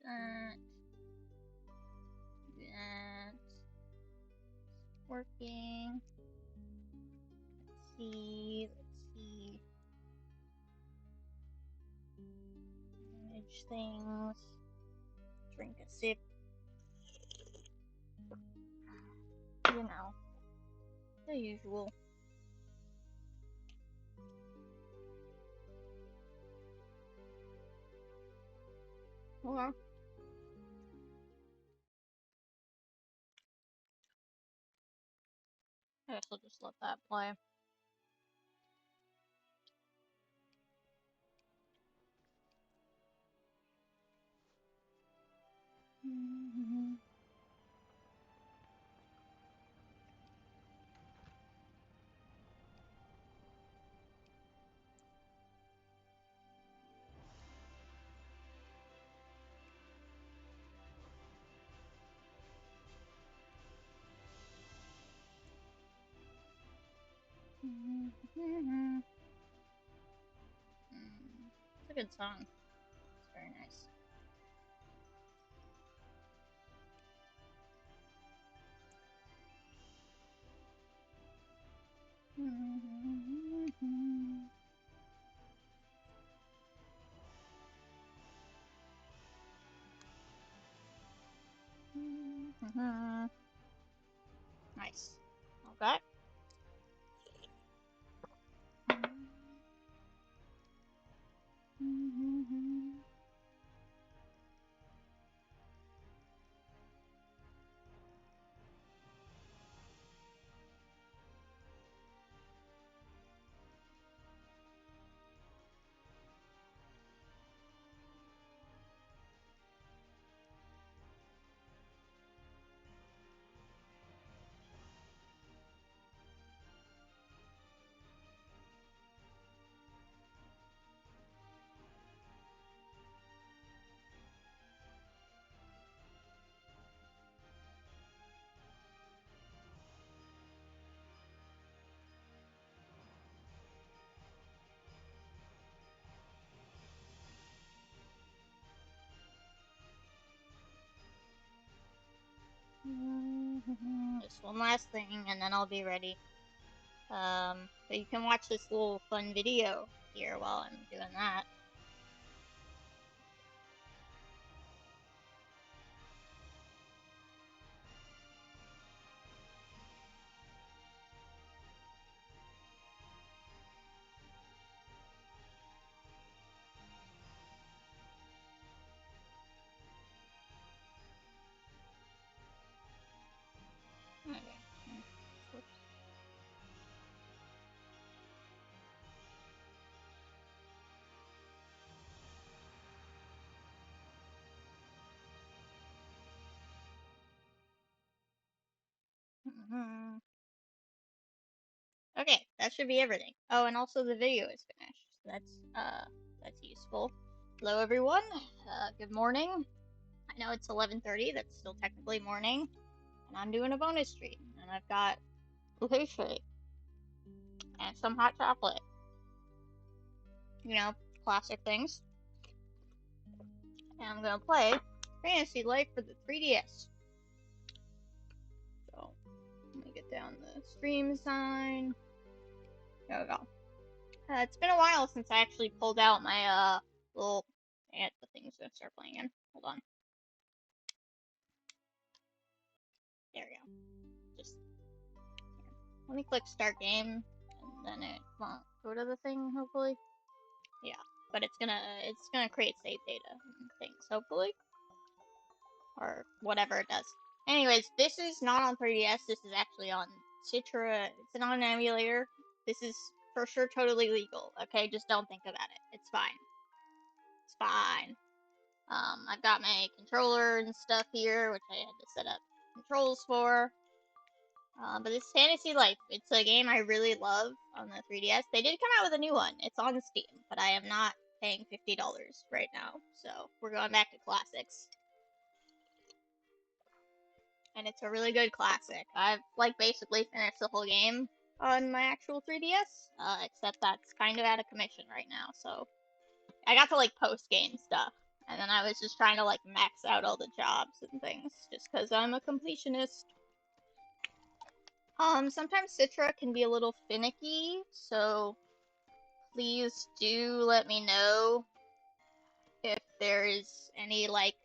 that. That. Working. Let's see. Manage things. Drink a sip. You know, the usual. Okay. I guess I'll just let that play. It's a good song. It's very nice. Nice. Okay. Just one last thing, and then I'll be ready. But you can watch this little fun video here while I'm doing that. Okay. Whoops. Okay, that should be everything. Oh, and also the video is finished. That's useful. Hello everyone. Good morning. I know it's 11:30. That's still technically morning, and I'm doing a bonus stream, and I've got a pastry and some hot chocolate. You know, classic things. And I'm gonna play Fantasy Life for the 3DS. So, let me get down the stream sign. There we go. It's been a while since I actually pulled out my little. And the thing's gonna start playing again. Hold on. There we go. Just here. Let me click start game, and then it won't go to the thing. Hopefully, yeah. But it's gonna create save data and things. Hopefully, or whatever it does. Anyways, this is not on 3DS. This is actually on Citra. It's not an emulator. This is for sure totally legal. Okay, just don't think about it. It's fine. It's fine. I've got my controller and stuff here, which I had to set up controls for. But this Fantasy Life, it's a game I really love on the 3DS. They did come out with a new one. It's on Steam, but I am not paying $50 right now. So we're going back to classics. And it's a really good classic. I've basically finished the whole game on my actual 3DS, except that's kind of out of commission right now. So I got to post game stuff, And then I was just trying to like max out all the jobs and things, just because I'm a completionist. Sometimes Citra can be a little finicky, so please do let me know if there's any like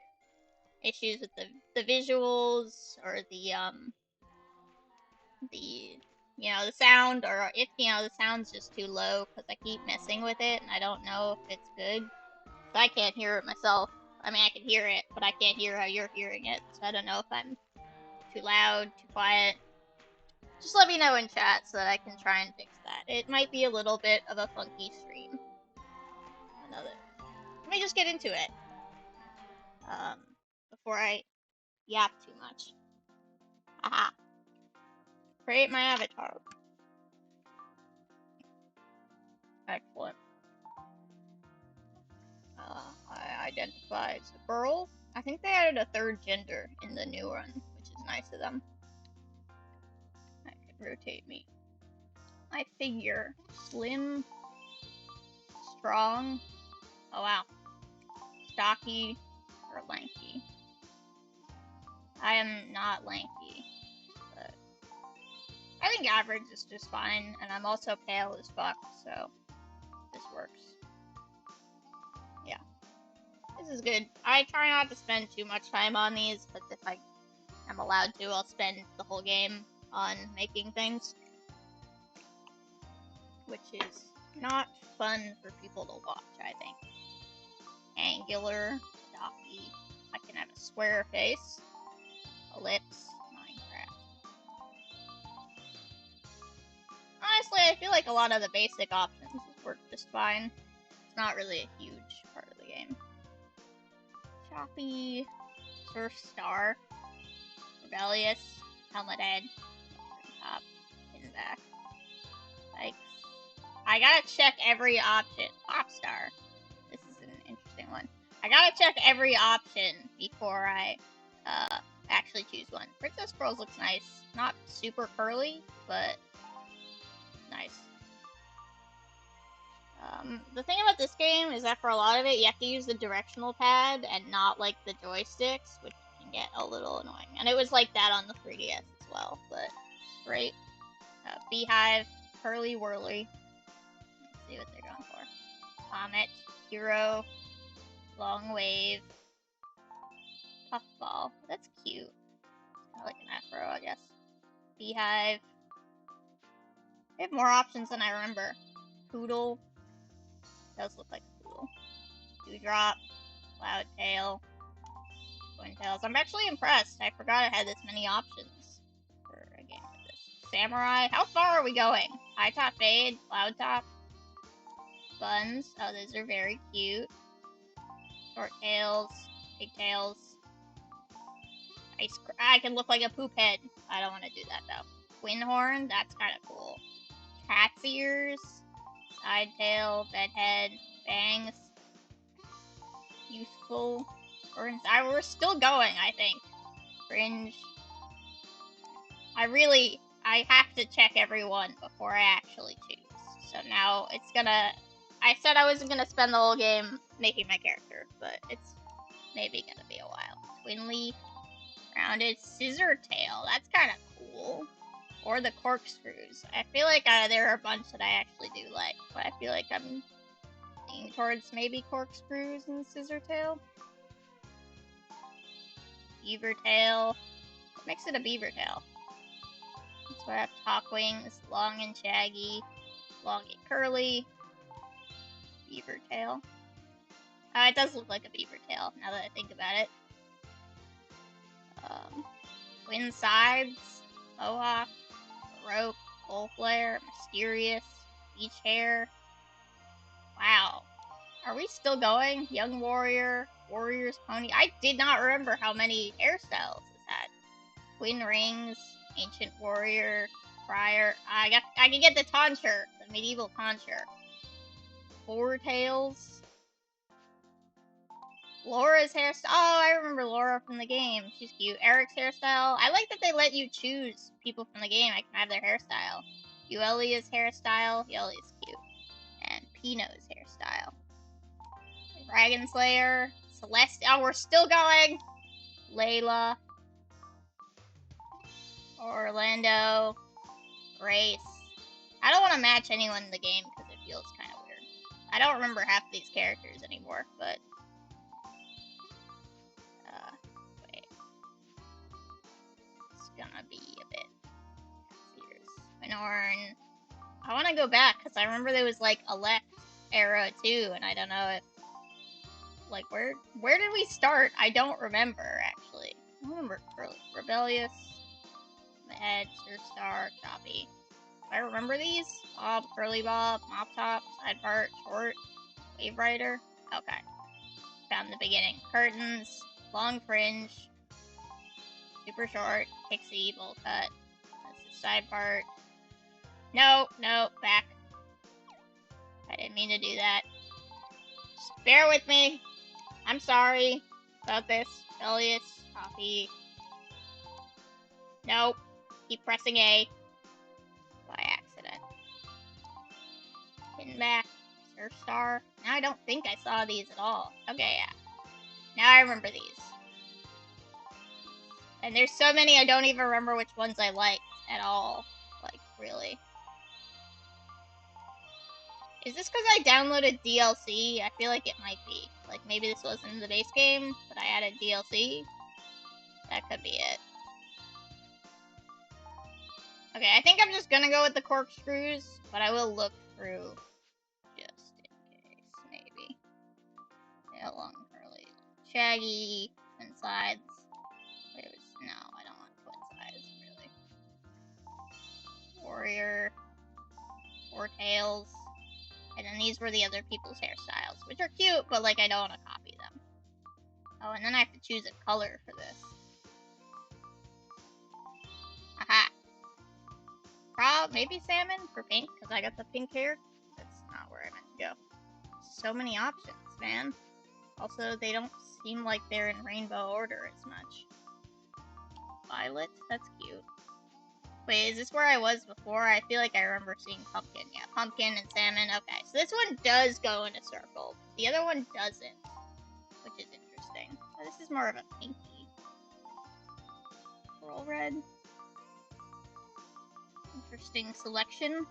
issues with the visuals or the the sound, or if the sound's just too low because I keep messing with it and I don't know if it's good. I can't hear it myself. I mean, I can hear it, but I can't hear how you're hearing it, so I don't know if I'm too loud, too quiet. Just let me know in chat so that I can try and fix that. It might be a little bit of a funky stream. Let me just get into it. Before I yap too much. Aha. Create my avatar. Excellent. I identify as a girl. I think they added a third gender in the new one, which is nice of them. I can rotate me. My figure. Slim. Strong. Oh wow. Stocky or lanky. I am not lanky, but I think average is just fine, and I'm also pale as fuck, so this works. Yeah. This is good. I try not to spend too much time on these, but if I am allowed to, I'll spend the whole game on making things. Which is not fun for people to watch, I think. Angular, stocky. I can have a square face. Ellipse, Minecraft. Honestly, I feel like a lot of the basic options work just fine. It's not really a huge part of the game. Choppy, Surf Star, Rebellious, Helmet Head, Top, Pin Back, Spikes. I gotta check every option. Popstar. This is an interesting one. I gotta check every option before I actually choose one. Princess Pearls looks nice. Not super curly, but nice. The thing about this game is that for a lot of it, you have to use the directional pad and not like the joysticks, which can get a little annoying. And it was like that on the 3DS as well, but great. Beehive, Curly Whirly. Let's see what they're going for. Comet, Hero, Long Wave, Puffball. That's cute. Kind of like an afro, I guess. Beehive. They have more options than I remember. Poodle. Does look like a poodle. Dewdrop. Cloudtail. Twintails. I'm actually impressed. I forgot I had this many options for a game like this. Samurai. How far are we going? High Top Fade. Cloud Top. Buns. Oh, those are very cute. Short tails. Pigtails. I can look like a poop head. I don't want to do that though. Twin horn. That's kind of cool. Cat's ears. Side tail. Bedhead. Bangs. Youthful. We're still going, I think. Fringe. I have to check every one before I actually choose. So now it's gonna... I said I wasn't gonna spend the whole game making my character, but it's maybe gonna be a while. Twin leaf. Rounded. Scissor tail. That's kind of cool. Or the corkscrews. I feel like there are a bunch that I actually do like, but I feel like I'm leaning towards maybe corkscrews and scissor tail. Beaver tail. What makes it a beaver tail? That's why I have top wings, long and shaggy, long and curly. Beaver tail. It does look like a beaver tail now that I think about it. Twin sides, mohawk, rope, full flare, mysterious, beach hair. Wow. Are we still going? Young warrior, warrior's pony. I did not remember how many hairstyles this had. Twin rings, ancient warrior, friar. I can get the tonsure, the medieval tonsure. Four tails. Laura's hairstyle. Oh, I remember Laura from the game. She's cute. Eric's hairstyle. I like that they let you choose people from the game. I can have their hairstyle. Euelia's hairstyle. Euelia's cute. And Pino's hairstyle. Dragon Slayer. Celeste. Wow, we're still going. Layla. Orlando. Grace. I don't want to match anyone in the game because it feels kind of weird. I don't remember half these characters anymore, but... wait. It's gonna be a bit... Minorn. I want to go back because I remember there was like a left era too, and I don't know if... Like, where did we start? I don't remember, actually. I don't remember. Rebellious. Mad, Star, Choppy. Do I remember these? Bob, Curly Bob, Mop Top, Side Part, Short, Wave Rider. Okay. Found the beginning. Curtains, Long Fringe, Super Short, Pixie, Bowl Cut. That's the side part. No, back. I didn't mean to do that. Just bear with me. I'm sorry about this. Rebellious, Choppy. Nope. Keep pressing A. By accident. Hidden back. Surf Star. Now I don't think I saw these at all. Okay, yeah. Now I remember these. And there's so many I don't even remember which ones I liked at all. Like, really. Is this because I downloaded DLC? I feel like it might be. Like, maybe this wasn't in the base game, but I added DLC. That could be it. Okay, I think I'm just gonna go with the corkscrews, but I will look through just in case, maybe. Tail long, curly, shaggy, twin sides. No, I don't want twin sides, really. Warrior, four tails, and then these were the other people's hairstyles, which are cute, but like I don't want to copy them. Oh, and then I have to choose a color for this. Aha! Maybe salmon for pink, because I got the pink hair. That's not where I meant to go. So many options, man. Also, they don't seem like they're in rainbow order as much. Violet? That's cute. Wait, is this where I was before? I feel like I remember seeing pumpkin. Yeah, pumpkin and salmon. Okay, so this one does go in a circle. The other one doesn't, which is interesting. Oh, this is more of a pinky. Coral red. Interesting selection.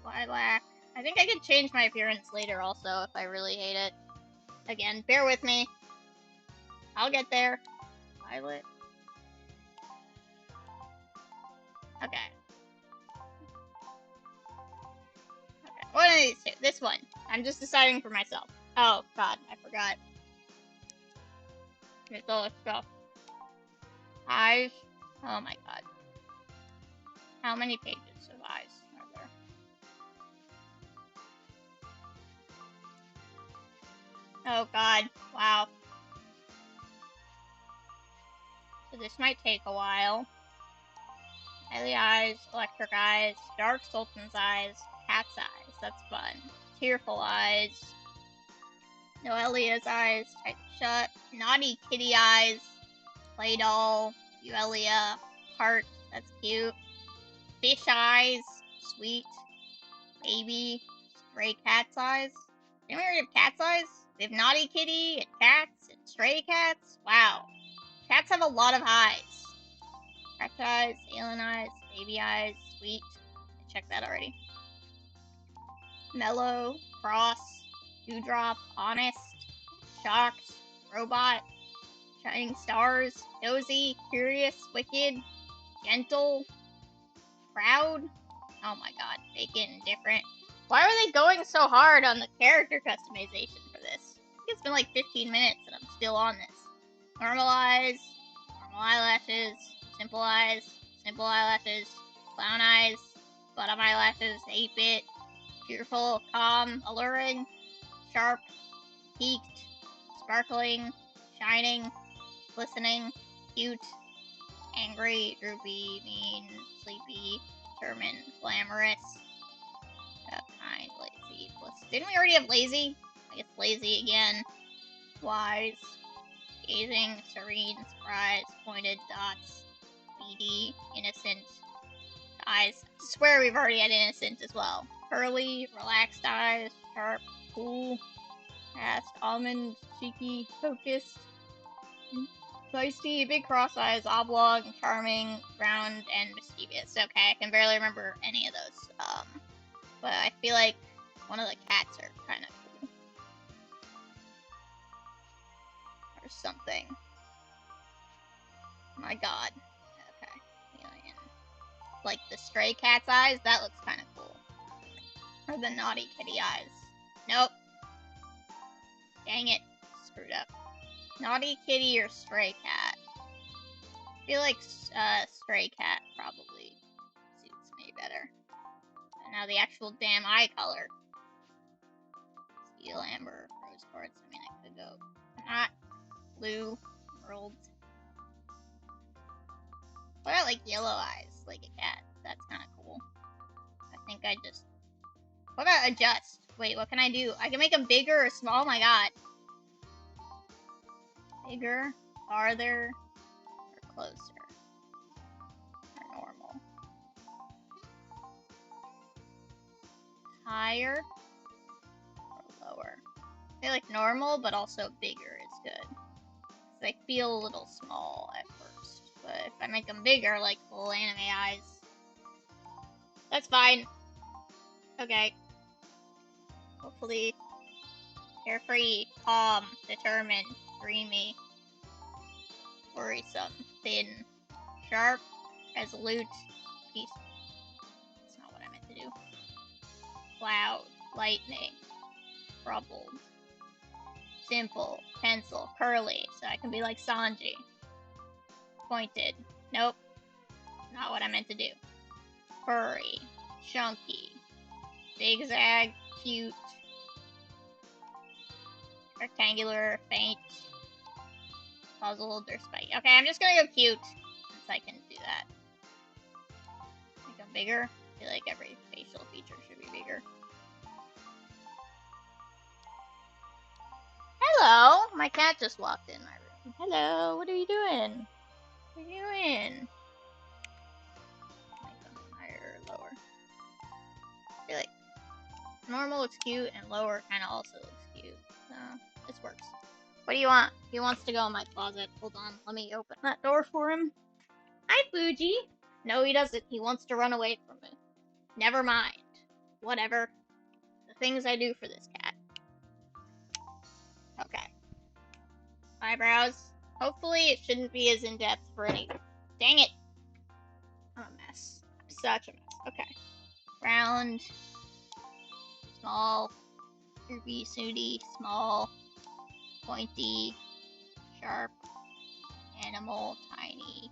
Lilac. I think I could change my appearance later also if I really hate it. Again, bear with me. I'll get there. Violet. Okay. Okay. One of these two. This one. I'm just deciding for myself. Oh, God. I forgot. Okay, so let's go. Eyes. Oh, my God. How many pages of eyes are there? Oh, God. Wow. So this might take a while. Highly eyes, electric eyes, dark sultan's eyes, cat's eyes. That's fun. Tearful eyes. Noelia's eyes, tight shut. Naughty kitty eyes. Play doll. Euelia. Heart. That's cute. Fish eyes. Sweet. Baby. Stray cat's eyes. Anyone already have cat's eyes? They have naughty kitty and cats and stray cats. Wow. Cats have a lot of eyes. Cracked eyes, alien eyes, baby eyes, sweet. I checked that already. Mellow, cross, dewdrop, honest, shocked, robot, shining stars, nosy, curious, wicked, gentle, proud. Oh my god, bacon, different. Why are they going so hard on the character customization for this? I think it's been like 15 minutes and I'm still on this. Normal eyes, normal eyelashes, simple eyes, simple eyelashes, clown eyes, bottom eyelashes, 8-bit, cheerful, calm, alluring, sharp, peaked, sparkling, shining, glistening, cute, angry, droopy, mean, sleepy, determined, glamorous, kind, lazy, didn't we already have lazy? I guess lazy again, wise, gazing, serene, surprise, pointed, dots, beady, innocent, eyes. I swear we've already had innocent as well. Curly, relaxed eyes, sharp, cool, fast, almond, cheeky, focused, feisty, big cross eyes, oblong, charming, round, and mischievous. Okay, I can barely remember any of those. But I feel like one of the cats are kind of cool. Or something. My god. Okay. Alien. Like the stray cat's eyes? That looks kind of cool. Or the naughty kitty eyes. Nope. Dang it. Screwed up. Naughty kitty or stray cat? I feel like stray cat probably suits me better. And now the actual damn eye color. Steel, amber, rose quartz. I mean, I could go not blue, emerald. What about like yellow eyes, like a cat? That's kind of cool. I think I just. What about adjust? Wait, what can I do? I can make them bigger or small. Oh my god. Bigger, farther, or closer, or normal. Higher or lower. I feel like normal, but also bigger is good. They feel a little small at first, but if I make them bigger, like full anime eyes, that's fine. Okay. Hopefully, carefree, calm, determined, dreamy, worrisome, thin, sharp, resolute, peaceful. That's not what I meant to do. Cloud, lightning, troubled, simple, pencil, curly, so I can be like Sanji. Pointed. Nope. Not what I meant to do. Furry, chunky, zigzag, cute, rectangular, faint, puzzled, or spiky. Okay, I'm just gonna go cute, since I can do that. Make them bigger. I feel like every facial feature should be bigger. Hello! My cat just walked in my room. Hello, what are you doing? What are you doing? Make them higher or lower. I feel like normal looks cute and lower kind of also looks cute. So, this works. What do you want? He wants to go in my closet. Hold on, let me open that door for him. Hi, Fuji! No, he doesn't. He wants to run away from me. Never mind. Whatever. The things I do for this cat. Okay. Eyebrows. Hopefully it shouldn't be as in-depth for any... Dang it! I'm a mess. I'm such a mess. Okay. Round. Small. Droopy, snooty. Small. Pointy. Sharp. Animal. Tiny.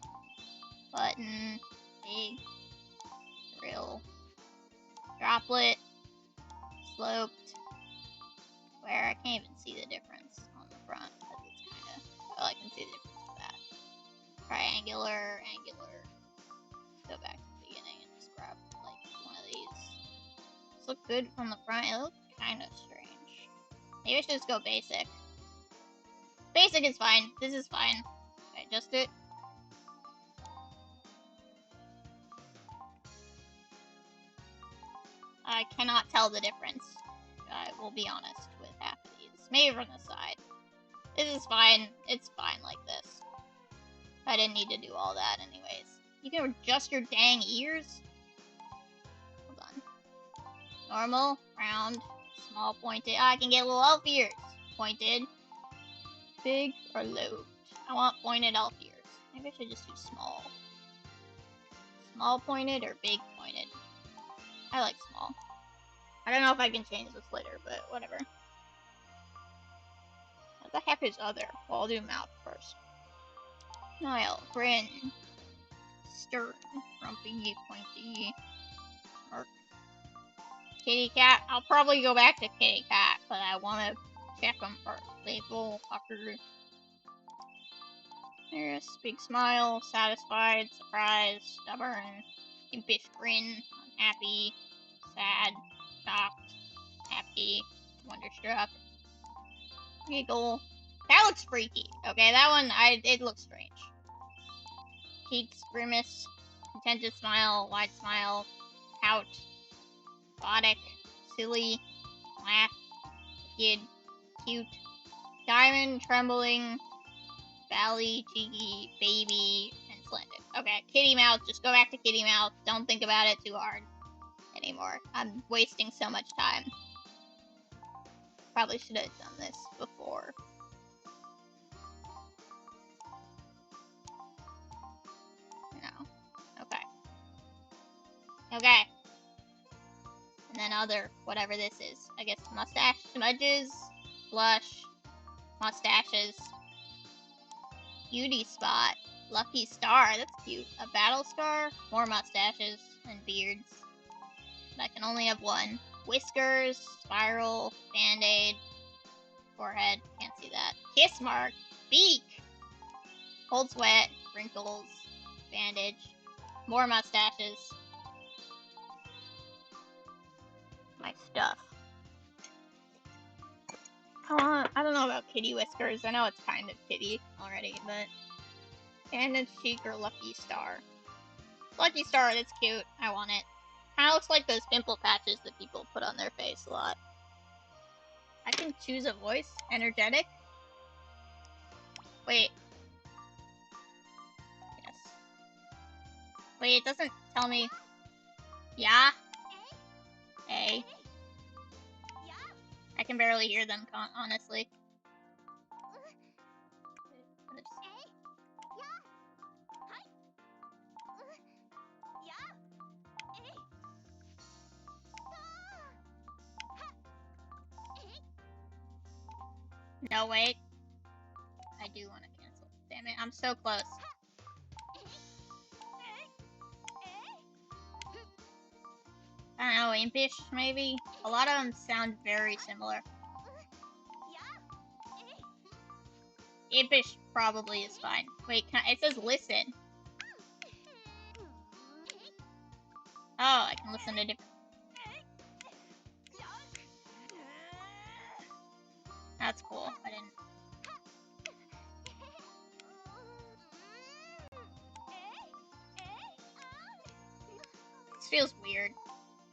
Button. Big. Drill. Droplet. Sloped. Where I can't even see the difference on the front, because it's kind of... Well, I can see the difference with that. Triangular, angular. Go back to the beginning and just grab, like, one of these. This looks good from the front. It looks kind of strange. Maybe I should just go basic. Basic is fine. This is fine. Okay, adjust it. I cannot tell the difference. I will be honest with half of these. Maybe from the side. This is fine. It's fine like this. I didn't need to do all that anyways. You can adjust your dang ears? Hold on. Normal, round, small, pointed. I can get little elf ears. Pointed. Big or low. I want pointed elf ears. Maybe I should just do small. Small pointed or big pointed? I like small. I don't know if I can change this later, but whatever. What the heck is other? Well, I'll do mouth first. Smile, grin, stern, grumpy, pointy, smirk. Kitty cat. I'll probably go back to kitty cat, but I want to check them first. Playful, pucker. There's big smile, satisfied, surprised, stubborn, impish grin, unhappy, sad, shocked, happy, wonderstruck, giggle. That looks freaky. Okay, that one, it looks strange. Cheeks, grimace, contented smile, wide smile, pout, robotic, silly, laugh, kid, cute, Diamond, Trembling, Valley, Cheeky, Baby, and Splendid. Okay, Kitty Mouth, just go back to Kitty Mouth. Don't think about it too hard anymore. I'm wasting so much time. Probably should have done this before. No. Okay. Okay. And then other, whatever this is. I guess mustache, smudges, blush, mustaches, beauty spot, lucky star, that's cute. A battle scar, more mustaches, and beards. But I can only have one. Whiskers, spiral, band-aid, forehead, can't see that. Kiss mark, beak, cold sweat, wrinkles, bandage, more mustaches. My stuff. I don't know about kitty whiskers. I know it's kind of kitty already, but bandage cheek or lucky star. Lucky star, that's cute. I want it. Kinda looks like those pimple patches that people put on their face a lot. I can choose a voice. Energetic. Wait. Yes. Wait, it doesn't tell me. Yeah? A. I can barely hear them, honestly. No, wait. I do want to cancel. Damn it, I'm so close. I don't know, impish, maybe? A lot of them sound very similar. Impish probably is fine. Wait, it says listen. Oh, I can listen to different... That's cool. I didn't... This feels weird.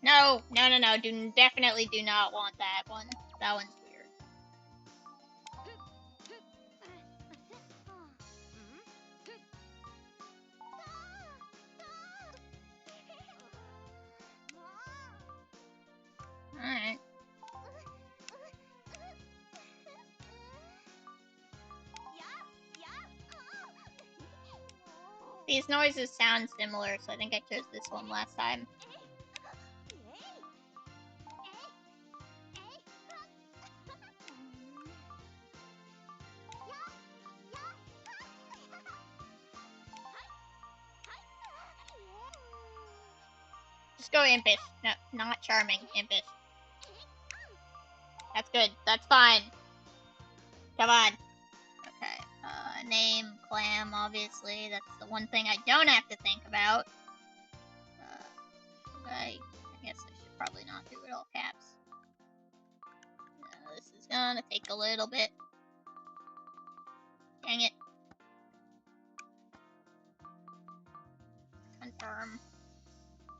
No, no, no, no. Definitely do not want that one. That one's weird. Alright. These noises sound similar, so I think I chose this one last time. Just go impish. No, not charming. Impish. That's good. That's fine. Come on. Okay. Name, clam, obviously. That's the one thing I don't have to think about. I guess I should probably not do it all caps. This is gonna take a little bit. Dang it. Confirm.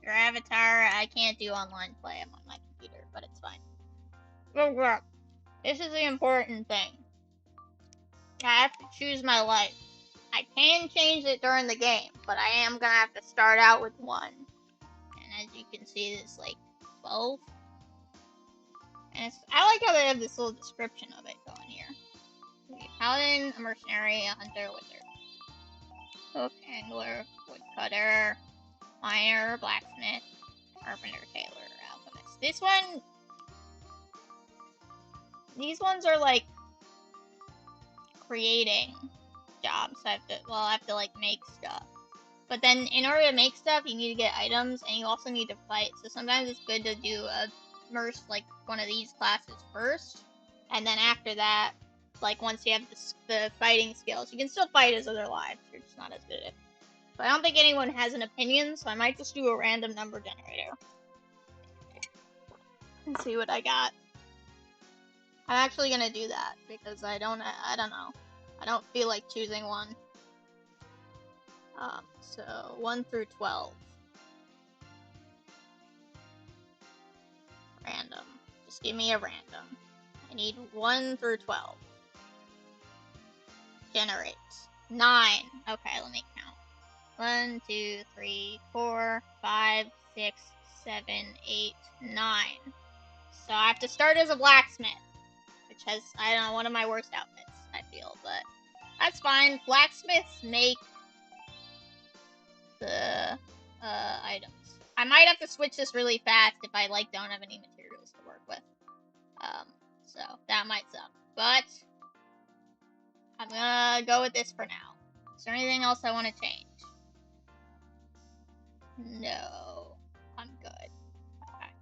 Your avatar, I can't do online play. I'm on my computer, but it's fine. Oh crap. This is the important thing. I have to choose my life. I can change it during the game, but I am gonna have to start out with 1. And as you can see, there's like 12. And I like how they have this little description of it going here. Paladin, a mercenary, a hunter, wizard. Hook, angler, woodcutter, miner, blacksmith, carpenter, tailor, alchemist. This one... These ones are like... creating jobs. I have to like make stuff. But then in order to make stuff, you need to get items, and you also need to fight. So sometimes it's good to do a like one of these classes first, and then after that, like once you have the fighting skills, you can still fight as other lives. You're just not as good at it. But I don't think anyone has an opinion, so I might just do a random number generator and see what I got. I'm actually gonna do that because I don't know. I don't feel like choosing one. So 1 through 12. Random. Just give me a random. I need 1 through 12. generate? 9. Okay, let me count. 1, 2, 3, 4, 5, 6, 7, 8, 9. So I have to start as a blacksmith, which has, I don't know, one of my worst outfits, I feel, but that's fine. Blacksmiths make the items. I might have to switch this really fast if I don't have any materials to work with. So that might suck, but I'm gonna go with this for now. Is there anything else I want to change? No, I'm good. Okay.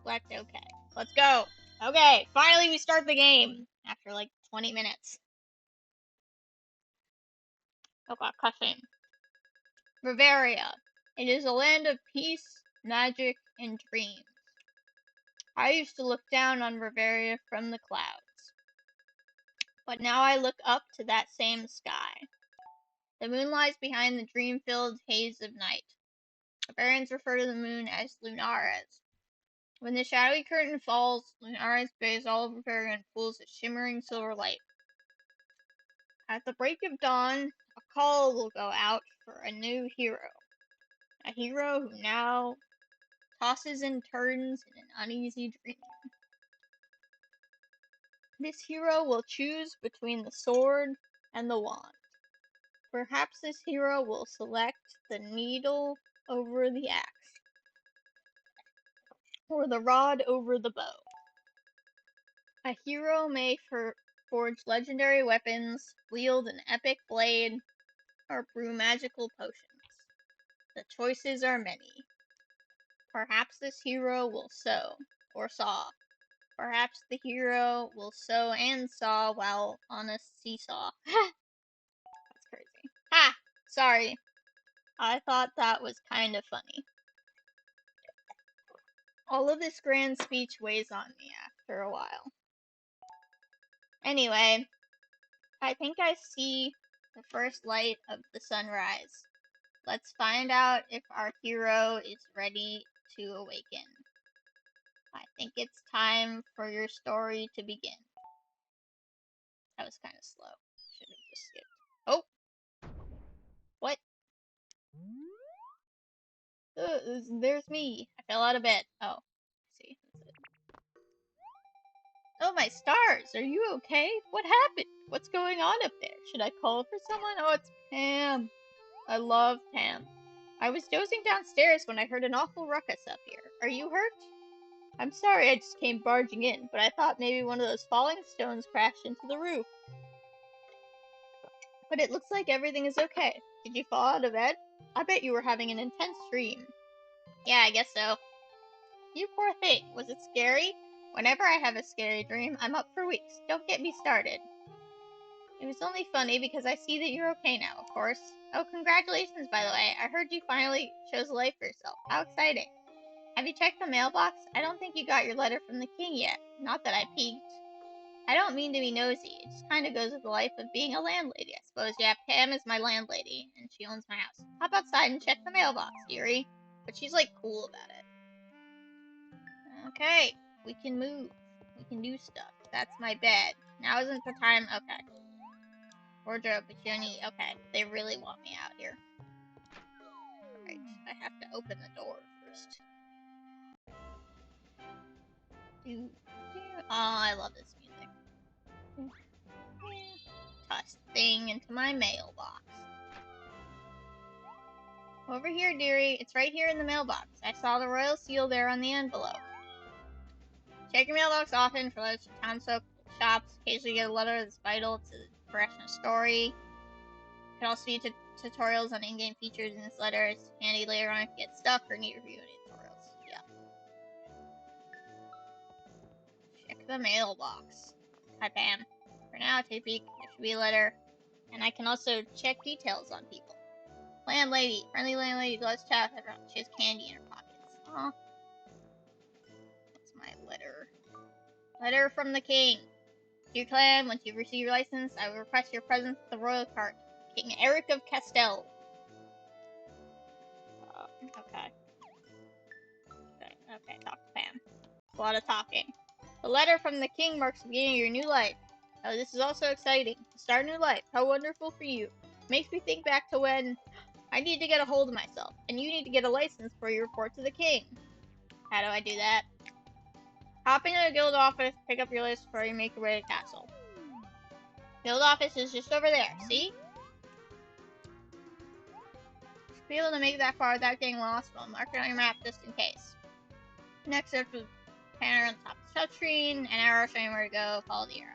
Select okay. Let's go. Okay, finally we start the game after 20 minutes. Okay, cussing. Bavaria. It is a land of peace, magic, and dreams. I used to look down on Bavaria from the clouds, but now I look up to that same sky. The moon lies behind the dream-filled haze of night. Bavarians refer to the moon as Lunares. When the shadowy curtain falls, Lunares bathes all of Bavaria in pools of shimmering silver light. At the break of dawn, a call will go out for a new hero. A hero who now tosses and turns in an uneasy dream. This hero will choose between the sword and the wand. Perhaps this hero will select the needle over the axe, or the rod over the bow. A hero may forge legendary weapons, wield an epic blade, or brew magical potions. The choices are many. Perhaps this hero will sew, or saw. Perhaps the hero will sew and saw while on a seesaw. That's crazy. Ha! Sorry. I thought that was kind of funny. All of this grand speech weighs on me after a while. Anyway, I think I see the first light of the sunrise. Let's find out if our hero is ready to awaken. I think it's time for your story to begin. That was kind of slow. Should have just skipped. Oh! What? There's me. I fell out of bed. Oh. See. That's it. Oh, my stars! Are you okay? What happened? What's going on up there? Should I call for someone? Oh, it's Pam. I love Pam. I was dozing downstairs when I heard an awful ruckus up here. Are you hurt? I'm sorry I just came barging in, but I thought maybe one of those falling stones crashed into the roof. But it looks like everything is okay. Did you fall out of bed? I bet you were having an intense dream. Yeah, I guess so. You poor thing. Was it scary? Whenever I have a scary dream, I'm up for weeks. Don't get me started. It was only funny because I see that you're okay now, of course. Oh, congratulations, by the way. I heard you finally chose a life for yourself. How exciting. Have you checked the mailbox? I don't think you got your letter from the king yet. Not that I peeked. I don't mean to be nosy. It just kind of goes with the life of being a landlady, I suppose. Yeah, Pam is my landlady, and she owns my house. Hop outside and check the mailbox, dearie. But she's, cool about it. Okay, we can move. We can do stuff. That's my bed. Now isn't the time. Okay. Wardrobe, but you need. Okay, they really want me out here. Alright, I have to open the door first. Oh, I love this music. Toss the thing into my mailbox. Over here, dearie. It's right here in the mailbox. I saw the royal seal there on the envelope. Check your mailbox often for letters to town shops. Occasionally get a letter that's vital to the progression of story. You can also view tutorials on in-game features in this letter. It's handy later on if you get stuck or need to review any tutorials. Yeah. Check the mailbox. Hi, Pam. For now, take a peek. There should be a letter. And I can also check details on people. Landlady. Friendly landlady. Let's chat. She has candy in her pockets. Aw. That's my letter. Letter from the king. Dear clan, once you receive your license, I will request your presence at the royal court. King Eric of Castell. Okay. Okay, talk to Pam. A lot of talking. The letter from the king marks the beginning of your new life. Oh, this is also exciting. To start a new life. How wonderful for you. Makes me think back to when I need to get a hold of myself, and you need to get a license for your report to the king. How do I do that? Hop into the guild office, pick up your list before you make your way to the castle. Guild office is just over there, see? Should be able to make that far without getting lost, but I'll mark it on your map just in case. Next up is pan around the top of the touchscreen, an arrow showing where to go, follow the arrow.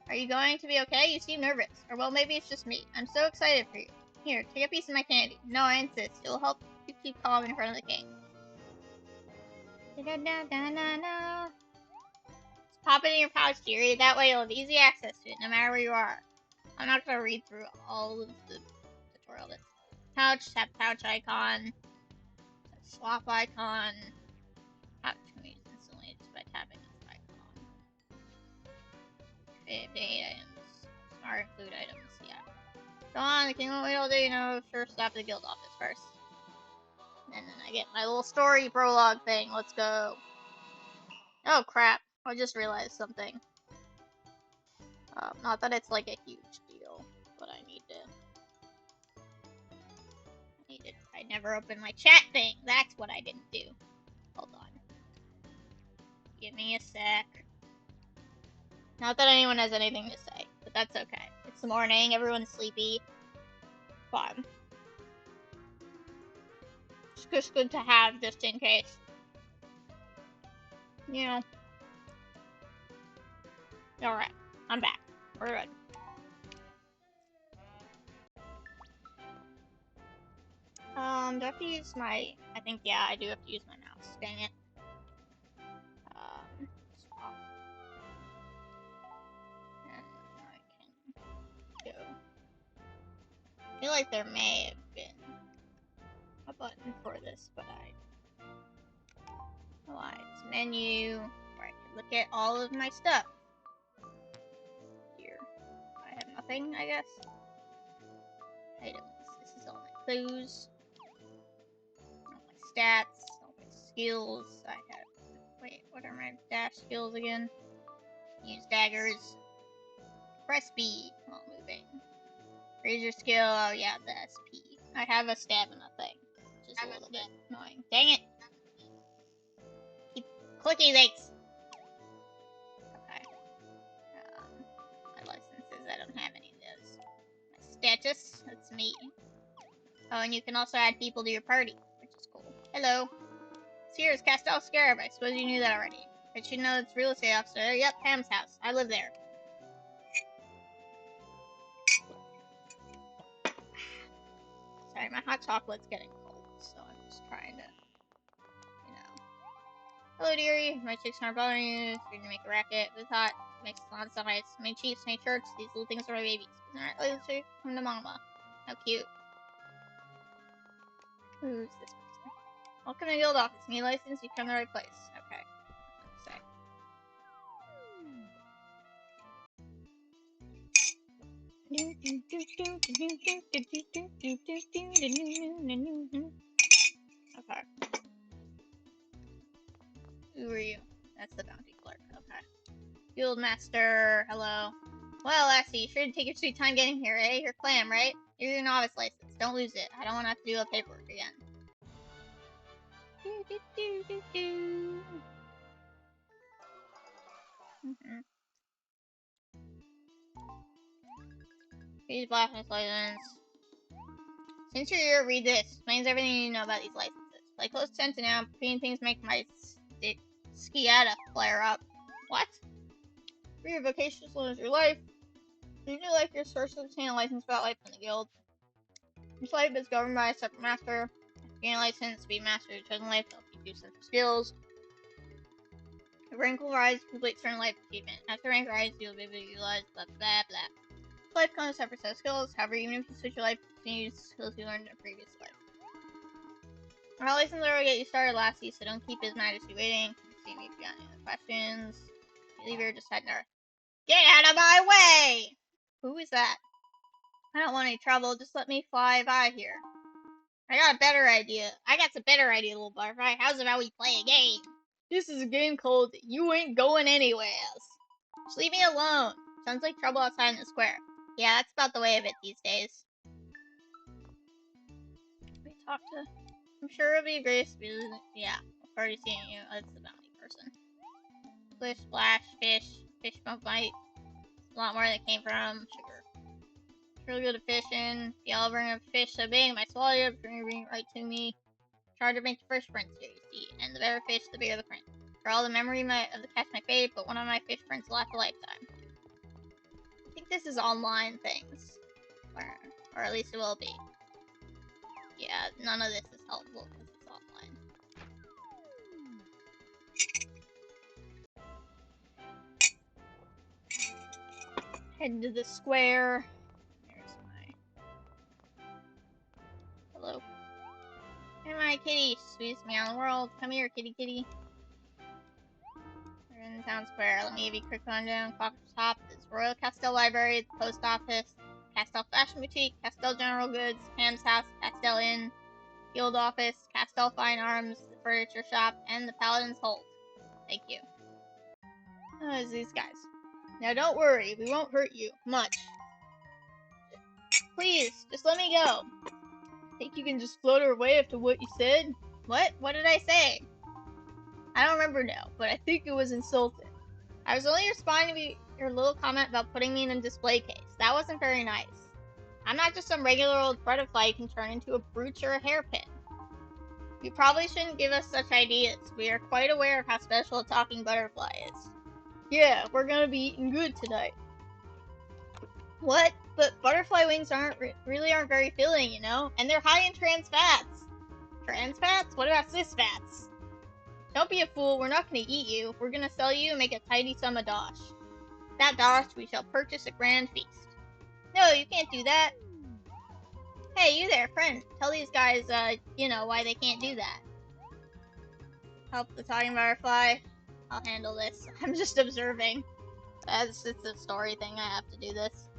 Are you going to be okay? You seem nervous. Or well, maybe it's just me. I'm so excited for you. Here, take a piece of my candy. No, I insist. It'll help you keep calm in front of the king. Da-da-da-da-da-da. Just pop it in your pouch, dearie. That way you'll have easy access to it, no matter where you are. I'm not going to read through all of the tutorial. Pouch, tap pouch icon, swap icon. Pouch can be used instantly just by tapping this icon. Date items. Smart food items, yeah. Go on, the king won't wait all day, you know. Sure, stop at the guild office first. And then I get my little story prologue thing. Let's go. Oh crap, I just realized something. Not that it's like a huge deal, but I never opened my chat thing. That's what I didn't do. Hold on. Give me a sec. Not that anyone has anything to say, but that's okay. It's the morning, everyone's sleepy. Fun. It's just good to have, just in case. You know. Alright, I'm back. We're good. Do I have to use my... I think, yeah, I do have to use my mouse. Dang it. Swap. And I can go. I feel like there may have been a button for this, but it's menu, where I can look at all of my stuff. Here. I have nothing, I guess. Items. This is all my clues. All my stats, all my skills. I have... Wait, what are my dash skills again? Use daggers. Press B while moving. Raise your skill. Oh yeah, the SP. I have a stamina thing, which is a little bit annoying. Dang it! Keep clicking things! Okay. My licenses, I don't have any of those. My status, that's me. Oh, and you can also add people to your party, which is cool. Hello. Here's Castel Scarab. I suppose you knew that already. I should know it's real estate officer. Yep, Pam's house. I live there. Sorry, my hot chocolate's getting cold, so I'm just trying to, you know. Hello, dearie. My chicks aren't bothering you. If you're gonna make a racket, it's hot. It makes a lot of noise. Many chiefs, many church. These little things are my babies. Isn't that right? Let's come to mama. How cute. Who's this person? Welcome to the guild office. Need a license? You've come to the right place. Okay. Say. Okay. Who are you? That's the bounty clerk. Okay. Guild master. Hello. Well, Lassie, you sure to take your sweet time getting here, eh? You're clam, right? You're your novice license. Don't lose it. I don't want to have to do the paperwork again. Please blackness license. Since you're here, read this. Explains everything you need to know about these licenses. Play close attention now. Repeating things make my skiata flare up. What? For your vocation as long as your life. Did you like your source to obtain a license about life from the guild? Each life is governed by a separate master. Gain a license, be master of your chosen life, they'll teach you central skills. The rank will rise to complete certain life achievement. After rank rises, you'll be able to utilize blah blah blah. Life comes with a separate set of skills, however, even if you switch your life, continue to use skills you learned in a previous life. Our license will get you started, Lassie, so don't keep His Majesty waiting. See me if you got any other questions. If you leave here, just head north. Get out of my way! Who is that? I don't want any trouble, just let me fly by here. I got a better idea. I got some better idea, little butterfly. How's about we play a game? This is a game called You Ain't Going Anywhere. Just leave me alone. Sounds like trouble outside in the square. Yeah, that's about the way of it these days. We talk to... I'm sure it'll be Grace. Yeah, I've already seen you. That's the bounty person. Splish, splash, fish. Fish bump bite. A lot more that came from sugar. Really good at fishing. Y'all bring a fish so big, my swallow you up, bring it right to me. Try to make the first prints here, you see. And the better fish, the bigger the print. For all the memory of the catch my fate, but one of my fish prints will last a lifetime. I think this is online things. Or at least it will be. Yeah, none of this is helpful because it's offline. Head to the square. There's my... Hello. Hey, my kitty. Sweetest meow in the world. Come here, kitty kitty. We're in the town square. Let me give you a quick rundown. Clock's Top is Royal Castell Library, the Post Office, Castell Fashion Boutique, Castell General Goods, Ham's House, Castell Inn, Guild Office, Castell Fine Arms, the Furniture Shop, and the Paladin's Hold. Thank you. It's these guys. Now don't worry, we won't hurt you much. Please, just let me go. Think you can just float her away after what you said? What? What did I say? I don't remember now, but I think it was insulting. I was only responding to your little comment about putting me in a display case. That wasn't very nice. I'm not just some regular old butterfly you can turn into a brooch or a hairpin. You probably shouldn't give us such ideas. We are quite aware of how special a talking butterfly is. Yeah, we're gonna be eating good tonight. What? But butterfly wings really aren't very filling, you know? And they're high in trans fats. Trans fats? What about cis fats? Don't be a fool, we're not gonna eat you. We're gonna sell you and make a tidy sum of dosh. That dosh we shall purchase a grand feast. No, you can't do that. Hey, you there, friend. Tell these guys, why they can't do that. Help the talking butterfly. I'll handle this. I'm just observing. It's a story thing, I have to do this.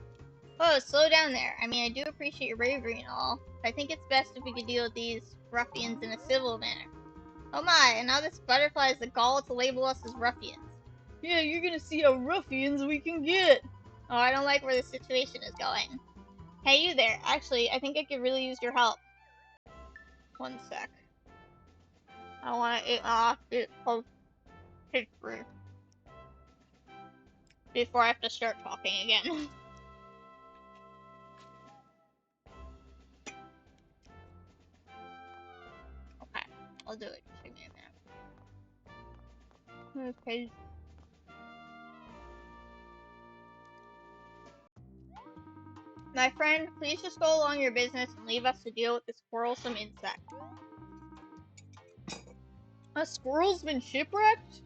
Whoa, slow down there. I mean, I do appreciate your bravery and all, but I think it's best if we could deal with these ruffians in a civil manner. Oh my, and now this butterfly has the gall to label us as ruffians. Yeah, you're gonna see how ruffians we can get. Oh, I don't like where this situation is going. Hey, you there. Actually, I think I could really use your help. One sec. I want to eat off history before I have to start talking again. Okay, I'll do it. Just give me a minute. Okay. My friend, please just go along your business and leave us to deal with this quarrelsome insect. A squirrel's been shipwrecked?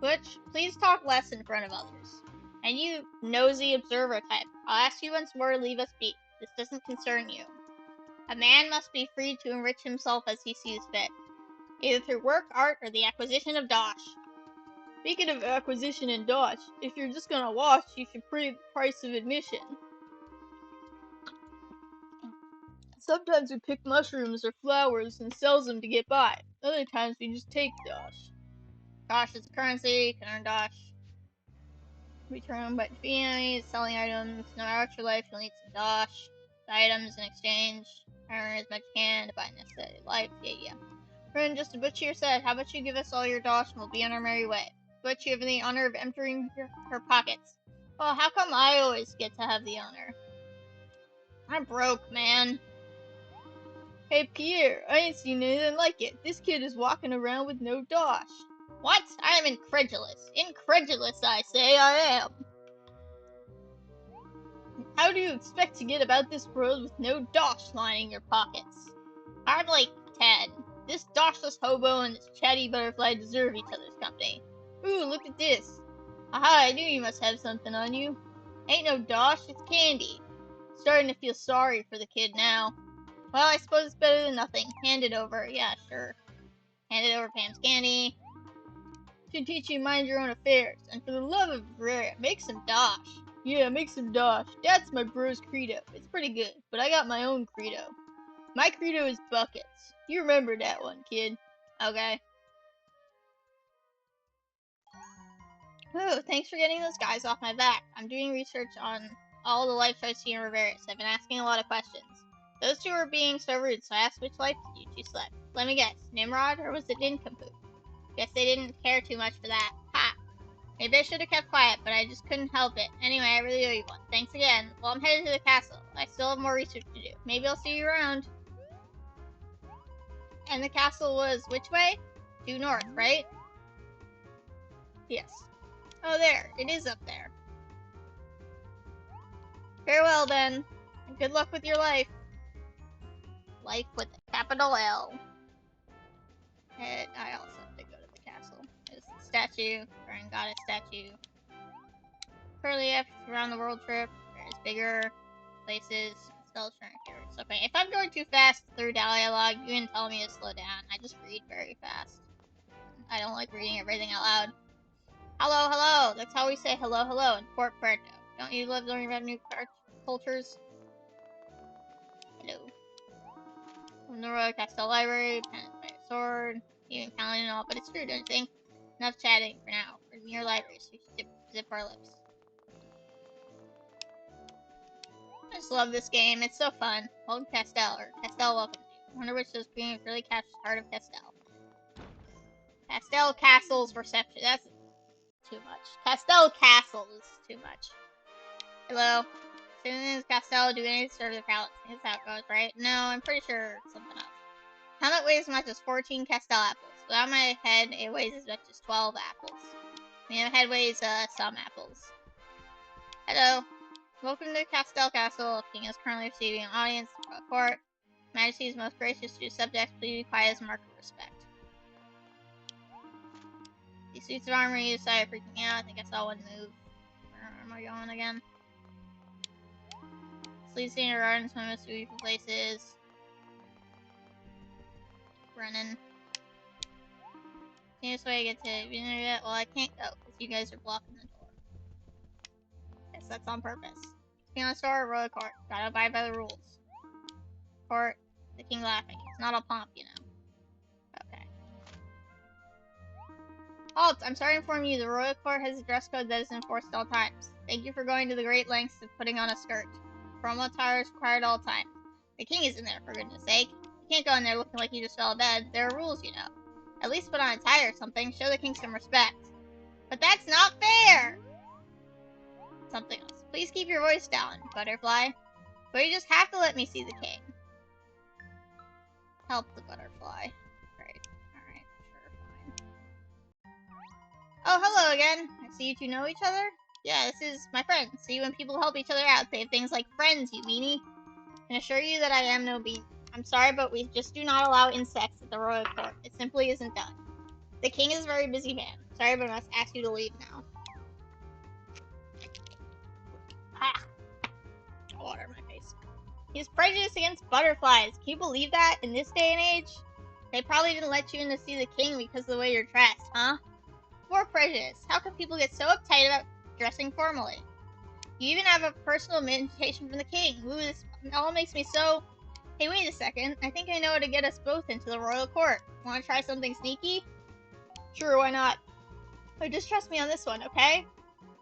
Butch, please talk less in front of others. And you, nosy observer type, I'll ask you once more to leave us be. This doesn't concern you. A man must be free to enrich himself as he sees fit, either through work, art, or the acquisition of dosh. Speaking of acquisition and dosh, if you're just gonna watch, you should pay the price of admission. Sometimes we pick mushrooms or flowers and sells them to get by. Other times we just take dosh. Dosh is a currency, can earn dosh. We turn by fees, selling items. No matter what your life, you'll need some dosh. The items in exchange. Earn as much as you can to buy necessary life. Yeah. Friend, just as Butch here said, how about you give us all your dosh and we'll be on our merry way. Butch, you have the honor of emptying her pockets. Well, how come I always get to have the honor? I'm broke, man. Hey, Pierre, I ain't seen anything like it. This kid is walking around with no dosh. What? I am incredulous. Incredulous, I say, I am. How do you expect to get about this world with no dosh lining your pockets? Hardly, Ted. This doshless hobo and this chatty butterfly deserve each other's company. Ooh, look at this. Aha, I knew you must have something on you. Ain't no dosh, it's candy. Starting to feel sorry for the kid now. Well, I suppose it's better than nothing. Hand it over. Yeah, sure. Hand it over, Pam's candy. Should teach you to mind your own affairs. And for the love of rare, make some dosh. Yeah, make some dosh. That's my bro's credo. It's pretty good, but I got my own credo. My credo is buckets. You remember that one, kid. Okay. Ooh, thanks for getting those guys off my back. I'm doing research on all the life I've seen in Riverius. I've been asking a lot of questions. Those two were being so rude, so I asked which life did you two select. Let me guess, Nimrod or was it Nincompoop? Guess they didn't care too much for that. Ha! Maybe I should have kept quiet, but I just couldn't help it. Anyway, I really owe you one. Thanks again. Well, I'm headed to the castle. I still have more research to do. Maybe I'll see you around. And the castle was which way? Due north, right? Yes. Oh, there. It is up there. Farewell, then. And good luck with your life. Life with a capital L. And I also have to go to the castle. There's the statue. Dragon Goddess statue. Currently, after around the world trip, there's bigger places. Still trying to hear it. Okay, if I'm going too fast through dialogue, you can tell me to slow down. I just read very fast. I don't like reading everything out loud. Hello, hello. That's how we say hello, hello in Port Puerto. Don't you love learning about new cultures? Hello. From the Royal Castle Library, pennant by a sword, even counting and all, but it's true, don't you think? Enough chatting for now. We're near library, so we should zip our lips. I just love this game. It's so fun. Welcome Castell, or Castell welcomes you. I wonder which of those games really captures the heart of Castell. Castell Castle's reception. That's too much. Castell Castle is too much. Hello. Citizens Castell do anything to serve their palace. That's how it goes, right? No, I'm pretty sure it's something else. Helmet weighs as much as 14 Castell apples. Without my head, it weighs as much as 12 apples. My head weighs some apples. Hello. Welcome to Castell Castle. The king is currently receiving an audience from the court. Majesty is most gracious to his subjects. Please be quiet as a mark of respect. These suits of armor you decided freaking out. I think I saw one move. Where am I going again? Sleep in your gardens, one of the most beautiful places. Running. This way I get to. Well, I can't go because you guys are blocking the door. Guess that's on purpose. King on the store, royal court. Gotta abide by the rules. Court, the king laughing. It's not all pomp, you know. Okay. Halt! I'm sorry to inform you, the royal court has a dress code that is enforced at all times. Thank you for going to the great lengths of putting on a skirt. Formal attire is required at all times. The king isn't there, for goodness sake. You can't go in there looking like you just fell out of bed. There are rules, you know. At least put on a tie or something. Show the king some respect. But that's not fair! Something else. Please keep your voice down, butterfly. But you just have to let me see the king. Help the butterfly. Great. Alright, sure, fine. Oh, hello again. I see you two know each other? Yeah, this is my friend. See, when people help each other out, they have things like friends, you meanie. I can assure you that I am no bean. I'm sorry, but we just do not allow insects at the royal court. It simply isn't done. The king is a very busy man. Sorry, but I must ask you to leave now. Ah! Water in my face. He's prejudiced against butterflies. Can you believe that in this day and age? They probably didn't let you in to see the king because of the way you're dressed, huh? More prejudice. How can people get so uptight about dressing formally? You even have a personal invitation from the king. Ooh, this all makes me so... Hey, wait a second. I think I know how to get us both into the royal court. Want to try something sneaky? Sure, why not? But just trust me on this one, okay?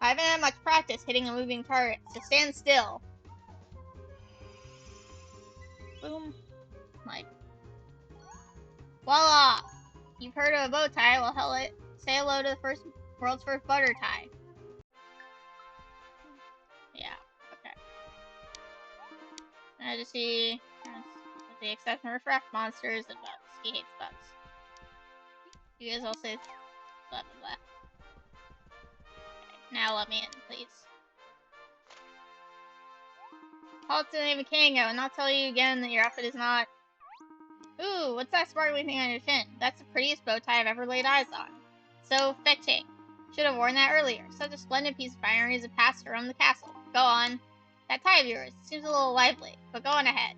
I haven't had much practice hitting a moving target, so stand still. Boom. Like, voila! You've heard of a bow tie. Well, hell it. Say hello to the world's first butter tie. Yeah, okay. I just see, with the exception of refract monsters and bugs. He hates bugs. You guys all say blah blah blah. Okay, now let me in, please. Halt to the name of King. I will not tell you again that your outfit is not. Ooh, what's that sparkly thing on your chin? That's the prettiest bow tie I've ever laid eyes on. So fetching. Should have worn that earlier. Such a splendid piece of finery as it passed around the castle. Go on. That tie of yours seems a little lively, but go on ahead.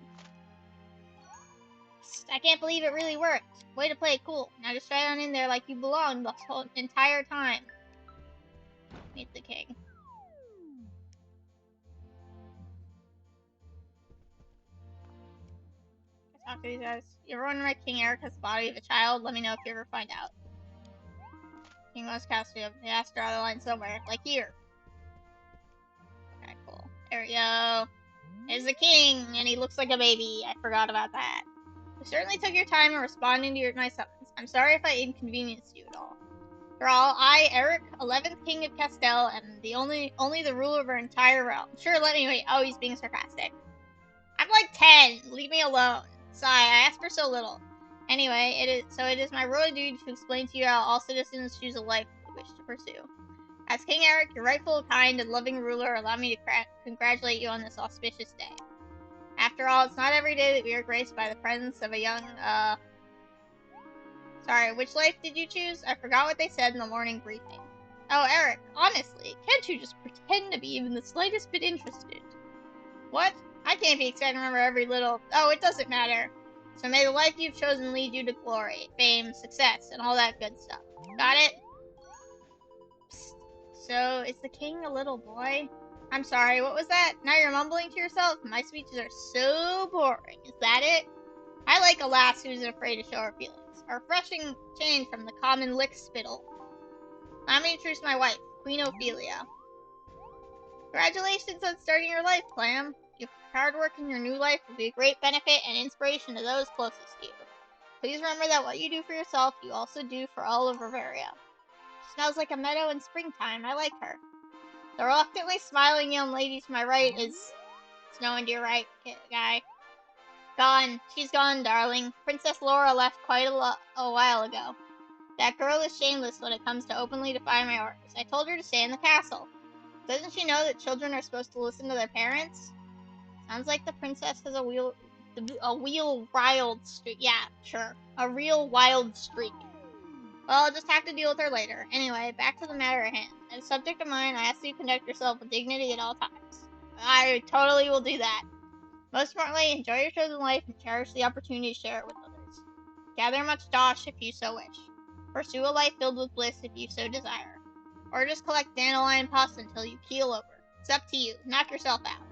I can't believe it really worked. Way to play it cool. Now just stride on in there like you belonged the whole entire time. Meet the king. Talk to these guys. You're wondering why King Eric has the body of a child? Let me know if you ever find out. King must cast you. He has to draw the line somewhere. Like here. Okay, cool. There we go. There's the king, and he looks like a baby. I forgot about that. You certainly took your time in responding to my summons. I'm sorry if I inconvenienced you at all. After all, I, Eric, 11th King of Castell, am the only the ruler of our entire realm. Sure, let me wait. Oh, he's being sarcastic. I'm like 10. Leave me alone. Sigh, I asked for so little. Anyway, it is my royal duty to explain to you how all citizens choose a life they wish to pursue. As King Eric, your rightful, kind, and loving ruler, allow me to congratulate you on this auspicious day. After all, it's not every day that we are graced by the presence of a young, Sorry, which life did you choose? I forgot what they said in the morning briefing. Oh, Eric, honestly, can't you just pretend to be even the slightest bit interested? What? I can't be expected to remember every little... Oh, it doesn't matter. So may the life you've chosen lead you to glory, fame, success, and all that good stuff. Got it? Psst. So, is the king a little boy? I'm sorry, what was that? Now you're mumbling to yourself? My speeches are so boring. Is that it? I like a lass who's afraid to show her feelings. A refreshing change from the common lick spittle. Let me introduce my wife, Queen Ophelia. Congratulations on starting your life, Clam. Your hard work in your new life will be a great benefit and inspiration to those closest to you. Please remember that what you do for yourself, you also do for all of Bavaria. She smells like a meadow in springtime. I like her. The reluctantly smiling young lady to my right is Snow and your right, guy. Gone. She's gone, darling. Princess Laura left quite a while ago. That girl is shameless when it comes to openly defying my orders. I told her to stay in the castle. Doesn't she know that children are supposed to listen to their parents? Sounds like the princess has a real wild streak. Yeah, sure. A real wild streak. Well, I'll just have to deal with her later. Anyway, back to the matter at hand. As a subject of mine, I ask that you conduct yourself with dignity at all times. I totally will do that. Most importantly, enjoy your chosen life and cherish the opportunity to share it with others. Gather much dosh if you so wish. Pursue a life filled with bliss if you so desire. Or just collect dandelion pus until you keel over. It's up to you. Knock yourself out.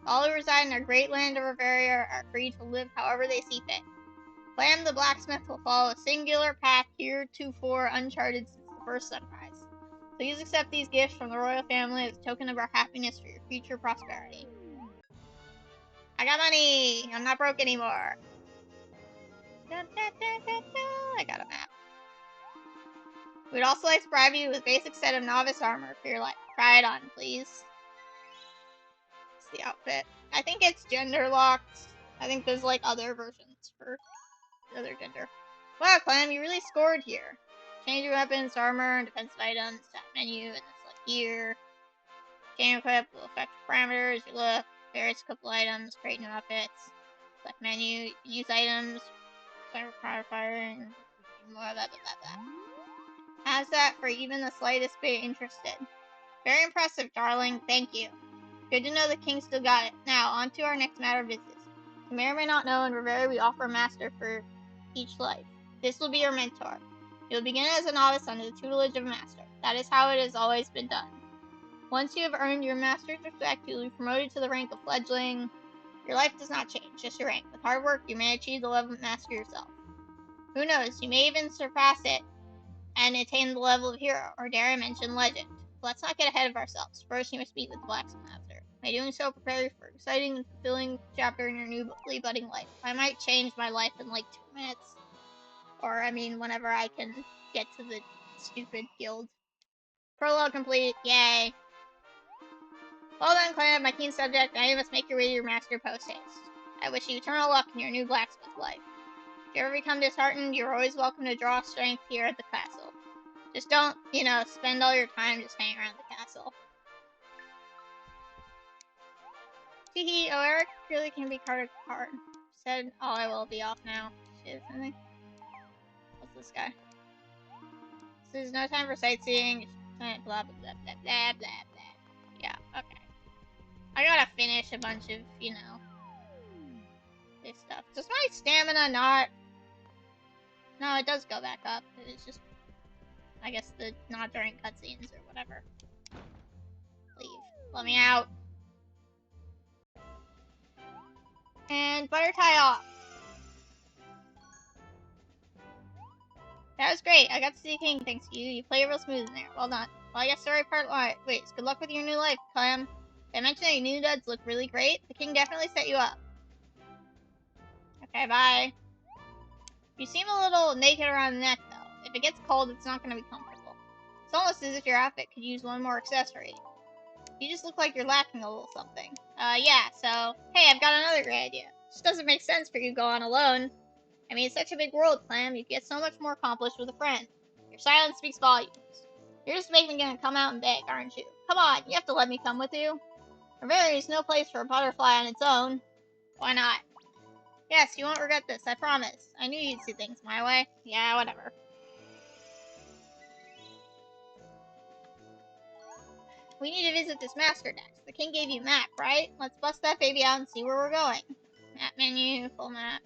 All who reside in our great land of Bavaria are free to live however they see fit. Clam the blacksmith will follow a singular path heretofore uncharted since the first sunrise. Please accept these gifts from the royal family as a token of our happiness for your future prosperity. I got money! I'm not broke anymore. I got a map. We'd also like to bribe you with a basic set of novice armor for your life. Try it on, please. It's the outfit. I think it's gender locked. I think there's like other versions for the other gender. Wow, Clam, you really scored here. Change your weapons, armor, and defensive items. Tap menu, and it's like here. Chain equip will affect parameters. You look. Various couple items. Create new outfits. Select menu. You can use items. Fire, and more blah blah blah blah. How's that for even the slightest bit interested? Very impressive, darling. Thank you. Good to know the king still got it. Now, on to our next matter of business. You may or may not know, in Bavaria we offer a master for each life. This will be your mentor. You will begin as a novice under the tutelage of a master. That is how it has always been done. Once you have earned your master's respect, you will be promoted to the rank of fledgling. Your life does not change, just your rank. With hard work, you may achieve the level of master yourself. Who knows, you may even surpass it and attain the level of hero, or dare I mention legend. But let's not get ahead of ourselves. First, you must meet with the blacksmith master. By doing so, prepare you for an exciting and fulfilling chapter in your newly budding life. I might change my life in like 2 minutes. Or, I mean, whenever I can get to the stupid guild. Prologue complete. Yay. Well done, Clam, my keen subject. Now you must make your way to your master post haste. I wish you eternal luck in your new blacksmith life. If you ever become disheartened, you're always welcome to draw strength here at the castle. Just don't, spend all your time just hanging around the castle. Teehee, oh, Eric really can be card. Said, oh, I will be off now. Shit, something. What's this guy? This is no time for sightseeing. Blah, blah, blah, blah, blah, blah, blah. Yeah, okay. I gotta finish a bunch of, this stuff. Does my stamina not... No, it does go back up. It's just, I guess, not during cutscenes or whatever. Leave. Let me out. And butter tie off. That was great. I got to see King thanks to you. You play real smooth in there. Well done. Well, I guess story part one. Wait, good luck with your new life, Clam. Did I mention that your new duds look really great? The King definitely set you up. Okay, bye. You seem a little naked around the neck, though. If it gets cold, it's not going to be comfortable. It's almost as if your outfit could use one more accessory. You just look like you're lacking a little something. Yeah, so... Hey, I've got another great idea. This doesn't make sense for you to go on alone. I mean, it's such a big world, Clam. You get so much more accomplished with a friend. Your silence speaks volumes. You're just making gonna come out and beg, aren't you? Come on, you have to let me come with you. Bavaria is no place for a butterfly on its own. Why not? Yes, you won't regret this, I promise. I knew you'd see things my way. Yeah, whatever. We need to visit this master next. The King gave you a map, right? Let's bust that baby out and see where we're going. Map menu, full map.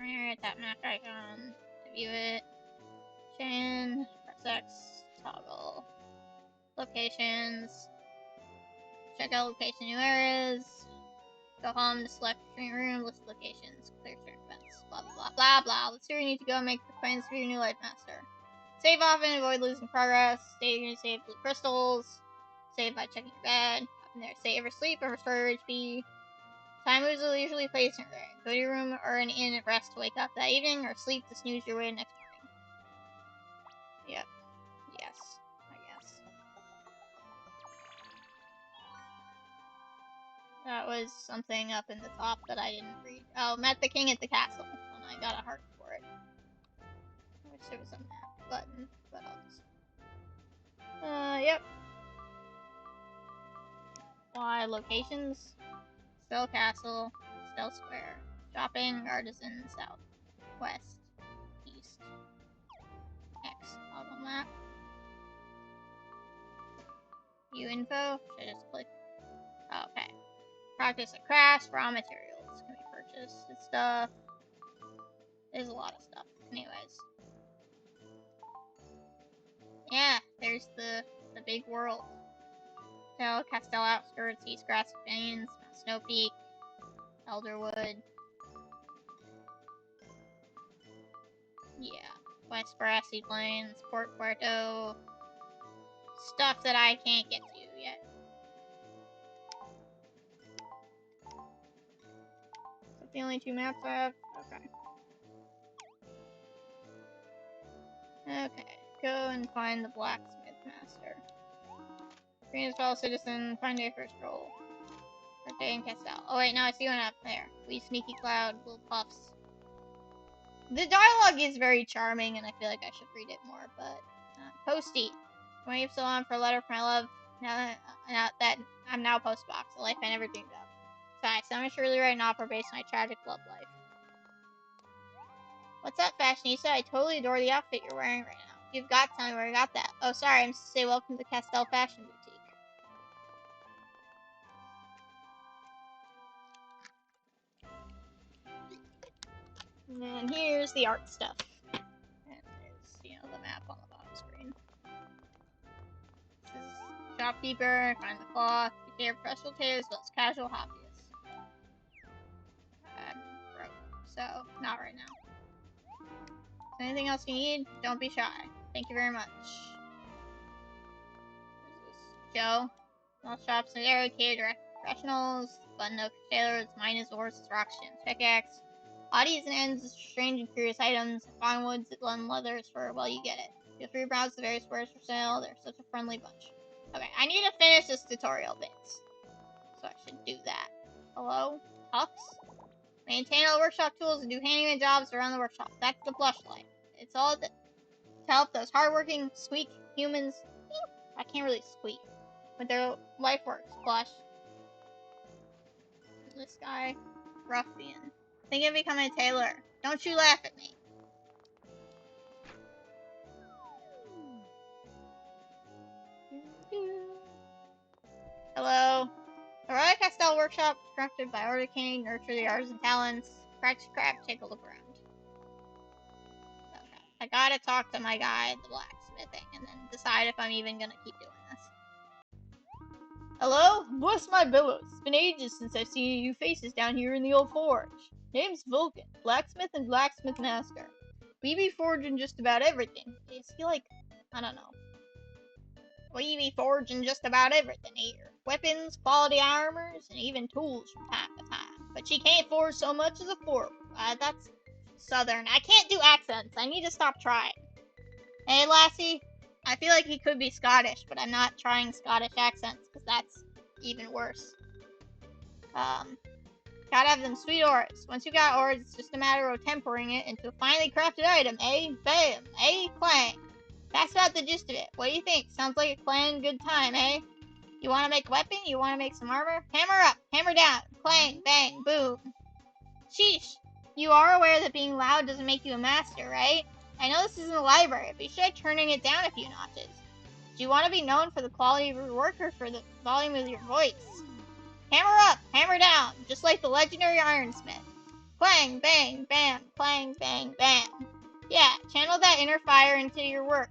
Here, tap map icon to view it. Chain, press X, toggle. Locations. Check out location new areas. Go home to select stream room, list locations, clear certain events, blah blah blah blah blah. Let's see where you need to go and make the plans for your new life master. Save often, avoid losing progress. Stay here to save blue crystals. Save by checking your bed. Up in there, save or sleep or restore your HP. Time moves will usually place in your bed. Go to your room or an inn and rest to wake up that evening, or sleep to snooze your way next morning. Yep. Yes. I guess. That was something up in the top that I didn't read. Oh, met the king at the castle, and I got a heart for it. I wish there was a map button, but I'll just... yep. Why, locations? Stell Castle, Stell Square. Shopping, Artisan, South, West, East. X, toggle map. View info, should I just click? Oh, okay. Practice a crafts, raw materials can be purchased and stuff. There's a lot of stuff. Anyways. Yeah, there's the big world. Castell outskirts, East Grass Veins, Snow Peak, Elderwood. Yeah. West Grassy Plains, Port Puerto. Stuff that I can't get to yet. Is that the only two maps I have? Okay. Okay. Go and find the blacksmith master. Green as fellow citizen, find a first roll. Birthday in Castell. Oh wait, no, I see one up there. We sneaky cloud, little puffs. The dialogue is very charming, and I feel like I should read it more, but... Posty. Waiting so long for a letter from my love. Now that I'm now postbox, a life I never dreamed of. Besides, I'm surely write an opera based on my tragic love life. What's up, fashionista? I totally adore the outfit you're wearing right now. You've got to tell me where you got that. Oh, sorry, I'm supposed to say welcome to the Castell Fashion Boutique. And here's the art stuff. And there's, the map on the bottom screen. This is shopkeeper, find the cloth, be care professional tailors, but it's casual hobbyists. I'm broke, so not right now. Is there anything else you need? Don't be shy. Thank you very much. Joe. Small shops in the area cater to professionals. Button up tailors, miners, horses, rocks, gems, pickaxe. Oddies and ends, strange and curious items, fine woods, and leathers for, well, you get it. Feel free to browse the various wares for sale. They're such a friendly bunch. Okay, I need to finish this tutorial bits. So I should do that. Hello? Tux? Maintain all the workshop tools and do handyman jobs around the workshop. That's the plush life. It's all to help those hardworking, squeak humans. I can't really squeak. But their life works. Plush. This guy. Ruffian. Think of becoming a tailor. Don't you laugh at me. Hello. The Royal Castell Workshop, constructed by Order King, nurture the arts and talents. Practice craft, take a look around. Okay. I gotta talk to my guy at the blacksmithing and then decide if I'm even gonna keep doing this. Hello? Bless my billows. It's been ages since I've seen you faces down here in the old forge. Name's Vulcan, blacksmith and blacksmith master. We be forging just about everything. Is he like, I don't know. We be forging just about everything here. Weapons, quality armors, and even tools from time to time. But she can't forge so much as a fork. That's southern. I can't do accents. I need to stop trying. Hey, lassie. I feel like he could be Scottish, but I'm not trying Scottish accents, because that's even worse. Gotta have them sweet ores. Once you got ores, it's just a matter of tempering it into a finely crafted item, eh? Bam! Eh? Clang! That's about the gist of it. What do you think? Sounds like a clan good time, eh? You wanna make a weapon? You wanna make some armor? Hammer up! Hammer down! Clang! Bang! Boom! Sheesh! You are aware that being loud doesn't make you a master, right? I know this isn't a library, but you should try turning it down a few notches. Do you want to be known for the quality of your work or for the volume of your voice? Hammer up! Hammer down! Just like the legendary ironsmith. Clang! Bang! Bam! Clang! Bang! Bam! Yeah, channel that inner fire into your work.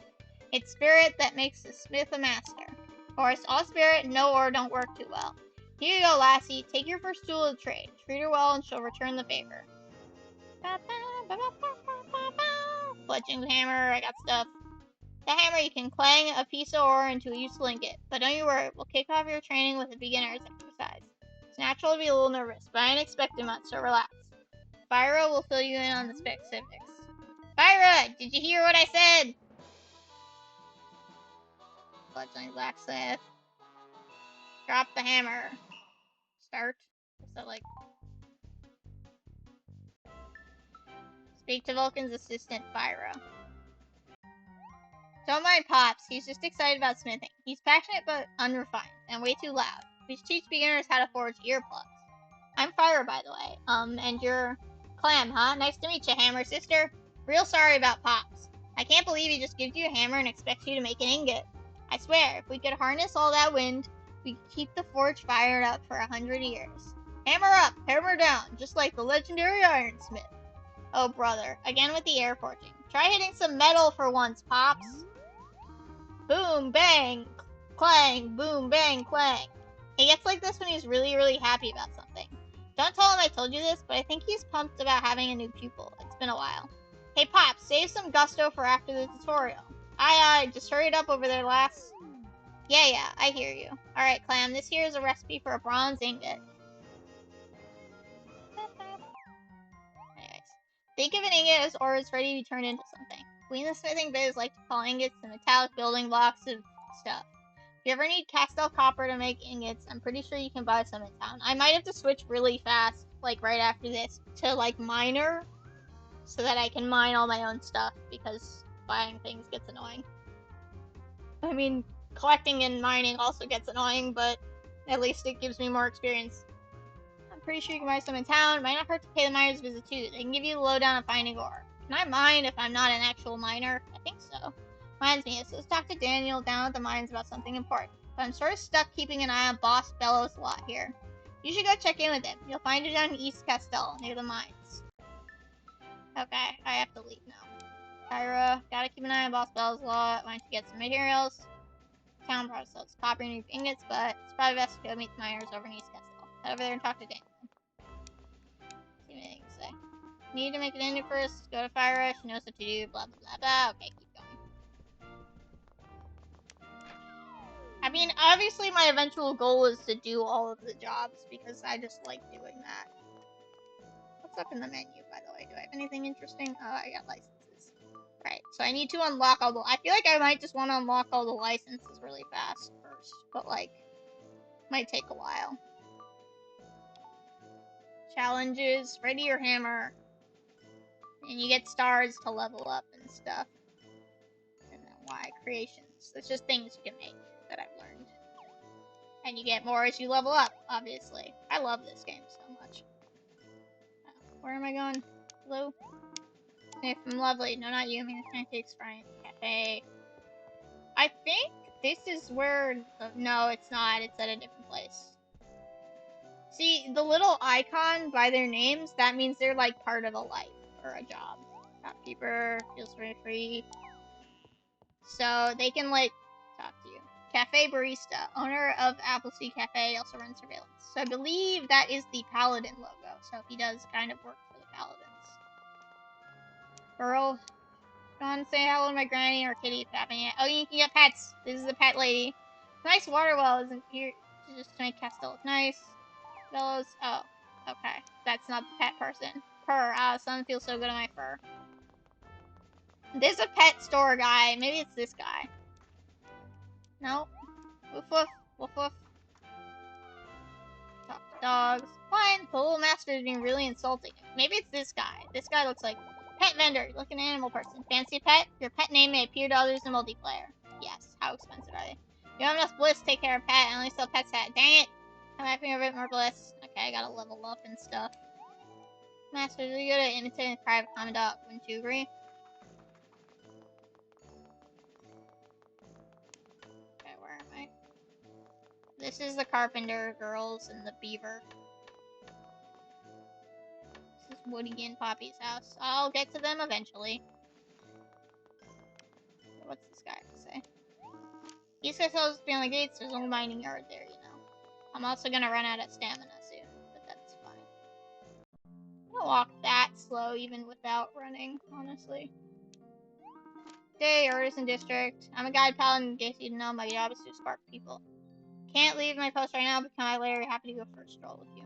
It's spirit that makes the smith a master. Of course, all spirit and no ore don't work too well. Here you go, lassie. Take your first tool of trade. Treat her well and she'll return the favor. Fletching hammer, I got stuff. The hammer, you can clang a piece of ore into a useful ingot. But don't you worry, we'll kick off your training with a beginner's exercise. It's natural to be a little nervous, but I ain't expecting much, so relax. Fyra will fill you in on the specifics. Fyra, did you hear what I said? Fledgling blacksmith. Drop the hammer. Start. Is that like... Speak to Vulcan's assistant, Fyra. Don't mind Pops, he's just excited about smithing. He's passionate but unrefined, and way too loud. We should teach beginners how to forge earplugs. I'm Fyra, by the way. And you're Clam, huh? Nice to meet you, Hammer Sister. Real sorry about Pops. I can't believe he just gives you a hammer and expects you to make an ingot. I swear, if we could harness all that wind, we could keep the forge fired up for 100 years. Hammer up, hammer down, just like the legendary ironsmith. Oh, brother, again with the air forging. Try hitting some metal for once, Pops. Boom, bang, clang, boom, bang, clang. He gets like this when he's really, really happy about something. Don't tell him I told you this, but I think he's pumped about having a new pupil. It's been a while. Hey, Pop, save some gusto for after the tutorial. Aye, just hurry it up over there, lass. Yeah, I hear you. Alright, Clam, this here is a recipe for a bronze ingot. Anyways, think of an ingot as ore is ready to be turned into something. We in the smithing biz like to call ingots the metallic building blocks of stuff. If you ever need Castel copper to make ingots, I'm pretty sure you can buy some in town. I might have to switch really fast, like right after this, to like miner, so that I can mine all my own stuff, because buying things gets annoying. I mean, collecting and mining also gets annoying, but at least it gives me more experience. I'm pretty sure you can buy some in town. It might not hurt to pay the miner's visit too. They can give you the lowdown on finding ore. Can I mine if I'm not an actual miner? I think so. Reminds me, let's talk to Daniel down at the mines about something important. But I'm sort of stuck keeping an eye on Boss Bellows a lot here. You should go check in with him. You'll find it down in East Castell, near the mines. Okay, I have to leave now. Kyra, gotta keep an eye on Boss Bellows a lot. Why don't you get some materials? Town probably sells copper and ingots, but it's probably best to go meet the miners over in East Castell. Head over there and talk to Daniel. See what they can say. Need to make an ending first. Go to Fyra. She knows what to do. Blah, blah, blah, blah. Okay, keep going. I mean, obviously my eventual goal is to do all of the jobs, because I just like doing that. What's up in the menu, by the way? Do I have anything interesting? Oh, I got licenses. Right, so I need to unlock all the... I feel like I might just want to unlock all the licenses really fast first, but, like, might take a while. Challenges. Ready your hammer. And you get stars to level up and stuff. And then Y creations. That's just things you can make that I've learned. And you get more as you level up, obviously. I love this game so much. Where am I going? Hello? Hey, from Lovely. No, not you. I mean, the Pancakes Frying Cafe. I think this is where... No, it's not. It's at a different place. See, the little icon by their names, that means they're, like, part of a life or a job. Shopkeeper, feels very free. So, they can, like, talk to you. Cafe Barista, owner of Appleseed Cafe, also runs surveillance. So I believe that is the Paladin logo. So he does kind of work for the Paladins. Burl, Go on and say hello to my granny or kitty if you haven't yet. Oh, you can get pets. This is the pet lady. Nice water well, isn't here? Just to make Castile look nice. Bellows. Oh, okay. That's not the pet person. Purr. Ah, sun feels so good on my fur. There's a pet store guy. Maybe it's this guy. No. Woof woof. Woof woof. Talk to dogs. Fine. The little master is being really insulting. Maybe it's this guy. This guy looks like pet vendor. Like an animal person. Fancy a pet? Your pet name may appear to others in multiplayer. Yes. How expensive are they? You have enough bliss to take care of pet. I only sell pets at. Dang it. I'm having a bit more bliss. Okay, I gotta level up and stuff. Master's really good at imitating the cry of a common dog. Wouldn't you agree? Okay, where am I? This is the carpenter girls and the beaver. This is Woody and Poppy's house. I'll get to them eventually. What's this guy have to say? East Coast Hills beyond the gates, there's no mining yard there, you know. I'm also gonna run out of stamina soon, but that's fine. I'm gonna walk that slow even without running, honestly. Day, Artisan District. I'm a guide paladin, in case you didn't know. My job is to spark people. Can't leave my post right now, become my lair. Happy to go for a stroll with you.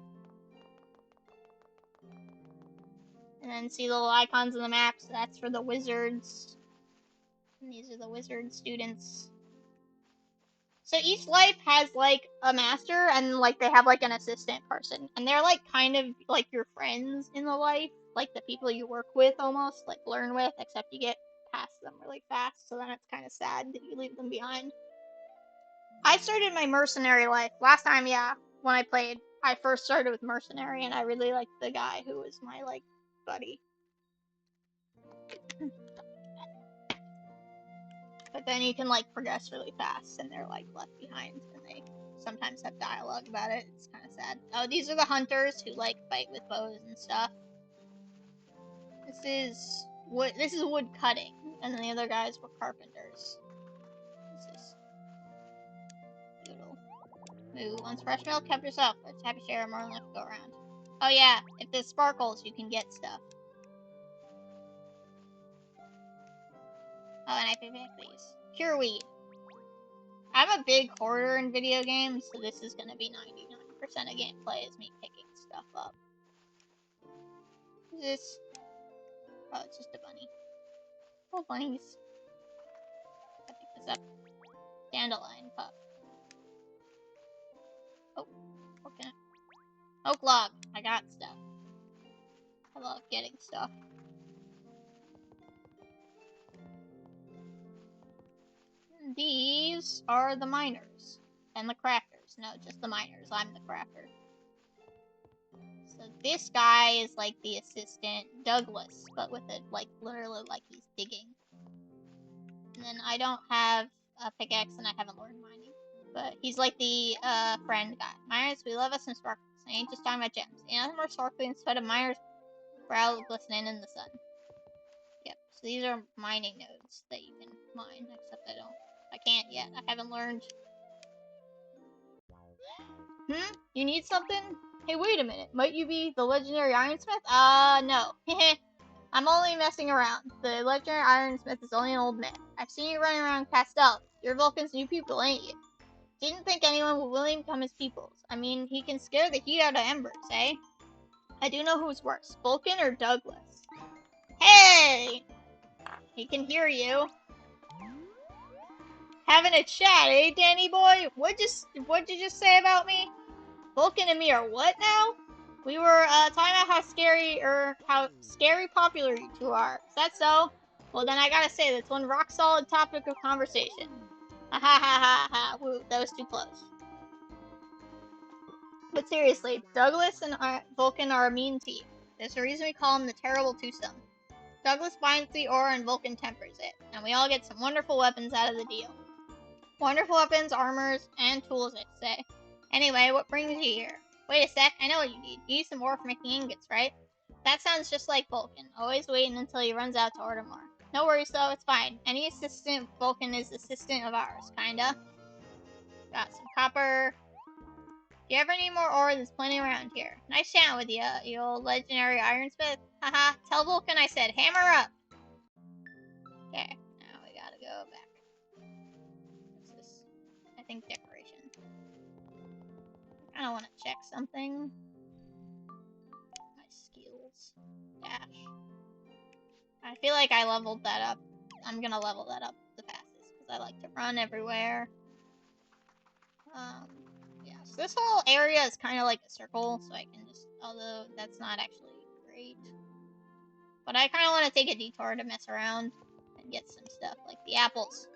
And then see the little icons on the map, so that's for the wizards. And these are the wizard students. So each life has like a master and like they have like an assistant person. And they're like kind of like your friends in the life. Like the people you work with almost, like learn with, except you get past them really fast, so then it's kind of sad that you leave them behind. I started my mercenary life last time, yeah, when I played. I first started with mercenary, and I really liked the guy who was my like buddy. But then you can like progress really fast, and they're like left behind, and they sometimes have dialogue about it. It's kind of sad. Oh, these are the hunters who like fight with bows and stuff. This is wood cutting, and then the other guys were carpenters. This is doodle. Moo. Once fresh milk, help yourself. Let's happy share more than enough to go around. Oh yeah, if there's sparkles, you can get stuff. Oh, and I pick these. Pure weed. I'm a big hoarder in video games, so this is gonna be 99% of gameplay is me picking stuff up. Who's this? Oh, it's just a bunny. Oh, bunnies. I pick this up. Dandelion pup. Oh, okay. Oak log. I got stuff. I love getting stuff. These are the miners and the crafters. No, just the miners. I'm the crafter. So this guy is like the assistant Douglas, but with it like literally like he's digging. And then I don't have a pickaxe and I haven't learned mining. But he's like the friend guy. Miners, we love us some sparkles. I ain't just talking about gems. Ain't nothing more sparkling instead of miners' brow glistening in the sun. Yep, so these are mining nodes that you can mine, except I can't yet. I haven't learned. You need something? Hey, wait a minute. Might you be the legendary ironsmith? No. I'm only messing around. The legendary ironsmith is only an old man. I've seen you running around Castile. You're Vulcan's new pupil, ain't you? Didn't think anyone would willingly become his pupils. I mean, he can scare the heat out of embers, eh? I do know who's worse, Vulcan or Douglas. Hey! He can hear you. Having a chat, eh, Danny boy? What'd you just say about me? Vulcan and me are what now? We were talking about how scary popular you two are. Is that so? Well then I gotta say that's one rock solid topic of conversation. Ha ha ha ha ha. Woo, that was too close. But seriously, Douglas and Vulcan are a mean team. There's a reason we call them the terrible twosome. Douglas binds the ore and Vulcan tempers it, and we all get some wonderful weapons out of the deal. Wonderful weapons, armors, and tools, I'd say. Anyway, what brings you here? Wait a sec, I know what you need. You need some ore for making ingots, right? That sounds just like Vulcan, always waiting until he runs out to order more. No worries though, it's fine. Any assistant Vulcan is assistant of ours, kinda. Got some copper. If you ever need more ore, there's plenty around here. Nice chatting with you old legendary ironsmith. Haha, tell Vulcan I said hammer up! Okay, now we gotta go back. What's this? I think decoration. I kinda wanna check something. My skills. Dash. I feel like I leveled that up. I'm gonna level that up the fastest because I like to run everywhere. Yeah, so this whole area is kind of like a circle, so I can just, although that's not actually great. But I kind of want to take a detour to mess around and get some stuff, like the apples.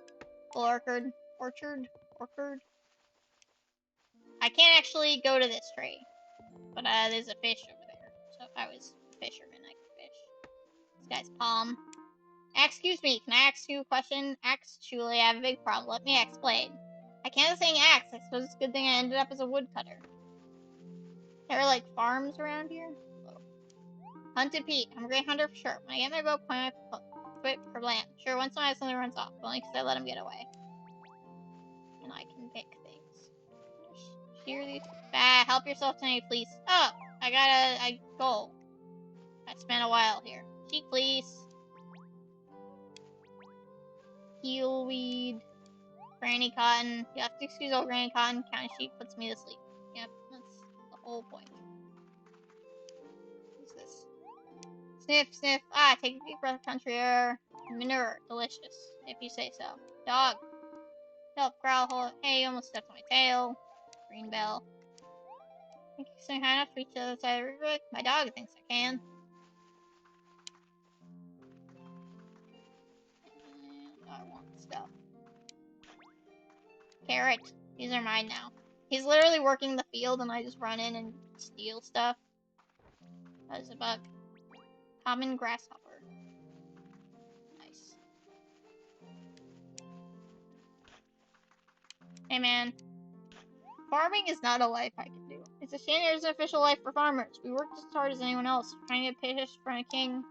Full orchard. I can't actually go to this tree, but there's a fish over there. So if I was a fisherman, I could fish. This guy's palm. Excuse me, can I ask you a question? Actually, I have a big problem. Let me explain. I can't saying axe. I suppose it's a good thing I ended up as a woodcutter. There are like farms around here. Whoa. Hunted Pete. I'm a great hunter for sure. When I get my bow, point my foot for land. Sure, once in a while something runs off, but only because I let him get away. And I can pick things. Shear these. Ah, help yourself to me, please. Oh, I got a goal. I spent a while here. Sheep, please. Heelweed. Granny Cotton. You have to excuse old Granny Cotton. Counting sheep puts me to sleep. Yep, that's the whole point. What's this? Sniff, sniff. Ah, take a deep breath of country air. Manure. Delicious, if you say so. Dog. Help, growl, hold. Hey, you almost stepped on my tail. Green bell. Think you can high enough to reach the other side of the river? My dog thinks I can. And I want stuff. Carrot. These are mine now. He's literally working the field and I just run in and steal stuff. That is a bug. Common grasshopper. Nice. Hey man. Farming is not a life I can do. It's a shame there's an official life for farmers. We work just as hard as anyone else. Trying to get pitched from a king.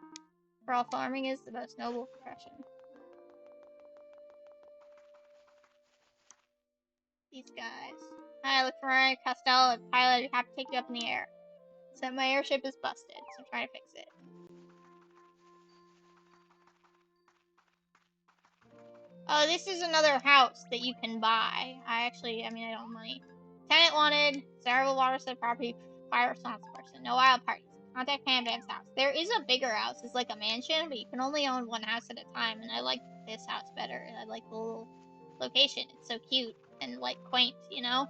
For all, farming is the most noble profession. These guys. Hi, look for my Costello, pilot. I have to take you up in the air. Except my airship is busted, so I'm trying to fix it. Oh, this is another house that you can buy. I don't have money. Tenant wanted, desirable waterside property, fire response person. No wild parties. Contact Pam Bam's house. There is a bigger house. It's like a mansion, but you can only own one house at a time, and I like this house better. I like the little location. It's so cute and, like, quaint, you know?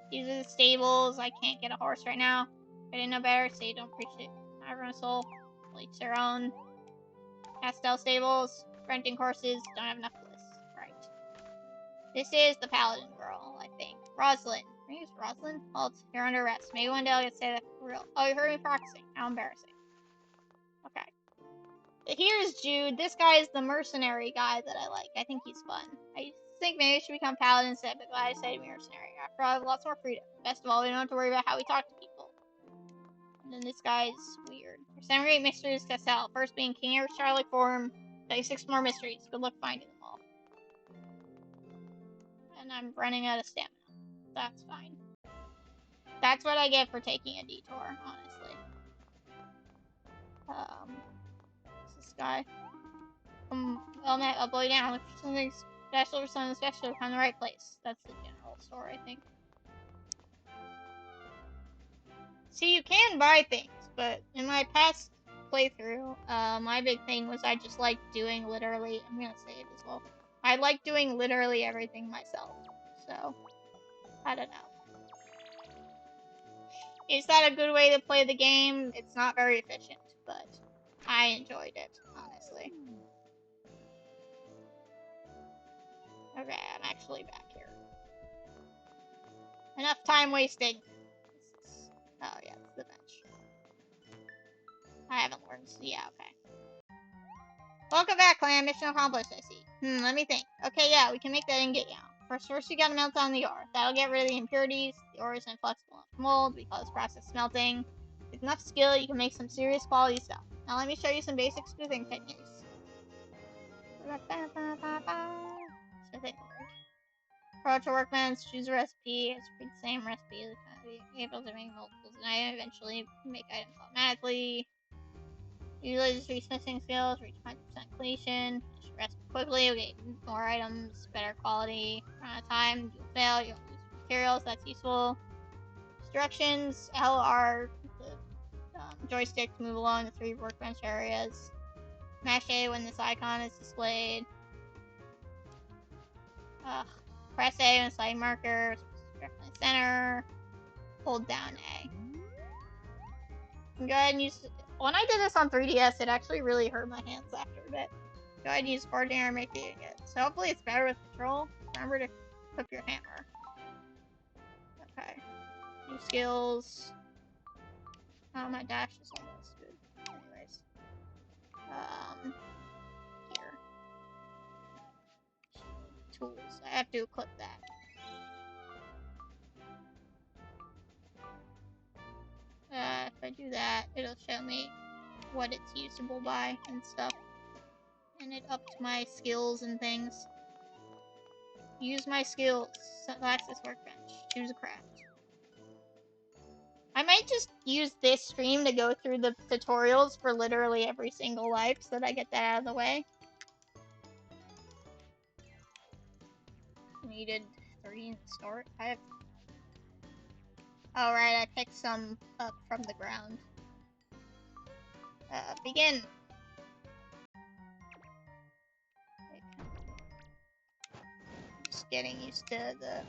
These are the stables. I can't get a horse right now. If I didn't know better, say don't preach it. Everyone's soul. Each their own. Castell stables. Renting horses. Don't have enough lists. Right. This is the paladin girl, I think. Rosalind. Her name's Rosalind? Halt. You're under arrest. Maybe one day I'll get to say that for real. Oh, you heard me practicing. How embarrassing. Okay. Here's Jude. This guy is the mercenary guy that I like. I think he's fun. I think maybe I should become paladin instead, but glad I decided to be mercenary. After all, I have lots more freedom. Best of all, we don't have to worry about how we talk to people. And then this guy's weird. There's 7 great mysteries to tell. First being King Eric's Charlotte form. 36 more mysteries. Good luck finding them all. And I'm running out of stamina. That's fine. That's what I get for taking a detour, honestly. What's this guy? I'll blow you down. Look for something special or something special. Find the right place. That's the general store, I think. See, you can buy things, but in my past playthrough, my big thing was I just liked doing literally, I'm gonna say it as well. I like doing literally everything myself. So, I don't know. Is that a good way to play the game? It's not very efficient, but I enjoyed it, honestly. Okay, I'm actually back here. Enough time wasting. Oh yeah, it's the bench. I haven't learned. Yeah, okay. Welcome back, clan. Mission accomplished, I see. Let me think. Okay, yeah, we can make that ingot now. First we gotta melt down the ore. That'll get rid of the impurities. The ore is inflexible enough to mold. We call this process smelting. With enough skill, you can make some serious quality stuff. Now let me show you some basic smoothing techniques. Approach a workbench, choose a recipe. It's the same recipe. Able to make multiples, and I eventually make items automatically. Utilize three smithing skills, reach 100% completion, finish rest quickly, okay, more items, better quality, run out of time, you'll fail, you'll lose materials, that's useful. Directions, L are the joystick to move along the 3 workbench areas. Smash A when this icon is displayed. Press A when the sliding marker, definitely center, hold down A. Go ahead and use. When I did this on 3DS, it actually really hurt my hands after a bit. Go ahead and use coordinator making it. So hopefully it's better with control. Remember to equip your hammer. Okay. New skills. Oh, my dash is almost good. Anyways. Here. Tools. I have to equip that. If I do that, it'll show me what it's usable by and stuff. And it upped my skills and things. Use my skills. Select this workbench. Choose a craft. I might just use this stream to go through the tutorials for literally every single life so that I get that out of the way. Needed 3 in the start. I have. Oh, right, I picked some up from the ground. Begin. Just getting used to the.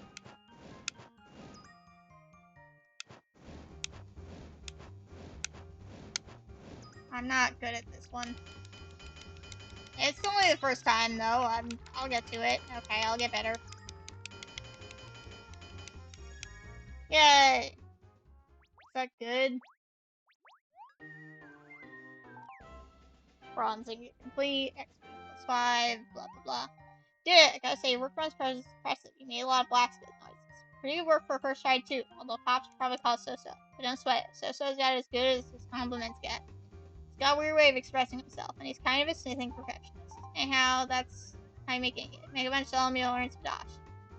I'm not good at this one. It's only the first time though. I'll get to it. Okay, I'll get better. Yay! Is that good? Bronzing it complete. XP plus 5. Blah blah blah. Did it! I gotta say, work runs impressive. You made a lot of blacksmith noises. Pretty good work for a first try too. Although Pops probably calls So-So. But don't sweat it. So-So's got as good as his compliments get. He's got a weird way of expressing himself, and he's kind of a smithing perfectionist. Anyhow, that's how you make it. Make a bunch of cell meal, learn some dosh.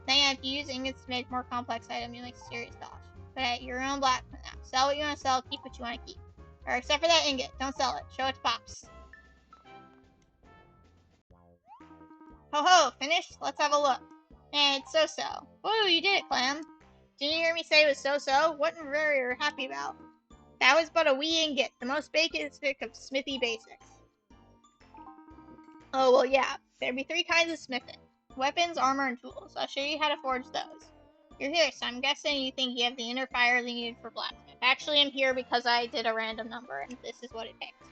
Then if you use ingots to make more complex items, you make serious dosh. But at your own blacksmith now. Sell what you want to sell, keep what you want to keep. Or except for that ingot, don't sell it. Show it to Pops. Ho ho, finished? Let's have a look. And it's So-So. Woo, you did it, Clam. Didn't you hear me say it was So-So? What am I very happy about? That was but a wee ingot, the most basic of smithy basics. Oh, well, yeah. There'd be 3 kinds of smithing. Weapons, armor, and tools. I'll show you how to forge those. You're here, so I'm guessing you think you have the inner fire needed for blacksmith. Actually, I'm here because I did a random number, and this is what it picked.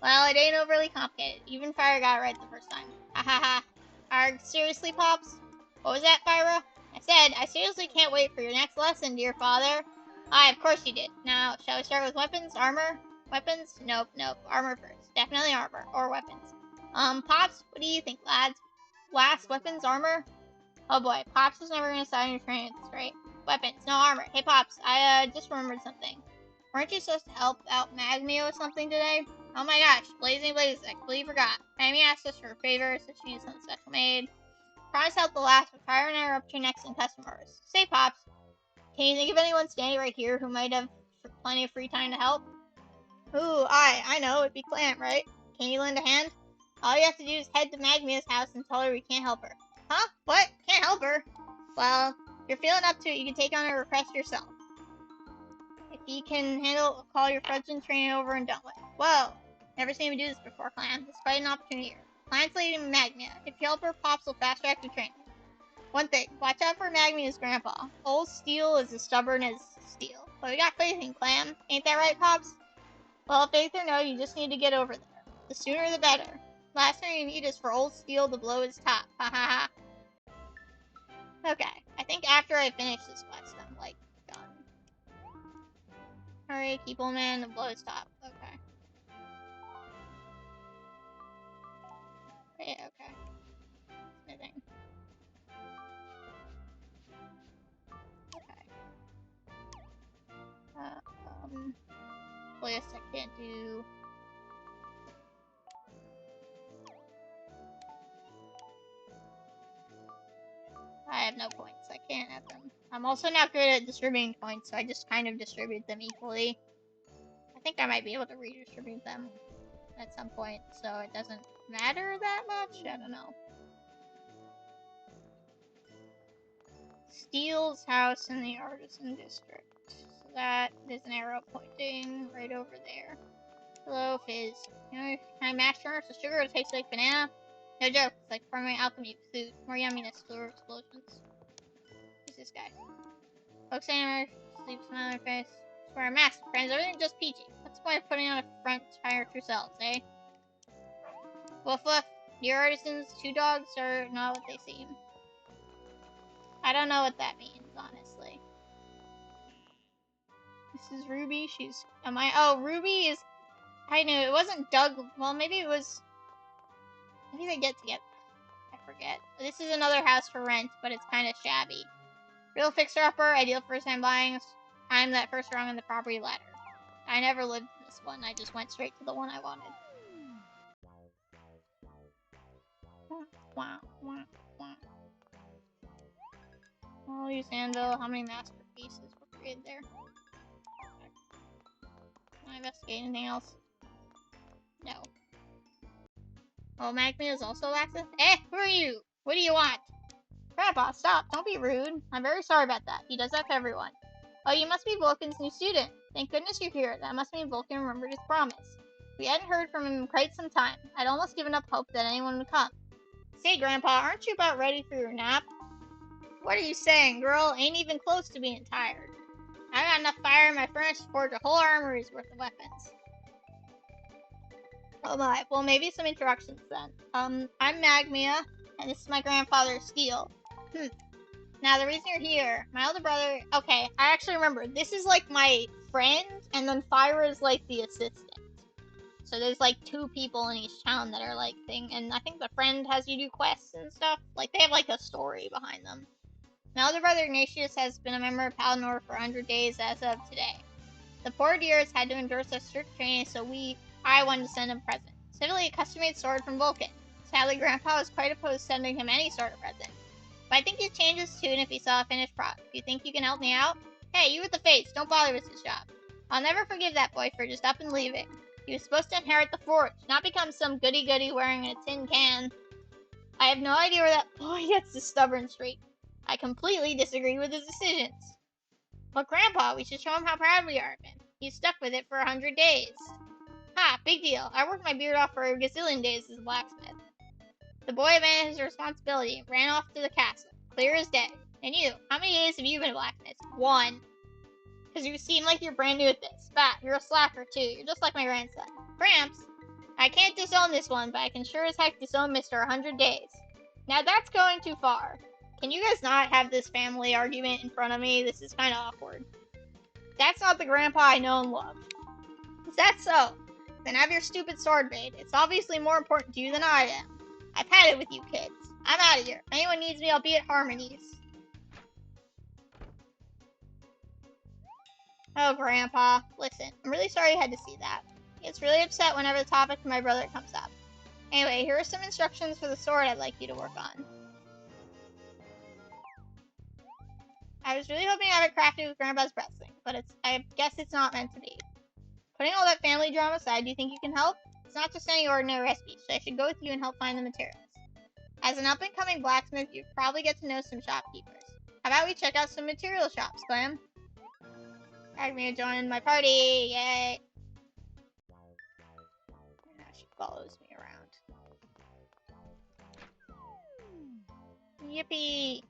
Well, it ain't overly complicated. Even Fire got it right the first time. Ha ha ha. Arg, seriously, Pops? What was that, Fyra? I said, I seriously can't wait for your next lesson, dear father. Aye, of course you did. Now, shall we start with weapons? Armor? Weapons? Nope, nope. Armor first. Definitely armor. Or weapons. Pops, what do you think, lads? Last, weapons, armor? Oh boy, Pops is never gonna sign your train at this rate. Weapons, no armor. Hey, Pops, I just remembered something. Weren't you supposed to help out Magmio or something today? Oh my gosh, Blazing Blaze, I completely forgot. Amy asked us for a favor, so she needs something special made. Promise help the last, but Fire and I are up to your next in customers. Say, Pops, can you think of anyone standing right here who might have plenty of free time to help? Ooh, I know, it'd be Clam, right? Can you lend a hand? All you have to do is head to Magmia's house and tell her we can't help her. Huh? What? Can't help her? Well, if you're feeling up to it, you can take on her request yourself. If you can handle, call your friends and train it over and done with. Whoa! Never seen me do this before, Clam. It's quite an opportunity here. Clam's leading Magmia. If you help her, Pops will fast track your training. One thing, watch out for Magmia's grandpa. Old Steel is as stubborn as steel. But we got faith in Clam. Ain't that right, Pops? Well, faith or no, you just need to get over there. The sooner the better. Last thing you need is for Old Steel to blow his top. Ha ha ha. Okay, I think after I finish this quest, I'm, like, done. Hurry, keep old man and blow his top. Okay. Yeah, okay. Smithing. Okay. Well, yes, I can't do... I have no points. I can't have them. I'm also not good at distributing points, so I just kind of distribute them equally. I think I might be able to redistribute them at some point, so it doesn't matter that much. I don't know. Steele's house in the artisan district. So that is an arrow pointing right over there. Hello, Fizz. You know, can I mash turnips with sugar? It tastes like banana. No joke. It's like fermenting alchemy food. More yumminess, slower explosions. Who's this guy? Folks saying sleeps on their face. Swear a mask, friends. Everything's just peachy. What's the point of putting on a front to hire true selves, eh? Woof woof. Dear artisans, 2 dogs are not what they seem. I don't know what that means, honestly. This is Ruby. She's. Oh, Ruby is. I knew it wasn't Doug. Well, maybe it was. Maybe they get together. I forget. This is another house for rent, but it's kind of shabby. Real fixer-upper, ideal first-time buying. I'm that first rung on the property ladder. I never lived in this one. I just went straight to the one I wanted. I'll use anvil. How many masterpieces were created there? Can I investigate anything else? No. Oh, Magma is also laxative? Who are you? What do you want? Grandpa, stop. Don't be rude. I'm very sorry about that. He does that to everyone. Oh, you must be Vulcan's new student. Thank goodness you're here. That must mean Vulcan remembered his promise. We hadn't heard from him in quite some time. I'd almost given up hope that anyone would come. Say, Grandpa, aren't you about ready for your nap? What are you saying, girl? Ain't even close to being tired. I got enough fire in my furnace to forge a whole armory's worth of weapons. Oh my. Well, maybe some introductions then. I'm Magmia, and this is my grandfather, Steel. Now, the reason you're here, my older brother... Okay, I actually remember. This is, like, my friend, and then Fyra is, like, the assistant. So there's, like, 2 people in each town that are, like, thing. And I think the friend has you do quests and stuff. Like, they have, like, a story behind them. My older brother, Ignatius, has been a member of Palinor for 100 days as of today. The poor dear has had to endure such strict training, so I wanted to send him a present. Specifically, a custom-made sword from Vulcan. Sadly, Grandpa was quite opposed to sending him any sort of present. But I think he'd change his tune if he saw a finished product. Do you think you can help me out? Hey, you with the face, don't bother with his job. I'll never forgive that boy for just up and leaving. He was supposed to inherit the forge, not become some goody-goody wearing a tin can. I have no idea where that boy gets this stubborn streak. I completely disagree with his decisions. But Grandpa, we should show him how proud we are of him. He's stuck with it for 100 days. Ha, big deal. I worked my beard off for a gazillion days as a blacksmith. The boy abandoned his responsibility and ran off to the castle, clear as day. And you, how many days have you been a blacksmith? 1. Because you seem like you're brand new at this. But you're a slacker too. You're just like my grandson. Gramps, I can't disown this one, but I can sure as heck disown Mr. 100 Days. Now that's going too far. Can you guys not have this family argument in front of me? This is kind of awkward. That's not the grandpa I know and love. Is that so? Then have your stupid sword made. It's obviously more important to you than I am. I've had it with you kids. I'm out of here. If anyone needs me, I'll be at Harmony's. Oh, Grandpa. Listen, I'm really sorry you had to see that. He gets really upset whenever the topic of my brother comes up. Anyway, here are some instructions for the sword I'd like you to work on. I was really hoping to have it crafted with Grandpa's blessing, but I guess it's not meant to be. Putting all that family drama aside, do you think you can help? It's not just any ordinary recipe, so I should go with you and help find the materials. As an up-and-coming blacksmith, you'd probably get to know some shopkeepers. How about we check out some material shops, Clam? Agnia joined my party, yay! Now she follows me around. Yippee!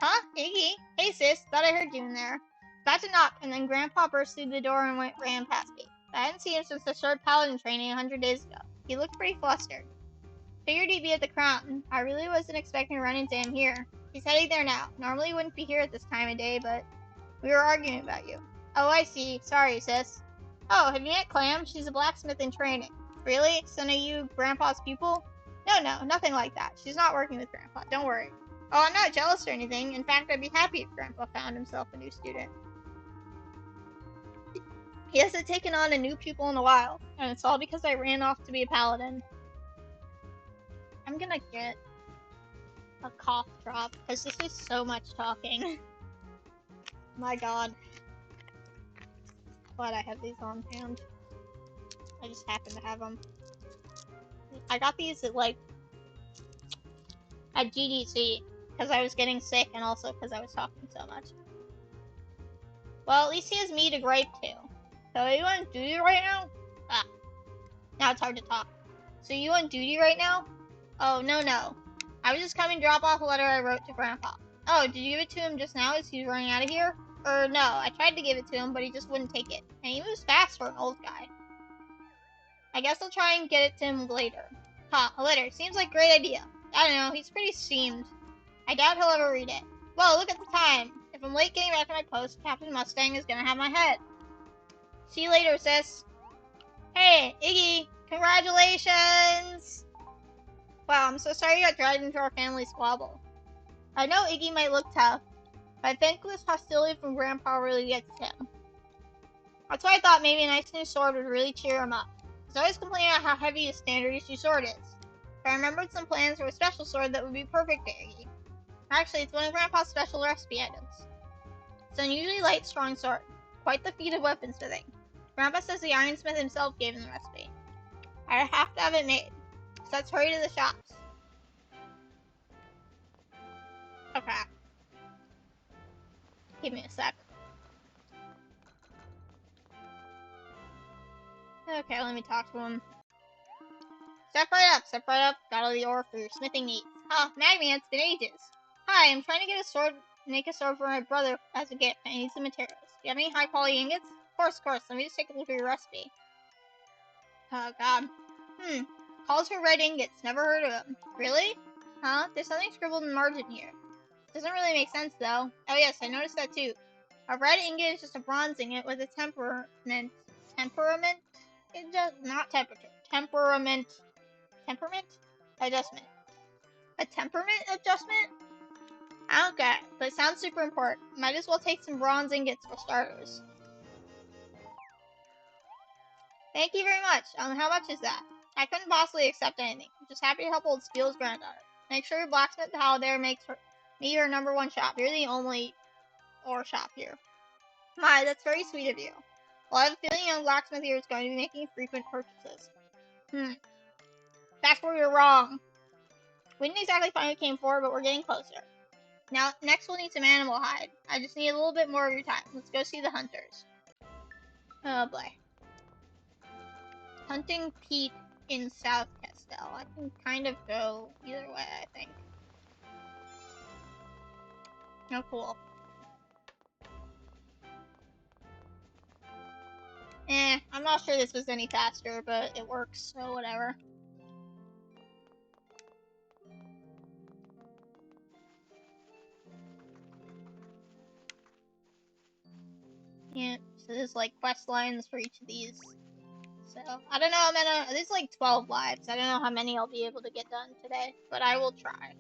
Huh? Iggy? Hey sis, thought I heard you in there. About to knock, and then Grandpa burst through the door and ran past me. I hadn't seen him since the short paladin training 100 days ago. He looked pretty flustered. Figured he'd be at the Crown. I really wasn't expecting to run into him here. He's heading there now. Normally he wouldn't be here at this time of day, but we were arguing about you. Oh, I see. Sorry, sis. Oh, have you met Clam? She's a blacksmith in training. Really? So are you Grandpa's pupil? No, nothing like that. She's not working with Grandpa. Don't worry. Oh, I'm not jealous or anything. In fact, I'd be happy if Grandpa found himself a new student. He hasn't taken on a new pupil in a while, and it's all because I ran off to be a paladin. I'm gonna get a cough drop, because this is so much talking. My god. glad I have these on hand. I just happen to have them. I got these at GDC because I was getting sick and also because I was talking so much. Well, at least he has me to gripe to. So are you on duty right now? Ah, now it's hard to talk. So you on duty right now? Oh, no. I was just coming to drop off a letter I wrote to Grandpa. Oh, did you give it to him just now as he was running out of here? Or no, I tried to give it to him, but he just wouldn't take it. And he moves fast for an old guy. I guess I'll try and get it to him later. Huh, a letter. Seems like a great idea. I don't know, he's pretty steamed. I doubt he'll ever read it. Whoa, look at the time. If I'm late getting back to my post, Captain Mustang is gonna have my head. See you later, sis. Hey, Iggy, congratulations! Wow, I'm so sorry you got dragged into our family squabble. I know Iggy might look tough, but I think this hostility from Grandpa really gets him. That's why I thought maybe a nice new sword would really cheer him up. He's always complaining about how heavy his standard issue sword is. But I remembered some plans for a special sword that would be perfect for Iggy. Actually, it's one of Grandpa's special recipe items. It's an unusually light, strong sword. Quite the feat of weaponsmithing. Grandpa says the ironsmith himself gave him the recipe. I have to have it made. So let's hurry to the shops. Okay. Give me a sec. Okay, let me talk to him. Step right up. Got all the ore for your smithing needs. Ah, Magni, it's been ages. Hi, I'm trying to get a sword, make a sword for my brother as a gift. I need some materials. Do you have any high quality ingots? Of course. Let me just take a look at your recipe. Oh, God. Calls for red ingots. Never heard of them. Really? Huh? There's something scribbled in margin here. Doesn't really make sense, though. Oh, yes, I noticed that, too. A red ingot is just a bronze ingot with a temperament? It does not temperature. Temperament adjustment. A temperament adjustment? I don't get it, but it sounds super important. Might as well take some bronze ingots for starters. Thank you very much. How much is that? I couldn't possibly accept anything. I'm just happy to help old Steele's granddaughter. Make sure your blacksmith pal there makes me your #1 shop. You're the only ore shop here. My, that's very sweet of you. Well, I have a feeling young blacksmith here is going to be making frequent purchases. That's where you're wrong. We didn't exactly find who came forward, but we're getting closer. Now, next we'll need some animal hide. I just need a little bit more of your time. Let's go see the hunters. Oh boy. Hunting Pete in South Castell. I can kind of go either way, I think. Oh, cool. I'm not sure this was any faster, but it works, so whatever. Yeah, so there's like quest lines for each of these. So, I don't know how many, there's like 12 lives. I don't know how many I'll be able to get done today, but I will try.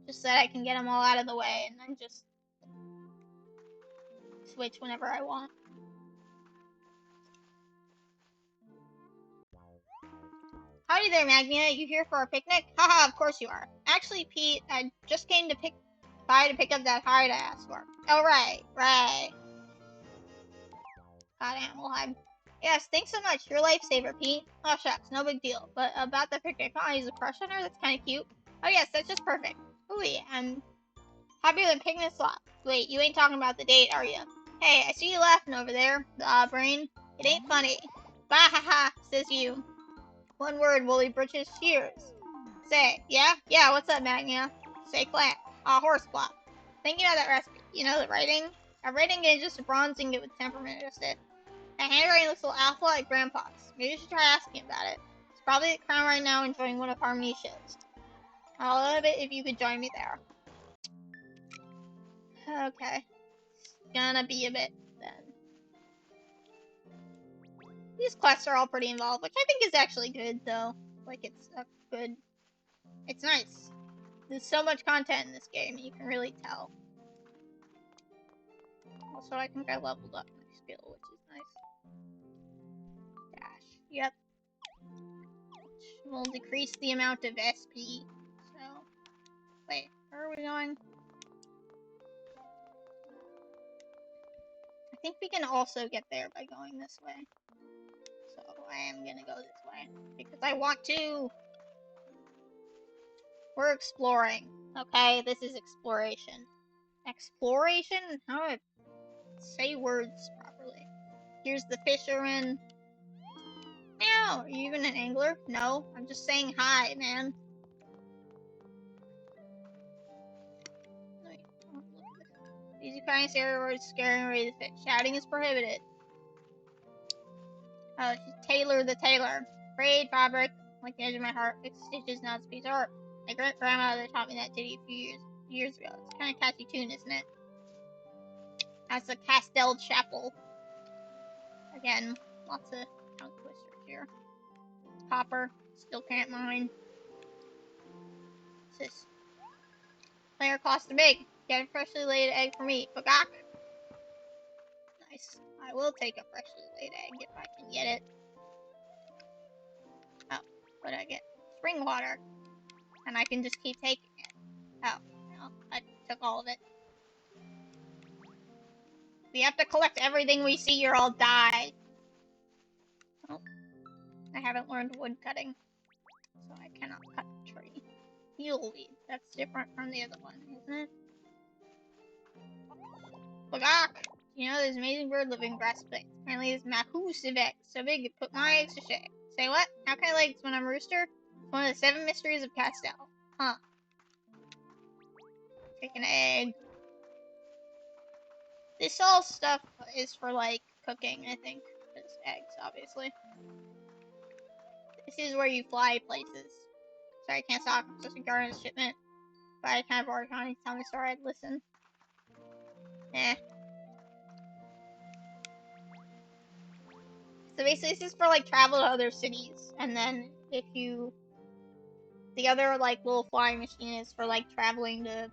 Just so that I can get them all out of the way and then just switch whenever I want. Howdy there, Magnia. You here for a picnic? Haha, of course you are. Actually, Pete, I just came to pick up that hide I asked for. Oh, right. Got animal hide. Yes, thanks so much. You're a lifesaver, Pete. Oh, shucks, no big deal. But about the picnic, use a crush on her? That's kind of cute. Oh, yes, that's just perfect. Ooh, I'm happier than picnic slot. Wait, you ain't talking about the date, are you? Hey, I see you laughing over there, brain. It ain't funny. Bah ha ha, says you. One word, woolly britches, cheers. Say, yeah? Yeah, what's up, Magnia? Say clam. Horse block. Thinking of that recipe. You know the writing? A red ingot is just a bronze ingot with temperament adjusted. The handwriting looks a little awful like Grandpa's. Maybe you should try asking about it. He's probably at Crown right now enjoying one of Harmony's shows. I'll love it if you could join me there. Okay. It's gonna be a bit, then. These quests are all pretty involved, which I think is actually good, though. Like, it's a good... It's nice. There's so much content in this game, you can really tell. Also, I think I leveled up my skill, which is nice. Dash. Yep. Which will decrease the amount of SP. So... Wait, where are we going? think we can also get there by going this way. So I am gonna go this way because I want to. We're exploring. Okay, this is exploration. Exploration? How do I say words properly? Here's the fisherman. Meow! Are you even an angler? No, I'm just saying hi, man. Easy finding scary words, scaring away the fish. Shouting is prohibited. Oh, she's Taylor the tailor. Braid fabric, like the edge of my heart. Fix stitches, not a piece of art. My great grandmother taught me that ditty a few years ago. It's kind of catchy tune, isn't it? That's the Castell Chapel. Again, lots of tongue twisters here. Copper, still can't mine. What's this? Player cost a big. Get a freshly laid egg for me. Bagak! Nice. I will take a freshly laid egg if I can get it. Oh, what did I get? Spring water. And I can just keep taking it. Oh, no, I took all of it. We have to collect everything we see or I'll die. Oh, I haven't learned wood cutting, so I cannot cut the tree. Eelweed. That's different from the other one, isn't it? Bagak! You know, there's an amazing bird living in grass plains. Apparently it's Mahoos of eggs, so big it put my eggs to shame. Say what? How can I lay eggs when I'm a rooster? It's one of the 7 mysteries of Castell. Huh. Take an egg. This all stuff is for, like, cooking, I think. It's eggs, obviously. This is where you fly places. Sorry, I can't stop. I'm supposed to guard a shipment. But I kind of already on it. Tell me sorry, I'd listen. Eh. So basically, this is for, like, travel to other cities. And then, if you... The other, like, little flying machine is for, like, traveling to...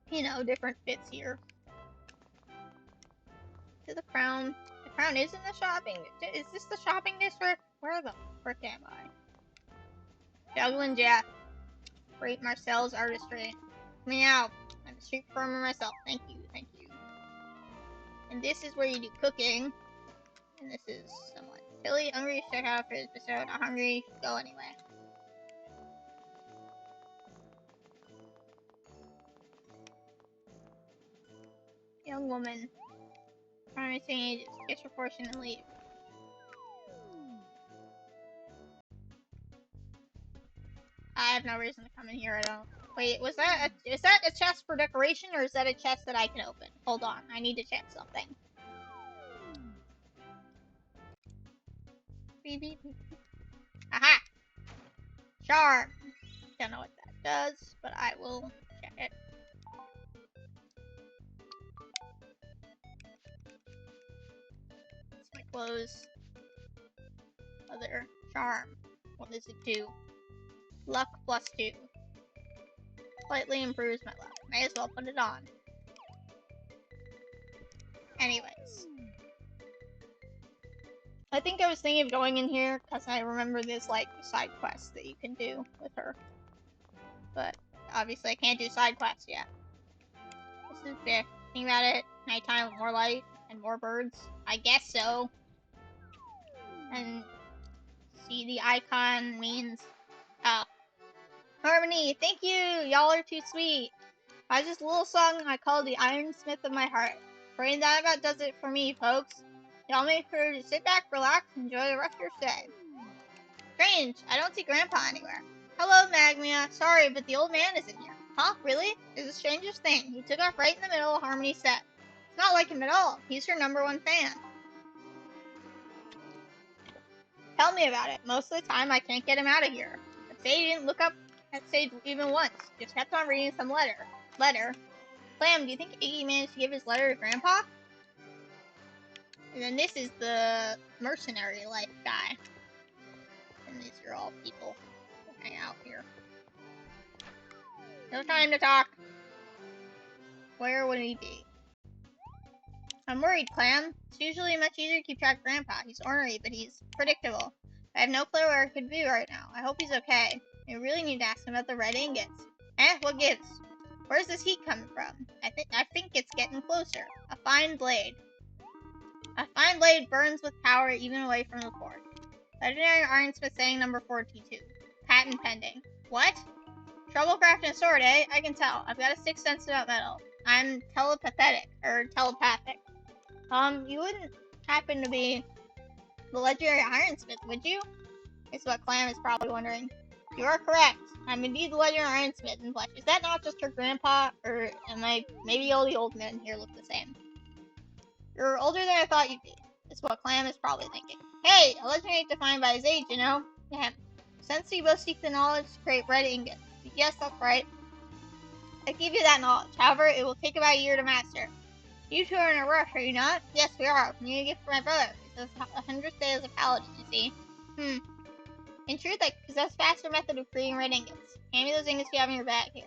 You know, different bits here. To the crown. The crown is in the shopping... Is this the shopping district? Where the frick am I? Juggling Jeff. Great Marcel's artistry. Meow. I'm a street performer myself. Thank you, thank you. And this is where you do cooking. And this is somewhat silly. Hungry, check out for this episode. Not hungry, go anyway. Young woman. Promising ages. Disproportionate leave. I have no reason to come in here, I don't. Wait, is that a chest for decoration, or is that a chest that I can open? Hold on, I need to check something. Beep, beep, beep. Aha! Charm! Don't know what that does, but I will check it. It's my clothes. Other charm. What does it do? Luck +2. Slightly improves my luck. May as well put it on. Anyways. I think I was thinking of going in here because I remember this, like, side quest that you can do with her. But, obviously I can't do side quests yet. This is Biff. Think about it. Nighttime with more light and more birds. I guess so. And, see, the icon means... Oh. Harmony, thank you! Y'all are too sweet. I have this little song I call the Ironsmith of my heart. Praying that about does it for me, folks. Y'all make sure to sit back, relax, and enjoy the rest of your stay. Strange, I don't see Grandpa anywhere. Hello, Magmia. Sorry, but the old man isn't here. Huh? Really? It's the strangest thing. He took off right in the middle of Harmony's set. It's not like him at all. He's her #1 fan. Tell me about it. Most of the time, I can't get him out of here. But say he didn't look up at stage even once. Just kept on reading some letter. Clam, do you think Iggy managed to give his letter to Grandpa? And then this is the mercenary life guy. And these are all people who hang out here. No time to talk. Where would he be? I'm worried, Clam. It's usually much easier to keep track of Grandpa. He's ornery, but he's predictable. I have no clue where he could be right now. I hope he's okay. I really need to ask him about the red ingots. Eh? What gives? Of Where's this heat coming from? I think it's getting closer. A fine blade. A fine blade burns with power even away from the forge. Legendary Ironsmith saying number 42. Patent pending. What? Trouble crafting a sword, eh? I can tell. I've got a sixth sense about metal. I'm telepathic. Or telepathic. You wouldn't happen to be the legendary Ironsmith, would you? Is what Clam is probably wondering. You are correct. I'm indeed the legendary Ironsmith in flesh. Is that not just her grandpa? Or am I... Maybe all the old men here look the same. You're older than I thought you'd be. Is what Clam is probably thinking. Hey, a legendary ain't defined by his age, you know? Ahem. Since we both seek the knowledge to create red ingots. Yes, that's right. I give you that knowledge. However, it will take about a year to master. You two are in a rush, are you not? Yes, we are. We need a gift for my brother. It's his 100th day as a paladin, you see. In truth, I possess a faster method of creating red ingots. Hand me those ingots you have in your bag here.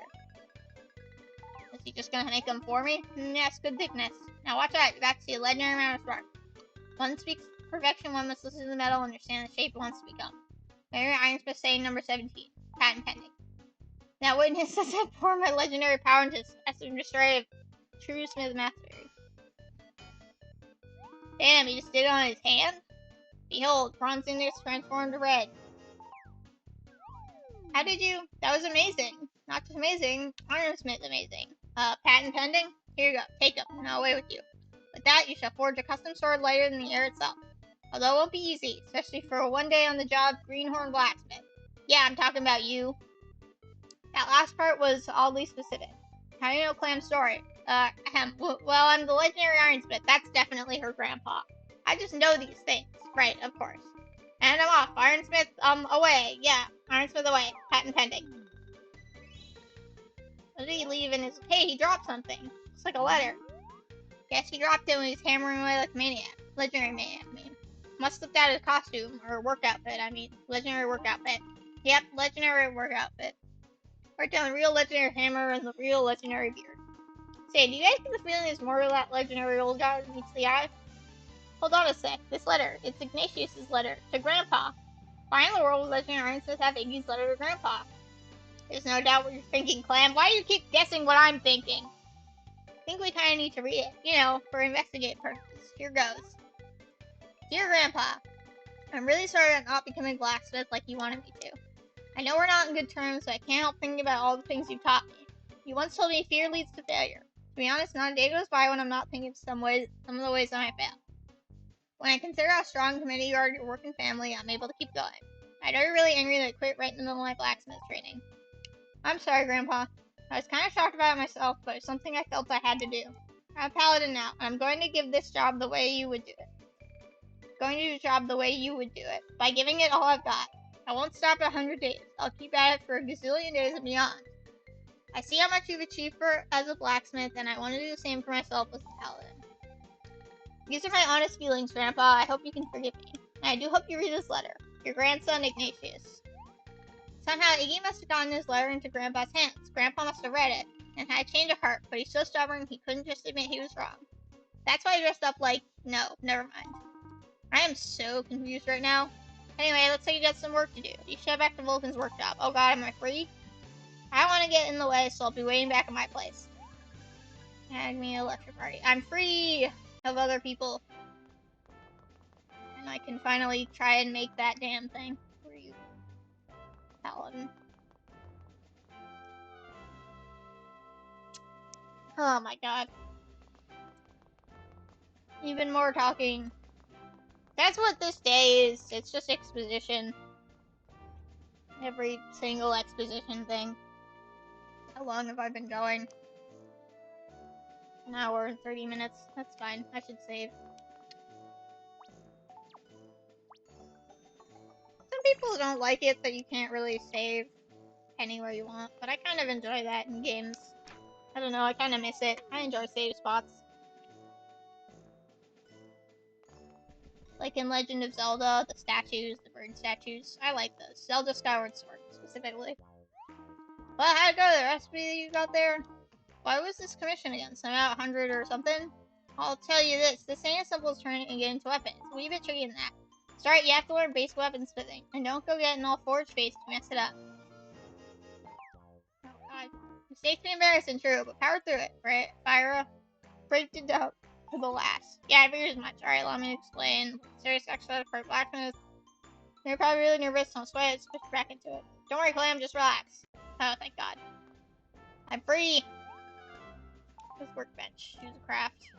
Is he just gonna make them for me? Yes, good thickness. Now watch out, you're about to see a legendary amount of spark. One speaks perfection, one must listen to the metal and understand the shape it wants to become. Legendary Ironsmith saying number 17. Patent pending. Now witness as I pour my legendary power into this and destroy a true smith mastery. Damn, he just did it on his hand? Behold, bronze ingots transformed to red. How did you? That was amazing. Not just amazing, Ironsmith amazing. Patent pending? Here you go, take them, and I'll away with you. With that, you shall forge a custom sword lighter than the air itself. Although it won't be easy, especially for a one-day on-the-job greenhorn blacksmith. Yeah, I'm talking about you. That last part was oddly specific. How do you know Clam's story? Well, I'm the legendary Ironsmith. That's definitely her grandpa. I just know these things. Right, of course. And I'm off. Ironsmith, away. Yeah, Ironsmith away. Patent pending. What did he leave in his... Hey, he dropped something. Looks like a letter. Guess he dropped it when he was hammering away like a maniac. Legendary maniac, I mean. Must have got his costume, or work outfit, I mean. Legendary work outfit. Yep, legendary work outfit. Right down the real legendary hammer and the real legendary beard. Say, do you guys get the feeling there's more of that legendary old guy than meets the eye? Hold on a sec. This letter. It's Ignatius's letter to Grandpa. Why in the world would legendary Ironsmith have Iggy's letter to Grandpa? There's no doubt what you're thinking, Clam. Why do you keep guessing what I'm thinking? I think we kind of need to read it. You know, for investigative purposes. Here goes. Dear Grandpa, I'm really sorry about not becoming blacksmith like you wanted me to. I know we're not in good terms, but I can't help thinking about all the things you've taught me. You once told me fear leads to failure. To be honest, not a day goes by when I'm not thinking of some of the ways I might fail. When I consider how strong and committed you are to your work and family, I'm able to keep going. I know you're really angry that I quit right in the middle of my blacksmith training. I'm sorry, Grandpa. I was kind of shocked about it myself, but it's something I felt I had to do. I'm a paladin now, and I'm going to give this job the way you would do it. Going to do the job the way you would do it, by giving it all I've got. I won't stop at 100 days. I'll keep at it for a gazillion days and beyond. I see how much you've achieved as a blacksmith, and I want to do the same for myself as a paladin. These are my honest feelings, Grandpa. I hope you can forgive me. And I do hope you read this letter. Your grandson, Ignatius. Somehow, Iggy must have gotten his letter into Grandpa's hands. Grandpa must have read it, and had a change of heart, but he's so stubborn he couldn't just admit he was wrong. That's why he dressed up like... No, never mind. I am so confused right now. Anyway, looks like you got some work to do. You should head back to Vulcan's workshop. Oh god, am I free? I don't want to get in the way, so I'll be waiting back at my place. Add me a lecture party. I'm free of other people. And I can finally try and make that damn thing. Where are you? Paladin. Oh my god. Even more talking. That's what this day is. It's just exposition. Every single exposition thing. How long have I been going? An hour and 30 minutes. That's fine. I should save. Some people don't like it that you can't really save anywhere you want, but I kind of enjoy that in games. I don't know, I kind of miss it. I enjoy save spots. Like in Legend of Zelda, the statues, the bird statues. I like those. Zelda Skyward Sword, specifically. Well, how'd it go? The recipe that you got there? Why was this commission again? Some out 100 or something? I'll tell you this. This ain't as simple as turning and getting into weapons. It's a wee bit tricky than that. Start, you have to learn basic weapon smithing. And don't go getting all forge face to mess it up. Oh god. Mistakes be embarrassing, true, but power through it, right? Fyra braved it out to the last. Yeah, I figured as much. Alright, let me explain. Serious exercise for blacksmith. You're probably really nervous, don't sweat it, switch back into it. Don't worry, Clam, just relax. Oh, thank God. I'm free! This workbench. Use a craft.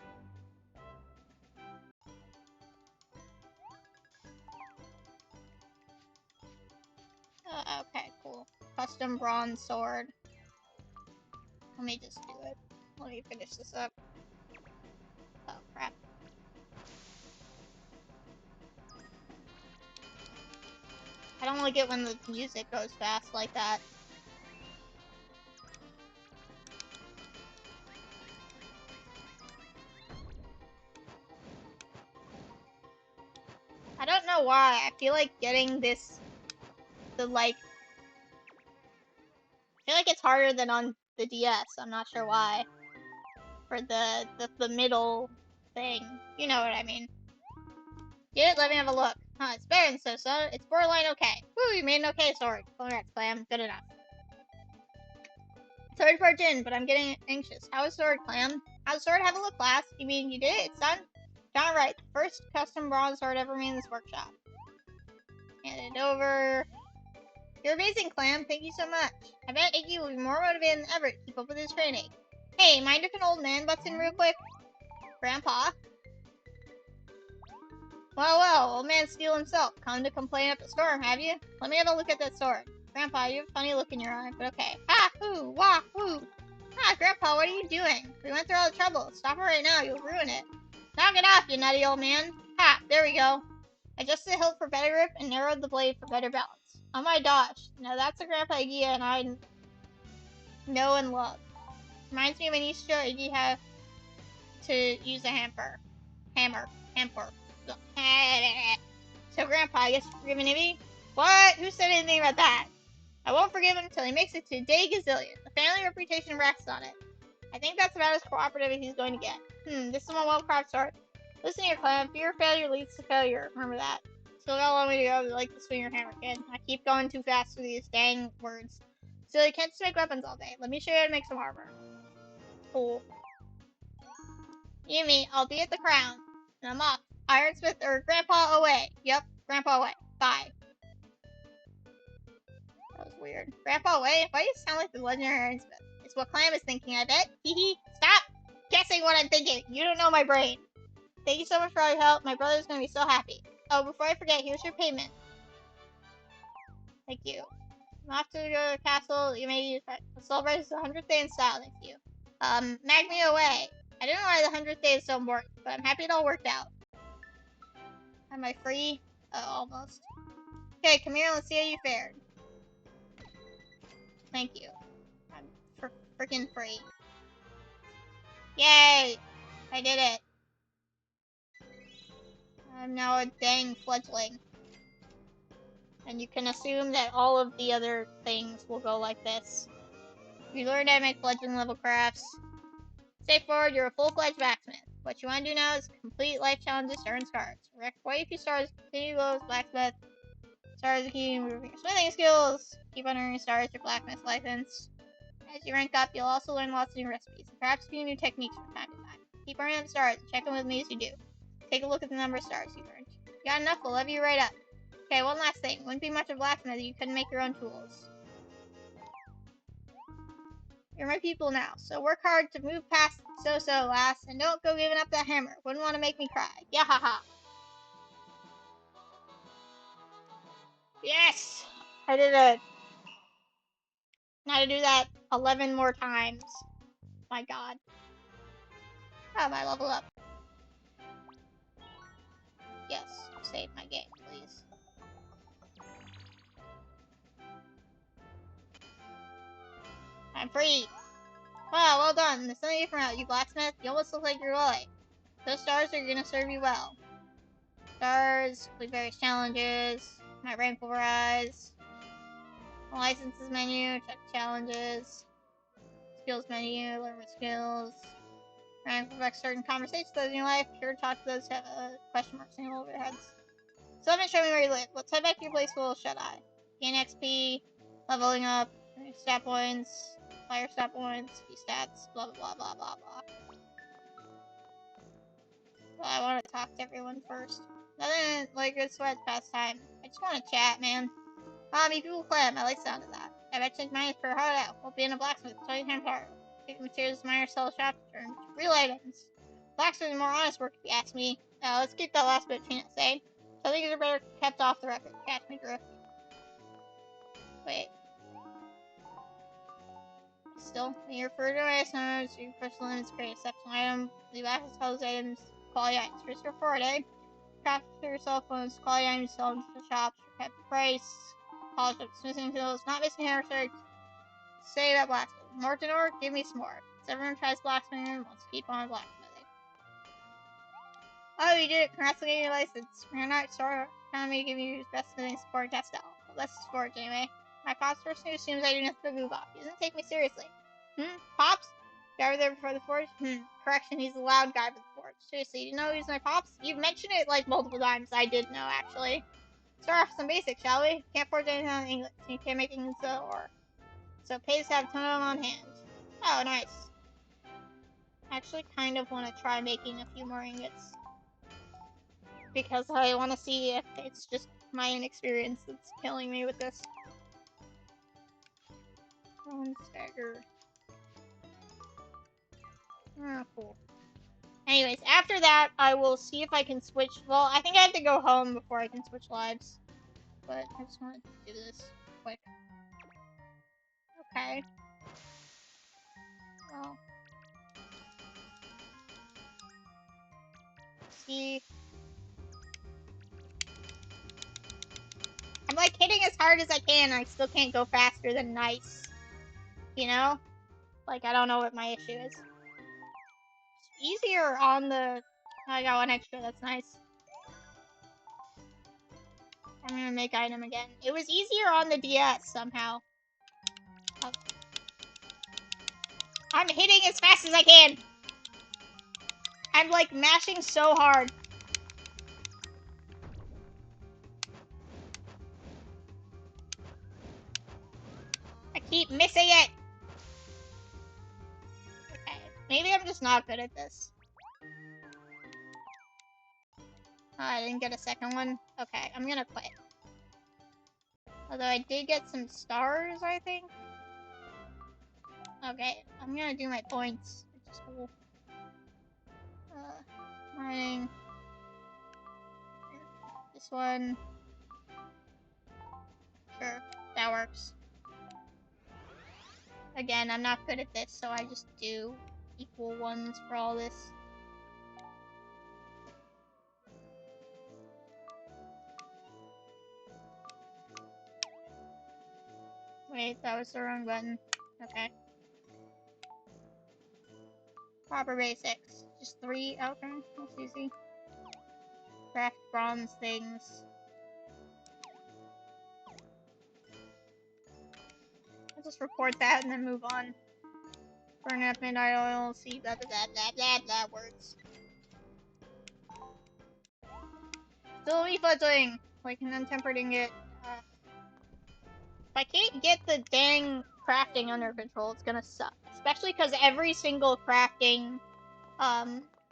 Okay, cool. Custom bronze sword. Let me just do it. Let me finish this up. Oh, crap. I don't like it when the music goes fast like that. I don't know why. I feel like getting this, I feel like it's harder than on the DS. I'm not sure why. For the middle thing. You know what I mean. Get it? Let me have a look. Huh, it's better than so-so. It's borderline okay. Woo, you made an okay sword. Congrats, Clam. Good enough. Sorry to barge in, but I'm getting anxious. How is sword, Clam? How's sword? Have a look, class. You mean you did it? It's done? Done right. First custom bronze sword ever made in this workshop. Hand it over. You're amazing, Clam. Thank you so much. I bet Iggy will be more motivated than ever to keep up with his training. Hey, mind if an old man butts in real quick? Grandpa? Well, old man Steel himself. Come to complain up a storm, have you? Let me have a look at that sword. Grandpa, you have a funny look in your eye, but okay. Ha! Hoo! Wah! Woo! Ah, Grandpa, what are you doing? We went through all the trouble. Stop it right now, you'll ruin it. Knock it off, you nutty old man. Ha! There we go. Adjusted the hilt for better grip and narrowed the blade for better balance. Oh my gosh. Now that's a Grandpa Iggy and I know and love. Reminds me when you show Iggy how to use a hammer. Hammer. So, Grandpa, I guess you're forgiving me? What? Who said anything about that? I won't forgive him until he makes it to day gazillion. The family reputation rests on it. I think that's about as cooperative as he's going to get. This is my well-crafted sword. Listen here, Clam. Fear of failure leads to failure. Remember that. Still got a long way to go. Like to swing your hammer, kid. I keep going too fast through these dang words. So you can't just make weapons all day. Let me show you how to make some armor. Cool. You mean I'll be at the crown. And I'm off. Ironsmith or Grandpa away. Yep, Grandpa away. Bye. That was weird. Grandpa away? Why do you sound like the legendary Ironsmith? It's what Clam is thinking, I bet. Hee. Stop guessing what I'm thinking. You don't know my brain. Thank you so much for all your help. My brother's gonna be so happy. Oh, before I forget, here's your payment. Thank you. I'm off to go to the castle. You may use it. The celebrate his 100th day in style. Thank you. Mag me away. I don't know why the 100th day is so important, but I'm happy it all worked out. Am I free? Almost. Okay, come here. Let's see how you fared. Thank you. I'm freaking free. Yay! I did it. I'm now a dang fledgling. And you can assume that all of the other things will go like this. You learned how to make fledgling level crafts. Stay forward, you're a full-fledged blacksmith. What you want to do now is complete life challenges to earn scars. Record quite a few stars, continue goals, blacksmith. Stars are key to improving your smithing skills. Keep on earning stars your blacksmith license. As you rank up, you'll also learn lots of new recipes, and perhaps a few new techniques from time to time. Keep earning them stars, and check them with me as you do. Take a look at the number of stars you've earned. You got enough, we'll level you right up. Okay, one last thing. Wouldn't be much of a blacksmith if you couldn't make your own tools. You're my people now, so work hard to move past so-so, lass, and don't go giving up that hammer. Wouldn't want to make me cry. Yahaha. Yes! I did it. Now to do that 11 more times. My god. How about I level up? Yes, save my game, please. I'm free! Wow, well done. There's something different out, you blacksmith. You almost look like you're alive. Those stars are gonna serve you well. Stars, complete various challenges. My rank will rise. Licenses menu, check challenges. Skills menu, learn with skills. Rank reflects certain conversations in your life. Be sure to talk to those who have question marks hanging over their heads. So let me show me where you live. Let's head back to your place, little shut-eye. Gain XP, leveling up, stat points. Fire stat points, key stats, blah blah blah blah blah. Well, I want to talk to everyone first. Nothing like good sweat past time. I just want to chat, man. Me people clam. I like the sound of that. I bet you minus per hard out. We'll be in a blacksmith. 20 times harder. Pick materials, minor sell shop turn. Real items. Blacksmith is more honest work if you ask me. Now let's keep that last bit between us, eh? So things are better kept off the record. Catch me drift. Wait. Still, when you refer to items, your personal limits create exceptional item. Leave access to those items. Quality items. Risk reward, eh? Craft for your cell phones. Quality items sold to shops for kept price. Polish up missing tools. Not missing hammer strikes. Say that blacksmith. More to know, give me some more. So everyone tries blacksmithing and wants to keep on blacksmithing. Oh, you did it. Congrats on getting your license. We're not sure telling me to give you best smithing support test out. Well, let's support it anyway. My Pops person assumes I do nothing but goof off. He doesn't take me seriously. Pops? Guy there before the forge? Correction, he's a loud guy for the forge. Seriously, you know he's my Pops? You've mentioned it like multiple times. I did know, actually. Start off with some basics, shall we? Can't forge anything on English. You can't make English or. So pays to have a ton of them on hand. Oh, nice. I actually kind of want to try making a few more ingots. Because I want to see if it's just my inexperience that's killing me with this. One stagger. Oh, cool. Anyways, after that, I will see if I can switch. Well, I think I have to go home before I can switch lives. But I just want to do this quick. Okay. Well. See. I'm like hitting as hard as I can, and I still can't go faster than nice. You know? Like, I don't know what my issue is. It's easier on the... I got one extra, that's nice. I'm gonna make item again. It was easier on the DS somehow. Oh. I'm hitting as fast as I can! I'm like mashing so hard. I keep missing it! Okay, maybe I'm just not good at this. Oh, I didn't get a second one. Okay, I'm gonna quit. Although I did get some stars, I think. Okay, I'm gonna do my points, which is cool. Mining. This one. Sure, that works. Again, I'm not good at this, so I just do equal ones for all this. Wait, that was the wrong button. Okay. Proper basics. Just 3. Okay, that's easy. Craft bronze things. I'll just report that and then move on. Burn up midnight oil, see blah blah blah blah blah words. Still refudging! Like an untempered ingot. If I can't get the dang crafting under control, it's gonna suck. Especially because every single crafting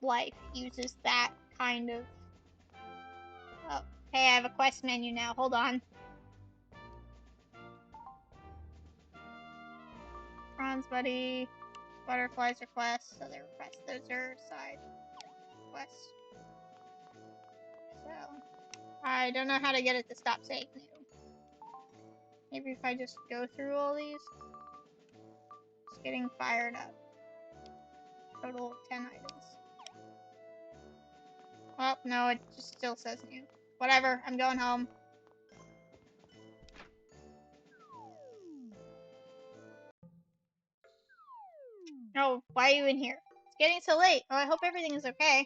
life uses that kind of... Oh, hey, I have a quest menu now. Hold on. Bronze buddy, butterflies requests, other requests. Those are side quests. So, I don't know how to get it to stop saying new. Maybe if I just go through all these. It's getting fired up. Total of 10 items. Well, no, it just still says new. Whatever, I'm going home. Oh, why are you in here? It's getting so late. Oh, I hope everything is okay.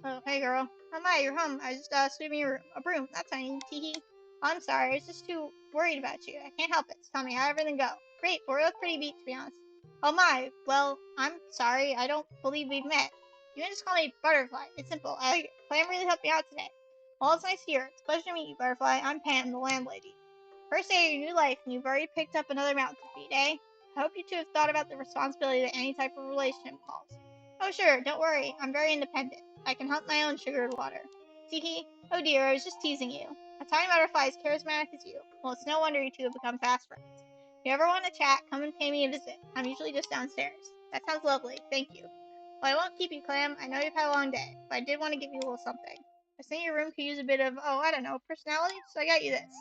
Oh, hey girl. Oh my, you're home. I just sweeping your a broom. That's tiny. Teehee. I'm sorry. I was just too worried about you. I can't help it. So tell me how everything go. Great. We're both pretty beat, to be honest. Oh my. Well, I'm sorry. I don't believe we've met. You can just call me Butterfly. It's simple. I Clam really helped me out today. Well, it's nice to hear. It's a pleasure to meet you, Butterfly. I'm Pam, the landlady. First day of your new life, and you've already picked up another mountain to feed, eh? I hope you two have thought about the responsibility that any type of relationship involves. Oh sure, don't worry, I'm very independent. I can hunt my own sugared water. Teehee. Oh dear, I was just teasing you. A tiny butterfly as charismatic as you. Well, it's no wonder you two have become fast friends. If you ever want to chat, come and pay me a visit. I'm usually just downstairs. That sounds lovely, thank you. Well, I won't keep you, Clam. I know you've had a long day, but I did want to give you a little something. I think your room could use a bit of, oh, I don't know, personality, so I got you this.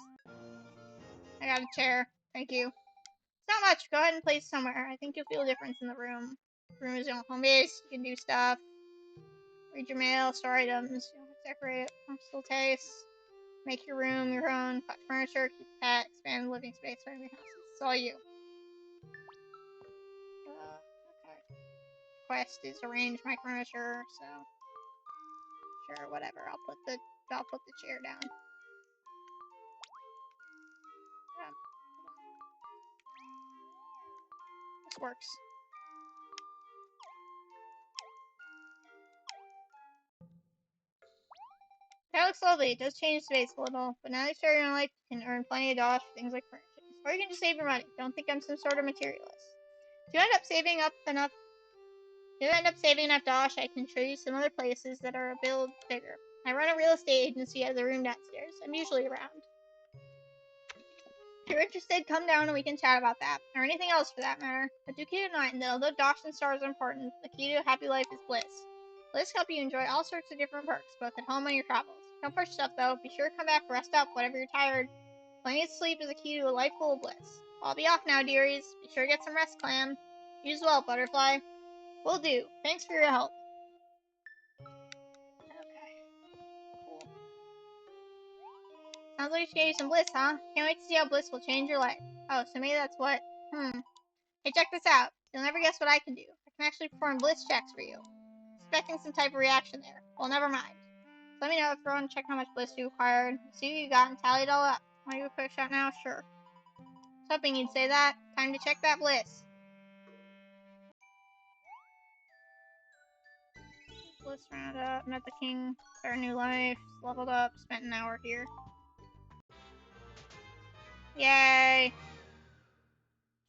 I got a chair. Thank you. It's not much. Go ahead and place it somewhere. I think you'll feel a difference in the room. The room is your own home base. You can do stuff. Read your mail, store items. You know, decorate it. Still taste. Make your room your own. Collect furniture. Keep a pet. Expand the living space for your house. It's all you. Okay. Quest is arrange my furniture. So sure, whatever. I'll put the chair down. This works. That looks lovely. It does change space a little, but now that you start your own life, you can earn plenty of dollars for things like furnishings. Or you can just save your money. Don't think I'm some sort of materialist. If you end up saving enough dollars, I can show you some other places that are a bit bigger. I run a real estate agency as a room downstairs. I'm usually around. If you're interested, come down and we can chat about that, or anything else for that matter. But do keep in mind that although dollars and stars are important, the key to a happy life is bliss. Bliss helps you enjoy all sorts of different perks, both at home and your travels. Don't push yourself though. Be sure to come back, rest up whenever you're tired. Plenty of sleep is a key to a life full of bliss. I'll be off now, dearies. Be sure to get some rest, Clam. You as well, Butterfly. Will do. Thanks for your help. Okay. Cool. Sounds like she gave you some bliss, huh? Can't wait to see how bliss will change your life. Oh, so maybe that's what. Hey, check this out. You'll never guess what I can do. I can actually perform bliss checks for you. Expecting some type of reaction there. Well, never mind. Let me know if you want to check how much bliss you acquired. See what you got and tally it all up. Want to do a quick shot now? Sure. I was hoping you'd say that. Time to check that bliss. Bliss roundup. Met the king. Start a new life. Leveled up. Spent an hour here. Yay!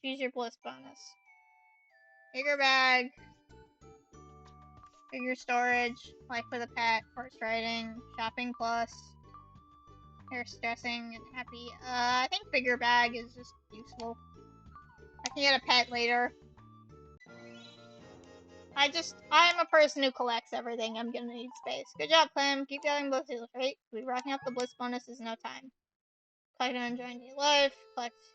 Choose your bliss bonus. Bigger bag. Bigger storage. Life with a pet. Horse riding. Shopping plus. They're stressing and happy. I think bigger bag is just useful. I can get a pet later. I'm a person who collects everything. I'm gonna need space. Good job, Clem. Keep getting blisses, right? We'll be racking up the bliss bonuses in no time. Collect and enjoy your life.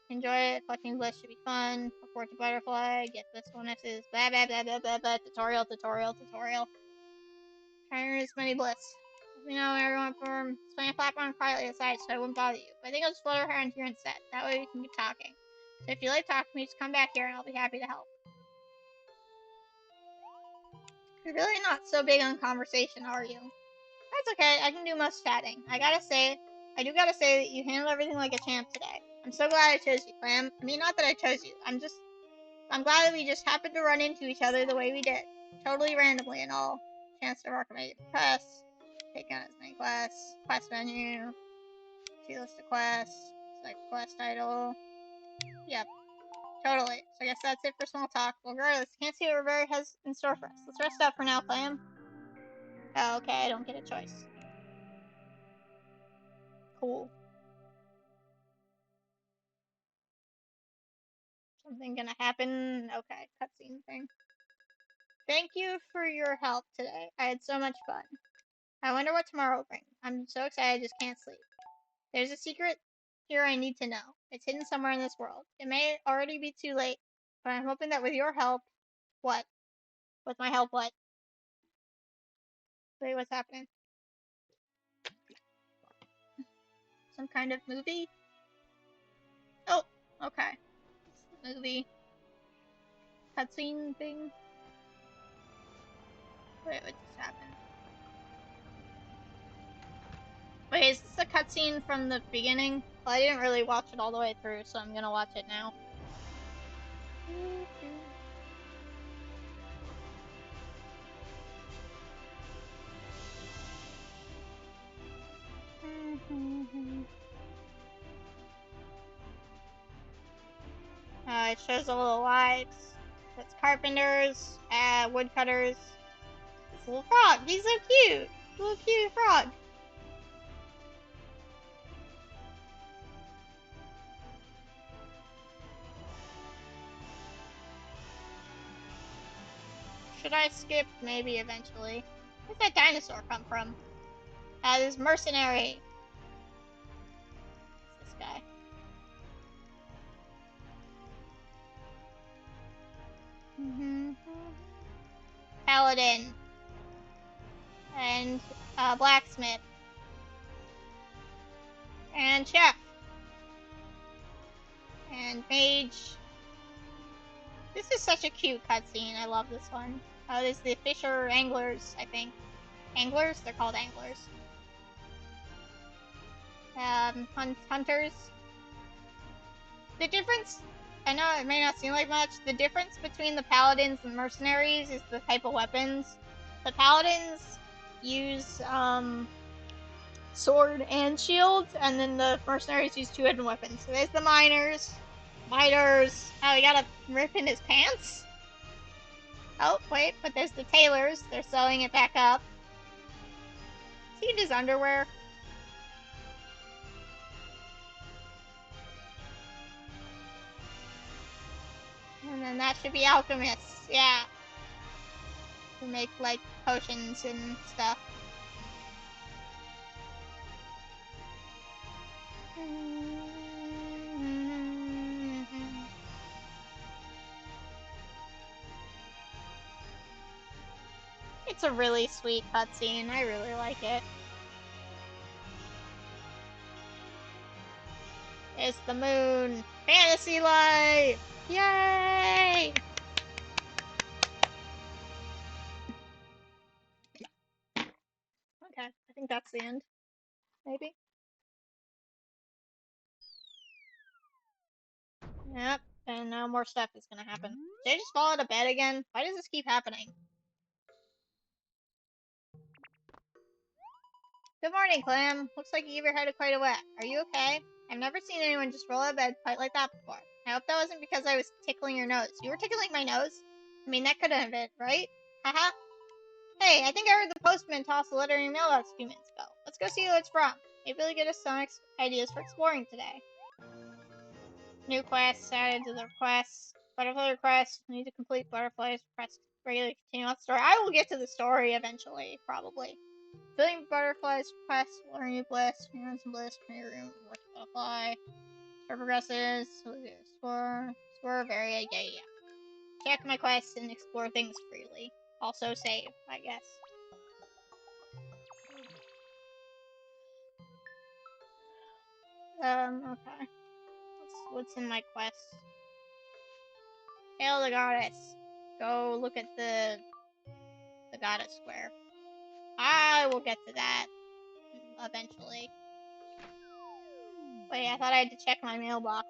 Enjoy it. Collecting bliss should be fun. Report to Butterfly. Get bliss bonuses. Blah blah blah blah blah blah. Tutorial. Try to earn as many bliss. Let me know when everyone from playing a platform quietly aside so I wouldn't bother you. But I think I'll just flutter her into here instead. That way we can keep talking. So if you like talking to me, just come back here and I'll be happy to help. You're really not so big on conversation, are you? That's okay, I can do most chatting. I do gotta say that you handled everything like a champ today. I'm so glad I chose you, Clam. I mean, not that I chose you. I'm glad that we just happened to run into each other the way we did. Totally randomly and all. Chance to mark my quests. Take on as many quests. Quest menu. See list of quests. Select quest title. Yep. Totally. So I guess that's it for small talk. Well, regardless, can't see what Rivera has in store for us. Let's rest up for now, Clam. Oh, okay, I don't get a choice. Cool. Something gonna happen? Okay, cutscene thing. Thank you for your help today. I had so much fun. I wonder what tomorrow will bring. I'm so excited I just can't sleep. There's a secret here I need to know. It's hidden somewhere in this world. It may already be too late, but I'm hoping that with your help... What? With my help, what? Wait, what's happening? Some kind of movie? Oh, okay. Movie. Cutscene thing? Wait, what just happened? Wait, is this a cutscene from the beginning? Well, I didn't really watch it all the way through, so I'm gonna watch it now. it shows the little lives. That's carpenters, woodcutters. This little frog, he's so cute! Little cute frog. Should I skip? Maybe eventually. Where's that dinosaur come from? This mercenary. It's this guy. Paladin. And blacksmith. And chef. And mage. This is such a cute cutscene. I love this one. Oh, this is the fisher anglers, I think. Anglers? They're called anglers. Hunters. The difference, I know it may not seem like much, the difference between the paladins and mercenaries is the type of weapons. The paladins use, sword and shield, and then the mercenaries use two hidden weapons. So there's the miners. Miters. Oh, we gotta rip in his pants? Oh, wait, but there's the tailors. They're sewing it back up. Is he in his underwear? And then that should be alchemists, yeah. To make, like, potions and stuff. It's a really sweet cutscene. I really like it. It's the moon. Fantasy life! Yay! Okay, I think that's the end. Maybe? Yep, and now more stuff is gonna happen. Did I just fall out of bed again? Why does this keep happening? Good morning, Clam. Looks like you gave your head quite a whack. Are you okay? I've never seen anyone just roll out of bed quite like that before. I hope that wasn't because I was tickling your nose. You were tickling my nose? I mean, that could have been, right? Haha. Hey, I think I heard the postman toss a letter in your mailbox a few minutes ago. Let's go see who it's from. Maybe it'll get us some ideas for exploring today. New quests added to the requests. Butterfly request. Need to complete butterflies. Press regularly continue on the story. I will get to the story eventually, probably. Filling butterflies request. Learn new bliss. Earn some bliss. From your room. Work butterfly. Story progresses. Explore. Explore area. Yeah. Check my quests and explore things freely. Also save, I guess. Okay. What's in my quest? Hail the goddess. Go look at the goddess square. I will get to that eventually. Wait, I thought I had to check my mailbox.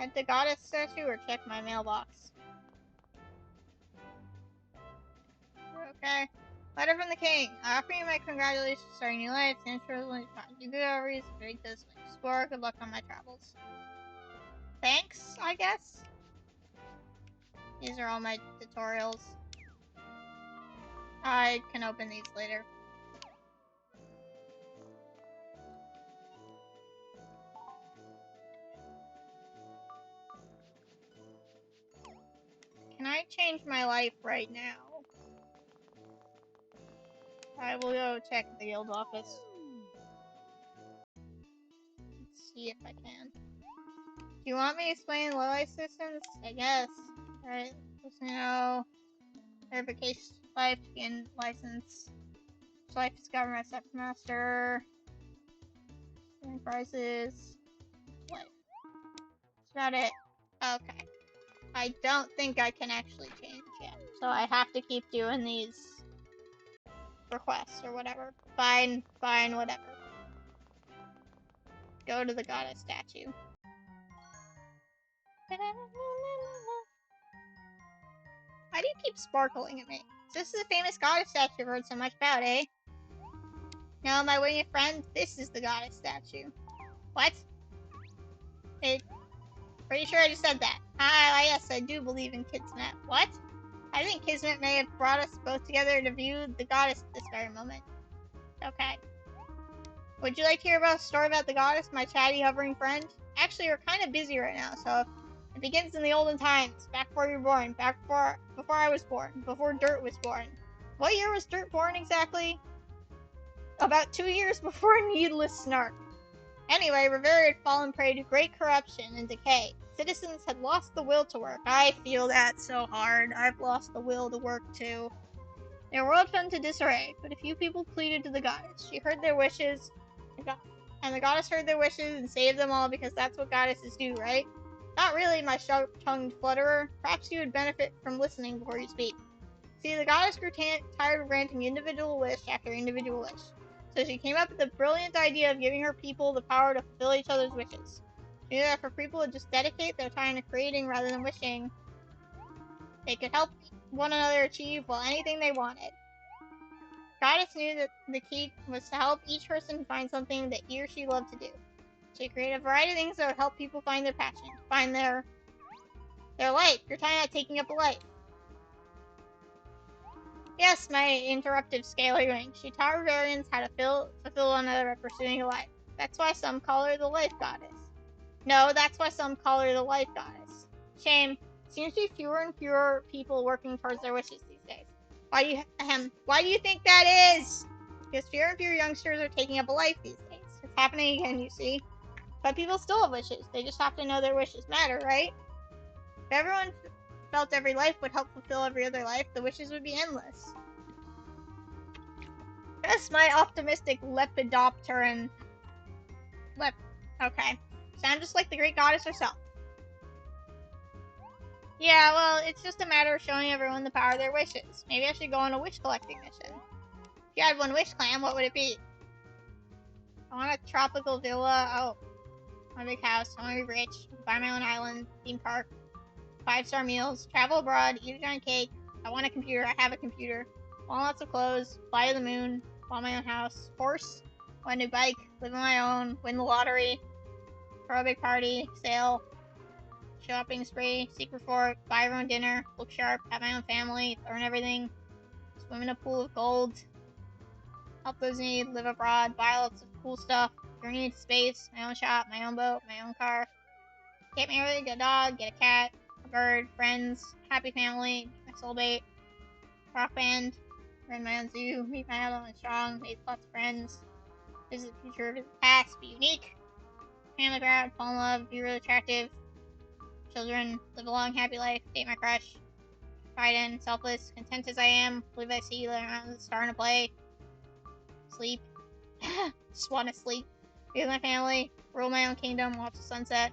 At the goddess statue or check my mailbox? Okay. Letter from the king. I offer you my congratulations for starting a new life. Naturally, do good overeats, break this explore. Good luck on my travels. Thanks, I guess. These are all my tutorials. I can open these later. Can I change my life right now? I will go check the guild office. Let's see if I can. Do you want me to explain low life systems? I guess. Alright, just know. Verification life to gain license. Life is government step master. Prizes. Life. That's about it. Okay. I don't think I can actually change yet. So I have to keep doing these requests or whatever. Fine, whatever. Go to the goddess statue. Why do you keep sparkling at me? This is a famous goddess statue I've heard so much about, eh? No, my winged friend, this is the goddess statue. What? Pretty sure I just said that. Ah, yes, I do believe in Kismet. What? I think Kismet may have brought us both together to view the goddess at this very moment. Okay. Would you like to hear about a story about the goddess, my chatty hovering friend? Actually, we're kind of busy right now, so it begins in the olden times, back before you were born, back before I was born, before Dirt was born. What year was Dirt born exactly? About 2 years before Needless Snark. Anyway, Rivera had fallen prey to great corruption and decay. Citizens had lost the will to work. I feel that so hard. I've lost the will to work too. Their world fell into disarray, but a few people pleaded to the goddess. She heard their wishes, and the goddess heard their wishes and saved them all because that's what goddesses do, right? Not really, my sharp-tongued flutterer. Perhaps you would benefit from listening before you speak. See, the goddess grew tired of granting individual wish after individual wish. So she came up with the brilliant idea of giving her people the power to fulfill each other's wishes. She knew that for people to just dedicate their time to creating rather than wishing, they could help one another achieve anything they wanted. Goddess knew that the key was to help each person find something that he or she loved to do. She created a variety of things that would help people find their passion, find their life. You're talking about taking up a life. Yes, my interruptive scaly wing. She taught Riverians how to fulfill one another by pursuing a life. That's why some call her the life goddess. No, that's why some call her the life goddess. Shame. Seems to be fewer and fewer people working towards their wishes these days. Why do you think that is? Because fewer and fewer youngsters are taking up a life these days. It's happening again, you see. But people still have wishes. They just have to know their wishes matter, right? If everyone felt every life would help fulfill every other life, the wishes would be endless. That's my optimistic Lepidopteran. Okay. Sound just like the great goddess herself. Yeah, well, it's just a matter of showing everyone the power of their wishes. Maybe I should go on a wish collecting mission. If you had one wish, Clam, what would it be? I want a tropical villa. Oh, I want a big house. I want to be rich. Buy my own island. Theme park. 5-star meals. Travel abroad. Eat a giant cake. I want a computer. I have a computer. I want lots of clothes. Fly to the moon. Want my own house. Horse. Want a new bike. Live on my own. Win the lottery. Throw a big party. Sail. Shopping spree. Secret fort. Buy your own dinner. Look sharp. Have my own family. Learn everything. Swim in a pool of gold. Help those in need. Live abroad. Buy lots of cool stuff. Journey into space. My own shop. My own boat. My own car. Get married. Get a dog. Get a cat. A bird. Friends. Happy family. My soulmate. Rock band. Run my own zoo. Meet my idol and strong. Make lots of friends. Visit the future. Visit the past. Be unique. Family proud. Fall in love. Be really attractive. Children. Live a long, happy life. Date my crush. Confident. Selfless. Content as I am. Believe I see. Learn around the star and play. Sleep. Just want to sleep. Be with my family. Rule my own kingdom. Watch the sunset.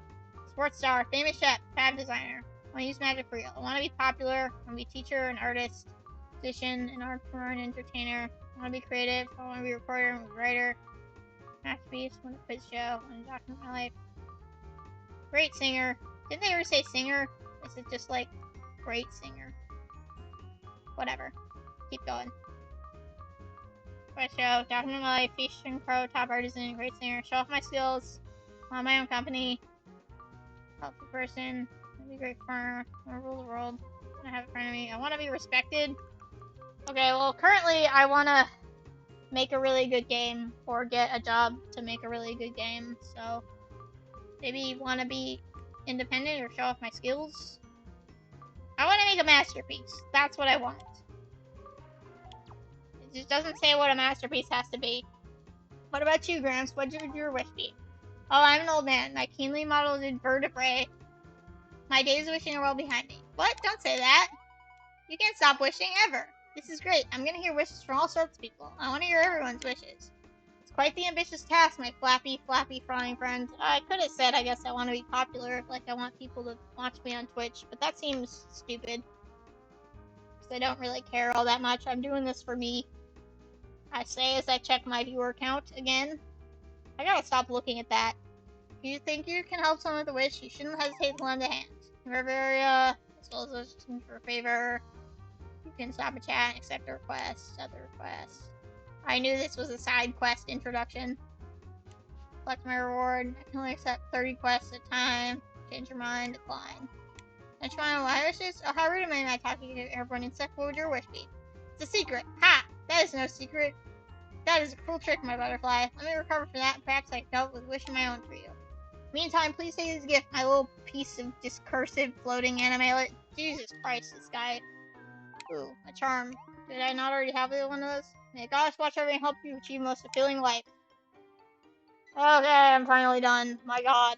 Sports star. Famous chef. Fab designer. I want to use magic for real. I want to be popular. I want to be a teacher, an artist, musician, an entrepreneur, an entertainer. I want to be creative. I want to be a reporter and a writer. Masterpiece. I want a quiz show. I want to document my life. Great singer. Didn't they ever say singer? Is it just like great singer? Whatever. Keep going. Quiz show. Document my life. Fish and crow. Top artisan. Great singer. Show off my skills. Want my own company. Helpful person. Be a great farmer. I want to rule the world. I want to have it in front of me. I want to be respected. Okay, well, currently I want to make a really good game or get a job to make a really good game. So maybe want to be independent or show off my skills. I want to make a masterpiece. That's what I want. It just doesn't say what a masterpiece has to be. What about you, Gramps? What would your wish be? Oh, I'm an old man. My keenly modeled vertebrae. My days of wishing are well behind me. What? Don't say that. You can't stop wishing ever. This is great. I'm gonna hear wishes from all sorts of people. I want to hear everyone's wishes. It's quite the ambitious task, my flappy, flying friend. I could have said, I guess, I want to be popular, like I want people to watch me on Twitch, but that seems stupid. Because I don't really care all that much. I'm doing this for me. I say as I check my viewer count again. I gotta stop looking at that. If you think you can help someone with a wish, you shouldn't hesitate to lend a hand. Riveria, as well as for a favor. You can stop a chat and accept a request, other requests. I knew this was a side quest introduction. Collect my reward. I can only accept 30 quests at a time. Change your mind. Decline. Change your mind. Why wishes? Oh, how rude am I talking to airborne insect? What would your wish be? It's a secret. Ha! That is no secret. That is a cruel trick, my butterfly. Let me recover from that. Perhaps I can help with wishing my own for you. Meantime, please take this gift, my little piece of discursive floating animalet. Jesus Christ, this guy. Ooh, a charm. Did I not already have one of those? May gosh watch over and help you achieve most fulfilling life. Okay, I'm finally done. My god.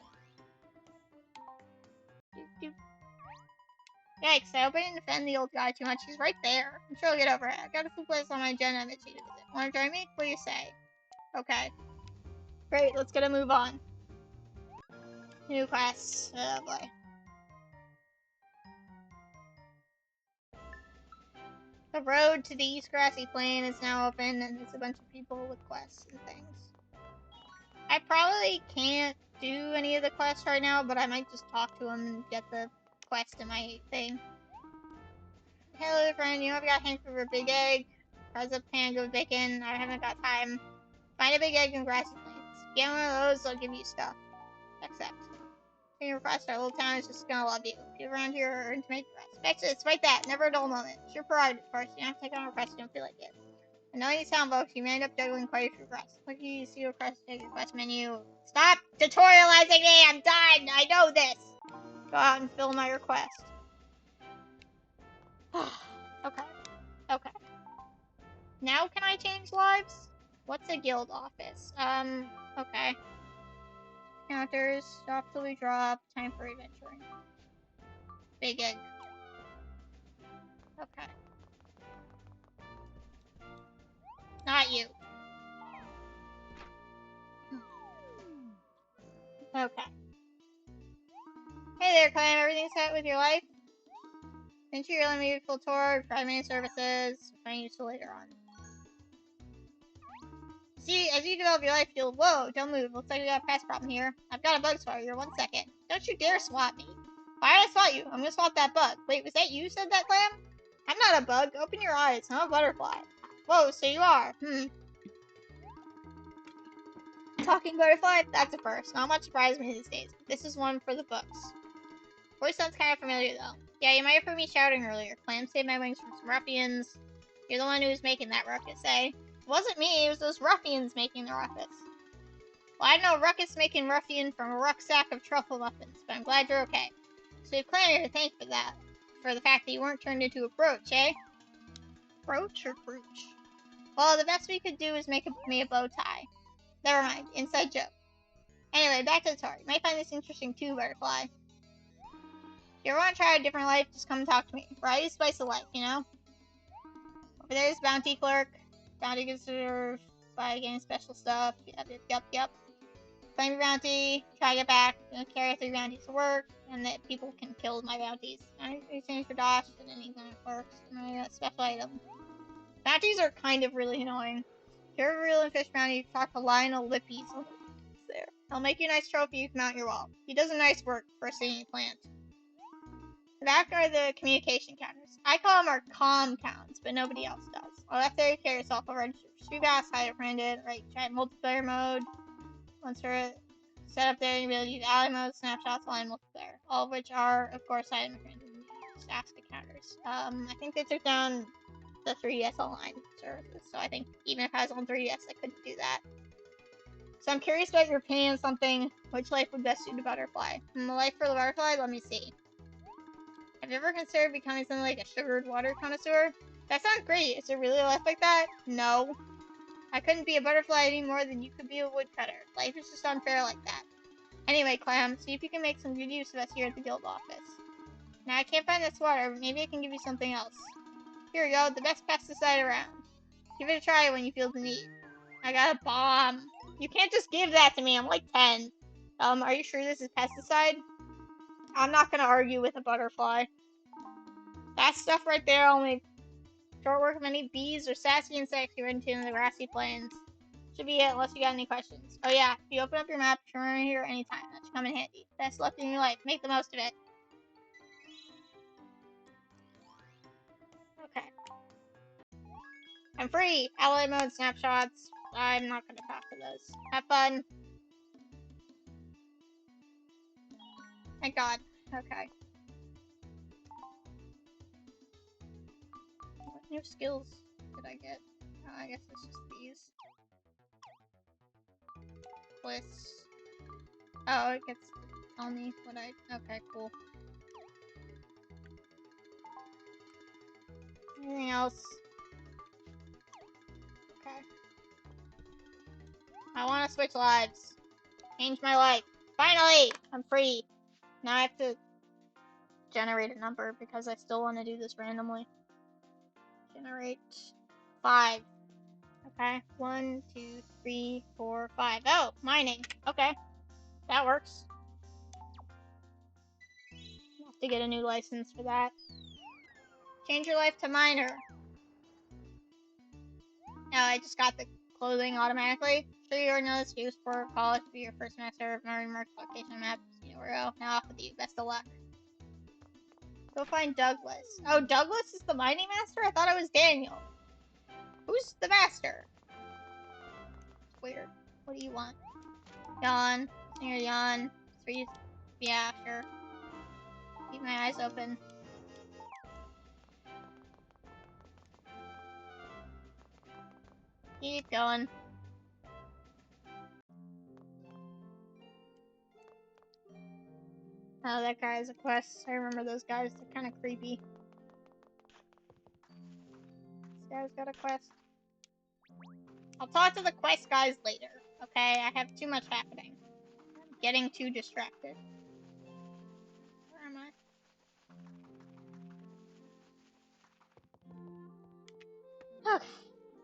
Yikes, I hope I didn't offend the old guy too much. He's right there. I'm sure I'll get over it. I've got a full place on my agenda I'm itchy to visit. Wanna join me? What do you say? Okay. Great, let's get a move on. New quests. Oh boy. The road to the East Grassy Plain is now open, and there's a bunch of people with quests and things. I probably can't do any of the quests right now, but I might just talk to them and get the quest in my thing. Hello, friend. You know I've got a hanker for a big egg. Fries up pan, go with bacon. I haven't got time. Find a big egg in Grassy Plains. Get one of those, I'll give you stuff. Accept. Your request, our little town is just gonna love you. People around here are to make requests. It's like that. Never a dull moment. It's your prerogative, of course. You don't have to take on a request you don't feel like it. And knowing you sound folks, you may end up juggling quite a few requests. Click you see your request, take your request menu. Stop tutorializing me! I'm done! I know this! Go out and fill my request. Okay. Okay. Now can I change lives? What's a guild office? Okay. Counters, stop till we drop, time for adventuring. Big egg. Okay. Not you. Okay. Hey there, Clam. Everything set with your life? Didn't you really need a full tour? 5 minute services. Find useful later on. See, as you develop your life, you'll. Whoa, don't move. Looks like we got a pass problem here. I've got a bug swat here. 1 second. Don't you dare swat me. Why did I swat you? I'm gonna swat that bug. Wait, was that you said that, Clam? I'm not a bug. Open your eyes. I'm a butterfly. Whoa, so you are. Talking butterfly? That's a first. Not much surprises me these days. This is one for the books. Voice sounds kind of familiar, though. Yeah, you might have heard me shouting earlier. Clam saved my wings from some ruffians. You're the one who was making that ruckus, eh? It wasn't me, it was those ruffians making the ruckus. Well, I know ruckus making ruffian from a rucksack of truffle muffins, but I'm glad you're okay. So you have Clam here to thank for that. For the fact that you weren't turned into a brooch, eh? Brooch or brooch? Well, the best we could do is make me a bow tie. Never mind, inside joke. Anyway, back to the story. You might find this interesting too, Butterfly. If you ever want to try a different life, just come and talk to me. Variety spice of life, you know? Over there's Bounty Clerk. Bounty gets served by getting special stuff. Yep. Claim your bounty. Try to get back. Carry 3 bounties to work. And that people can kill my bounties. I exchange for Dash and anything that works. And I got a special item. Bounties are kind of really annoying. If you're a real fish bounty, talk to Lionel Lippies. There. He'll make you a nice trophy you can mount your wall. He does a nice work for a singing plant. The back are the communication counters. I call them our comm counts, but nobody else does. Well, after you carry yourself, I'll register for street pass, hide it branded, right, try multiplayer mode. Once we're set up there, you'll be able to use ally mode, snapshots, line multiplayer. All of which are, of course, item branded. Just ask the counters. I think they took down the 3DS online services, so I think even if I was on 3DS, I couldn't do that. So I'm curious about your opinion on something. Which life would best suit a butterfly? The life for the butterfly? Let me see. Have you ever considered becoming something like a sugared water connoisseur? That sounds great. Is there really a life like that? No. I couldn't be a butterfly any more than you could be a woodcutter. Life is just unfair like that. Anyway, Clam, see if you can make some good use of us here at the guild office. Now, I can't find this water, but maybe I can give you something else. Here we go, the best pesticide around. Give it a try when you feel the need. I got a bomb. You can't just give that to me, I'm like 10. Are you sure this is pesticide? I'm not gonna argue with a butterfly. That stuff right there only short work of any bees or sassy insects you run into in the grassy plains. Should be it, unless you got any questions. Oh yeah, if you open up your map, you can run here anytime. That should come in handy. Best luck in your life. Make the most of it. Okay. I'm free! Ally mode snapshots. I'm not gonna talk to those. Have fun. Thank God. Okay. What new skills did I get? Oh, I guess it's just these. Bliss. Oh, it gets to tell me what I... Okay, cool. Anything else? Okay. I want to switch lives. Change my life. Finally! I'm free. Now I have to generate a number because I still want to do this randomly. Generate 5. Okay. 1, 2, 3, 4, 5. Oh, mining. Okay. That works. I'll have to get a new license for that. Change your life to miner. No, I just got the clothing automatically. Sure you already know this used for college to be your first semester of marine market location map. See where go. Now off with you. Best of luck. Go find Douglas. Oh, Douglas is the mining master? I thought it was Daniel. Who's the master? It's weird. What do you want? Yawn. Singer yawn. Freeze. Yeah, sure. Keep my eyes open. Keep going. Oh, that guy has a quest. I remember those guys. They're kind of creepy. This guy's got a quest. I'll talk to the quest guys later. Okay, I have too much happening. I'm getting too distracted. Where am I? Okay,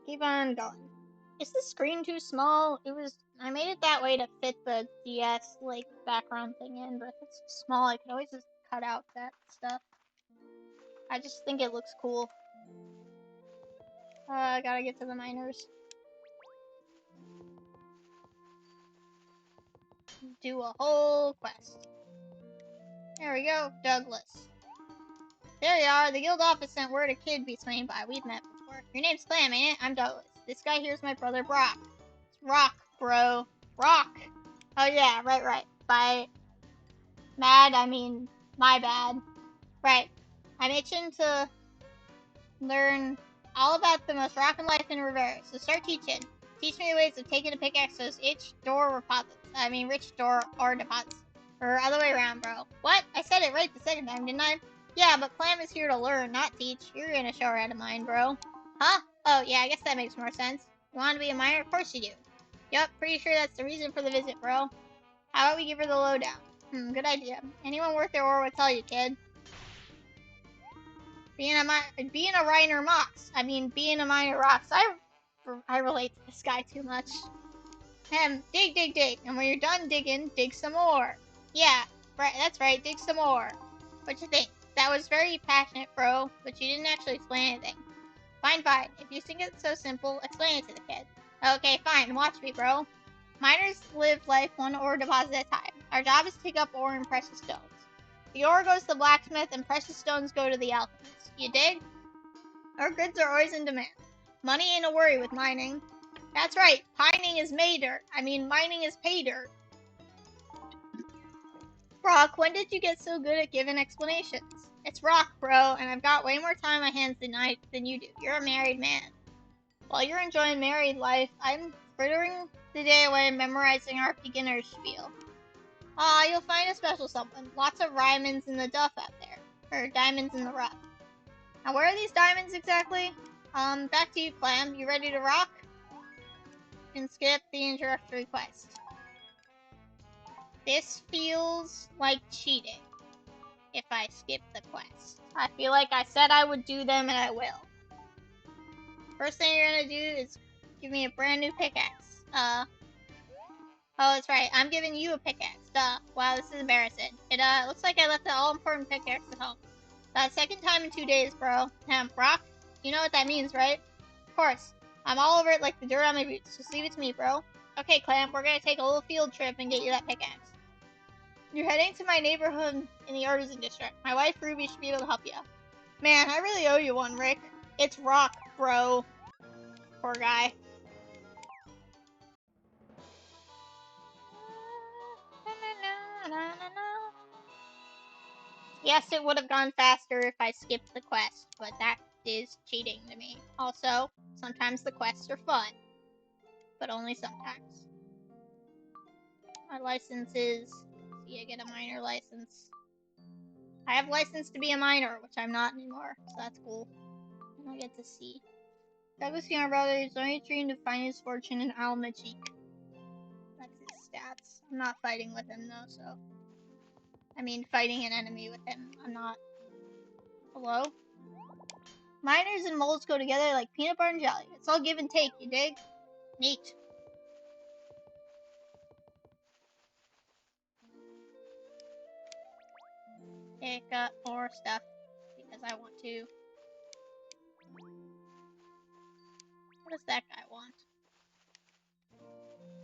keep on going. Is the screen too small? I made it that way to fit the DS, like, background thing in, but if it's too small, I can always just cut out that stuff. I just think it looks cool. I gotta get to the miners. Do a whole quest. There we go, Douglas. There you are. The guild office sent word a kid be slain by. We've met before. Your name's Clam, ain't it? I'm Douglas. This guy here's my brother Brock. It's Rock, bro. Rock. Oh yeah, right. By mad, I mean my bad. Right. I'm itching to learn all about the most rockin' life in Rivera, so start teaching. Teach me the ways of taking a pickaxe those rich door or deposits. Or other way around, bro. What? I said it right the second time, didn't I? Yeah, but Clam is here to learn, not teach. You're gonna show her how to mine, bro. Huh? Oh, yeah, I guess that makes more sense. You want to be a miner? Of course you do. Yup, pretty sure that's the reason for the visit, bro. How about we give her the lowdown? Good idea. Anyone worth their ore would tell you, kid. Being a miner rocks. Being a miner rocks. I relate to this guy too much. Dig. And when you're done digging, dig some more. Yeah, right, that's right, dig some more. What you think? That was very passionate, bro, but you didn't actually explain anything. Fine. If you think it's so simple, explain it to the kid. Okay, fine, watch me, bro. Miners live life one ore deposit at a time. Our job is to pick up ore and precious stones. The ore goes to the blacksmith and precious stones go to the alchemist. You dig? Our goods are always in demand. Money ain't a worry with mining. That's right, mining is pay dirt. Brock, when did you get so good at giving explanations? It's Rock, bro, and I've got way more time on my hands than you do. You're a married man. While you're enjoying married life, I'm frittering the day away memorizing our beginner's spiel. You'll find a special something. Lots of diamonds in the duff out there. Or diamonds in the rough. Now, where are these diamonds exactly? Back to you, Clam. You ready to rock? And skip the introductory quest. This feels like cheating if I skip the quest. I feel like I said I would do them and I will. First thing you're gonna do is give me a brand new pickaxe. Oh, that's right. I'm giving you a pickaxe. Duh. Wow, this is embarrassing. It looks like I left the all-important pickaxe at home. Second time in 2 days, bro. Brock, you know what that means, right? Of course. I'm all over it like the dirt on my boots. Just leave it to me, bro. Okay, Clam, we're gonna take a little field trip and get you that pickaxe. You're heading to my neighborhood in the artisan district. My wife Ruby should be able to help you. Man, I really owe you one, Rick. It's Rock, bro. Poor guy. Yes, it would have gone faster if I skipped the quest, but that is cheating to me. Also, sometimes the quests are fun, but only sometimes. My license is... See, I get a minor license. I have license to be a minor, which I'm not anymore, so that's cool. And I get to see. Douglas younger brother is only trained to find his fortune in Almacheek. That's his stats. I'm not fighting with him though, so... I mean, fighting an enemy with him. I'm not... Hello? Miners and moles go together like peanut butter and jelly. It's all give and take, you dig? Neat. Pick up more stuff because I want to. What does that guy want?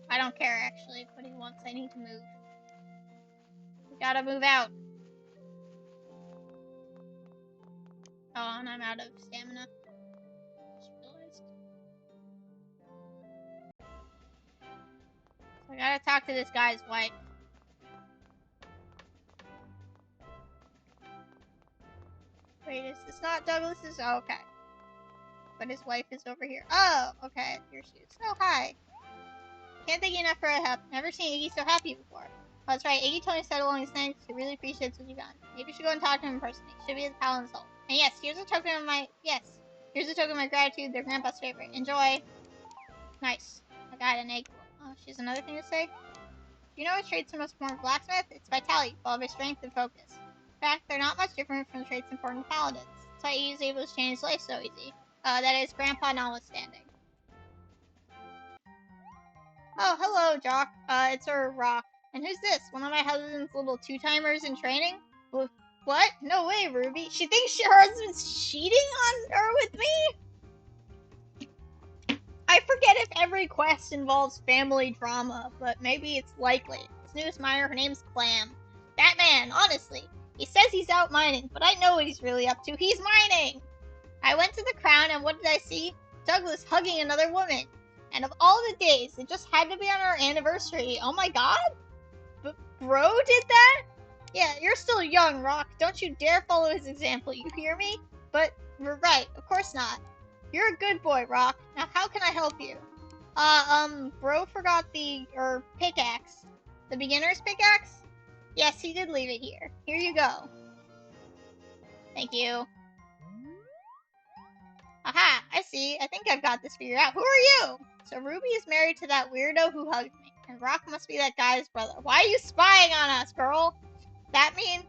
I don't care actually what he wants. I need to move. We gotta move out. Oh, and I'm out of stamina. Just realized. So I gotta talk to this guy's wife. Wait, is this not Douglas's? Oh, okay. But his wife is over here. Oh, okay. Here she is. Oh, hi. Can't thank you enough for her help. Never seen Iggy so happy before. Oh, that's right. Iggy told me to settle along his thanks. He really appreciates what you've done. Maybe you should go and talk to him in person. He should be at the Paladin's Hall. And yes, here's a token of my... Yes. Here's a token of my gratitude. They're Grandpa's favorite. Enjoy. Nice. I got an egg. Oh, she has another thing to say? Do you know what traits are most important for blacksmith? It's vitality, followed by strength and focus. In fact, they're not much different from the traits important to paladins. That's why Iggy is able to change his life so easy. That is Grandpa notwithstanding. Oh, hello, Jock. It's her Rock. And who's this? One of my husband's little two-timers in training? What? No way, Ruby. She thinks her husband's cheating on her with me? I forget if every quest involves family drama, but maybe it's likely. This newest miner, her name's Clam. That man, honestly. He says he's out mining, but I know what he's really up to. He's mining! I went to the crown, and what did I see? Douglas hugging another woman. And of all the days, it just had to be on our anniversary. Oh my god? Bro did that? Yeah, you're still young, Rock. Don't you dare follow his example, you hear me? But, we're right, of course not. You're a good boy, Rock. Now how can I help you? Bro forgot the, pickaxe. The beginner's pickaxe? Yes, he did leave it here. Here you go. Thank you. Aha, I see. I think I've got this figured out. Who are you? So Ruby is married to that weirdo who hugged me. And Rock must be that guy's brother. Why are you spying on us, girl? That mean...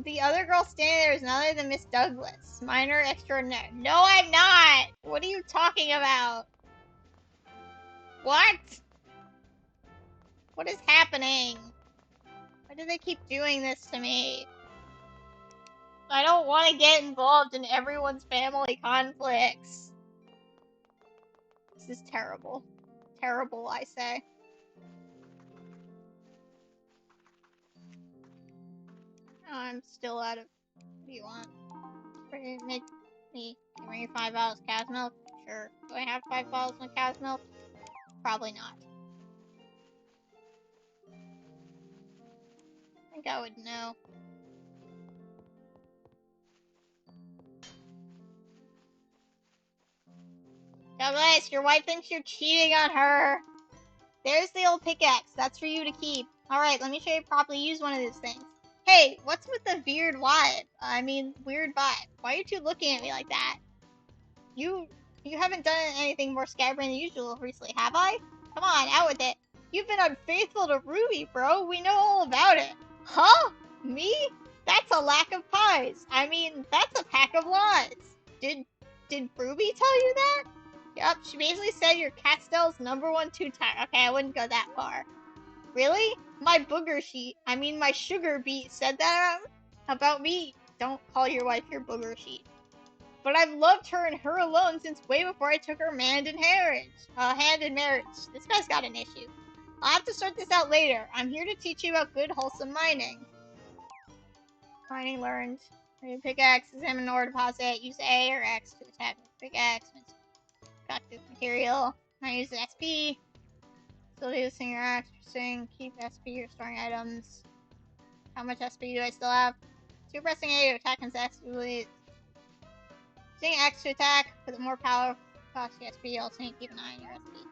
The other girl standing there is none other than Miss Douglas. Minor extraordinaire. No, I'm not! What are you talking about? What? What is happening? Why do they keep doing this to me? I don't want to get involved in everyone's family conflicts. This is terrible. Terrible, I say. Oh, I'm still out of... What do you want? Make me... Bring you 5 bottles of cow's milk? Sure. Do I have 5 bottles of cow's milk? Probably not. I think I would know. Douglas, your wife thinks you're cheating on her. There's the old pickaxe. That's for you to keep. Alright, let me show you properly use one of these things. Hey, what's with the weird vibe? Weird vibe. Why are you two looking at me like that? You haven't done anything more scatterbrained than usual recently, have I? Come on, out with it. You've been unfaithful to Ruby, bro. We know all about it. Huh? Me? That's a lack of pies. That's a pack of lies. Did Ruby tell you that? Yup, she basically said you're Castell's #1 two-timer. Okay, I wouldn't go that far. Really? My my sugar beet said that about me. Don't call your wife your booger sheet. But I've loved her and her alone since way before I took her hand in marriage. This guy's got an issue. I'll have to sort this out later. I'm here to teach you about good, wholesome mining. Mining learned. Pickaxe, examine ore deposit. Use A or X to attack with pickaxe. Got good material. I use the SP. Still using your axe. Keep SP restoring items. How much SP do I still have? 2 pressing A to attack and successfully. Using X to attack with more power cost SP, also keep an eye on your SP.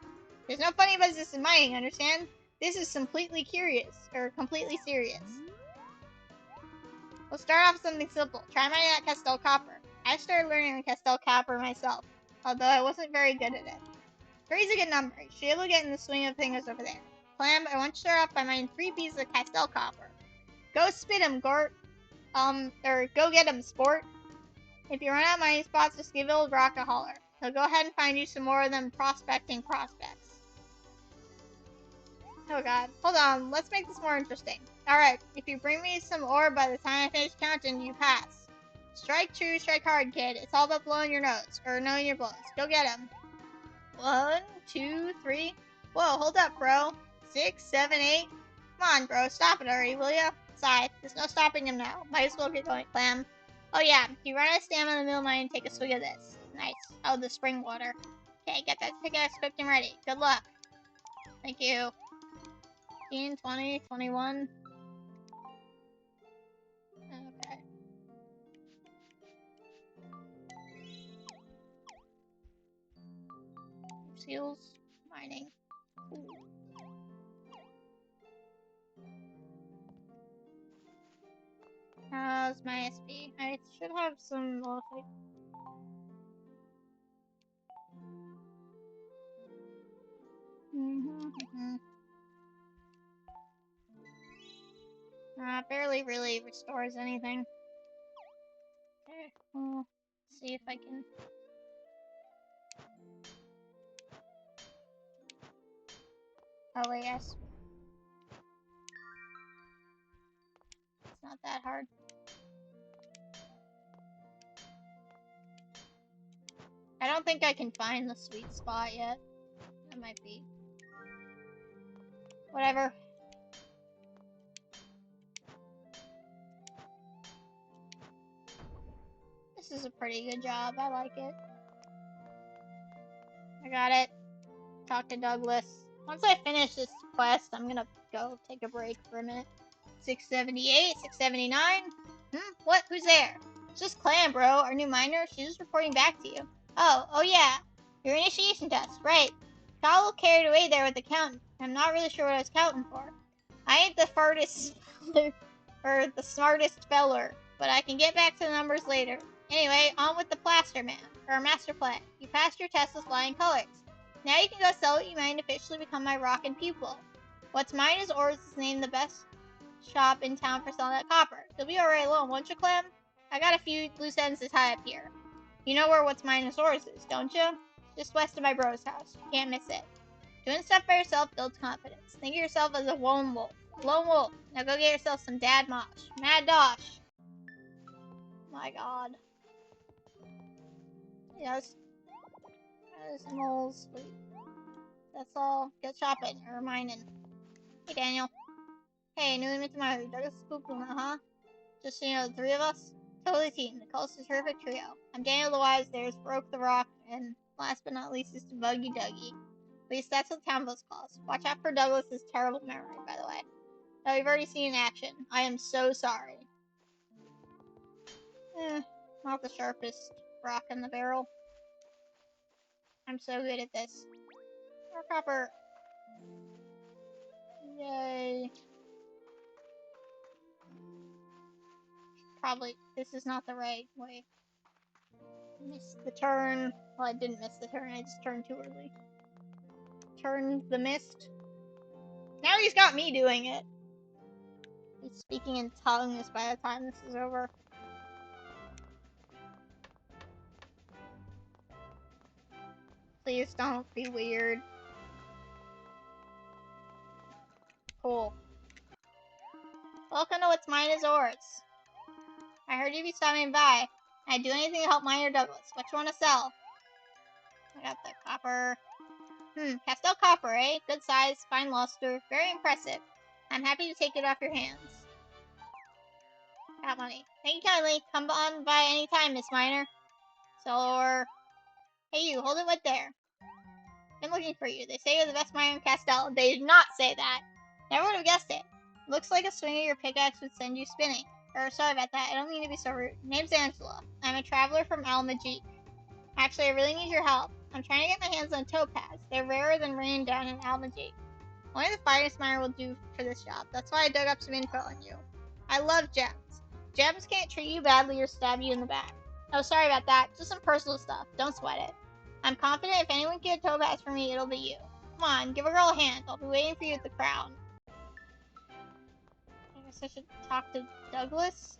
There's no funny business in mining, understand? This is completely completely serious. We'll start off with something simple. Try mining at Castell Copper. I started learning on Castell Copper myself, although I wasn't very good at it. 3 is a good number. You should be able to get in the swing of things over there. Clam, I want you to start off by mining 3 pieces of Castell Copper. Go spit him, Gort. Or go get him, sport. If you run out of mining spots, just give Old Rock a holler. He'll go ahead and find you some more of them prospecting prospects. Oh god. Hold on, let's make this more interesting. Alright, if you bring me some ore by the time I finish counting, you pass. Strike true, strike hard, kid. It's all about blowing your nose, or knowing your blows. Go get him. 1, 2, 3. Whoa, hold up, bro. 6, 7, 8. Come on, bro, stop it already, will ya? Besides, there's no stopping him now. Might as well get going, Clam. Oh yeah, if you run out of stamina in the middle of mine, take a swig of this. Nice. Oh, the spring water. Okay, get that pickaxe equipped and ready. Good luck. Thank you. 15, 20, 21. Okay. Seals. Mining. Ooh. How's my SP? I should have some modified. Barely really restores anything. Okay, well, see if I can. Oh wait, yes. It's not that hard. I don't think I can find the sweet spot yet. That might be. Whatever. This is a pretty good job. I like it. I got it. Talk to Douglas. Once I finish this quest, I'm gonna go take a break for a minute. 678, 679. What? Who's there? It's just Clam, bro. Our new miner. She's just reporting back to you. Oh yeah. Your initiation test. Right. Got a little carried away there with the counting. I'm not really sure what I was counting for. I ain't the fartest or the smartest feller, but I can get back to the numbers later. Anyway, on with the plaster man, or master plan. You passed your test with flying colors. Now you can go sell what you mine and officially become my rockin' pupil. What's mine is Ores is named the best shop in town for selling that copper. You'll be alright alone, won't you, Clem? I got a few loose ends to tie up here. You know where What's Mine is Ores is, don't you? Just west of my bro's house. You can't miss it. Doing stuff by yourself builds confidence. Think of yourself as a lone wolf. Lone wolf. Now go get yourself some Dad Mosh. Mad Dosh. My god. Yes. There's moles. Wait. That's all. Get shopping or mining. Hey, Daniel. Hey, new inmate to my Douglas Spookuma, huh? Just so you know, the 3 of us? Totally team. The close to terrific trio. I'm Daniel the Wise, there's Broke the Rock, and last but not least is Buggy Dougie. At least that's what town folks call us. Watch out for Douglas's terrible memory, by the way. That we've already seen in action. I am so sorry. Not the sharpest rock in the barrel. I'm so good at this. More copper. Yay. Probably, this is not the right way. Missed the turn. Well, I didn't miss the turn, I just turned too early. Turn the mist. Now he's got me doing it. He's speaking in tongues by the time this is over. Please don't be weird. Cool. Welcome to What's Mine is Ores. I heard you'd be stopping by. I'd do anything to help Miner Douglas. What you want to sell? I got the copper. Castell copper, eh? Good size, fine luster, very impressive. I'm happy to take it off your hands. Got money. Thank you kindly. Come on by any time, Miss Miner. Or... Hey you, hold it right there. Been looking for you. They say you're the best miner in Castell. They did not say that. Never would have guessed it. Looks like a swing of your pickaxe would send you spinning. Sorry about that. I don't mean to be so rude. Name's Angela. I'm a traveler from Almaji. Actually, I really need your help. I'm trying to get my hands on topaz. They're rarer than rain down in Almaji. Only the finest miner will do for this job. That's why I dug up some info on you. I love gems. Gems can't treat you badly or stab you in the back. Oh, sorry about that. Just some personal stuff. Don't sweat it. I'm confident if anyone can get topaz for me, it'll be you. Come on, give a girl a hand. I'll be waiting for you at the crown. I guess I should talk to Douglas.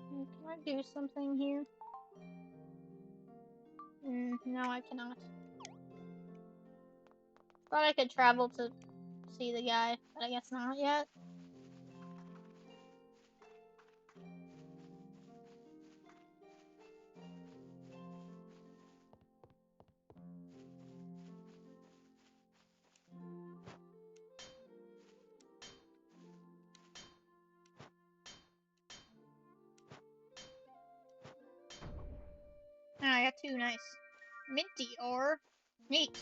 Can I do something here? No, I cannot. Thought I could travel to see the guy, but I guess not yet. Oh, I got two, nice. Minty ore. Neat.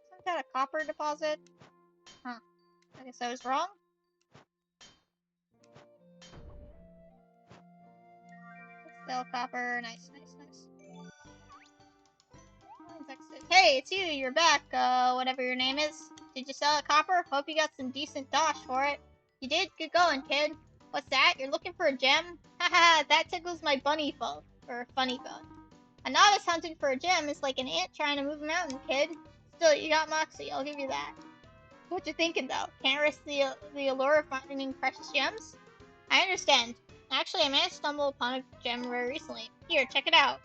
Some kind of copper deposit? Huh. I guess I was wrong. Still copper. Nice, nice, nice. Hey, it's you. You're back. Whatever your name is. Did you sell a copper? Hope you got some decent dosh for it. You did? Good going, kid. What's that? You're looking for a gem? Haha, that tickles my bunny bone. Or funny bone. A novice hunting for a gem is like an ant trying to move a mountain, kid. Still, you got moxie. I'll give you that. What you thinking, though? Can't risk the allure of finding precious gems? I understand. Actually, I managed to stumble upon a gem very recently. Here, check it out.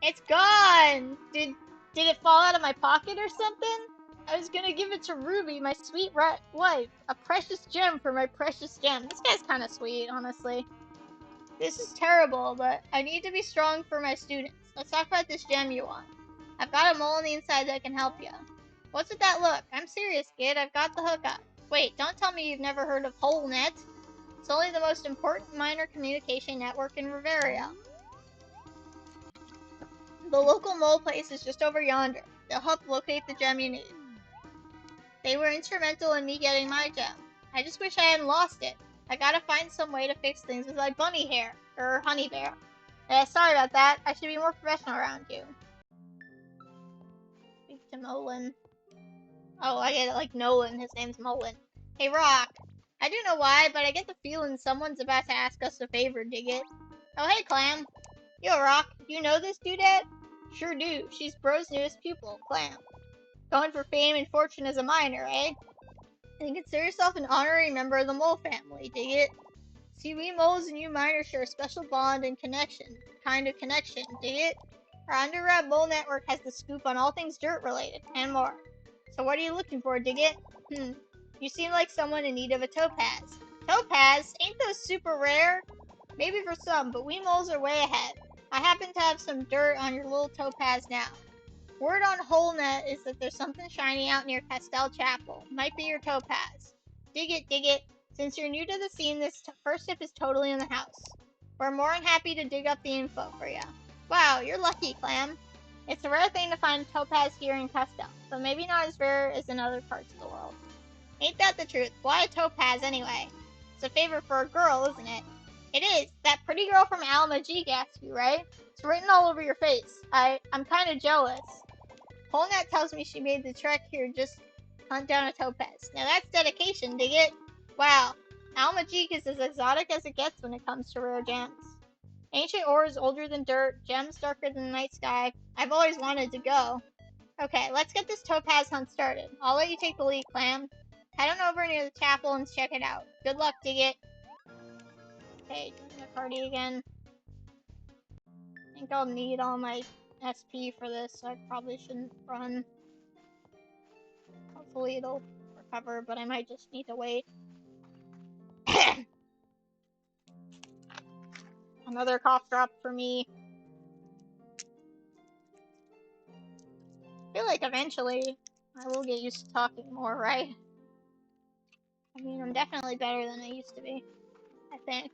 It's gone! Did it fall out of my pocket or something? I was gonna give it to Ruby, my sweet wife. A precious gem for my precious gem. This guy's kinda sweet, honestly. This is terrible, but I need to be strong for my students. Let's talk about this gem you want. I've got a mole on the inside that can help you. What's with that look? I'm serious, kid. I've got the hookup. Wait, don't tell me you've never heard of HoleNet. It's only the most important minor communication network in Riveria. The local mole place is just over yonder. They'll help locate the gem you need. They were instrumental in me getting my gem. I just wish I hadn't lost it. I gotta find some way to fix things with my bunny hair. Or honey bear. Sorry about that. I should be more professional around you. Speak to Nolan. Oh, I get it like Nolan. His name's Nolan. Hey, Rock. I don't know why, but I get the feeling someone's about to ask us a favor, dig it? Oh, hey, Clam. Yo, Rock. You know this dudette? Sure do. She's Bro's newest pupil, Clam. Going for fame and fortune as a miner, eh? And consider yourself an honorary member of the mole family, dig it? See, we moles and you miners share a special bond and connection. Kind of connection, dig it? Our underground mole network has the scoop on all things dirt related, and more. So what are you looking for, dig it? You seem like someone in need of a topaz. Topaz? Ain't those super rare? Maybe for some, but we moles are way ahead. I happen to have some dirt on your little topaz now. Word on HoleNet is that there's something shiny out near Castell Chapel. Might be your topaz. Dig it, dig it. Since you're new to the scene, this first tip is totally in the house. We're more than happy to dig up the info for ya. Wow, you're lucky, Clam. It's a rare thing to find topaz here in Castell, but maybe not as rare as in other parts of the world. Ain't that the truth? Why a topaz, anyway? It's a favor for a girl, isn't it? It is. That pretty girl from Almaji asked you, right? It's written all over your face. I'm kinda jealous. HoleNet tells me she made the trek here just to hunt down a topaz. Now that's dedication, dig it? Wow, Almaji is as exotic as it gets when it comes to rare gems. Ancient ore is older than dirt, gems darker than the night sky. I've always wanted to go. Okay, let's get this topaz hunt started. I'll let you take the lead, Clam. Head on over near the chapel and check it out. Good luck, dig it. Okay, join the party again. I think I'll need all my SP for this, so I probably shouldn't run. Hopefully it'll recover, but I might just need to wait. Another cough drop for me. I feel like eventually I will get used to talking more, right? I mean, I'm definitely better than I used to be, I think.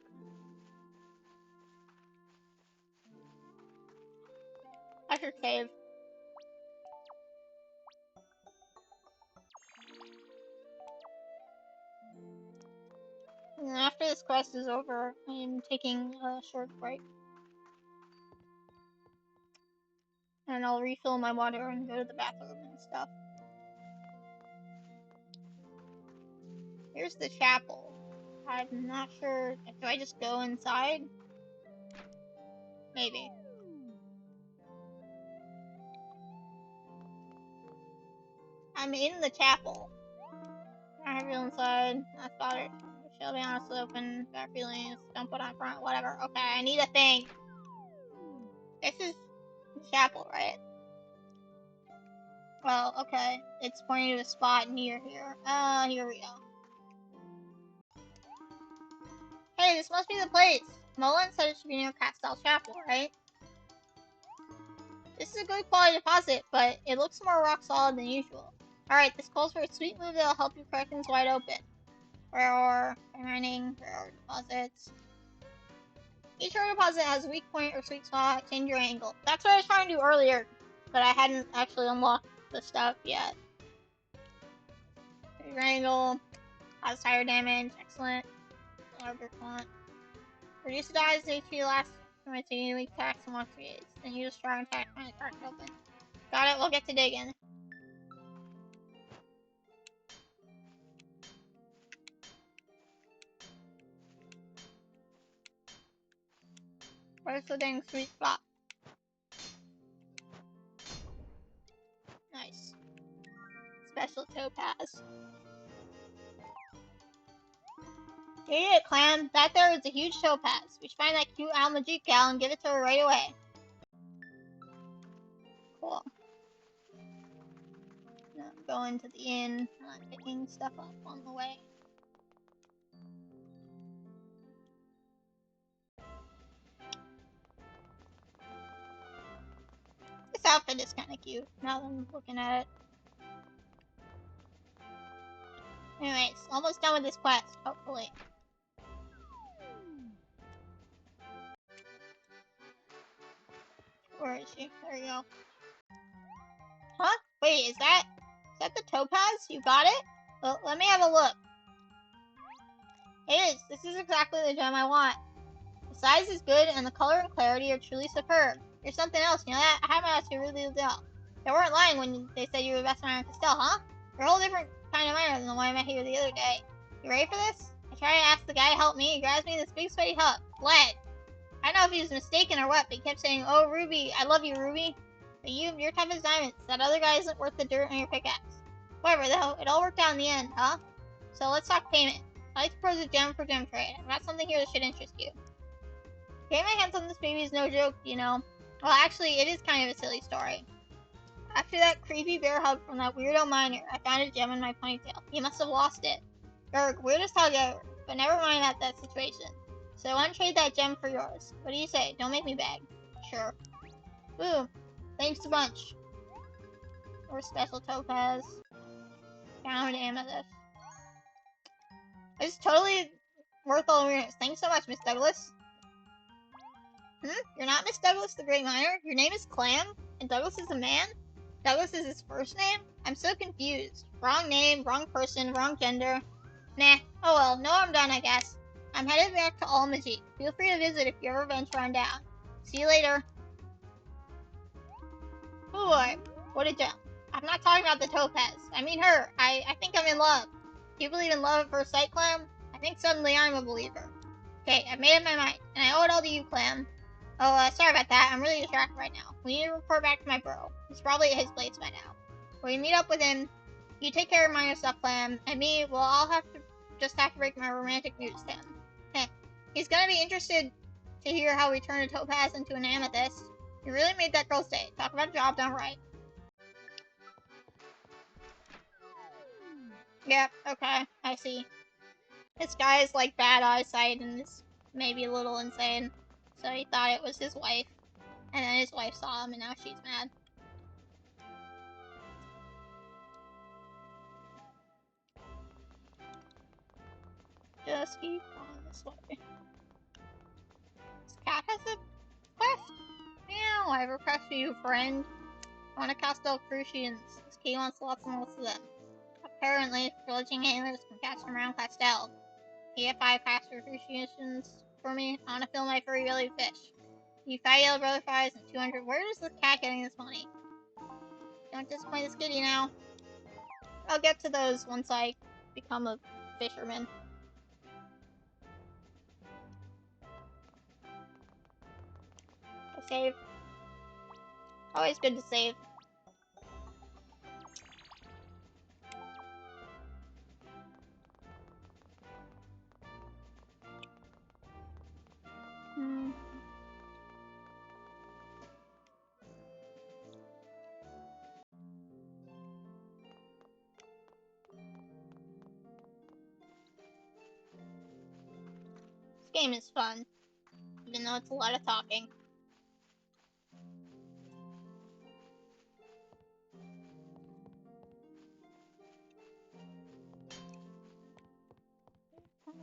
I should save. And then after this quest is over, I am taking a short break. And I'll refill my water and go to the bathroom and stuff. Here's the chapel. I'm not sure. Do I just go inside? Maybe. I'm in the chapel. I feel inside. That's about it. Shall be honestly open. Bad feelings. Don't put on front. Whatever. Okay, I need a thing. This is the chapel, right? Well, okay. It's pointing to a spot near here. Here we go. Hey, this must be the place. Mullen said it should be near Castel Chapel, right? This is a good quality deposit, but it looks more rock solid than usual. Alright, this calls for a sweet move that'll help you crack things wide open. Rare ore, mining, rare ore deposits. Each ore deposit has a weak point or sweet spot. Change your angle. That's what I was trying to do earlier, but I hadn't actually unlocked the stuff yet. Your angle has higher damage. Excellent. Larger font. Reduce the dies HP last time it's a weak attacks and walk creates. Then use a strong attack when it's cracked open. Got it. We'll get to digging. Where's the dang sweet spot? Nice. Special topaz. Here it, Clam. That there is a huge topaz. We should find that cute Almagic gal and give it to her right away. Cool. Now I'm going to the inn. I'm picking stuff up on the way. This outfit is kind of cute, now that I'm looking at it. Anyways, almost done with this quest, hopefully. Where is she? There you go. Huh? Wait, is that the topaz? You got it? Well, let me have a look. It is. This is exactly the gem I want. The size is good, and the color and clarity are truly superb. You're something else, you know that? I have my ass, you really do. They weren't lying when they said you were the best miner in Castell, huh? You're a whole different kind of miner than the one I met here the other day. You ready for this? I try to ask the guy to help me. He grabs me in this big sweaty hut. Lead. I don't know if he was mistaken or what, but he kept saying, "Oh, Ruby, I love you, Ruby. But you're tough as diamonds. That other guy isn't worth the dirt on your pickaxe." Whatever, though. It all worked out in the end, huh? So let's talk payment. I like to propose a gem for gem trade. I've got something here that should interest you. Getting my hands on this baby is no joke, you know. Well, actually, it is kind of a silly story. After that creepy bear hug from that weirdo miner, I found a gem in my ponytail. He must have lost it. Erg, weirdest hug ever. But never mind that situation. So I want to trade that gem for yours. What do you say? Don't make me beg. Sure. Ooh, thanks a bunch. Or special topaz. Found amethyst. It's totally worth all the weirdness. Thanks so much, Miss Douglas. You're not Miss Douglas, the great miner? Your name is Clam? And Douglas is a man? Douglas is his first name? I'm so confused. Wrong name, wrong person, wrong gender. Nah. Oh well, no, I'm done, I guess. I'm headed back to Almagy. Feel free to visit if you ever venture on down. See you later. Oh boy, what a gem. I'm not talking about the topaz. I mean her. I think I'm in love. Do you believe in love at first sight, Clam? I think suddenly I'm a believer. Okay, I've made up my mind, and I owe it all to you, Clam. Oh, sorry about that. I'm really distracted right now. We need to report back to my bro. He's probably at his place by now. We meet up with him. You take care of my stuff, Clam, and me, well, I'll just have to break my romantic news to him. Heh. He's gonna be interested to hear how we turn a topaz into an amethyst. You really made that girl say. Talk about a job done right. Yep, okay, I see. This guy is like bad eyesight and is maybe a little insane. So he thought it was his wife. And then his wife saw him and now she's mad. Just keep on this way. This cat has a quest? Meow, I have a request for you, friend. I want to cast all crucians. This key wants lots and lots of them. Apparently, villaging anglers can catch them around Castell. You get 5 packs for crucians for me. I want to fill my furry belly with fish. You fat yellow brother fries and 200. Where is the cat getting this money? Don't disappoint this kitty now. I'll get to those once I become a fisherman. I save. Always good to save. This game is fun, even though it's a lot of talking.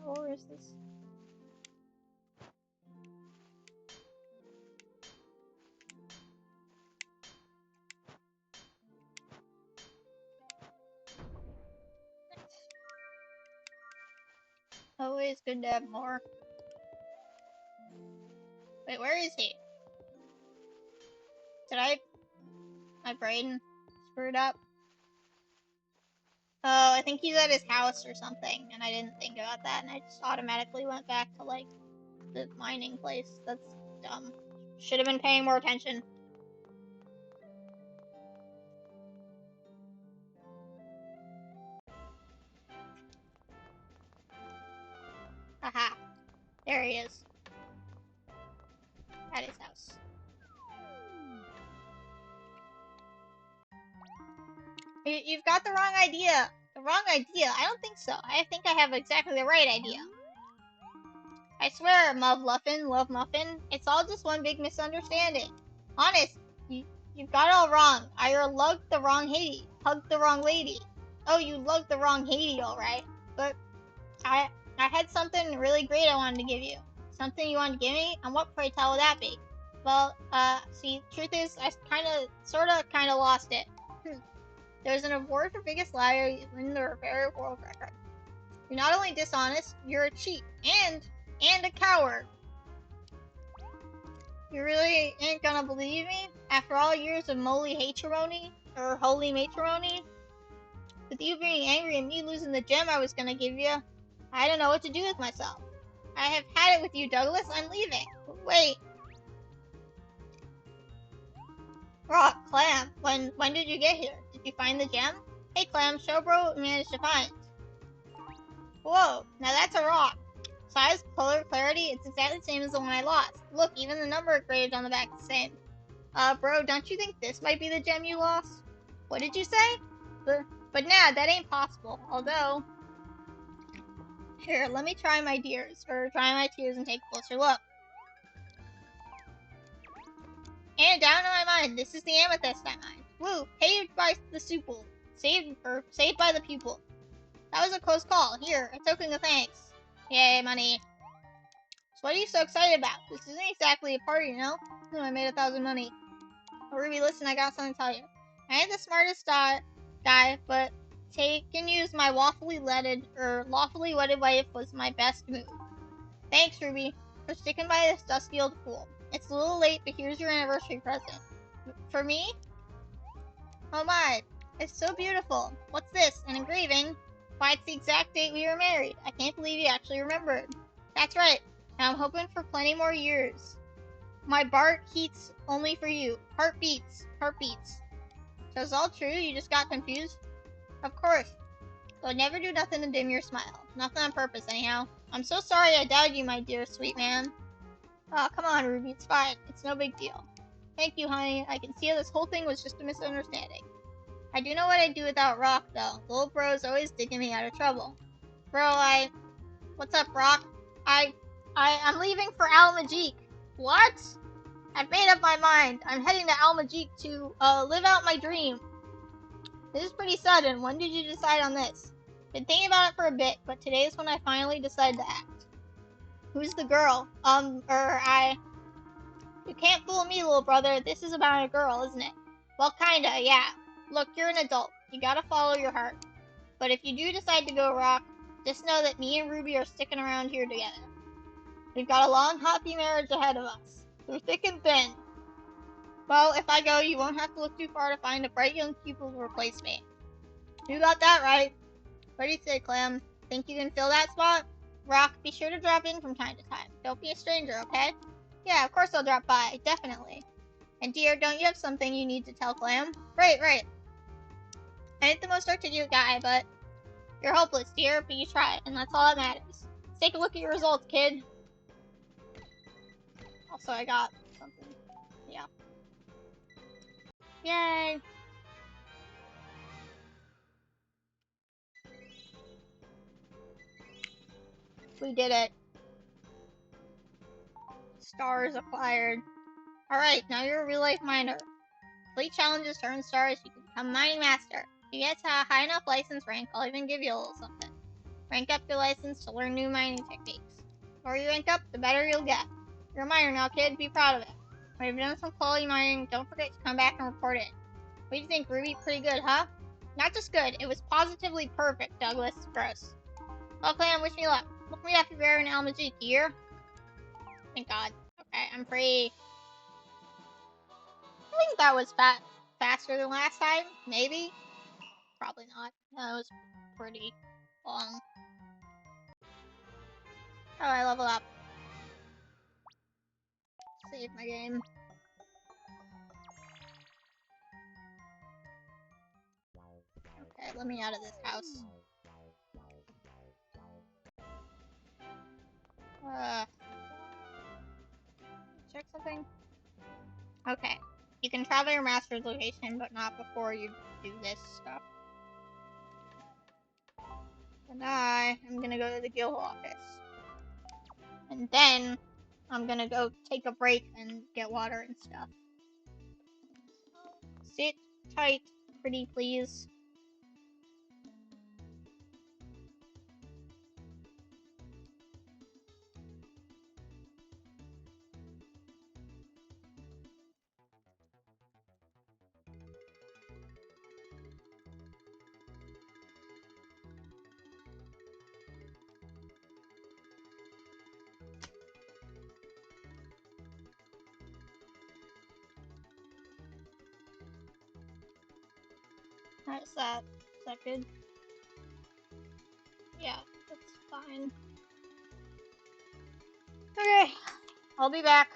Where is this? Always good to have more. Wait, where is he? Did my brain screwed up? Oh, I think he's at his house or something, and I didn't think about that, and I just automatically went back to, like, the mining place. That's dumb. Should have been paying more attention. Aha. There he is. At his house. You've got the wrong idea. The wrong idea? I don't think so. I think I have exactly the right idea. I swear, Muffin, Love Muffin, it's all just one big misunderstanding. Honest, you've got it all wrong. I lugged the wrong Haiti, hugged the wrong lady. Oh, you lugged the wrong Haiti, alright. But I had something really great I wanted to give you. Something you wanted to give me? And what, pray tell, would that be? Well, see, truth is, I kinda lost it. There's an award for biggest liar in the very world record. You're not only dishonest, you're a cheat, and a coward. You really ain't gonna believe me? After all years of moly hatrimony, or holy matrimony? With you being angry and me losing the gem I was gonna give you, I don't know what to do with myself. I have had it with you, Douglas. I'm leaving. Wait. Rock, Clam, when did you get here? Did you find the gem? Hey, Clam, show bro what we managed to find. Whoa, now that's a rock. Size, color, clarity, it's exactly the same as the one I lost. Look, even the number engraved on the back is the same. Bro, don't you think this might be the gem you lost? What did you say? But nah, that ain't possible. Although... Here, let me try my tears and take a closer look. And down in my mind, this is the amethyst I mined. Woo, paid by the supple. Saved by the pupil. That was a close call. Here, a token of thanks. Yay, money. So what are you so excited about? This isn't exactly a party, you know? I made 1,000 money. Oh, Ruby, listen, I got something to tell you. I ain't the smartest guy, but take and use my lawfully wedded wife was my best move. Thanks, Ruby, for sticking by this dusty old fool. It's a little late, but here's your anniversary present. For me? Oh my, it's so beautiful. What's this, an engraving? Why, it's the exact date we were married. I can't believe you actually remembered. That's right. Now I'm hoping for plenty more years. My Bart heats only for you. Heartbeats. So it's all true? You just got confused? Of course. So I'd never do nothing to dim your smile. Nothing on purpose, anyhow. I'm so sorry I doubted you, my dear sweet man. Oh, come on, Ruby. It's fine. It's no big deal. Thank you, honey. I can see how this whole thing was just a misunderstanding. I do know what I'd do without Rock, though. The little bro's always digging me out of trouble. Bro, What's up, Rock? I'm leaving for Almagique. What? I've made up my mind. I'm heading to Almagique to, live out my dream. This is pretty sudden. When did you decide on this? Been thinking about it for a bit, but today's when I finally decided to act. Who's the girl? You can't fool me, little brother. This is about a girl, isn't it? Well, kinda, yeah. Look, you're an adult. You gotta follow your heart. But if you do decide to go rock, just know that me and Ruby are sticking around here together. We've got a long, happy marriage ahead of us, through thick and thin. Well, if I go, you won't have to look too far to find a bright young pupil to replace me. You got that right. What do you say, Clam? Think you can fill that spot? Rock, be sure to drop in from time to time. Don't be a stranger, okay? Yeah, of course I'll drop by, definitely. And dear, don't you have something you need to tell Clam? Right. I ain't the most articulate guy, but you're hopeless, dear, but you tried, and that's all that matters. Let's take a look at your results, kid. Also, I got something. Yeah. Yay! We did it. Stars acquired. Alright, now you're a real-life miner. Complete challenges to earn stars, you can become a mining master. If you get to a high enough license rank, I'll even give you a little something. Rank up your license to learn new mining techniques. The more you rank up, the better you'll get. You're a miner now, kid. Be proud of it. When you've done some quality mining, don't forget to come back and report it. What do you think, Ruby? Pretty good, huh? Not just good, it was positively perfect, Douglas. Gross. Well, Clam, wish me luck. Look me up if you're ever in Almaji, dear. Thank God. Okay, I'm free. I think that was faster than last time. Maybe. Probably not. That was pretty long. Oh, I level up. Save my game. Okay, let me out of this house. Check something? Okay. You can travel your master's location, but not before you do this stuff. And I'm gonna go to the guild office. And then, I'm gonna go take a break and get water and stuff. Sit tight, pretty please. How's that? Is that good? Yeah, that's fine. Okay, I'll be back.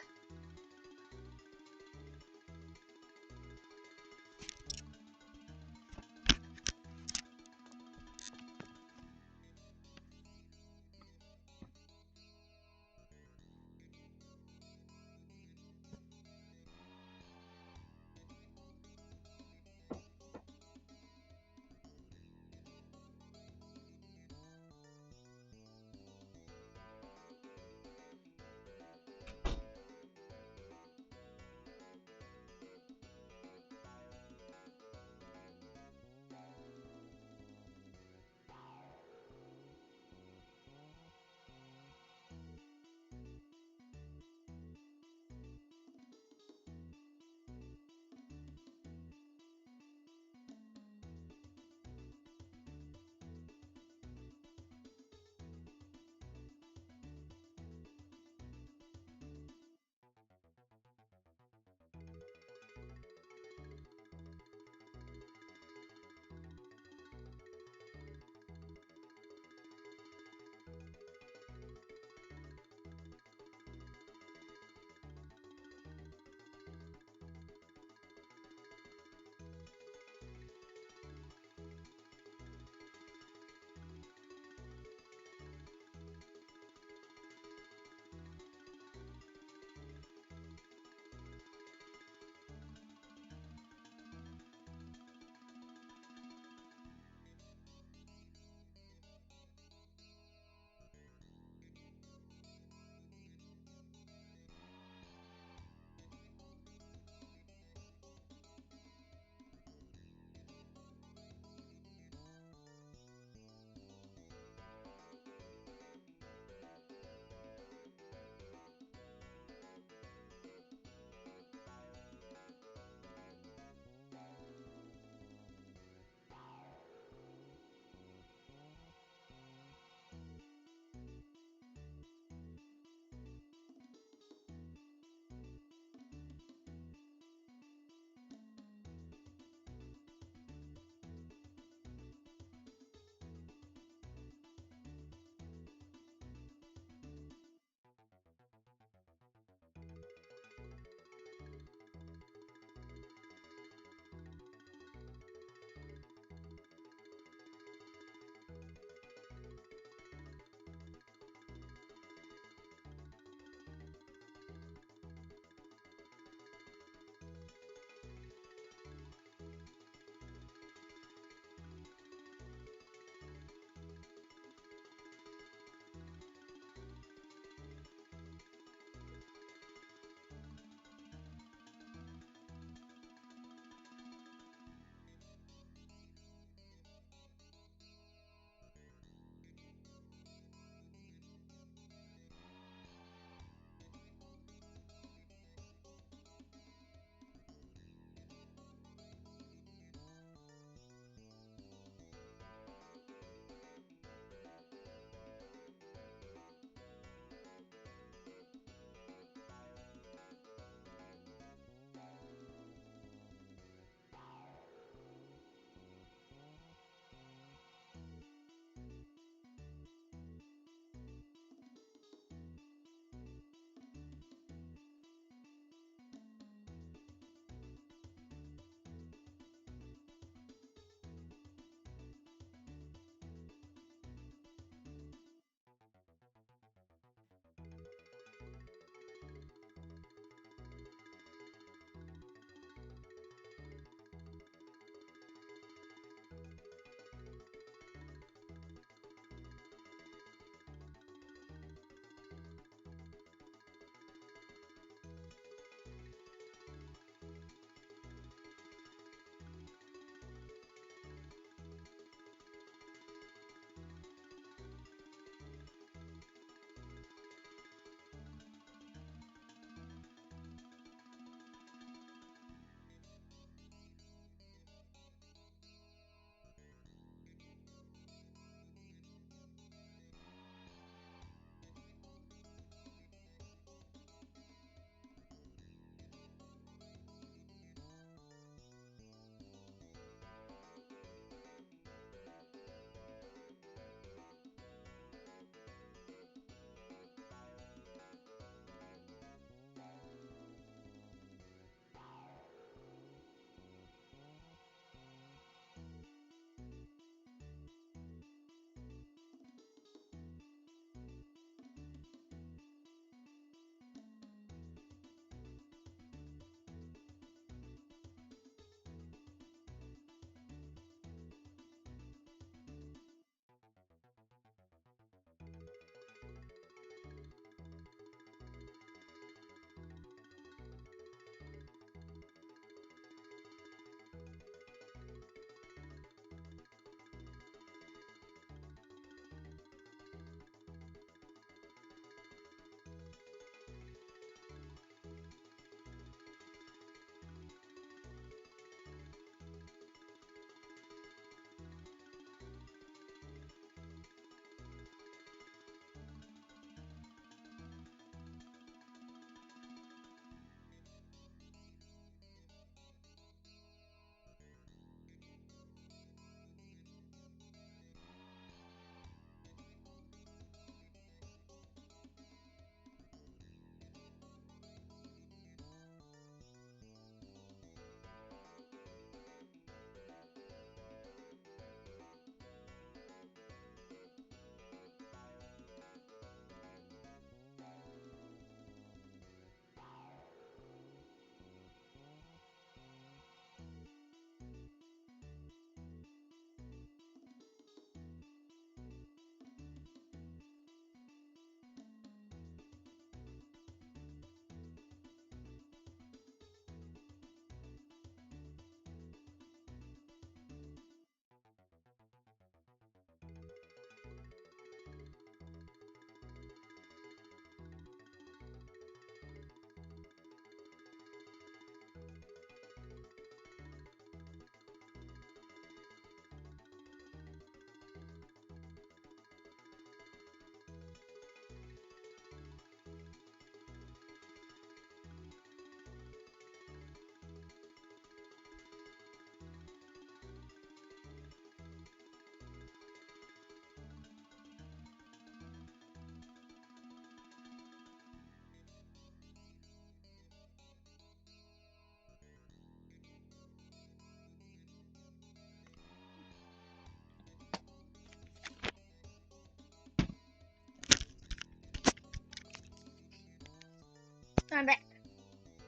I'm back.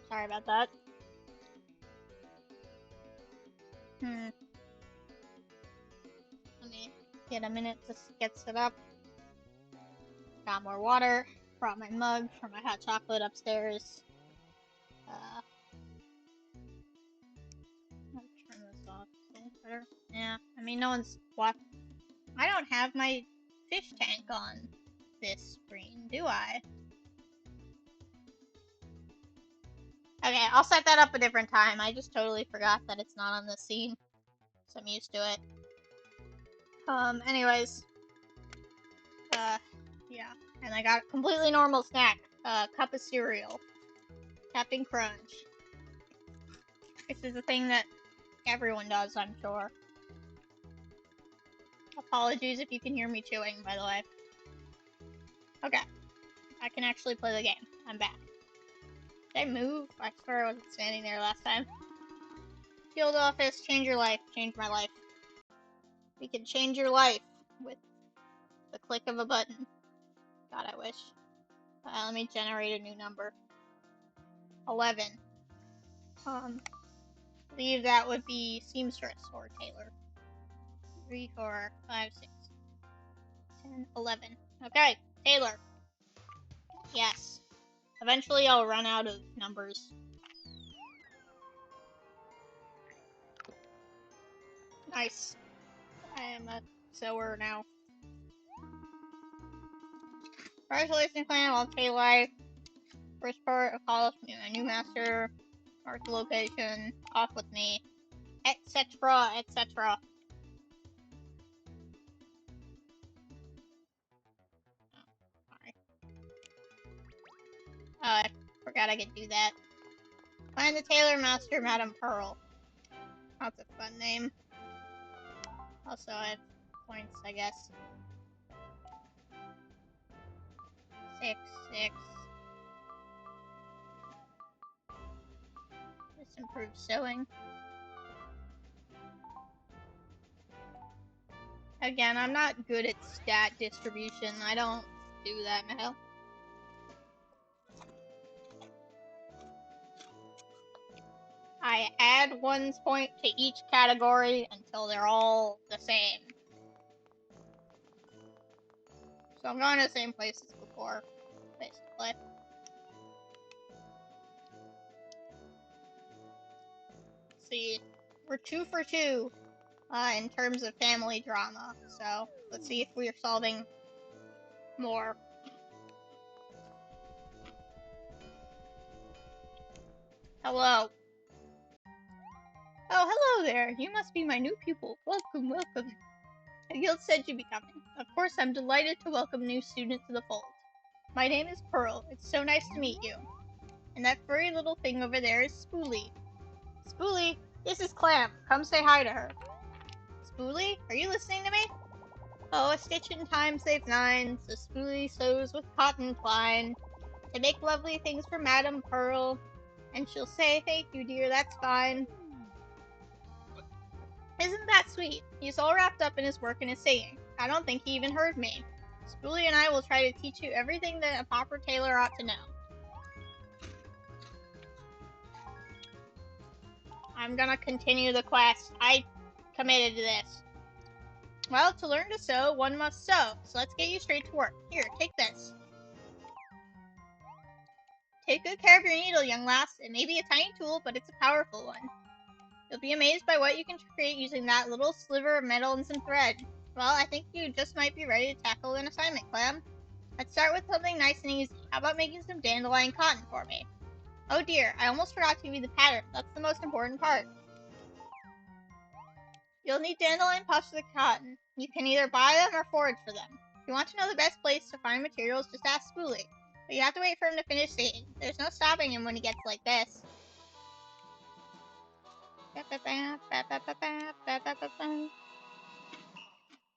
Sorry about that. Let me get a minute to get set up. Got more water. Brought my mug for my hot chocolate upstairs. I'll turn this off. Better. Yeah, I mean, no one's watching. I don't have my fish tank on this screen, do I? Okay, I'll set that up a different time. I just totally forgot that it's not on this scene, so I'm used to it. Anyways, yeah, and I got a completely normal snack, cup of cereal, Captain Crunch. This is a thing that everyone does, I'm sure. Apologies if you can hear me chewing, by the way. Okay, I can actually play the game. I'm back. Did I move? I swear I wasn't standing there last time. Field office, change your life, change my life. We can change your life with the click of a button. God, I wish. Let me generate a new number. 11. I believe that would be seamstress or tailor. 3, 4, 5, 6, 10, 11. Okay, tailor. Yes. Eventually I'll run out of numbers. Nice. I am a sewer now. Congratulations, clan. I'll take life. First part of college, a new master. Mark the location. Off with me. Etc. Etc. Sorry. Oh, I forgot I could do that. Find the tailor master, Madam Pearl. That's a fun name. Also, I have points, I guess. 6, 6. This improves sewing. Again, I'm not good at stat distribution. I don't do that now. I add 1 point to each category until they're all the same. So I'm going to the same place as before, basically. Let's see, we're 2 for 2 in terms of family drama. So let's see if we are solving more. Hello. Oh, hello there. You must be my new pupil. Welcome, welcome. The guild said you'd be coming. Of course, I'm delighted to welcome new students to the fold. My name is Pearl. It's so nice to meet you. And that furry little thing over there is Spoolie. Spoolie, this is Clam. Come say hi to her. Spoolie, are you listening to me? Oh, a stitch in time saves 9, so Spoolie sews with cotton twine to make lovely things for Madam Pearl. And she'll say, thank you, dear, that's fine. Isn't that sweet? He's all wrapped up in his work and his singing. I don't think he even heard me. Spoolie and I will try to teach you everything that a proper tailor ought to know. I'm gonna continue the quest. I committed to this. Well, to learn to sew, one must sew. So let's get you straight to work. Here, take this. Take good care of your needle, young lass. It may be a tiny tool, but it's a powerful one. You'll be amazed by what you can create using that little sliver of metal and some thread. Well, I think you just might be ready to tackle an assignment, Clam. Let's start with something nice and easy. How about making some dandelion cotton for me? Oh dear, I almost forgot to give you the pattern. That's the most important part. You'll need dandelion puffs for the cotton. You can either buy them or forage for them. If you want to know the best place to find materials, just ask Spoolie. But you have to wait for him to finish singing. There's no stopping him when he gets like this.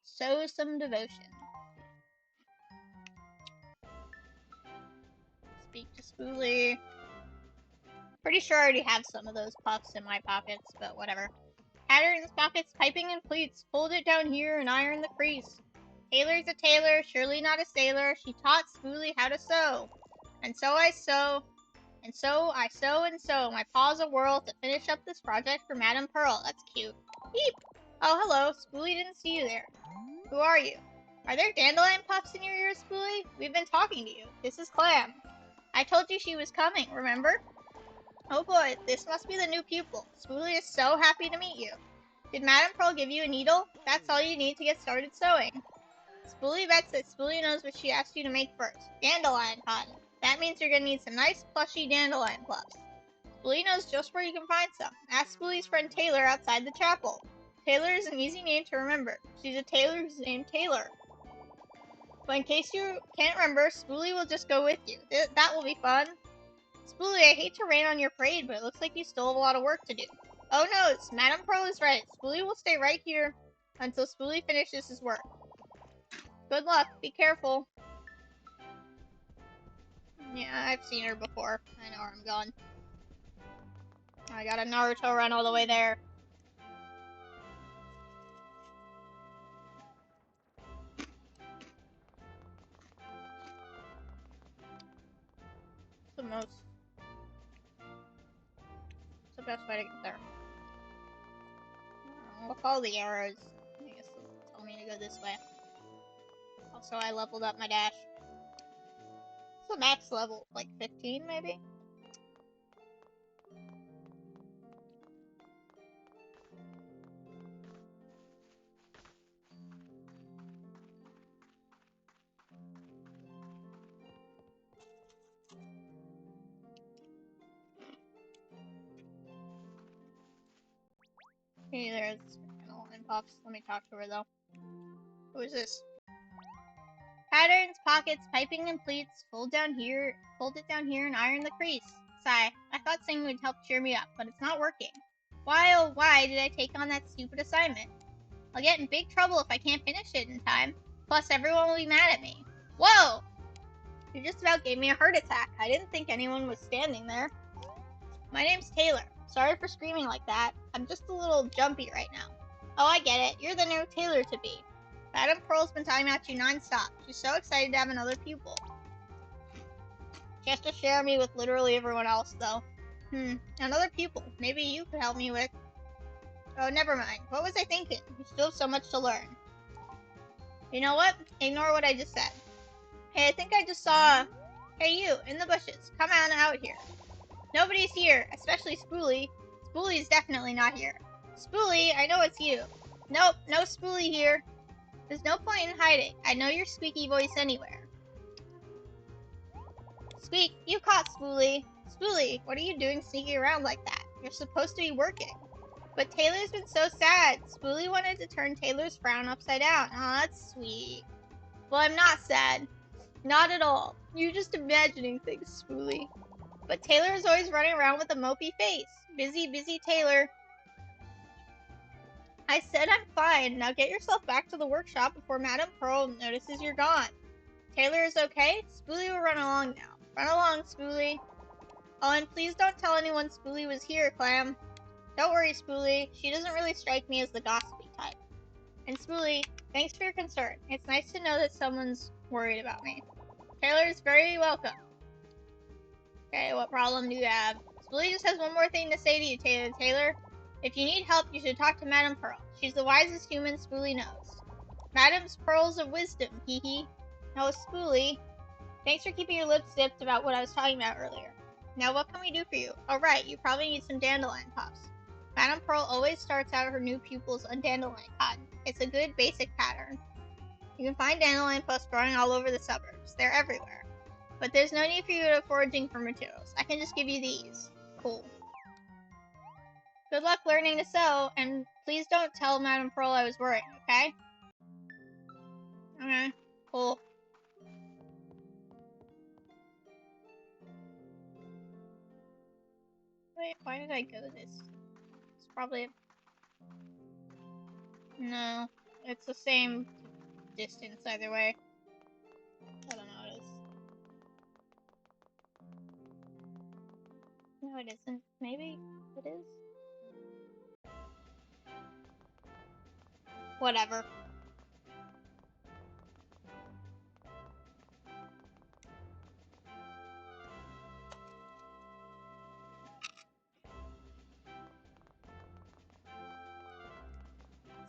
Sow some devotion. Speak to Spoolie. Pretty sure I already have some of those puffs in my pockets, but whatever. Patterns, pockets, piping, and pleats. Fold it down here and iron the crease. Tailor's a tailor, surely not a sailor. She taught Spoolie how to sew. And so I sew. And so I sew and sew my paws a whirl to finish up this project for Madame Pearl. That's cute. Beep! Oh, hello. Spoolie didn't see you there. Who are you? Are there dandelion puffs in your ears, Spoolie? We've been talking to you. This is Clam. I told you she was coming, remember? Oh boy, this must be the new pupil. Spoolie is so happy to meet you. Did Madame Pearl give you a needle? That's all you need to get started sewing. Spoolie bets that Spoolie knows what she asked you to make first. Dandelion cotton. That means you're gonna need some nice, plushy dandelion puffs. Spoolie knows just where you can find some. Ask Spoolie's friend Taylor outside the chapel. Taylor is an easy name to remember. She's a tailor who's named Taylor. But in case you can't remember, Spoolie will just go with you. That will be fun. Spoolie, I hate to rain on your parade, but it looks like you still have a lot of work to do. Oh no, Madame Pearl is right. Spoolie will stay right here until Spoolie finishes his work. Good luck. Be careful. Yeah, I've seen her before. I know where I'm going. I got a Naruto run all the way there. It's the most... It's the best way to get there. I'll follow the arrows. I guess they'll tell me to go this way. Also, I leveled up my dash. It's the max level, like 15 maybe? Hey, there's dandelion puffs. Let me talk to her though. Who is this? Patterns, pockets, piping, and pleats. Fold it down here, and iron the crease. Sigh. I thought singing would help cheer me up, but it's not working. Why, oh why, did I take on that stupid assignment? I'll get in big trouble if I can't finish it in time. Plus, everyone will be mad at me. Whoa! You just about gave me a heart attack. I didn't think anyone was standing there. My name's Taylor. Sorry for screaming like that. I'm just a little jumpy right now. Oh, I get it. You're the new tailor-to-be. Madame Pearl's been talking about you non-stop. She's so excited to have another pupil. She has to share me with literally everyone else, though. Another pupil. Maybe you could help me with... Oh, never mind. What was I thinking? You still have so much to learn. You know what? Ignore what I just said. Hey, I think I just saw... Hey, you, in the bushes. Come on out here. Nobody's here, especially Spoolie. Spoolie's definitely not here. Spoolie, I know it's you. Nope, no Spoolie here. There's no point in hiding. I know your squeaky voice anywhere. Squeak, you caught Spoolie. Spoolie, what are you doing sneaking around like that? You're supposed to be working. But Taylor's been so sad. Spoolie wanted to turn Taylor's frown upside down. Aw, that's sweet. Well, I'm not sad. Not at all. You're just imagining things, Spoolie. But Taylor is always running around with a mopey face. Busy, busy Taylor. I said I'm fine. Now get yourself back to the workshop before Madame Pearl notices you're gone. Taylor is okay? Spoolie will run along now. Run along, Spoolie. Oh, and please don't tell anyone Spoolie was here, Clam. Don't worry, Spoolie. She doesn't really strike me as the gossipy type. And Spoolie, thanks for your concern. It's nice to know that someone's worried about me. Taylor is very welcome. Okay, what problem do you have? Spoolie just has one more thing to say to you, Taylor. If you need help, you should talk to Madame Pearl. She's the wisest human Spoolie knows. Madame's pearls of wisdom, hee hee. No, Spoolie. Thanks for keeping your lips zipped about what I was talking about earlier. Now, what can we do for you? Oh, right, you probably need some dandelion puffs. Madame Pearl always starts out her new pupils on dandelion cotton. It's a good basic pattern. You can find dandelion puffs growing all over the suburbs. They're everywhere. But there's no need for you to go foraging for materials. I can just give you these. Cool. Good luck learning to sew, and please don't tell Madame Pearl I was worried, okay? Okay, cool. Wait, why did I go this? It's probably... No, it's the same distance either way. I don't know what it is. No, it isn't. Maybe it is? Whatever.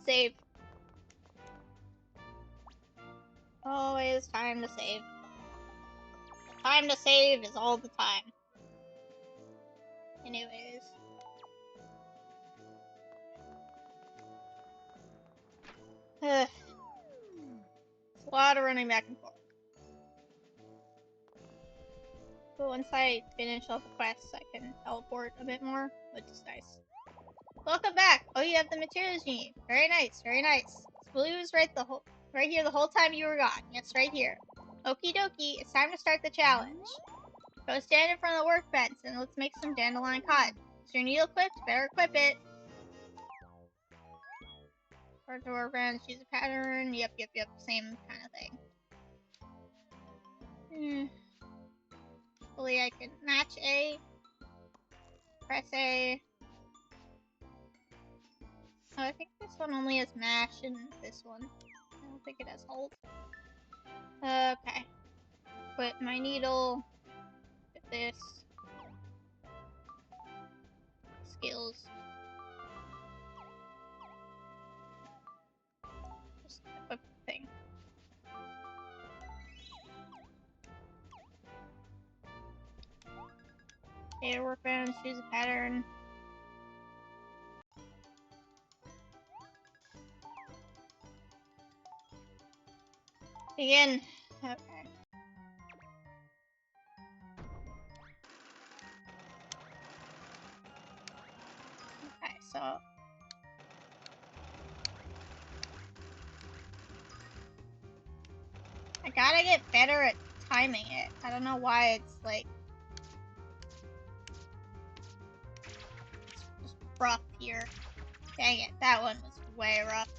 Save. Always time to save. The time to save is all the time. Anyways. Ugh. It's a lot of running back and forth. But once I finish all the quests, I can teleport a bit more, which is nice. Welcome back! Oh, you have the materials you need. Very nice, very nice. Spoolie was right here the whole time you were gone. Yes, right here. Okie dokie, it's time to start the challenge. Go stand in front of the workbench and let's make some dandelion cotton. Is your needle equipped? Better equip it. Start the workbench, use a pattern. Yep, same kind of thing. Hopefully I can match A. Press A. Oh, I think this one only has mash and this one. I don't think it has hold. Okay. Put my needle. Get this. Skills. Just equip the thing. Okay, workbench, choose a pattern. Begin. Okay. Okay, so I gotta get better at timing it. I don't know why it's like it's just rough here. Dang it, that one was way rough.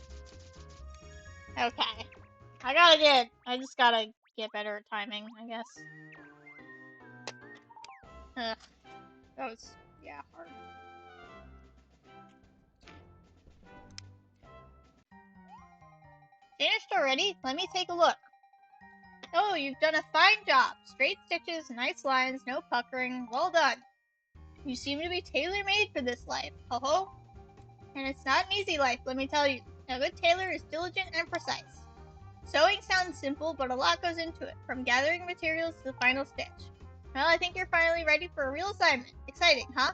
Okay. I just gotta get better at timing, I guess. Ugh. That was, yeah, hard. Finished already? Let me take a look. Oh, you've done a fine job. Straight stitches, nice lines, no puckering. Well done. You seem to be tailor-made for this life. Ho-ho. And it's not an easy life, let me tell you. A good tailor is diligent and precise. Sewing sounds simple, but a lot goes into it, from gathering materials to the final stitch. Well, I think you're finally ready for a real assignment. Exciting, huh?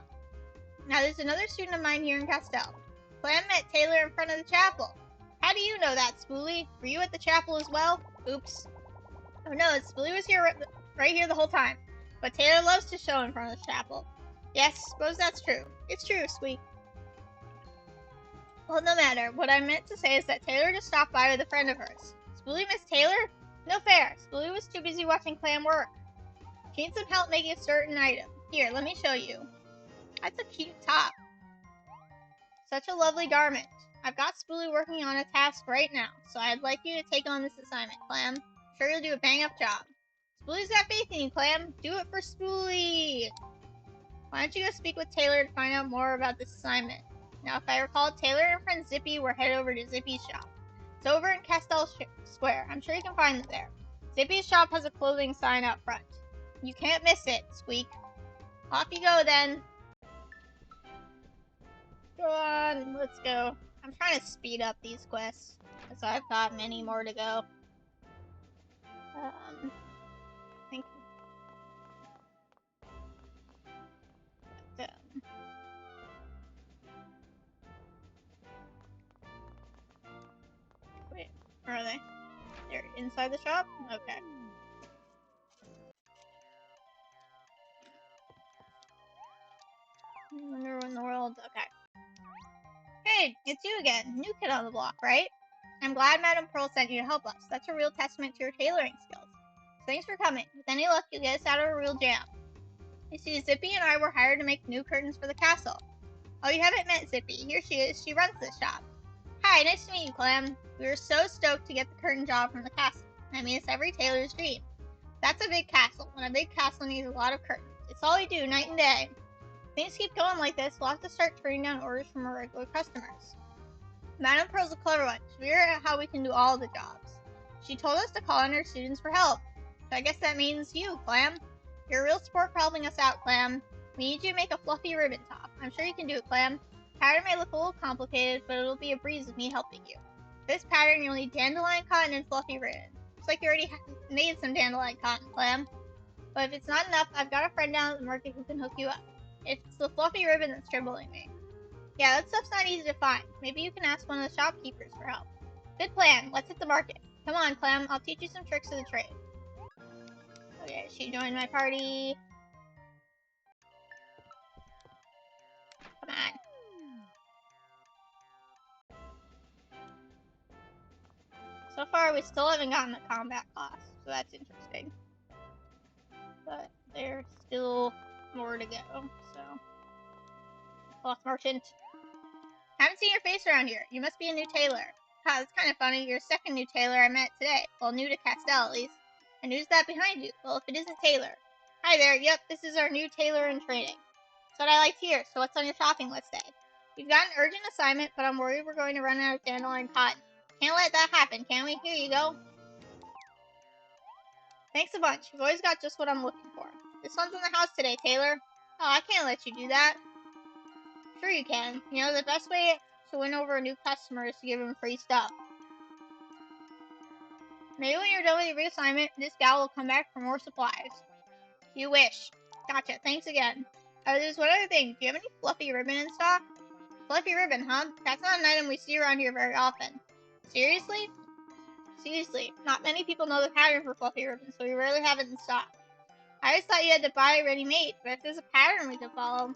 Now, there's another student of mine here in Castell. Clam met Taylor in front of the chapel. How do you know that, Spoolie? Were you at the chapel as well? Oops. Oh no, Spoolie was here right here the whole time. But Taylor loves to show in front of the chapel. Yes, suppose that's true. It's true, Squeak. Well, no matter. What I meant to say is that Taylor just stopped by with a friend of hers. Spoolie missed Taylor? No fair. Spoolie was too busy watching Clam work. She needs some help making a certain item. Here, let me show you. That's a cute top. Such a lovely garment. I've got Spoolie working on a task right now, so I'd like you to take on this assignment, Clam. I'm sure you'll do a bang-up job. Spoolie's got faith in you, Clam. Do it for Spoolie. Why don't you go speak with Taylor to find out more about this assignment? Now, if I recall, Taylor and friend Zippy were headed over to Zippy's shop. It's over in Castell Square. I'm sure you can find them there. Zippy's shop has a clothing sign out front. You can't miss it, Squeak. Off you go, then. Go on, let's go. I'm trying to speed up these quests, because I've got many more to go. I think... wait, where are they? They're inside the shop? Okay. I wonder what in the world... okay. Hey, it's you again. New kid on the block, right? I'm glad Madame Pearl sent you to help us. That's a real testament to your tailoring skills. So thanks for coming. With any luck, you'll get us out of a real jam. You see, Zippy and I were hired to make new curtains for the castle. Oh, you haven't met Zippy. Here she is. She runs this shop. Hi, nice to meet you, Clam. We were so stoked to get the curtain job from the castle. I mean, it's every tailor's dream. That's a big castle, and a big castle needs a lot of curtains. It's all we do, night and day. If things keep going like this, we'll have to start turning down orders from our regular customers. Madame Pearl's a clever one. She figured out how we can do all the jobs. She told us to call on her students for help. So I guess that means you, Clam. You're a real sport for helping us out, Clam. We need you to make a fluffy ribbon top. I'm sure you can do it, Clam. Pattern may look a little complicated, but it'll be a breeze with me helping you. For this pattern, you'll need dandelion cotton and fluffy ribbon. Looks like you already made some dandelion cotton, Clam. But if it's not enough, I've got a friend down at the market who can hook you up. It's the fluffy ribbon that's troubling me. Yeah, that stuff's not easy to find. Maybe you can ask one of the shopkeepers for help. Good plan. Let's hit the market. Come on, Clam. I'll teach you some tricks of the trade. Okay, she joined my party. Come on. So far, we still haven't gotten the combat class, so that's interesting. But there's still more to go, so. Cloth merchant. Haven't seen your face around here. You must be a new tailor. Ha, that's kind of funny. You're the second new tailor I met today. Well, new to Castell, at least. And who's that behind you? Well, if it is a tailor. Hi there. Yep, this is our new tailor in training. That's what I like to hear. So what's on your shopping list today? We've got an urgent assignment, but I'm worried we're going to run out of dandelion cotton. Can't let that happen, can we? Here you go. Thanks a bunch. You've always got just what I'm looking for. This one's in the house today, Taylor. Oh, I can't let you do that. Sure you can. You know, the best way to win over a new customer is to give him free stuff. Maybe when you're done with your reassignment, this gal will come back for more supplies. You wish. Gotcha. Thanks again. There's one other thing. Do you have any fluffy ribbon in stock? Fluffy ribbon, huh? That's not an item we see around here very often. Seriously? Seriously. Not many people know the pattern for fluffy ribbon, so we rarely have it in stock. I always thought you had to buy it ready-made, but if there's a pattern we can follow.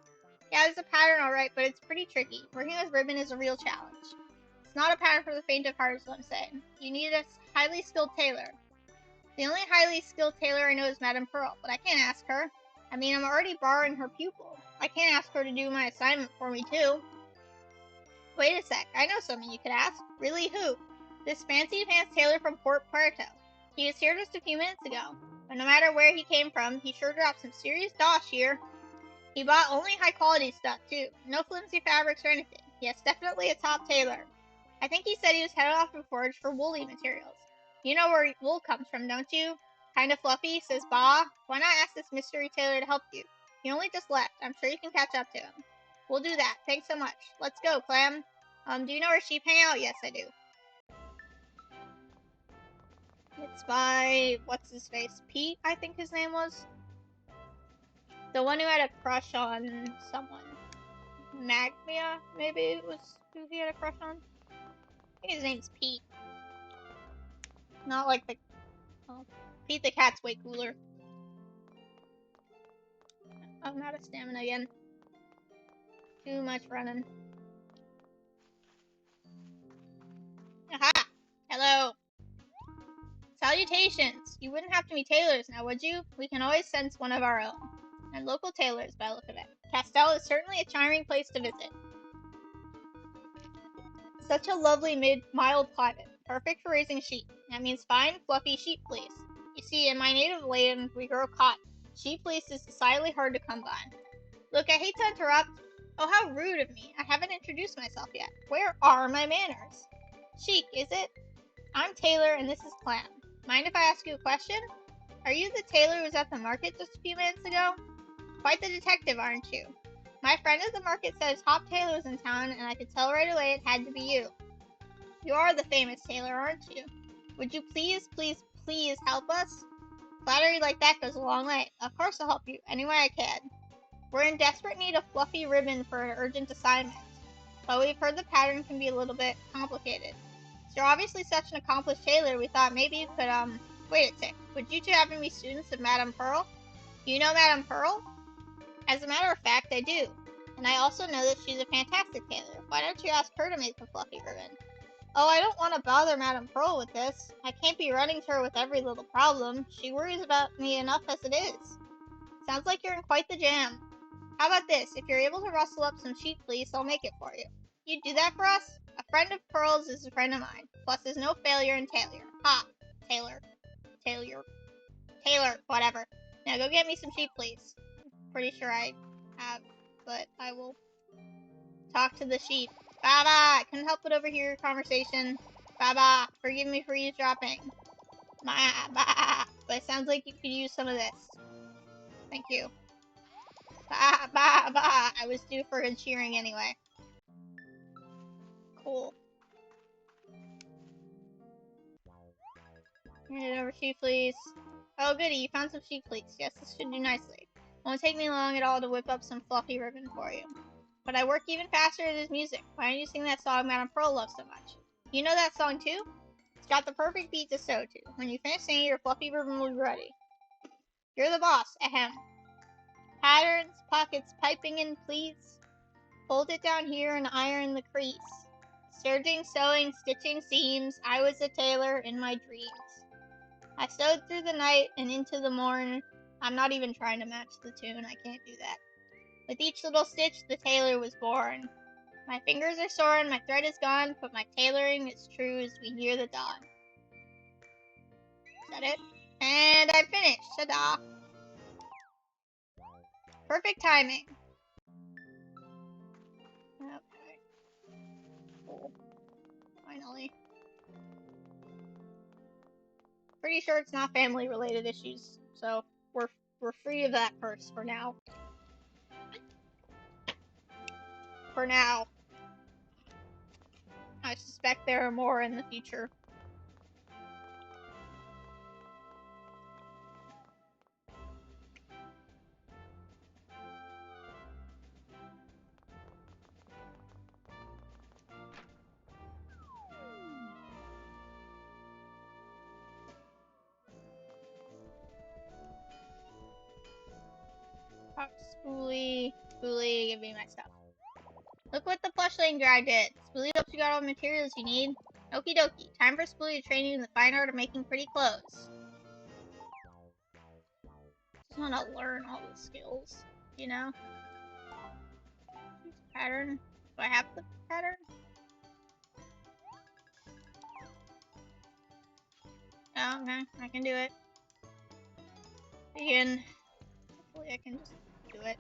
Yeah, there's a pattern alright, but it's pretty tricky. Working with ribbon is a real challenge. It's not a pattern for the faint of heart is what I'm saying. You need a highly skilled tailor. The only highly skilled tailor I know is Madame Pearl, but I can't ask her. I mean, I'm already borrowing her pupil. I can't ask her to do my assignment for me, too. Wait a sec, I know someone you could ask. Really, who? This fancy-pants tailor from Port Puerto. He was here just a few minutes ago, but no matter where he came from, he sure dropped some serious dosh here. He bought only high-quality stuff, too. No flimsy fabrics or anything. Yes, definitely a top tailor. I think he said he was headed off to forage for woolly materials. You know where wool comes from, don't you? Kinda fluffy, says Ba. Why not ask this mystery tailor to help you? He only just left. I'm sure you can catch up to him. We'll do that. Thanks so much. Let's go, Clam. Do you know where sheep hang out? Yes, I do. It's by, what's his face? Pete, I think his name was. The one who had a crush on someone. Magmia, maybe was who he had a crush on? I think his name's Pete. Not like the... Oh, Pete the cat's way cooler. Oh, I'm out of stamina again. Too much running. Aha! Hello! Salutations! You wouldn't have to be tailors now, would you? We can always sense one of our own. And local tailors, by the look of it. Castell is certainly a charming place to visit. Such a lovely mild climate. Perfect for raising sheep. That means fine, fluffy sheep fleece. You see, in my native land, we grow cotton. Sheep fleece is decidedly hard to come by. Look, I hate to interrupt. Oh, how rude of me. I haven't introduced myself yet. Where are my manners? Chic, is it? I'm Taylor, and this is Clam. Mind if I ask you a question? Are you the tailor who was at the market just a few minutes ago? Quite the detective, aren't you? My friend at the market said his top tailor was in town, and I could tell right away it had to be you. You are the famous tailor, aren't you? Would you please help us? Flattery like that goes a long way. Of course I'll help you, any way I can. We're in desperate need of fluffy ribbon for an urgent assignment, but we've heard the pattern can be a little bit complicated. So you're obviously such an accomplished tailor, we thought maybe you could, wait a tick. Would you two happen to be students of Madame Pearl? Do you know Madame Pearl? As a matter of fact, I do. And I also know that she's a fantastic tailor. Why don't you ask her to make the fluffy ribbon? Oh, I don't want to bother Madame Pearl with this. I can't be running to her with every little problem. She worries about me enough as it is. Sounds like you're in quite the jam. How about this? If you're able to rustle up some sheep fleece, I'll make it for you. You'd do that for us? A friend of Pearl's is a friend of mine. Plus, there's no failure in tailor. Ha! Tailor. Tailor, whatever. Now go get me some sheep fleece. Pretty sure I have, but I will talk to the sheep. Baba, I couldn't help but overhear your conversation. Baba, forgive me for eavesdropping. Baba, but it sounds like you could use some of this. Thank you. Baba, I was due for a cheering anyway. Cool. Hand it over sheep fleece. Oh goody, you found some sheep fleece. Yes, this should do nicely. Won't take me long at all to whip up some fluffy ribbon for you. But I work even faster with this music. Why don't you sing that song Madame Pearl loves so much? You know that song too? It's got the perfect beat to sew to. When you finish singing, your fluffy ribbon will be ready. You're the boss. Ahem. Patterns, pockets, piping in pleats. Fold it down here and iron the crease. Serging, sewing, stitching seams. I was a tailor in my dreams. I sewed through the night and into the morn. I'm not even trying to match the tune. I can't do that. With each little stitch, the tailor was born. My fingers are sore and my thread is gone, but my tailoring is true as we near the dawn. Is that it? And I finished. Ta-da! Perfect timing. Okay. Cool. Finally. Pretty sure it's not family-related issues, so we're free of that curse for now. For now. I suspect there are more in the future. Spoolie, give me my stuff. Look what the plushling guy did. Spoolie hopes you got all the materials you need. Okie dokie, time for Spoolie to train you in the fine art of making pretty clothes. Just want to learn all the skills, you know? Pattern. Do I have the pattern? Oh, okay, I can do it. Begin. Hopefully I can just do it.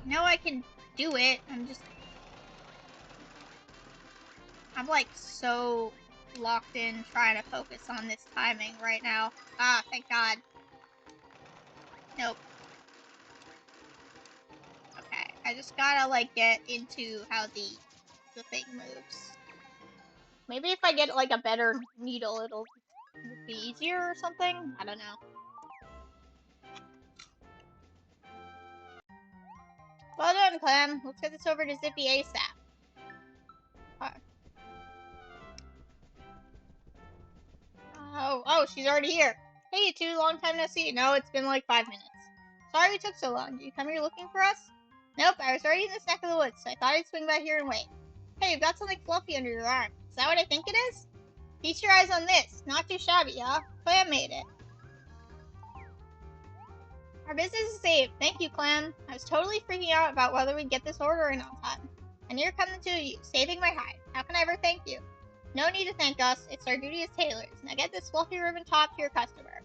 I know I can do it, I'm like so locked in trying to focus on this timing right now. Ah, thank God. Nope. Okay, I just gotta like get into how the thing moves. Maybe if I get like a better needle, it'll be easier or something? I don't know. Well done, Clam. Let's get this over to Zippy ASAP. Oh, she's already here. Hey, you two, long time no see. No, it's been like 5 minutes. Sorry we took so long. Did you come here looking for us? Nope, I was already in this neck of the woods, so I thought I'd swing by here and wait. Hey, you've got something fluffy under your arm. Is that what I think it is? Feast your eyes on this. Not too shabby, huh? Clam made it. Our business is saved. Thank you, Clam. I was totally freaking out about whether we'd get this order in on time. And here come the two of you, saving my hide. How can I ever thank you? No need to thank us. It's our duty as tailors. Now get this fluffy ribbon top to your customer.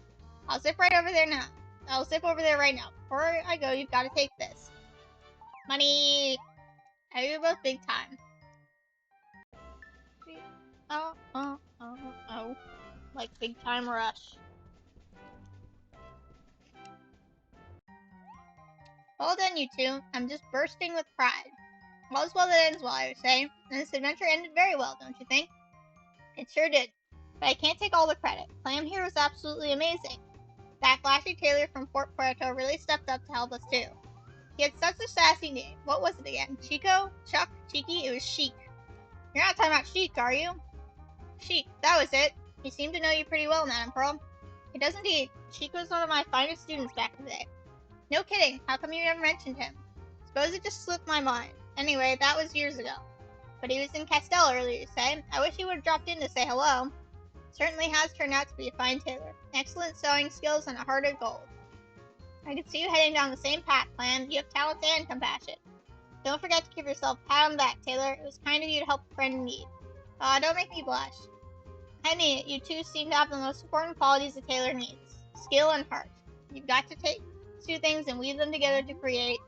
I'll zip over there right now. Before I go, you've got to take this. Money. You're both big time. Oh. Like big time rush. Well done, you two. I'm just bursting with pride. All's well that ends well, I would say. And this adventure ended very well, don't you think? It sure did. But I can't take all the credit. Clam here was absolutely amazing. That flashy tailor from Fort Puerto really stepped up to help us too. He had such a sassy name. What was it again? Chico? Chuck? Cheeky? It was Chic. You're not talking about Chic, are you? Chic, that was it. He seemed to know you pretty well, Madame Pearl. He does indeed. Chic was one of my finest students back in the day. No kidding. How come you never mentioned him? Suppose it just slipped my mind. Anyway, that was years ago. But he was in Castell earlier, you say? I wish he would have dropped in to say hello. Certainly has turned out to be a fine tailor. Excellent sewing skills and a heart of gold. I can see you heading down the same path, Clam. You have talent and compassion. Don't forget to give yourself a pat on the back, Tailor. It was kind of you to help a friend in need. Don't make me blush. I mean it. You two seem to have the most important qualities a tailor needs. Skill and heart. You've got to take two things and weave them together to create.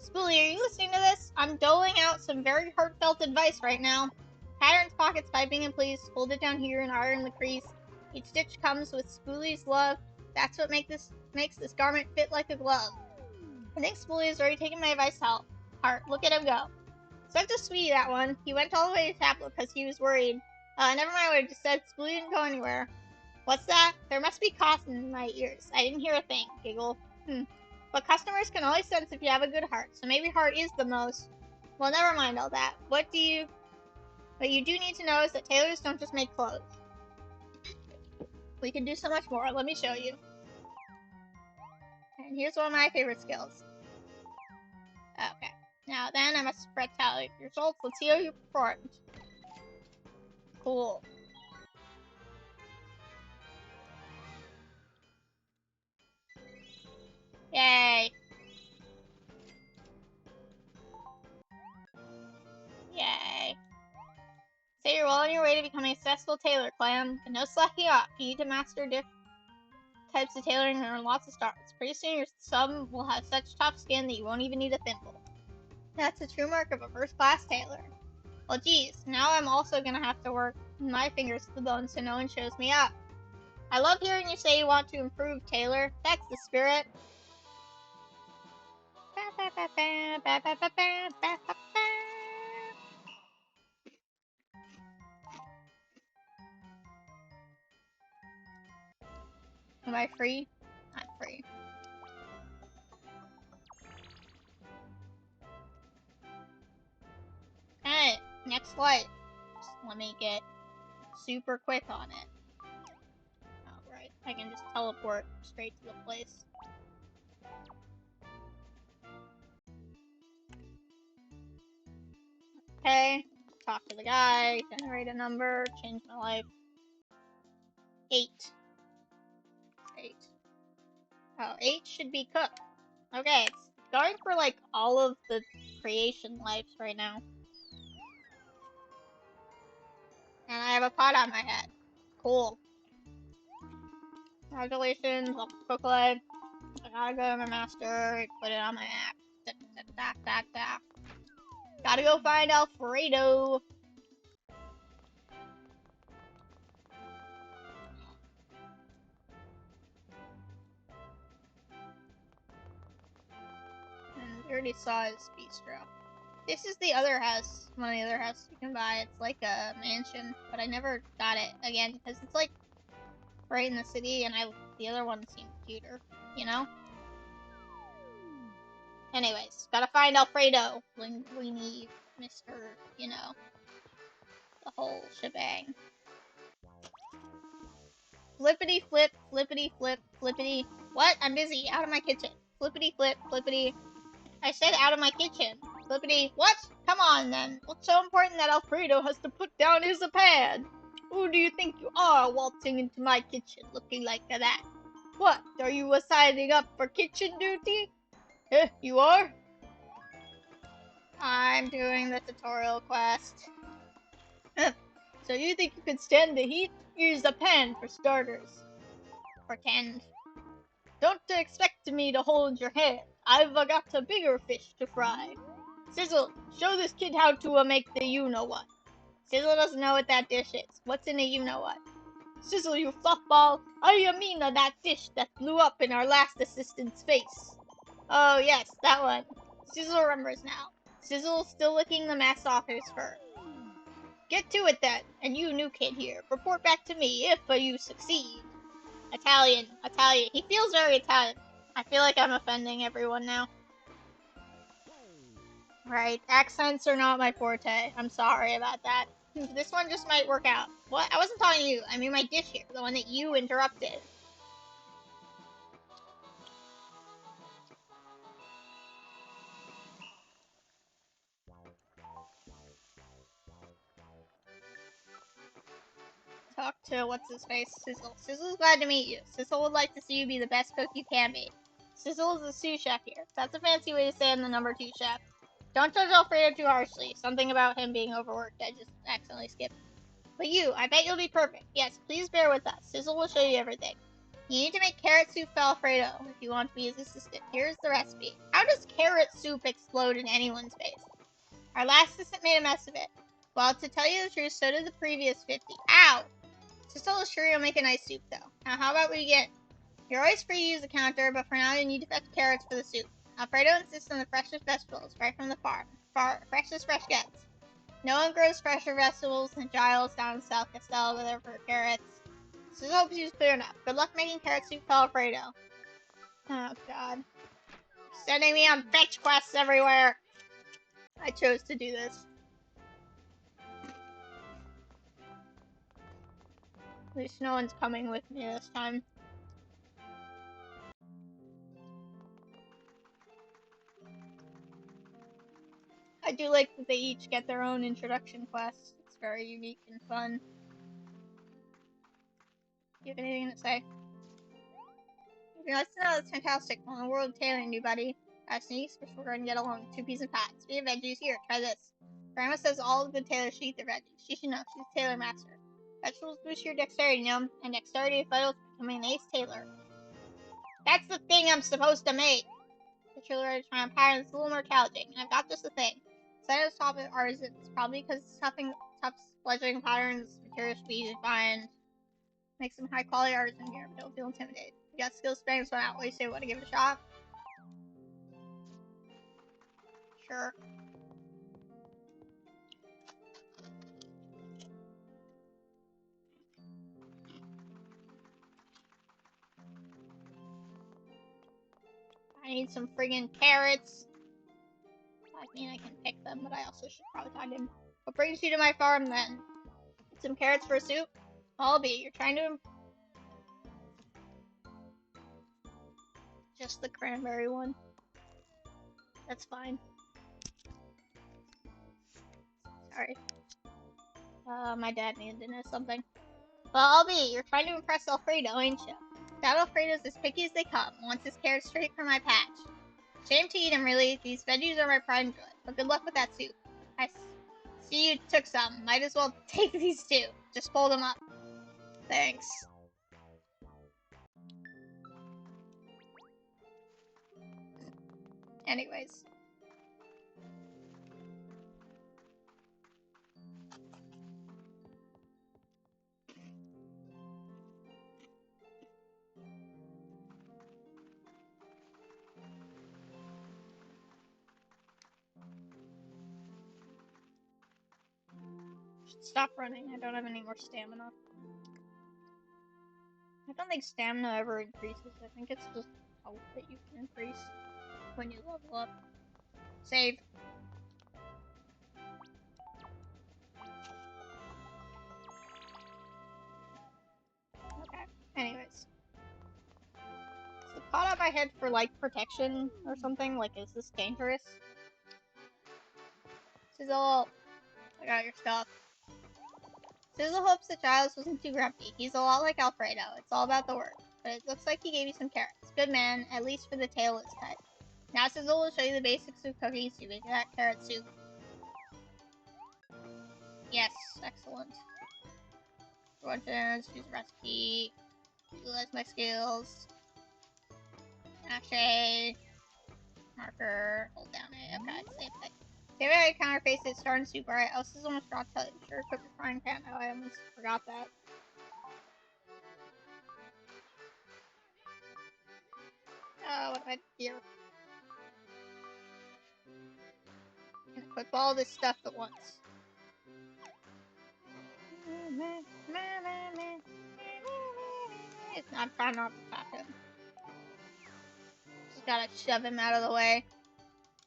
Spoolie, are you listening to this? I'm doling out some very heartfelt advice right now. Patterns, pockets, piping, and please hold it down here and iron the crease. Each stitch comes with Spoolie's love. That's what makes makes this garment fit like a glove. I think Spoolie has already taken my advice to help. Heart, look at him go. Such a sweetie, that one. He went all the way to Taplow because he was worried. Never mind what I just said. Spoolie didn't go anywhere. What's that? There must be cotton in my ears. I didn't hear a thing. Giggle. But customers can always sense if you have a good heart, so maybe heart is the most. Well, never mind all that. What you do need to know is that tailors don't just make clothes. We can do so much more. Let me show you. And here's one of my favorite skills. Okay. Now then, I must spread tally results. Let's see how you performed. Cool. Yay. Yay. Say you're well on your way to becoming a successful tailor, Clam. And no slacking off. You need to master different types of tailoring and earn lots of stars. Pretty soon your son will have such tough skin that you won't even need a thimble. That's a true mark of a first-class tailor. Well, geez, now I'm also gonna have to work my fingers to the bone so no one shows me up. I love hearing you say you want to improve, Taylor. That's the spirit. Am I free? I'm free. Okay, next light. Just let me get super quick on it. Oh, right. I can just teleport straight to the place. Okay, talk to the guy, generate a number, change my life. 8. 8. Oh, 8 should be cooked. Okay, it's going for like all of the creation lives right now. And I have a pot on my head. Cool. Congratulations, I'll cook life. I gotta go to my master, put it on my map. Da, da, da, da, da. Gotta go find Alfredo. And we already saw his bistro. This is the other house, one of the other houses you can buy. It's like a mansion, but I never got it again because it's like right in the city, and the other one seemed cuter, you know? Anyways, gotta find Alfredo when we need Mr., you know, the whole shebang. Flippity flip, flippity flip, flippity. What? I'm busy. Out of my kitchen. Flippity flip, flippity. I said out of my kitchen. Flippity. What? Come on then. What's so important that Alfredo has to put down his pad? Who do you think you are waltzing into my kitchen looking like that? What? Are you signing up for kitchen duty? You are? I'm doing the tutorial quest. So you think you could stand the heat? Here's a pan for starters. Pretend. Don't expect me to hold your hand. I've got a bigger fish to fry. Sizzle, show this kid how to make the you-know-what. Sizzle doesn't know what that dish is. What's in a you-know-what? Sizzle, you fluffball. I mean that dish that blew up in our last assistant's face. Oh, yes, that one. Sizzle remembers now. Sizzle still licking the mess off his fur. Get to it then, and you new kid here, report back to me if you succeed. Italian. He feels very Italian. I feel like I'm offending everyone now. Right, accents are not my forte. I'm sorry about that. This one just might work out. What? I wasn't talking to you. I mean my dish here, the one that you interrupted. Talk to what's-his-face, Sizzle. Sizzle's glad to meet you. Sizzle would like to see you be the best cook you can be. Sizzle is the sous chef here. That's a fancy way to say I'm the number 2 chef. Don't judge Alfredo too harshly. Something about him being overworked I just accidentally skipped. But you, I bet you'll be perfect. Yes, please bear with us. Sizzle will show you everything. You need to make carrot soup for Alfredo if you want to be his assistant. Here's the recipe. How does carrot soup explode in anyone's face? Our last assistant made a mess of it. Well, to tell you the truth, so did the previous 50. Ow! Sizzle is sure you'll make a nice soup, though. Now, how about we get You're always free to use the counter, but for now you need to fetch carrots for the soup. Alfredo insists on the freshest vegetables right from the farm. Freshest fresh gets. No one grows fresher vegetables than Giles down in South Castell with their carrots. So I hope she's clear enough. Good luck making carrot soup for Alfredo. Oh god. Sending me on fetch quests everywhere! I chose to do this. At least no one's coming with me this time. I do like that they each get their own introduction quest. It's very unique and fun. Do you have anything to say? Let's know that's fantastic. Well, in the world of tailoring, new buddy. Sneaks, but we're going to get along. 2 pieces of pie. Speaking of veggies, here, try this. Grandma says all the good tailors should eat their veggies. She should know. She's a tailor master. Vegetables boost your dexterity, you know, and dexterity is vital to becoming an ace tailor. That's the thing I'm supposed to make! The trailer to try on patterns is a little more challenging, and I've got just the thing. Instead of top of artisans, probably because tough fledgling patterns, materials should be easy to find. Make some high quality artisan gear, but don't feel intimidated. You got skills spanning so out. What do you say? Want to give it a shot? Sure. I need some friggin' carrots. I mean, I can pick them, but I also should probably find him. What brings you to my farm then? Some carrots for a soup? I'll be. You're trying to. Just the cranberry one. That's fine. Sorry. My dad needed to know something. Well, I'll be. You're trying to impress Alfredo, ain't you? That Alfredo's as picky as they come. Wants his carrots straight from my patch. Shame to eat him, really. These veggies are my pride and joy. But good luck with that soup. I see you took some. Might as well take these too. Just fold them up. Thanks. Anyways. Stop running. I don't have any more stamina. I don't think stamina ever increases. I think it's just health that you can increase when you level up. Save. Okay. Anyways. Is the pot on my head for, like, protection or something? Like, is this dangerous? Sizzle! I got your stuff. Sizzle hopes that Giles wasn't too grumpy. He's a lot like Alfredo. It's all about the work. But it looks like he gave you some carrots. Good man, at least for the tail is cut. Now Sizzle will show you the basics of cooking so you make that carrot soup. Yes, excellent. Choose a recipe. Utilize my skills. Ashay. Marker. Hold down it. Okay, save it. Save it, counter face it, start in soup. Alright, else is almost forgot to tell you. Sure, equip your frying pan. Oh, I almost forgot that. Oh, what do I do here? And equip all this stuff at once. I'm trying not to tap him. Just gotta shove him out of the way.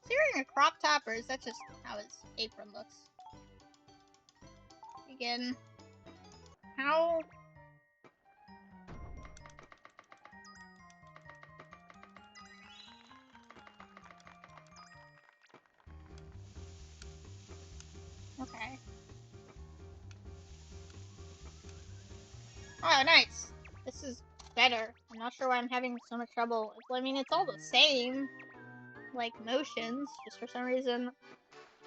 Is he wearing a crop top, or is that just how his apron looks? Begin. How? Okay. Oh, nice. This is better. I'm not sure why I'm having so much trouble. I mean, it's all the same, like, motions. Just for some reason,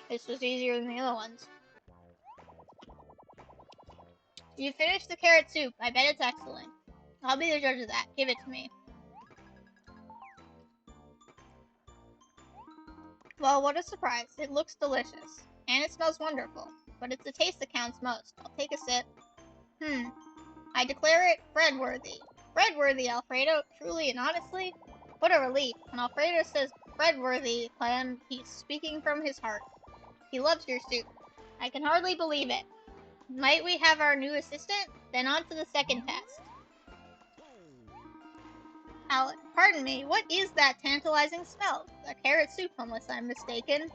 it's just easier than the other ones. You finished the carrot soup. I bet it's excellent. I'll be the judge of that. Give it to me. Well, what a surprise. It looks delicious. And it smells wonderful. But it's the taste that counts most. I'll take a sip. I declare it bread-worthy. Breadworthy, Alfredo. Truly and honestly? What a relief. When Alfredo says breadworthy, Clam, he's speaking from his heart. He loves your soup. I can hardly believe it. Might we have our new assistant? Then on to the second test. Alan, pardon me, what is that tantalizing smell? A carrot soup, unless I'm mistaken.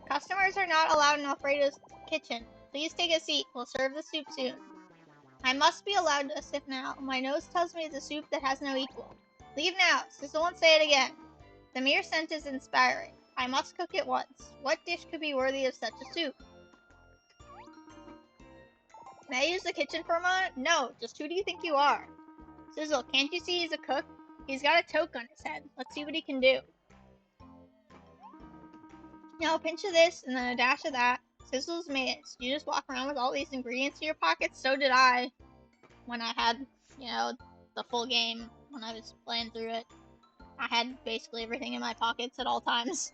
Customers are not allowed in Alfredo's kitchen. Please take a seat. We'll serve the soup soon. I must be allowed to sip now. My nose tells me it's a soup that has no equal. Leave now. Sizzle won't say it again. The mere scent is inspiring. I must cook it once. What dish could be worthy of such a soup? May I use the kitchen for a moment? No, just who do you think you are? Sizzle, can't you see he's a cook? He's got a toque on his head. Let's see what he can do. Now a pinch of this, and then a dash of that. Sizzle's maze. You just walk around with all these ingredients in your pockets? So did I. When I had, the full game. When I was playing through it. I had basically everything in my pockets at all times.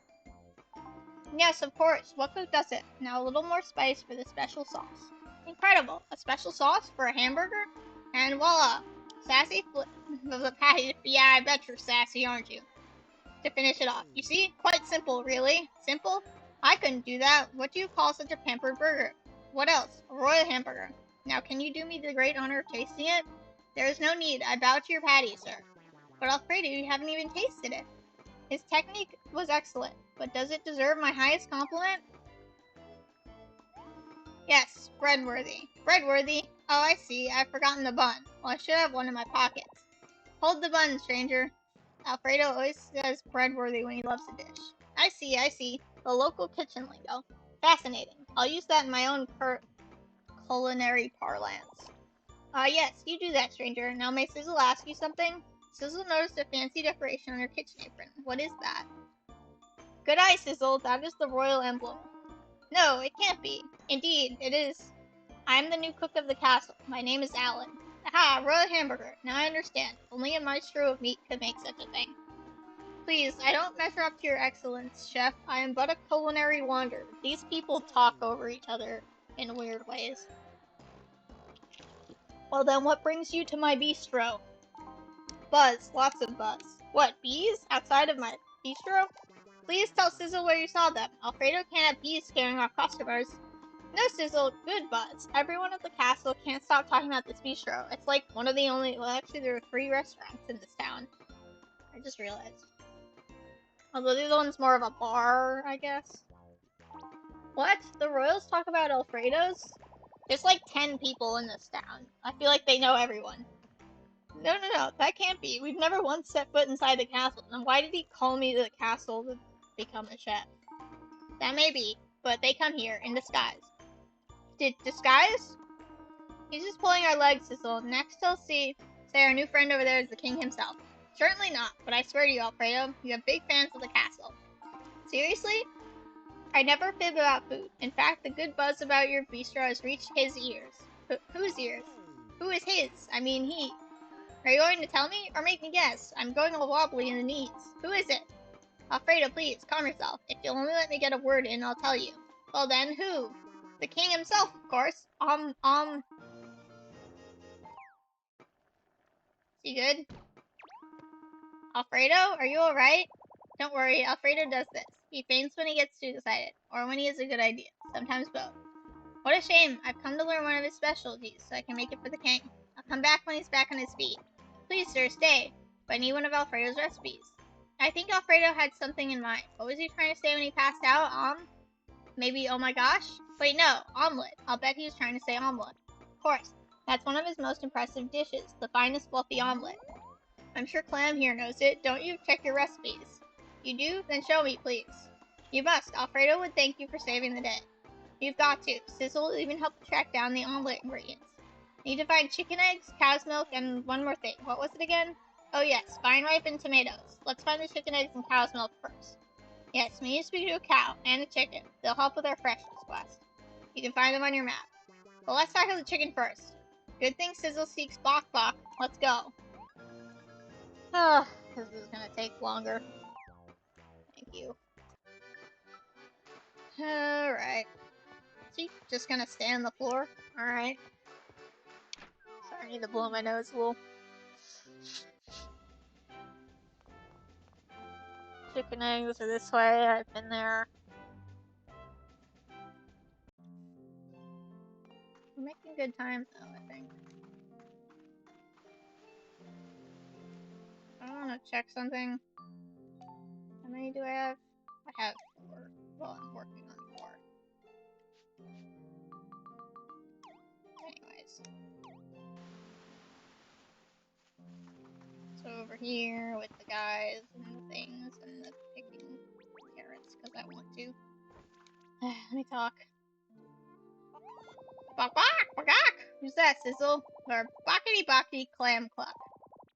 Yes, of course. What cook does it? Now a little more spice for the special sauce. Incredible! A special sauce for a hamburger? And voila! Sassy flip of the patty. Yeah, I bet you're sassy, aren't you? To finish it off. You see? Quite simple, really. Simple? I couldn't do that. What do you call such a pampered burger? What else? A royal hamburger. Now can you do me the great honor of tasting it? There is no need. I bow to your patty, sir. But Alfredo, you haven't even tasted it. His technique was excellent, but does it deserve my highest compliment? Yes, breadworthy. Breadworthy? Oh, I see. I've forgotten the bun. Well, I should have one in my pockets. Hold the bun, stranger. Alfredo always says breadworthy when he loves a dish. I see. The local kitchen lingo. Fascinating. I'll use that in my own culinary parlance. Yes, you do that, stranger. Now may Sizzle ask you something? Sizzle noticed a fancy decoration on her kitchen apron. What is that? Good eye, Sizzle. That is the royal emblem. No, it can't be. Indeed, it is. I am the new cook of the castle. My name is Alan. Aha, royal hamburger. Now I understand. Only a maestro of meat could make such a thing. Please, I don't measure up to your excellence, chef. I am but a culinary wanderer. These people talk over each other in weird ways. Well then, what brings you to my bistro? Buzz, lots of buzz. What, bees? Outside of my bistro? Please tell Sizzle where you saw them. Alfredo can't have bees scaring off customers. No, Sizzle, good buzz. Everyone at the castle can't stop talking about this bistro. It's like one of the only, well actually there are 3 restaurants in this town. I just realized. Although the other one's more of a bar, I guess. What? The royals talk about Alfredo's? There's like 10 people in this town. I feel like they know everyone. No, that can't be. We've never once set foot inside the castle. Then why did he call me to the castle to become a chef? That may be, but they come here in disguise. Disguise? He's just pulling our legs, Sizzle. Next he'll say our new friend over there is the king himself. Certainly not, but I swear to you, Alfredo, you have big fans of the castle. Seriously? I never fib about food. In fact, the good buzz about your bistro has reached his ears. Whose ears? Who is his? I mean, he. Are you going to tell me, or make me guess? I'm going all wobbly in the knees. Who is it? Alfredo, please, calm yourself. If you'll only let me get a word in, I'll tell you. Well then, who? The king himself, of course. Is he good? Alfredo, are you alright? Don't worry, Alfredo does this. He faints when he gets too excited, or when he has a good idea. Sometimes both. What a shame. I've come to learn one of his specialties, so I can make it for the king. I'll come back when he's back on his feet. Please, sir, stay. But I need one of Alfredo's recipes. I think Alfredo had something in mind. What was he trying to say when he passed out? Maybe oh my gosh? Wait, no, omelet. I'll bet he was trying to say omelet. Of course. That's one of his most impressive dishes, the finest fluffy omelet. I'm sure Clam here knows it. Don't you check your recipes? You do? Then show me, please. You must. Alfredo would thank you for saving the day. You've got to. Sizzle will even help track down the omelet ingredients. Need to find chicken eggs, cow's milk, and one more thing. What was it again? Oh yes, vine ripened tomatoes. Let's find the chicken eggs and cow's milk first. Yes, we need to speak to a cow and a chicken. They'll help with our freshness quest. You can find them on your map. But let's tackle the chicken first. Good thing Sizzle seeks Bok Bok. Let's go. Oh, this is gonna take longer. Thank you. Alright. Is he just gonna stay on the floor? Alright. Sorry, I need to blow my nose a little. Chicken eggs are this way. I've been there. We're making good time though, I think. I want to check something. How many do I have? I have 4. Well, I'm working on 4. Anyways. So over here with the guys and the things and the picking carrots because I want to. Let me talk. Bok bok bok! Who's that, Sizzle? Or bockety bockety clam cluck.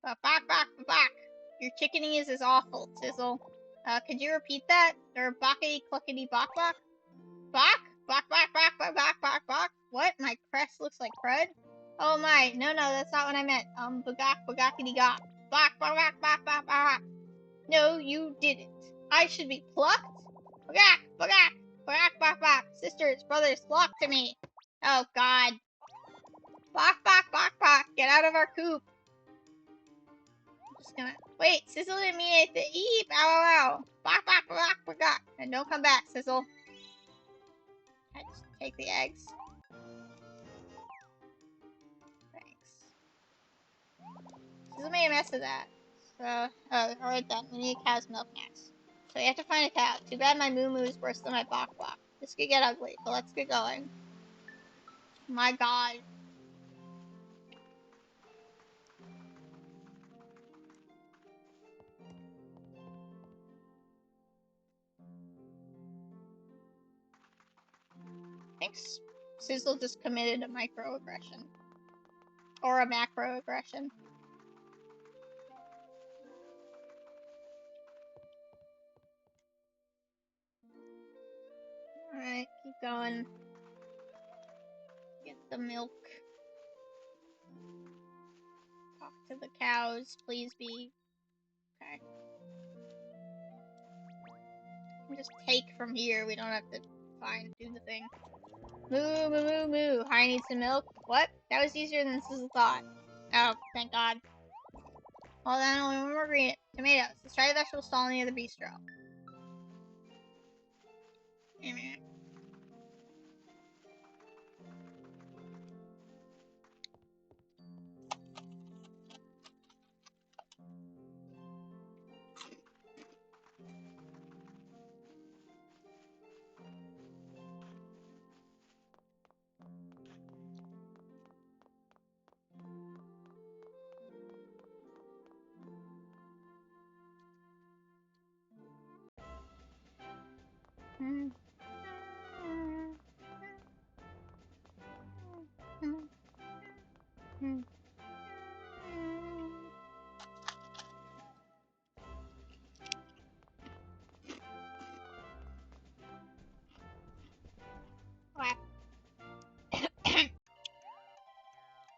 Bok bok bok bok! Your chickening is awful, Sizzle. Could you repeat that? Or bockety cluckety bok bok? Bok? Bok bok bok bok bok bok bok? What? My crest looks like crud? Oh my, no, that's not what I meant. Bagok bagokity gok. Bok bok bok bok bok bok. No, you didn't. I should be plucked? Bagok bagok bagok bok bok. Sisters, brothers, flock to me. Oh god. Bok bok bok bok. Get out of our coop. I'm just gonna wait. Sizzle didn't mean anything. Eep! Ow ow ow. Bok bok bok bagok. And don't come back, Sizzle. I just take the eggs. Thanks. Sizzle made a mess of that. So, alright then. We need a cow's milk next. So we have to find a cow. Too bad my moo moo is worse than my bok bok. This could get ugly, but let's get going. My god. I think Sizzle just committed a microaggression. Or a macroaggression. Alright, keep going. Get the milk. Talk to the cows, please be. Okay. Just take from here, we don't have to do the thing. Moo, moo, moo, moo. I need some milk. What? That was easier than Sizzle thought. Oh, thank God. Well then, only one more green. Tomatoes. Let's try the vegetable stall near the bistro. Amen.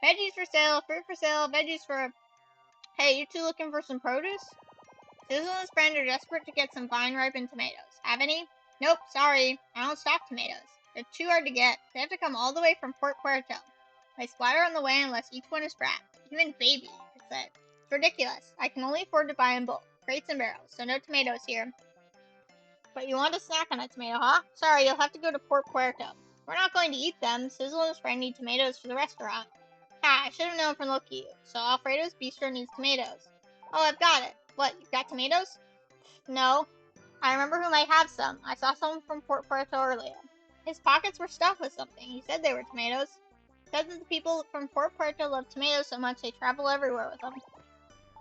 Veggies for sale, fruit for sale, veggies for... Hey, you two looking for some produce? Sizzle and his friend are desperate to get some fine ripened tomatoes. Have any? Nope, sorry. I don't stock tomatoes. They're too hard to get. They have to come all the way from Port Puerto. They splatter on the way unless each one is wrapped. Even baby, it said. It's ridiculous. I can only afford to buy in bulk. Crates and barrels, so no tomatoes here. But you want a snack on a tomato, huh? Sorry, you'll have to go to Port Puerto. We're not going to eat them. Sizzle and his friend need tomatoes for the restaurant. Ha, I should have known from looking at you. So Alfredo's Bistro needs tomatoes. Oh, I've got it. What, you've got tomatoes? No. I remember who might have some. I saw someone from Port Puerto earlier. His pockets were stuffed with something. He said they were tomatoes. Said that the people from Port Puerto love tomatoes so much they travel everywhere with them.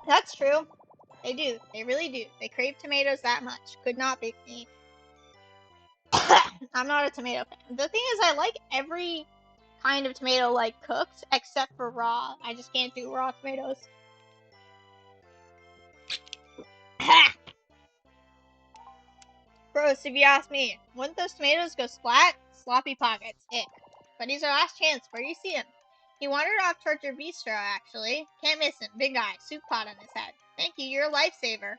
That's true. They do. They really do. They crave tomatoes that much. Could not be me. I'm not a tomato fan. The thing is, I like every kind of tomato, like, cooked, except for raw. I just can't do raw tomatoes. Gross, if you ask me. Wouldn't those tomatoes go splat? Sloppy pockets. Ick. But he's our last chance. Where do you see him? He wandered off towards your bistro, actually. Can't miss him. Big guy. Soup pot on his head. Thank you. You're a lifesaver.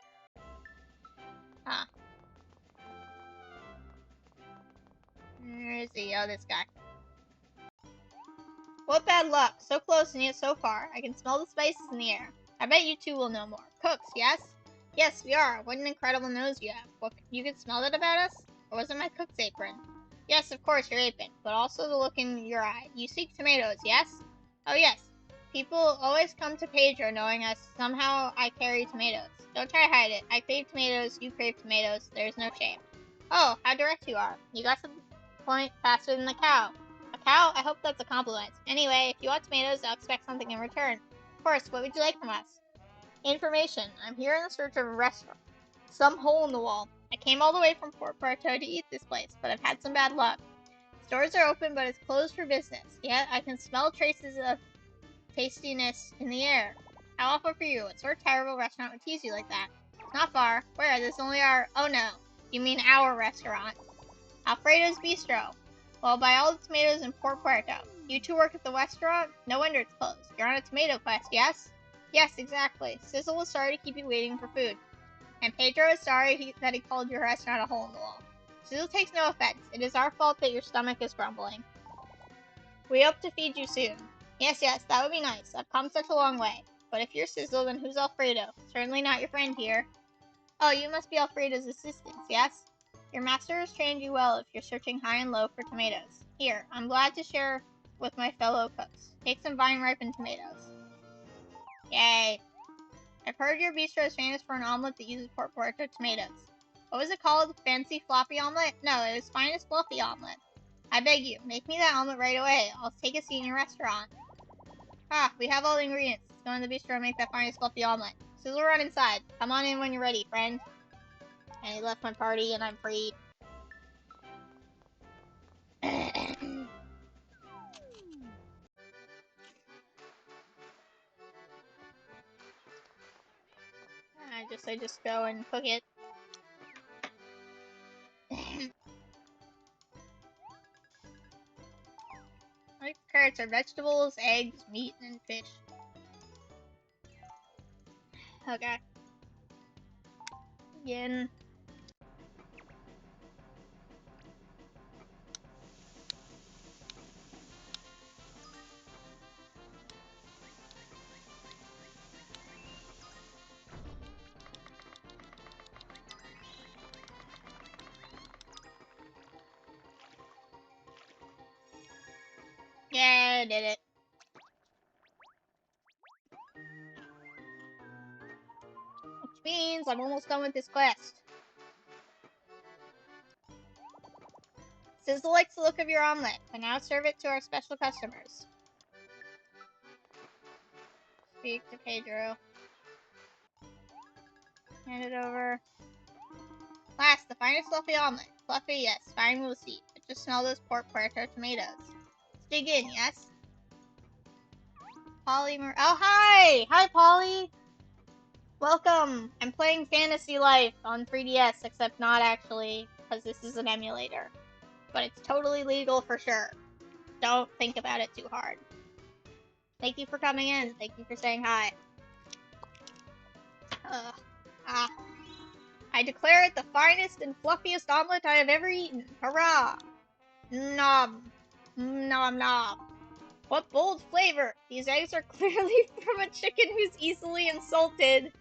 Huh. Where is he? Oh, this guy. What bad luck. So close and yet so far. I can smell the spices in the air. I bet you two will know more. Cooks, yes? Yes, we are. What an incredible nose you have. What, you can smell that about us? Or was it my cook's apron? Yes, of course, your apron, but also the look in your eye. You seek tomatoes, yes? Oh, yes. People always come to Pedro knowing us. Somehow I carry tomatoes. Don't try to hide it. I crave tomatoes, you crave tomatoes. There's no shame. Oh, how direct you are. You got to the point faster than the cow. A cow? I hope that's a compliment. Anyway, if you want tomatoes, I'll expect something in return. Of course, what would you like from us? Information. I'm here in the search of a restaurant. Some hole in the wall. I came all the way from Port Puerto to eat this place, but I've had some bad luck. Stores are open, but it's closed for business. Yet I can smell traces of tastiness in the air. How awful for you. What sort of terrible restaurant would tease you like that? It's not far. Where? This is only our... Oh no. You mean our restaurant. Alfredo's Bistro. Well, buy all the tomatoes in Port Puerto. You two work at the restaurant? No wonder it's closed. You're on a tomato quest, yes? Yes, exactly. Sizzle was sorry to keep you waiting for food. And Pedro is sorry that he called your restaurant a hole in the wall. Sizzle takes no offense. It is our fault that your stomach is grumbling. We hope to feed you soon. Yes, that would be nice. I've come such a long way. But if you're Sizzle, then who's Alfredo? Certainly not your friend here. Oh, you must be Alfredo's assistant, yes? Your master has trained you well if you're searching high and low for tomatoes. Here, I'm glad to share with my fellow cooks. Take some vine-ripened tomatoes. Yay. I've heard your bistro is famous for an omelet that uses Port Puerto tomatoes. What was it called? Fancy floppy omelet? No, it was finest fluffy omelet. I beg you, make me that omelet right away. I'll take a seat in your restaurant. Ah, we have all the ingredients. Let's go in the bistro and make that finest fluffy omelet. Sizzle, run inside. Come on in when you're ready, friend. And he left my party and I'm free. I just go and cook it. Like carrots are vegetables, eggs, meat, and fish. Okay. Again. Yeah, I did it. Which means I'm almost done with this quest. Sizzle likes the look of your omelet, but now serve it to our special customers. Speak to Pedro. Hand it over. Last, the finest fluffy omelet. Fluffy, yes, fine we'll see. But just smell those Port Puerto tomatoes. Let's dig in, yes? Polly Oh, hi! Hi, Polly! Welcome! I'm playing Fantasy Life on 3DS, except not actually, because this is an emulator. But it's totally legal for sure. Don't think about it too hard. Thank you for coming in. Thank you for saying hi. I declare it the finest and fluffiest omelet I have ever eaten. Hurrah! Nom. Nom nom. What bold flavor! These eggs are clearly from a chicken who's easily insulted.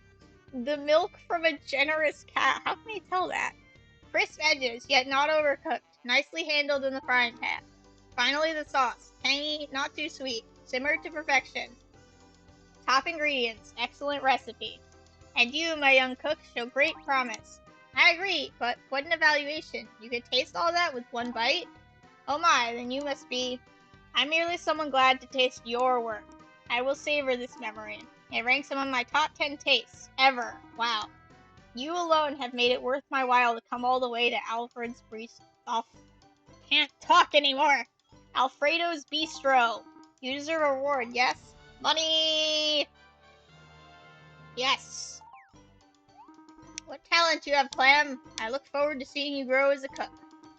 The milk from a generous cow. How can I tell that? Crisp edges, yet not overcooked. Nicely handled in the frying pan. Finally, the sauce. Tangy, not too sweet. Simmered to perfection. Top ingredients. Excellent recipe. And you, my young cook, show great promise. I agree, but what an evaluation. You could taste all that with one bite? Oh my, then you must be... I'm merely someone glad to taste your work. I will savor this memory. It ranks among my top 10 tastes, ever. Wow. You alone have made it worth my while to come all the way to Alfred's Can't talk anymore. Alfredo's Bistro. You deserve a reward, yes? Money! Yes. What talent you have, Clam. I look forward to seeing you grow as a cook.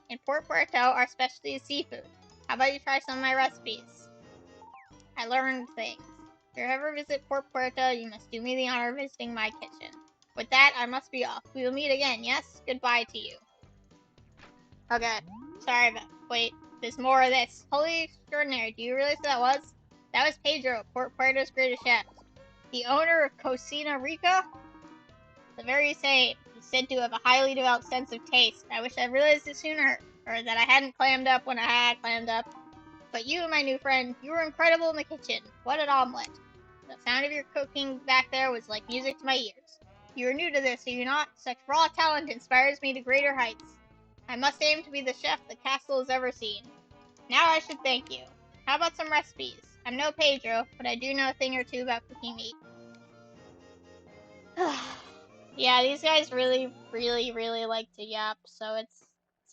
In Port Puerto, our specialty is seafood. How about you try some of my recipes? I learned things. If you ever visit Port Puerto, you must do me the honor of visiting my kitchen. With that, I must be off. We will meet again, yes? Goodbye to you. Okay. Sorry, but wait. There's more of this. Holy extraordinary. Do you realize who that was? That was Pedro, Port Puerto's greatest chef. The owner of Cocina Rica? The very same. He's said to have a highly developed sense of taste. I wish I'd realized it sooner, or that I hadn't clammed up when I had clammed up. But you, my new friend, you were incredible in the kitchen. What an omelet. The sound of your cooking back there was like music to my ears. You are new to this, are you not? Such raw talent inspires me to greater heights. I must aim to be the chef the castle has ever seen. Now I should thank you. How about some recipes? I'm no Pedro, but I do know a thing or two about cooking meat. Yeah, these guys really, really, really like to yap, so it's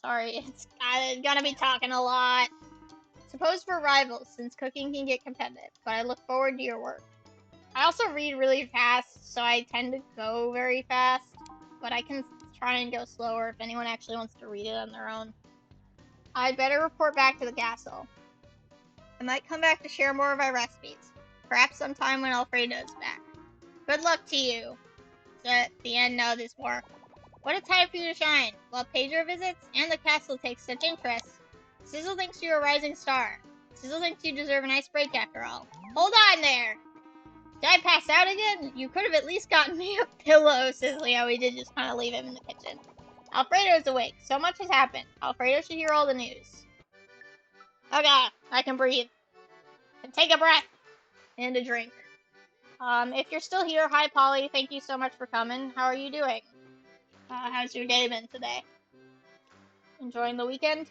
gonna be talking a lot. Suppose we're rivals, since cooking can get competitive, but I look forward to your work. I also read really fast, so I tend to go very fast, but I can try and go slower if anyone actually wants to read it on their own. I'd better report back to the castle. I might come back to share more of my recipes, perhaps sometime when Alfredo's back. Good luck to you. So at the end, now there's more. What a time for you to shine! While Pedro visits, and the castle takes such interest. Sizzle thinks you're a rising star. Sizzle thinks you deserve a nice break after all. Hold on there! Did I pass out again? You could have at least gotten me a pillow, Sizzle. Yeah, we did just kind of leave him in the kitchen. Alfredo's awake. So much has happened. Alfredo should hear all the news. Okay, I can breathe. And take a breath. And a drink. If you're still here, hi Polly. Thank you so much for coming. How are you doing? How's your day been today? Enjoying the weekend?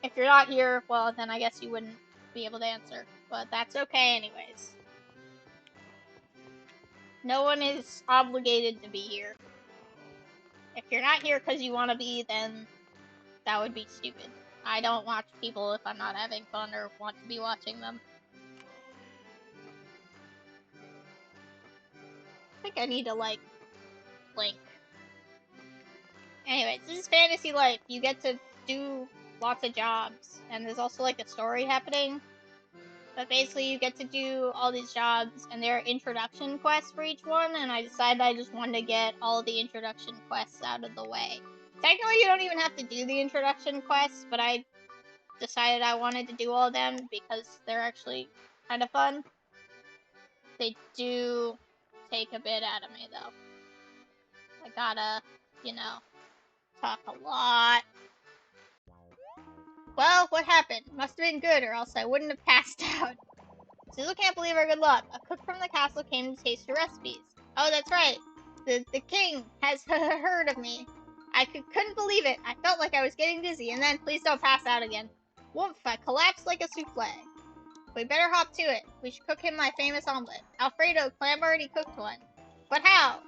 If you're not here, well, then I guess you wouldn't be able to answer. But that's okay anyways. No one is obligated to be here. If you're not here because you want to be, then that would be stupid. I don't watch people if I'm not having fun or want to be watching them. I think I need to, like, blink. Anyways, this is Fantasy Life. You get to do lots of jobs, and there's also, like, a story happening. But basically, you get to do all these jobs, and there are introduction quests for each one, and I decided I just wanted to get all the introduction quests out of the way. Technically, you don't even have to do the introduction quests, but I decided I wanted to do all of them because they're actually kind of fun. They do take a bit out of me, though. I gotta, talk a lot. Well, what happened? Must have been good, or else I wouldn't have passed out. Sizzle can't believe our good luck. A cook from the castle came to taste your recipes. Oh, that's right. The king has heard of me. I couldn't believe it. I felt like I was getting dizzy, and then please don't pass out again. Woof, I collapsed like a souffle. We better hop to it. We should cook him my famous omelet. Alfredo, Clam already cooked one. But how?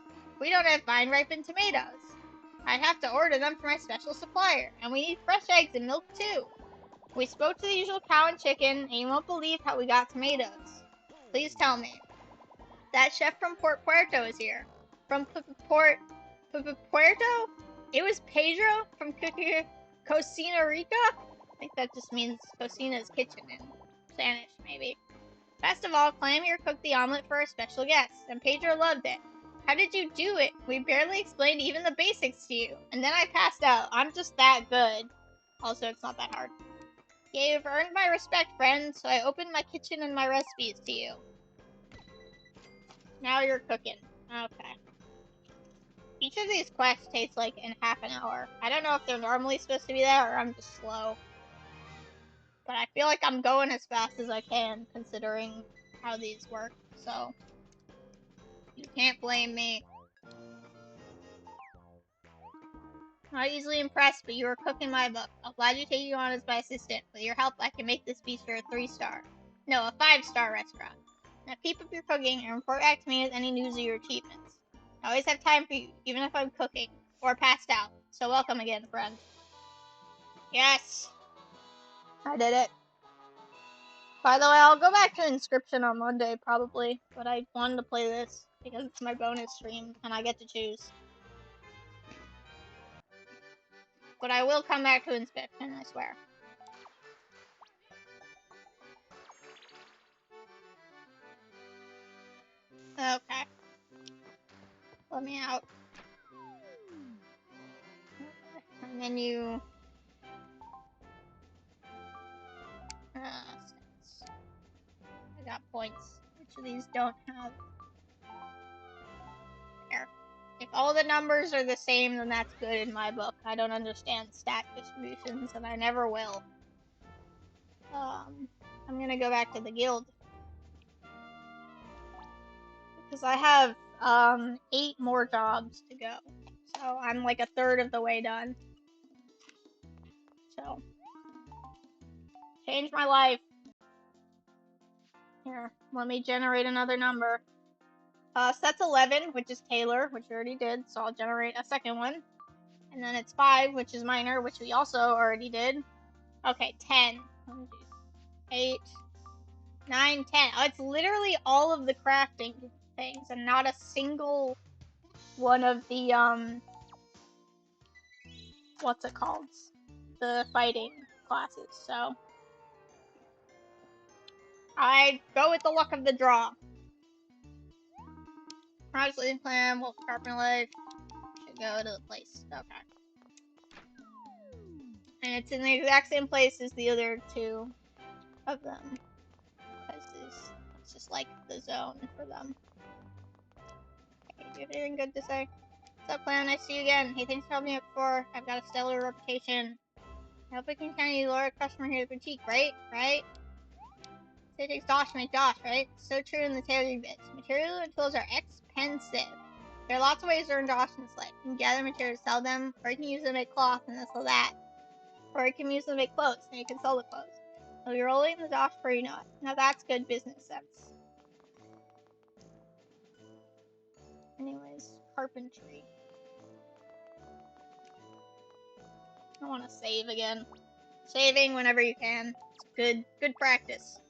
We don't have vine-ripened tomatoes. I'd have to order them from my special supplier, and we need fresh eggs and milk too. We spoke to the usual cow and chicken, and you won't believe how we got tomatoes. Please tell me. That chef from Port Puerto is here. From Puerto? It was Pedro from Cocina Rica? I think that just means Cocina's kitchen in Spanish, maybe. Best of all, Clam here cooked the omelet for our special guest, and Pedro loved it. How did you do it? We barely explained even the basics to you, and then I passed out. I'm just that good. Also, it's not that hard. Yeah, you've earned my respect, friend, so I opened my kitchen and my recipes to you. Now you're cooking. Okay. Each of these quests takes like in half an hour. I don't know if they're normally supposed to be that or I'm just slow. But I feel like I'm going as fast as I can, considering how these work, so you can't blame me. Not easily impressed, but you are cooking my book. I'll gladly take you on as my assistant. With your help, I can make this bistro a 3-star. No, a 5-star restaurant. Now keep up your cooking and report back to me with any news of your achievements. I always have time for you, even if I'm cooking, or passed out. So welcome again, friend. Yes! I did it. By the way, I'll go back to Inscription on Monday, probably, but I wanted to play this because it's my bonus stream, and I get to choose. But I will come back to Inscription, I swear. Okay. Let me out. And then you... got points. Which of these don't have? There. If all the numbers are the same, then that's good in my book. I don't understand stat distributions, and I never will. I'm gonna go back to the guild. Because I have, 8 more jobs to go. So I'm like a third of the way done. So. Change my life. Here, let me generate another number. So that's 11, which is Taylor, which we already did, so I'll generate a second one. And then it's 5, which is Minor, which we also already did. Okay, 10. 8, 9, 10. Oh, it's literally all of the crafting things, and not a single one of the, what's it called? The fighting classes, so. I go with the luck of the draw. Project plan, Wolf Carpenter Life. Should go to the place. Okay. And it's in the exact same place as the other 2 of them. Because it's just like the zone for them. Okay, do you have anything good to say? What's up, Clam? Nice to see you again. Hey, thanks for helping me out before. I've got a stellar reputation. I hope I can count you loyal customer here at the boutique, right? Right? Say it takes Josh to make Josh, right? So true in the tailoring bits. Material and tools are expensive. There are lots of ways to earn Josh in this life. You can gather materials, sell them, or you can use them to make cloth and this or that. Or you can use them to make clothes, and you can sell the clothes. So you're rolling the Josh before you know it. Now that's good business sense. Anyways, carpentry. I want to save again. Saving whenever you can. It's good practice.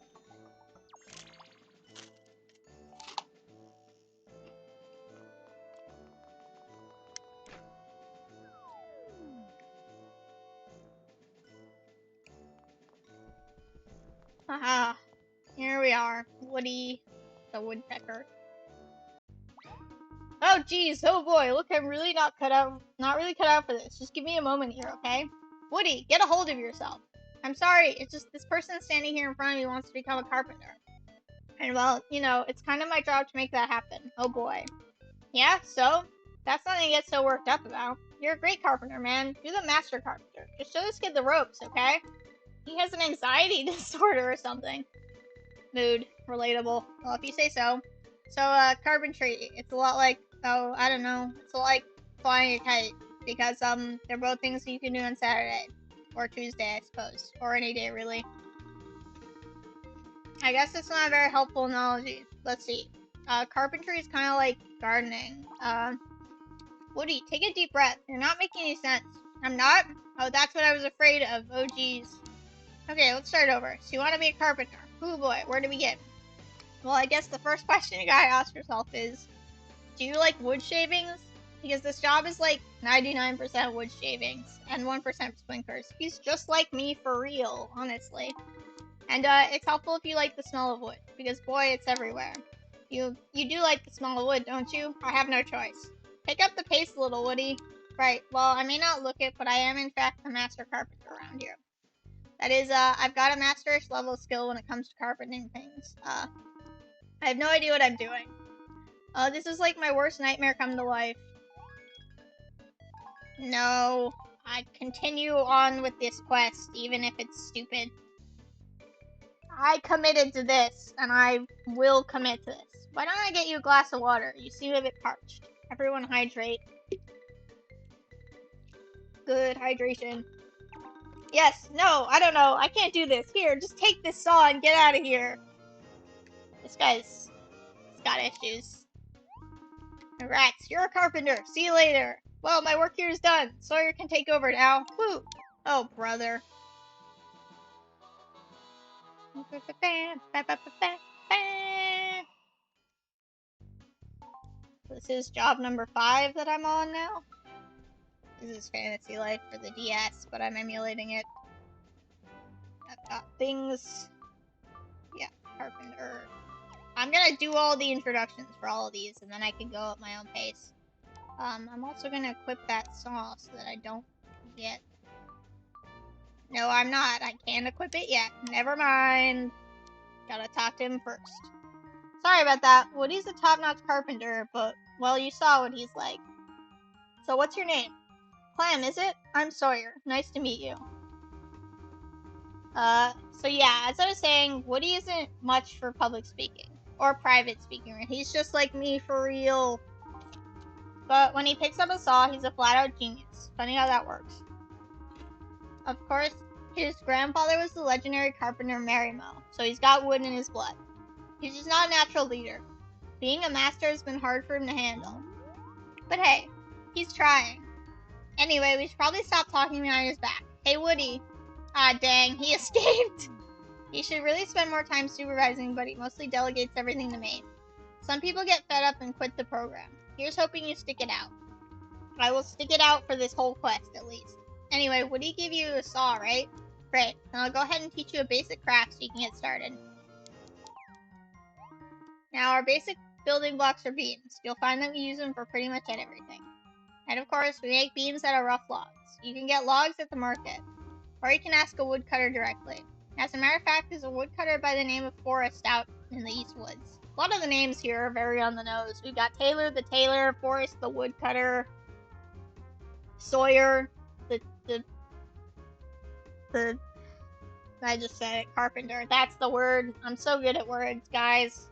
Haha. Here we are. Woody the woodpecker. Oh geez, oh boy, look, I'm really not really cut out for this. Just give me a moment here, okay? Woody, get a hold of yourself. I'm sorry, it's just this person standing here in front of me wants to become a carpenter. And well, you know, it's kind of my job to make that happen. Oh boy. Yeah, so? That's nothing to get so worked up about. You're a great carpenter, man. You're the master carpenter. Just show this kid the ropes, okay? He has an anxiety disorder or something. Mood. Relatable. Well, if you say so. So, carpentry, it's a lot like, oh, I don't know, it's a lot like flying a kite, because, they're both things you can do on Saturday, or Tuesday, I suppose, or any day, really. I guess it's not a very helpful analogy. Let's see. Carpentry is kind of like gardening. Woody, take a deep breath. You're not making any sense. I'm not? Oh, that's what I was afraid of. Oh, geez. Okay, let's start over. So you want to be a carpenter. Oh boy, where do we begin? Well, I guess the first question you gotta ask yourself is, do you like wood shavings? Because this job is like 99% wood shavings and 1% splinkers. He's just like me for real, honestly. And it's helpful if you like the smell of wood, because boy, it's everywhere. You do like the smell of wood, don't you? I have no choice. Pick up the pace a little, Woody. Right, well, I may not look it, but I am in fact the master carpenter around here. That is, I've got a masterish level of skill when it comes to carpenting things. I have no idea what I'm doing. This is like my worst nightmare come to life. No, I continue on with this quest, even if it's stupid. I committed to this, and I will commit to this. Why don't I get you a glass of water? You seem a bit parched. Everyone hydrate. Good hydration. Yes, no, I don't know. I can't do this. Here, just take this saw and get out of here. This guy's got issues. Rats, you're a carpenter. See you later. Well, my work here is done. Sawyer can take over now. Woo! Oh, brother. This is job number 5 that I'm on now. This is Fantasy Life for the DS, but I'm emulating it. I've got things. Yeah, carpenter. I'm gonna do all the introductions for all of these, and then I can go at my own pace. I'm also gonna equip that saw so that I don't forget. No, I'm not. I can't equip it yet. Never mind. Gotta talk to him first. Sorry about that. Woody's a top-notch carpenter, but, well, you saw what he's like. So what's your name? Clam, is it? I'm Sawyer. Nice to meet you. So yeah, as I was saying, Woody isn't much for public speaking. Or private speaking. He's just like me for real. But when he picks up a saw, he's a flat-out genius. Funny how that works. Of course, his grandfather was the legendary carpenter Merrymo, so he's got wood in his blood. He's just not a natural leader. Being a master has been hard for him to handle. But hey, he's trying. Anyway, we should probably stop talking behind his back. Hey, Woody. Ah, dang, he escaped. He should really spend more time supervising, but he mostly delegates everything to me. Some people get fed up and quit the program. Here's hoping you stick it out. I will stick it out for this whole quest, at least. Anyway, Woody gave you a saw, right? Great. Then I'll go ahead and teach you a basic craft so you can get started. Now, our basic building blocks are beams. You'll find that we use them for pretty much everything. And of course, we make beams out of rough logs. You can get logs at the market, or you can ask a woodcutter directly. As a matter of fact, there's a woodcutter by the name of Forrest out in the East Woods. A lot of the names here are very on the nose. We've got Taylor the tailor, Forrest the woodcutter, Sawyer the I just said it, carpenter. That's the word. I'm so good at words, guys.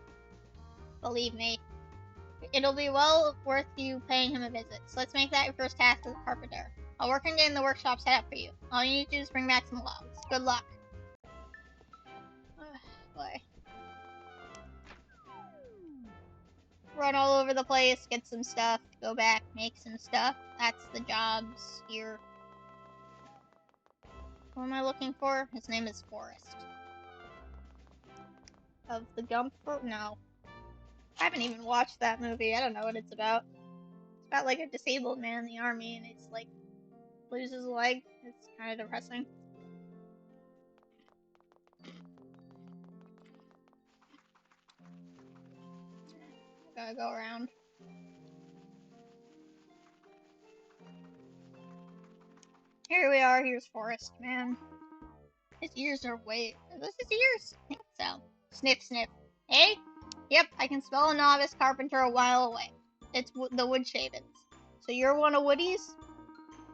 Believe me. It'll be well worth you paying him a visit. So let's make that your first task as a carpenter. I'll work on getting the workshop set up for you. All you need to do is bring back some logs. Good luck. Boy. Run all over the place, get some stuff, go back, make some stuff. That's the jobs here. Who am I looking for? His name is Forrest. Of the Gump Fruit? No. I haven't even watched that movie. I don't know what it's about. It's about like a disabled man in the army and he's like loses a leg. It's kind of depressing. Gotta go around. Here we are. Here's Forrest, man. His ears are way. Are those his ears? I think so. Sniff, sniff. Hey? Yep, I can smell a novice carpenter a while away. It's the wood shavings. So you're one of Woody's?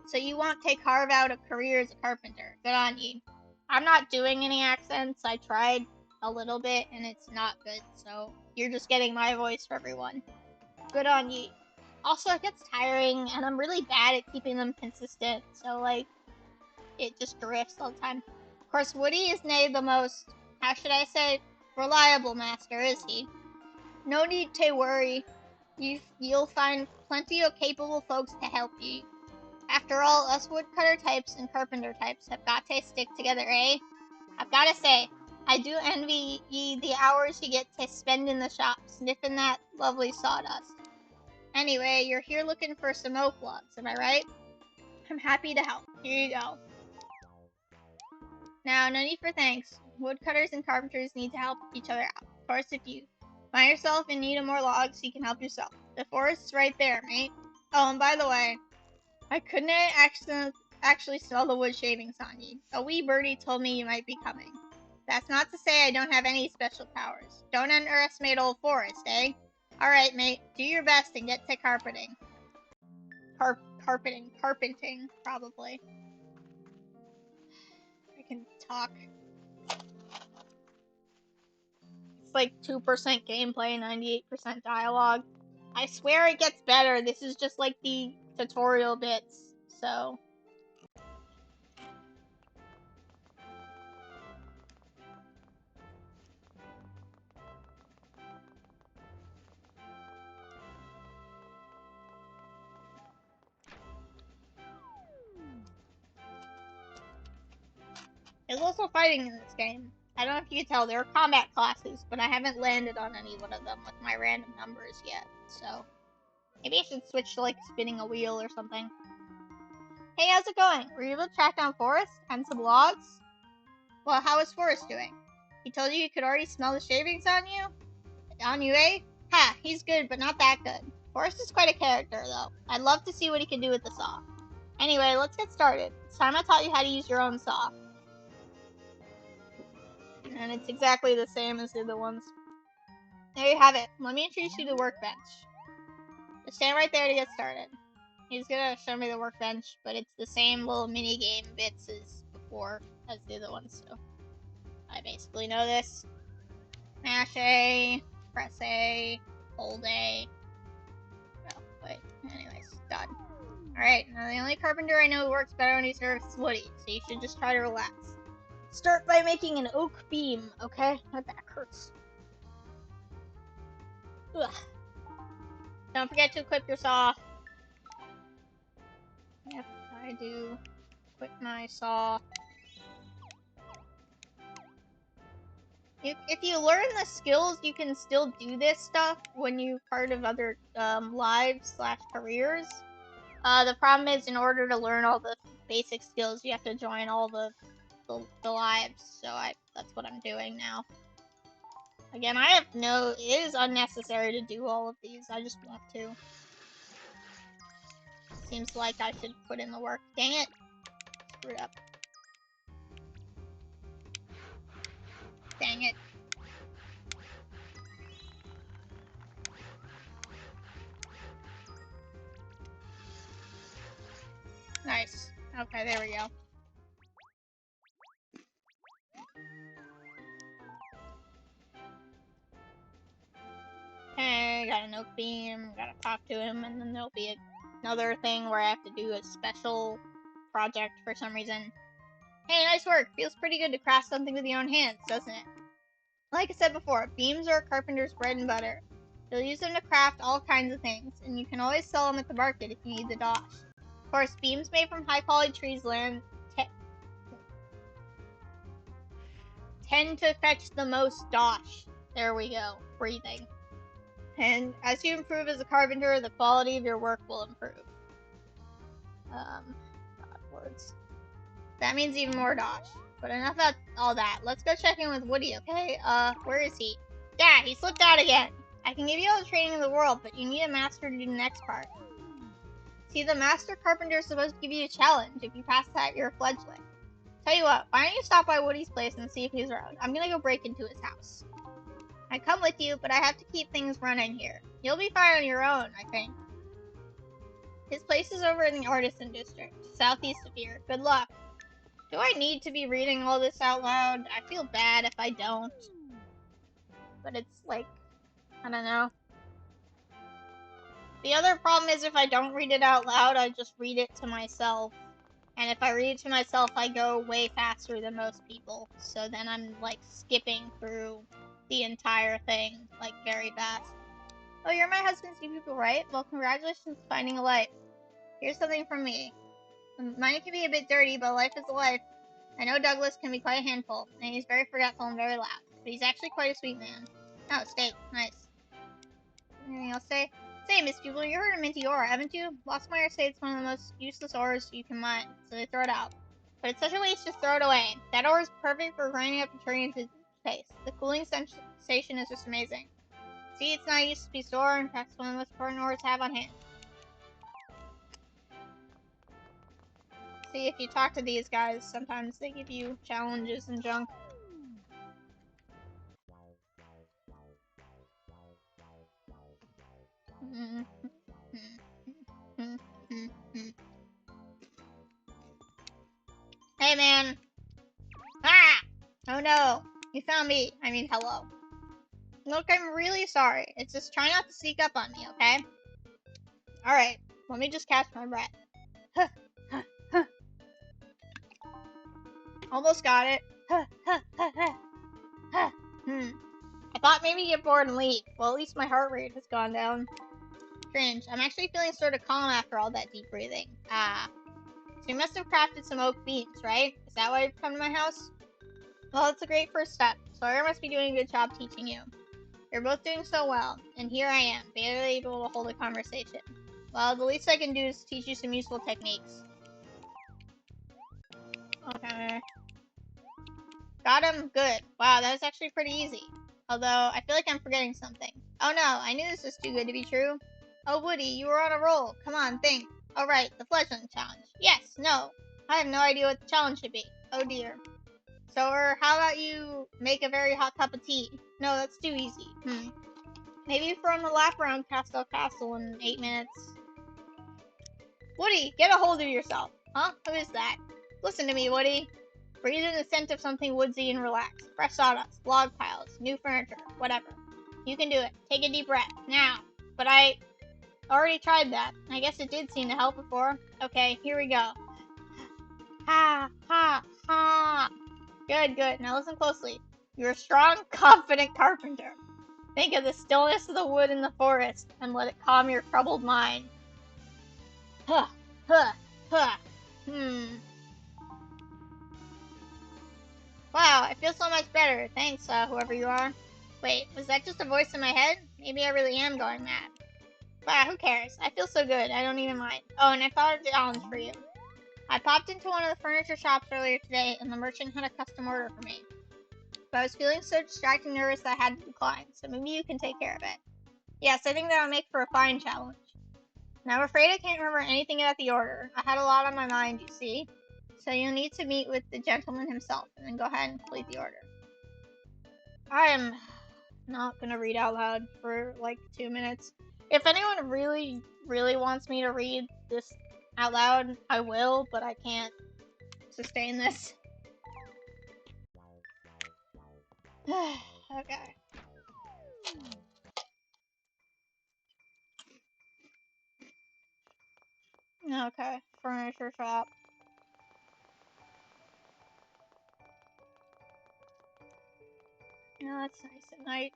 So you want to carve out a career as a carpenter. Good on ye. I'm not doing any accents. I tried a little bit and it's not good. So you're just getting my voice for everyone. Good on ye. Also, it gets tiring and I'm really bad at keeping them consistent. So like, it just drifts all the time. Of course, Woody is named the most, how should I say, reliable master, is he? No need to worry. You'll find plenty of capable folks to help you. After all, us woodcutter types and carpenter types have got to stick together, eh? I've gotta say, I do envy ye the hours you get to spend in the shop, sniffing that lovely sawdust. Anyway, you're here looking for some oak logs, am I right? I'm happy to help. Here you go. Now, no need for thanks. Woodcutters and carpenters need to help each other out. Of course, if you find yourself in need of more logs, you can help yourself. The forest's right there, mate. Oh, and by the way, I couldn't actually smell the wood shavings on you. A wee birdie told me you might be coming. That's not to say I don't have any special powers. Don't underestimate old Forrest, eh? Alright, mate. Do your best and get to carpeting. Carpenting, probably. I can talk. It's like 2% gameplay, 98% dialogue. I swear it gets better. This is just like the tutorial bits, so. There's also fighting in this game. I don't know if you can tell, there are combat classes, but I haven't landed on any one of them with my random numbers yet, so. Maybe I should switch to like spinning a wheel or something. Hey, how's it going? Were you able to track down Forrest and some logs? Well, how is Forrest doing? He told you could already smell the shavings on you? On you, eh? Ha, he's good, but not that good. Forrest is quite a character, though. I'd love to see what he can do with the saw. Anyway, let's get started. It's time I taught you how to use your own saw. and it's exactly the same as the other ones. There you have it. Let me introduce you to the workbench. Just stand right there to get started. He's gonna show me the workbench, but it's the same little mini game bits as before as the other ones, so I basically know this. Mash A, press A, hold A. Oh, wait. Anyways, done. Alright, now the only carpenter I know who works better when he serves is Woody, so you should just try to relax. Start by making an oak beam, okay? My back hurts. Ugh. Don't forget to equip your saw. Yep, I do. Equip my saw. If you learn the skills, you can still do this stuff when you're part of other lives/careers. The problem is, in order to learn all the basic skills, you have to join all the lives. So that's what I'm doing now. Again, it is unnecessary to do all of these. I just want to. Seems like I should put in the work. Dang it! Screwed up. Dang it. Nice. Okay, there we go. Okay, got an oak beam, gotta talk to him, and then there'll be another thing where I have to do a special project for some reason. Hey, nice work! Feels pretty good to craft something with your own hands, doesn't it? Like I said before, beams are a carpenter's bread and butter. You'll use them to craft all kinds of things, and you can always sell them at the market if you need the dosh. Of course, beams made from high-quality trees tend to fetch the most dosh. There we go. Breathing. And as you improve as a carpenter, the quality of your work will improve. God words. That means even more dosh. But enough about all that. Let's go check in with Woody, okay? Where is he? Yeah, he slipped out again. I can give you all the training in the world, but you need a master to do the next part. See, the master carpenter is supposed to give you a challenge. If you pass that, you're a fledgling. Tell you what, why don't you stop by Woody's place and see if he's around? I'm gonna go break into his house. I come with you, but I have to keep things running here. You'll be fine on your own, I think. His place is over in the Artisan District, southeast of here. Good luck. Do I need to be reading all this out loud? I feel bad if I don't. But it's like, I don't know. The other problem is if I don't read it out loud, I just read it to myself. And if I read it to myself, I go way faster than most people. So then I'm like skipping through the entire thing, like very fast. Oh, you're my husband's new people, right? Well, congratulations on finding a life. Here's something from me. Mine can be a bit dirty, but life is a life. I know Douglas can be quite a handful, and he's very forgetful and very loud. But he's actually quite a sweet man. Oh, steak. Nice. Anything else to say? Say, Miss Jubal, you heard of Minty ore, haven't you? Locksmire say it's one of the most useless ores you can mine, so they throw it out. But it's such a waste, just throw it away. That ore is perfect for grinding up and turning into paste. The cooling sensation is just amazing. See, it's not used to be stored, in fact, it's one of the most important ores to have on hand. See, if you talk to these guys, sometimes they give you challenges and junk. Hey, man! Ah! Oh no! You found me! I mean, hello. Look, I'm really sorry. It's just try not to sneak up on me, okay? Alright, let me just catch my breath. Almost got it. I thought maybe you'd get bored and leave. Well, at least my heart rate has gone down. Strange. I'm actually feeling sort of calm after all that deep breathing. Ah. So you must have crafted some oak beams, right? Is that why you've come to my house? Well, it's a great first step. Sawyer must be doing a good job teaching you. You're both doing so well, and here I am, barely able to hold a conversation. Well, the least I can do is teach you some useful techniques. Okay. Got him? Good. Wow, that was actually pretty easy. Although, I feel like I'm forgetting something. Oh no, I knew this was too good to be true. Oh, Woody, you were on a roll. Come on, think. Oh right, the fledgling challenge. Yes, no. I have no idea what the challenge should be. Oh dear. So, or how about you make a very hot cup of tea? No, that's too easy. Maybe you run a lap around Castle Castle in 8 minutes. Woody, get a hold of yourself. Huh? Who is that? Listen to me, Woody. Breathe in the scent of something woodsy and relax. Fresh sawdust, log piles, new furniture, whatever. You can do it. Take a deep breath. Now. But I already tried that. I guess it did seem to help before. Okay, here we go. Ha, ha, ha. Good, good. Now listen closely. You're a strong, confident carpenter. Think of the stillness of the wood in the forest and let it calm your troubled mind. Huh, huh, huh. Wow, I feel so much better. Thanks, whoever you are. Wait, was that just a voice in my head? Maybe I really am going mad. Wow, who cares? I feel so good, I don't even mind. Oh, and I thought of the challenge for you. I popped into one of the furniture shops earlier today, and the merchant had a custom order for me. But I was feeling so distracted and nervous that I had to decline, so maybe you can take care of it. Yes, I think that'll make for a fine challenge. And I'm afraid I can't remember anything about the order. I had a lot on my mind, you see. So you'll need to meet with the gentleman himself, and then go ahead and complete the order. I am not gonna read out loud for like 2 minutes. If anyone really, really wants me to read this out loud, I will, but I can't sustain this. Okay. Okay, furniture shop. No, that's nice at night.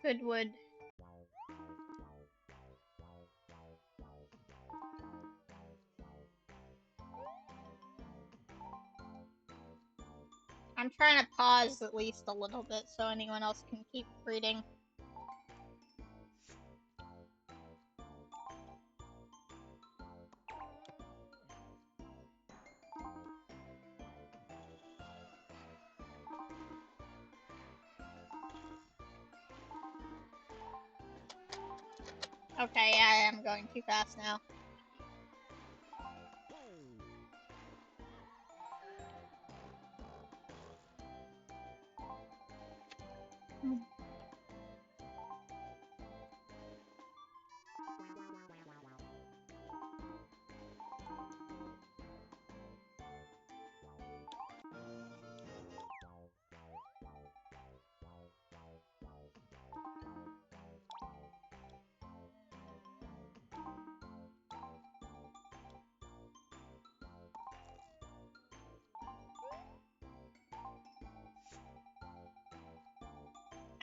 Good wood. I'm trying to pause at least a little bit so anyone else can keep reading. Okay, yeah, I am going too fast now.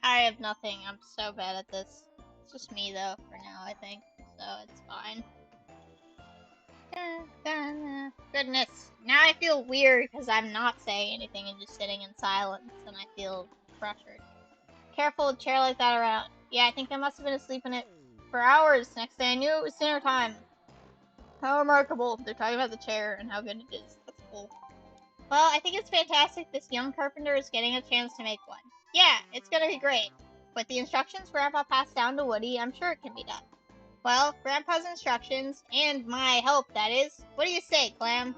I have nothing. I'm so bad at this. It's just me though for now, I think. So it's fine. Goodness. Now I feel weird because I'm not saying anything and just sitting in silence and I feel pressured. Careful with a chair like that around. Yeah, I think I must have been asleep in it for hours. Next day I knew it was dinner time. How remarkable. They're talking about the chair and how good it is. That's cool. Well, I think it's fantastic this young carpenter is getting a chance to make one. Yeah, it's gonna be great. With the instructions Grandpa passed down to Woody, I'm sure it can be done. Well, Grandpa's instructions, and my help, that is. What do you say, Clam?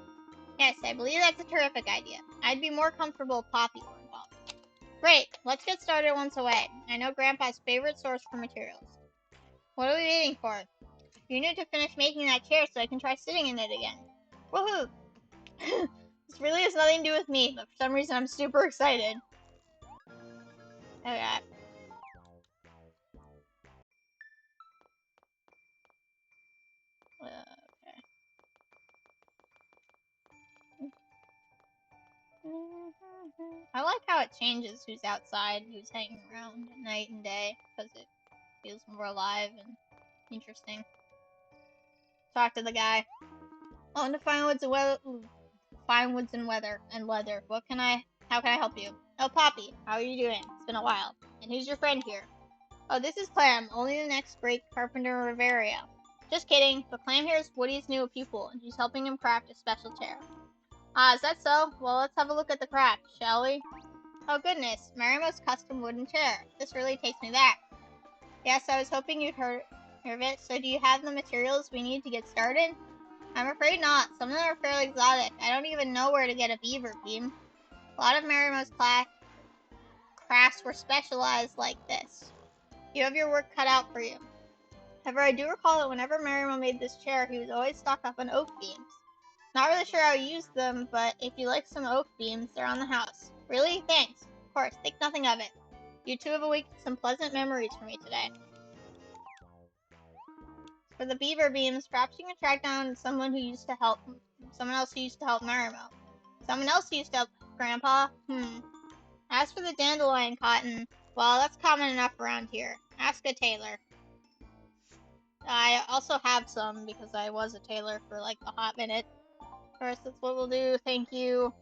Yes, I believe that's a terrific idea. I'd be more comfortable if Poppy were involved. Great, let's get started once away. I know Grandpa's favorite source for materials. What are we waiting for? You need to finish making that chair so I can try sitting in it again. Woohoo! This really has nothing to do with me, but for some reason I'm super excited. Okay. I like how it changes who's outside, who's hanging around at night and day, because it feels more alive and interesting. Talk to the guy. Oh, into fine woods and weather. Fine woods and weather and leather. How can I help you? Oh, Poppy, how are you doing? It's been a while. And who's your friend here? Oh, this is Clam, only the next great carpenter of Riveria. Just kidding, but Clam here is Woody's new pupil, and she's helping him craft a special chair. Ah, is that so? Well, let's have a look at the craft, shall we? Oh goodness, Marimo's custom wooden chair. This really takes me back. Yes, I was hoping you'd heard of it. So do you have the materials we need to get started? I'm afraid not. Some of them are fairly exotic. I don't even know where to get a beaver beam. A lot of Marimo's crafts were specialized like this. You have your work cut out for you. However, I do recall that whenever Marimo made this chair, he was always stocked up on oak beams. Not really sure how you use them, but if you like some oak beams, they're on the house. Really? Thanks. Of course, think nothing of it. You two have awakened some pleasant memories for me today. For the beaver beams, perhaps you can track down someone else who used to help Marimo. Someone else who used to help Grandpa? As for the dandelion cotton, well, that's common enough around here. Ask a tailor. I also have some because I was a tailor for like a hot minute. First, that's what we'll do. Thank you.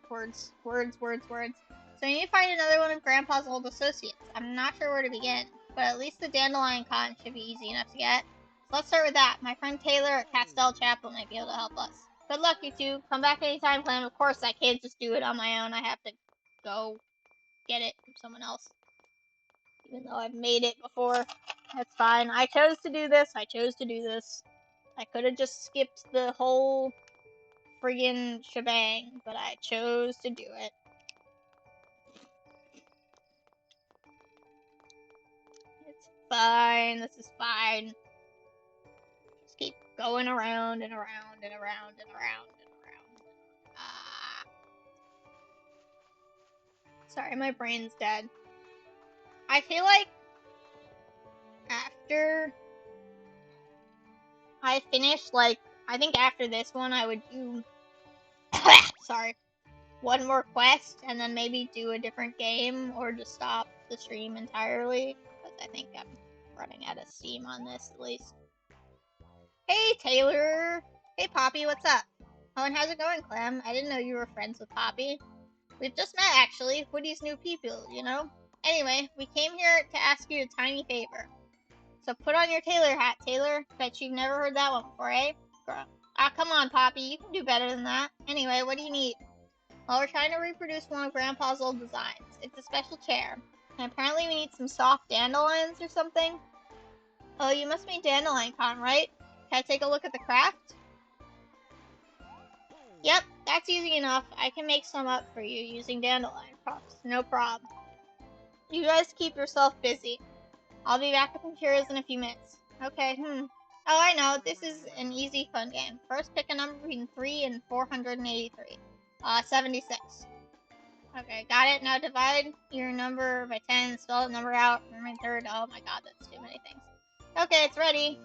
Words. So you need to find another one of Grandpa's old associates. I'm not sure where to begin, but at least the dandelion cotton should be easy enough to get. So let's start with that. My friend Taylor at Castell Chapel might be able to help us. Good luck, you two. Come back anytime, Clam. Of course, I can't just do it on my own. I have to go get it from someone else. Even though I've made it before. That's fine. I chose to do this. I could have just skipped the whole friggin' shebang, but I chose to do it. It's fine. This is fine. Just keep going around and around and around and around and around. Sorry, my brain's dead. I feel like after I finish, I think after this one I would do sorry, one more quest and then maybe do a different game or just stop the stream entirely, because I think I'm running out of steam on this at least. Hey Taylor! Hey Poppy, what's up? Oh, and how's it going, Clem? I didn't know you were friends with Poppy. We've just met, actually. Woody's new people, you know? Anyway, we came here to ask you a tiny favor. So put on your tailor hat, Taylor. Bet you've never heard that one before, eh? Girl. Ah, come on, Poppy. You can do better than that. Anyway, what do you need? Well, we're trying to reproduce one of Grandpa's old designs. It's a special chair. And apparently we need some soft dandelions or something. Oh, you must mean dandelion cotton, right? Can I take a look at the craft? Yep, that's easy enough. I can make some up for you using dandelion props. No problem. You guys keep yourself busy. I'll be back with materials in a few minutes. Okay, Oh, I know. This is an easy, fun game. First, pick a number between 3 and 483. 76. Okay, got it. Now divide your number by 10, spell the number out, remember third. Oh my god, that's too many things. Okay, it's ready.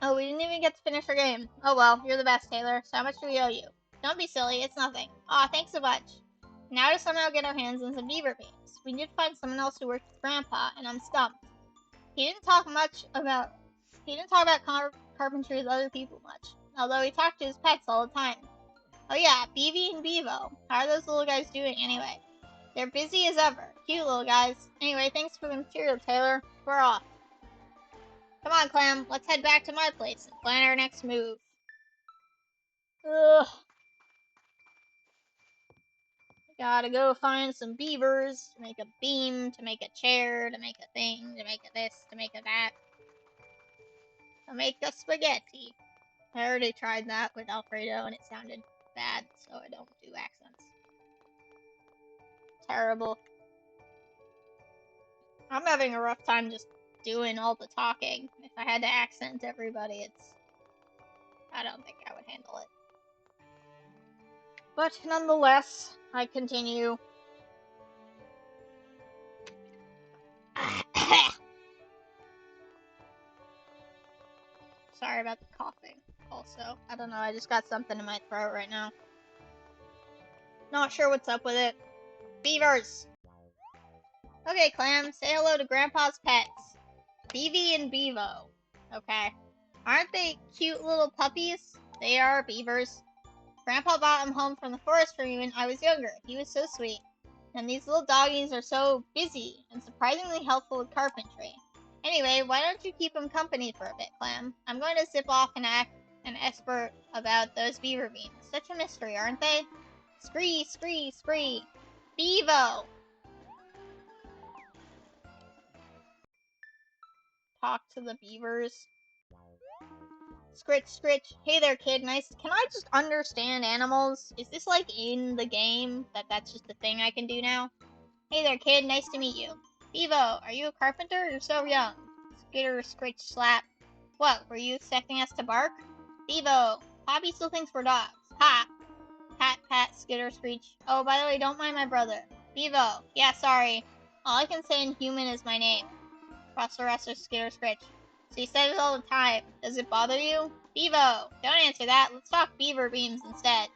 Oh, we didn't even get to finish our game. Oh well, you're the best, Taylor. So how much do we owe you? Don't be silly, it's nothing. Aw, thanks a bunch. Now to somehow get our hands on some beaver beams. We need to find someone else who worked with Grandpa, and I'm stumped. He didn't talk about carpentry with other people much, although he talked to his pets all the time. Oh yeah, Beavy and Bevo. How are those little guys doing anyway? They're busy as ever. Cute little guys. Anyway, thanks for the material, Taylor. We're off. Come on, Clam. Let's head back to my place and plan our next move. Ugh. Gotta go find some beavers to make a beam, to make a chair, to make a thing, to make a this, to make a that. To make a spaghetti. I already tried that with Alfredo and it sounded bad, so I don't do accents. Terrible. I'm having a rough time just doing all the talking. If I had to accent everybody, I don't think I would handle it. But nonetheless, I continue. Sorry about the coughing, also. I don't know, I just got something in my throat right now. Not sure what's up with it. Beavers! Okay, Clam, say hello to Grandpa's pets. Beavy and Bevo. Okay. Aren't they cute little puppies? They are beavers. Grandpa brought them home from the forest for me when I was younger. He was so sweet. And these little doggies are so busy and surprisingly helpful with carpentry. Anyway, why don't you keep them company for a bit, Clam? I'm going to zip off and act an expert about those beaver beams. such a mystery, aren't they? Scree, scree, scree. Bevo! Talk to the beavers. Scritch, scritch. Hey there, kid. Nice. Can I just understand animals? Is this like in the game that's just a thing I can do now? Hey there, kid. Nice to meet you. Bevo, are you a carpenter? You're so young. Skitter, scritch, slap. What, were you expecting us to bark? Bevo, Poppy still thinks we're dogs. Ha! Pat, pat, skitter, screech. Oh, by the way, don't mind my brother. Bevo, yeah, sorry. All I can say in human is my name. Rustle, rustle, skitter, scritch. So you said it all the time. Does it bother you? Bevo, don't answer that. Let's talk beaver beams instead.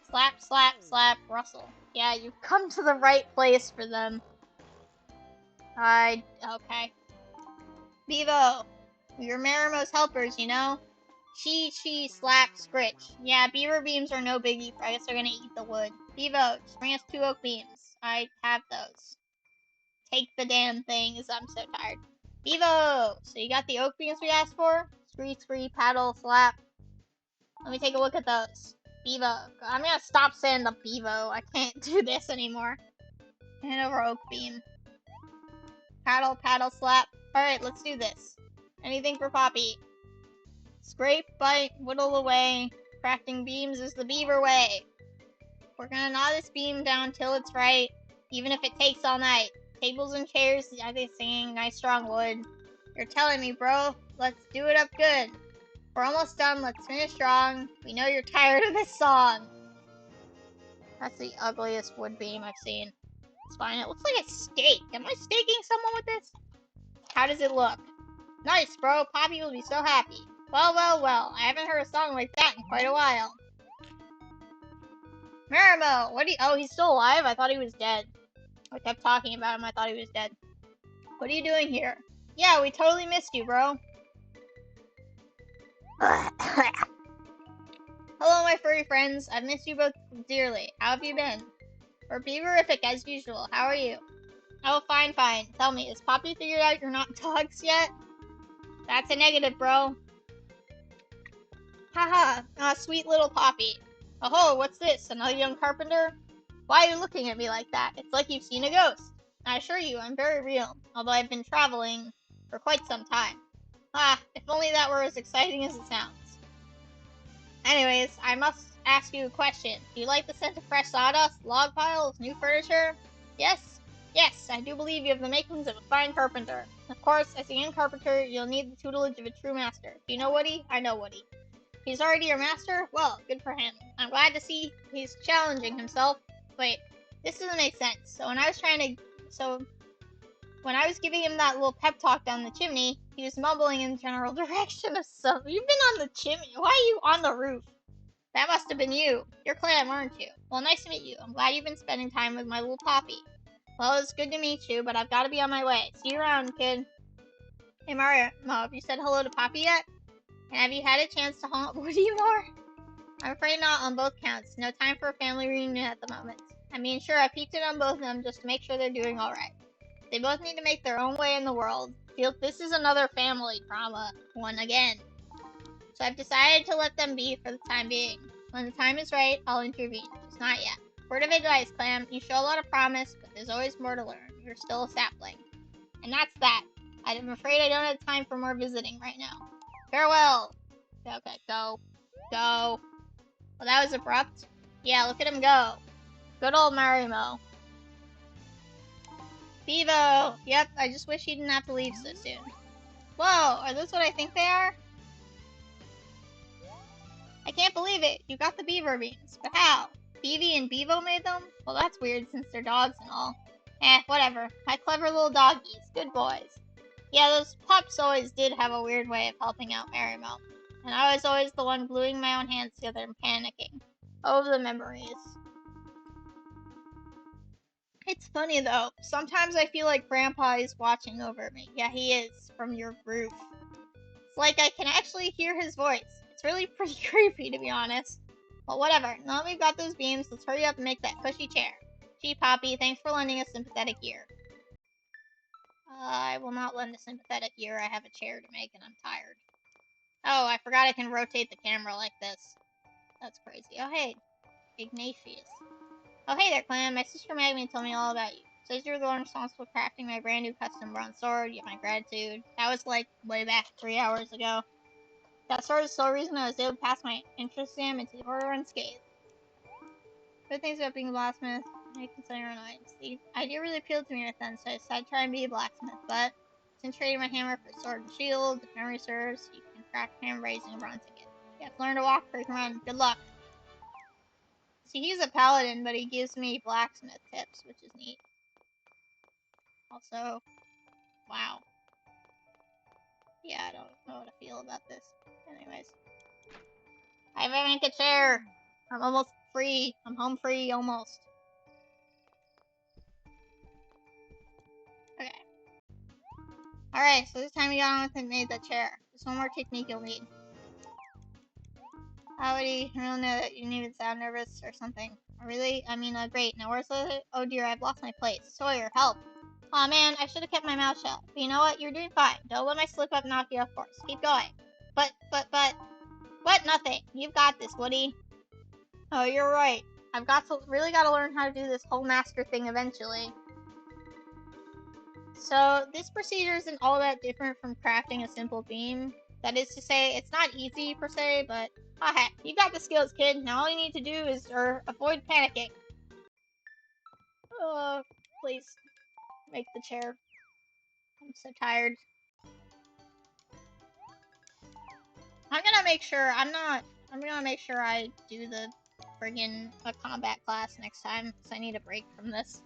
Slap, slap, slap, rustle. Yeah, you've come to the right place for them. Okay. Bevo, you're Marimo's helpers, you know? She, slap, scritch. Yeah, beaver beams are no biggie. I guess they're gonna eat the wood. Bevo, just bring us 2 oak beams. I have those. Take the damn things. I'm so tired. Bevo! So you got the oak beams we asked for? Scree, scree, paddle, slap. Let me take a look at those. Bevo. I'm gonna stop saying the Bevo. I can't do this anymore. Hand over oak beam. Paddle, paddle, slap. Alright, let's do this. Anything for Poppy. Scrape, bite, whittle away. Crafting beams is the beaver way. We're gonna gnaw this beam down till it's right, even if it takes all night. Tables and chairs, are they singing? Nice strong wood. You're telling me, bro. Let's do it up good. We're almost done. Let's finish strong. We know you're tired of this song. That's the ugliest wood beam I've seen. It's fine. It looks like a steak. Am I staking someone with this? How does it look? Nice, bro. Poppy will be so happy. Well, well, well. I haven't heard a song like that in quite a while. Marimo, what do you— oh, he's still alive? I thought he was dead. I kept talking about him. I thought he was dead. What are you doing here? Yeah, we totally missed you, bro. Hello, my furry friends. I've missed you both dearly. How have you been? We're beaverific as usual. How are you? Oh, fine, fine. Tell me, has Poppy figured out you're not dogs yet? That's a negative, bro. Haha, sweet little Poppy. Oh, what's this? Another young carpenter? Why are you looking at me like that? It's like you've seen a ghost. I assure you, I'm very real, although I've been traveling for quite some time. Ah, if only that were as exciting as it sounds. Anyways, I must ask you a question. Do you like the scent of fresh sawdust, log piles, new furniture? Yes? Yes, I do believe you have the makings of a fine carpenter. Of course, as a young carpenter, you'll need the tutelage of a true master. Do you know Woody? I know Woody. He's already your master? Well, good for him. I'm glad to see he's challenging himself. Wait, this doesn't make sense. So when I was giving him that little pep talk down the chimney, he was mumbling in the general direction of some— you've been on the chimney. Why are you on the roof? That must have been you. You're Clam, aren't you? Well, nice to meet you. I'm glad you've been spending time with my little Poppy. Well, it's good to meet you, but I've got to be on my way. See you around, kid. Hey, Mario, have you said hello to Poppy yet? And have you had a chance to haunt Woody more? I'm afraid not on both counts. No time for a family reunion at the moment. I mean, sure, I peeked in on both of them just to make sure they're doing alright. They both need to make their own way in the world. This is another family drama one again. So I've decided to let them be for the time being. When the time is right, I'll intervene. Just not yet. Word of advice, Clam. You show a lot of promise, but there's always more to learn. You're still a sapling. And that's that. I'm afraid I don't have time for more visiting right now. Farewell! Okay, go. Go. Well, that was abrupt. Yeah, look at him go. Good old Marimo. Bevo! Yep, I just wish he didn't have to leave so soon. Whoa, are those what I think they are? I can't believe it. You got the beaver beams. But how? Beavy and Bevo made them? Well, that's weird since they're dogs and all. Whatever. My clever little doggies. Good boys. Yeah, those pups always did have a weird way of helping out Marimo. And I was always the one gluing my own hands together and panicking. Oh, the memories. It's funny though. Sometimes I feel like Grandpa is watching over me. Yeah, he is, from your roof. It's like I can actually hear his voice. It's really pretty creepy, to be honest. But whatever. Now that we've got those beams, let's hurry up and make that cushy chair. Gee, Poppy, thanks for lending a sympathetic ear. I will not lend a sympathetic ear. I have a chair to make and I'm tired. Oh, I forgot I can rotate the camera like this. That's crazy. Oh, hey, Ignatius. Oh, hey there, Clam. My sister Maggie told me all about you. Says you're the one responsible for crafting my brand new custom bronze sword. You have my gratitude. That was like way back 3 hours ago. That sword is the sole reason I was able to pass my entrance exam into the order unscathed. Good things about being a blacksmith. I consider an the idea really appealed to me right then, so I decided to try and be a blacksmith. But since trading my hammer for sword and shield, if memory serves, you can craft hammer raising a bronze again. You have to learn to walk before you can run. Good luck. See, he's a paladin, but he gives me blacksmith tips, which is neat. Also, wow. Yeah, I don't know how to feel about this. Anyways. I have a make a chair. I'm almost free. I'm home free, almost. Okay. Alright, so this time we got on with and made the chair. There's one more technique you'll need. Howdy, I don't know that you didn't even sound nervous or something. Really? I mean, great. Now where's the... Oh dear, I've lost my place. Sawyer, help. Aw man, I should have kept my mouth shut. But you know what? You're doing fine. Don't let my slip up knock you off course. Keep going. But... What? Nothing. You've got this, Woody. Oh, you're right. I've really got to learn how to do this whole master thing eventually. So, this procedure isn't all that different from crafting a simple beam. That is to say, it's not easy per se, but heck, you got the skills, kid. Now all you need to do is avoid panicking. Oh, please make the chair. I'm so tired. I'm gonna make sure I do the friggin' a combat class next time, because I need a break from this.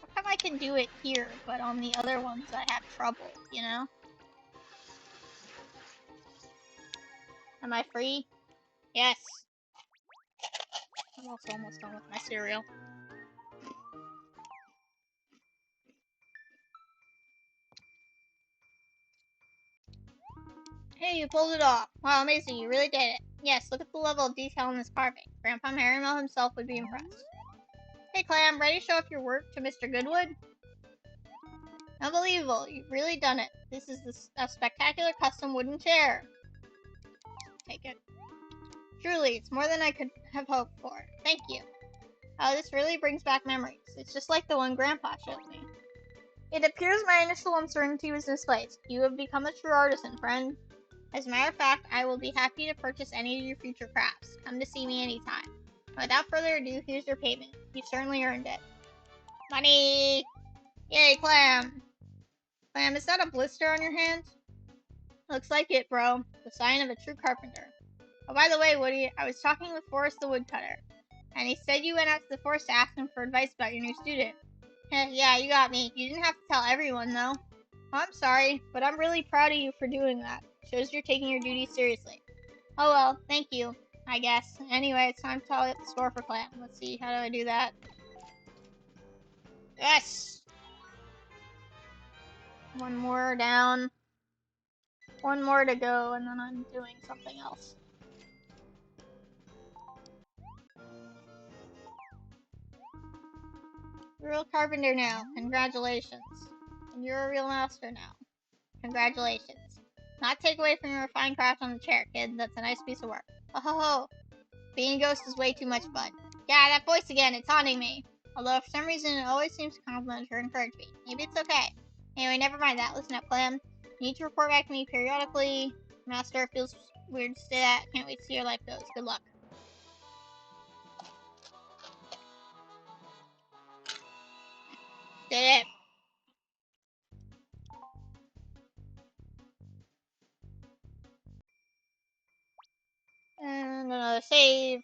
How come I can do it here, but on the other ones I have trouble, you know? Am I free? Yes. I'm also almost done with my cereal. Hey, you pulled it off. Wow, amazing, you really did it. Yes, look at the level of detail in this carving. Grandpa Marymel himself would be impressed. Hey, Clam, ready to show off your work to Mr. Goodwood? Unbelievable, you've really done it. This is a spectacular custom wooden chair. Take it. Truly, it's more than I could have hoped for. Thank you. Oh, this really brings back memories. It's just like the one Grandpa showed me. It appears my initial uncertainty was misplaced. You have become a true artisan, friend. As a matter of fact, I will be happy to purchase any of your future crafts. Come to see me anytime. Without further ado, here's your payment. You've certainly earned it. Money! Yay, Clam! Clam, is that a blister on your hand? Looks like it, bro. The sign of a true carpenter. Oh, by the way, Woody, I was talking with Forrest the woodcutter, and he said you went out to the forest to ask him for advice about your new student. Yeah, you got me. You didn't have to tell everyone, though. Oh, I'm sorry, but I'm really proud of you for doing that. Shows you're taking your duties seriously. Oh well, thank you, I guess. Anyway, it's time to tally up the score for Clam. Let's see, how do I do that? Yes! One more down. One more to go, and then I'm doing something else. You're a real carpenter now. Congratulations. And you're a real master now. Congratulations. Not take away from your refined craft on the chair, kid. That's a nice piece of work. Oh ho ho. Being a ghost is way too much fun. Yeah, that voice again. It's haunting me. Although for some reason it always seems to compliment or encourage me. Maybe it's okay. Anyway, never mind that. Listen up, Clam. You need to report back to me periodically. Master, it feels weird to say that. Can't wait to see your life goes. Good luck. Did it. And another save.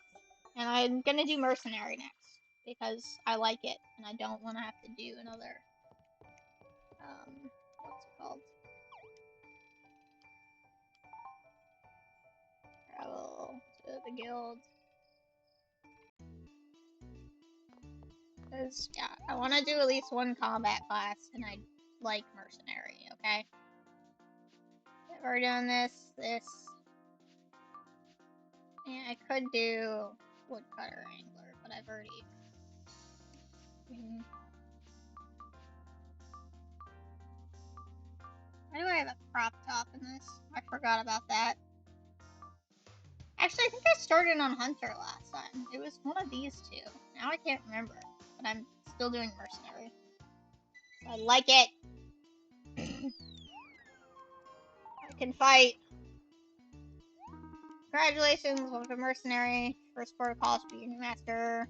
And I'm gonna do Mercenary next. Because I like it. And I don't want to have to do another... what's it called? Travel to the guild. Because, yeah, I want to do at least one combat class, and I like Mercenary, okay? I've already done this, Yeah, I could do woodcutter angler, but I've already. Why do I have a crop top in this? I forgot about that. Actually, I think I started on Hunter last time. It was one of these two. Now I can't remember, but I'm still doing Mercenary. So I like it. I can fight. Congratulations, welcome to Mercenary. First protocol, speaking master.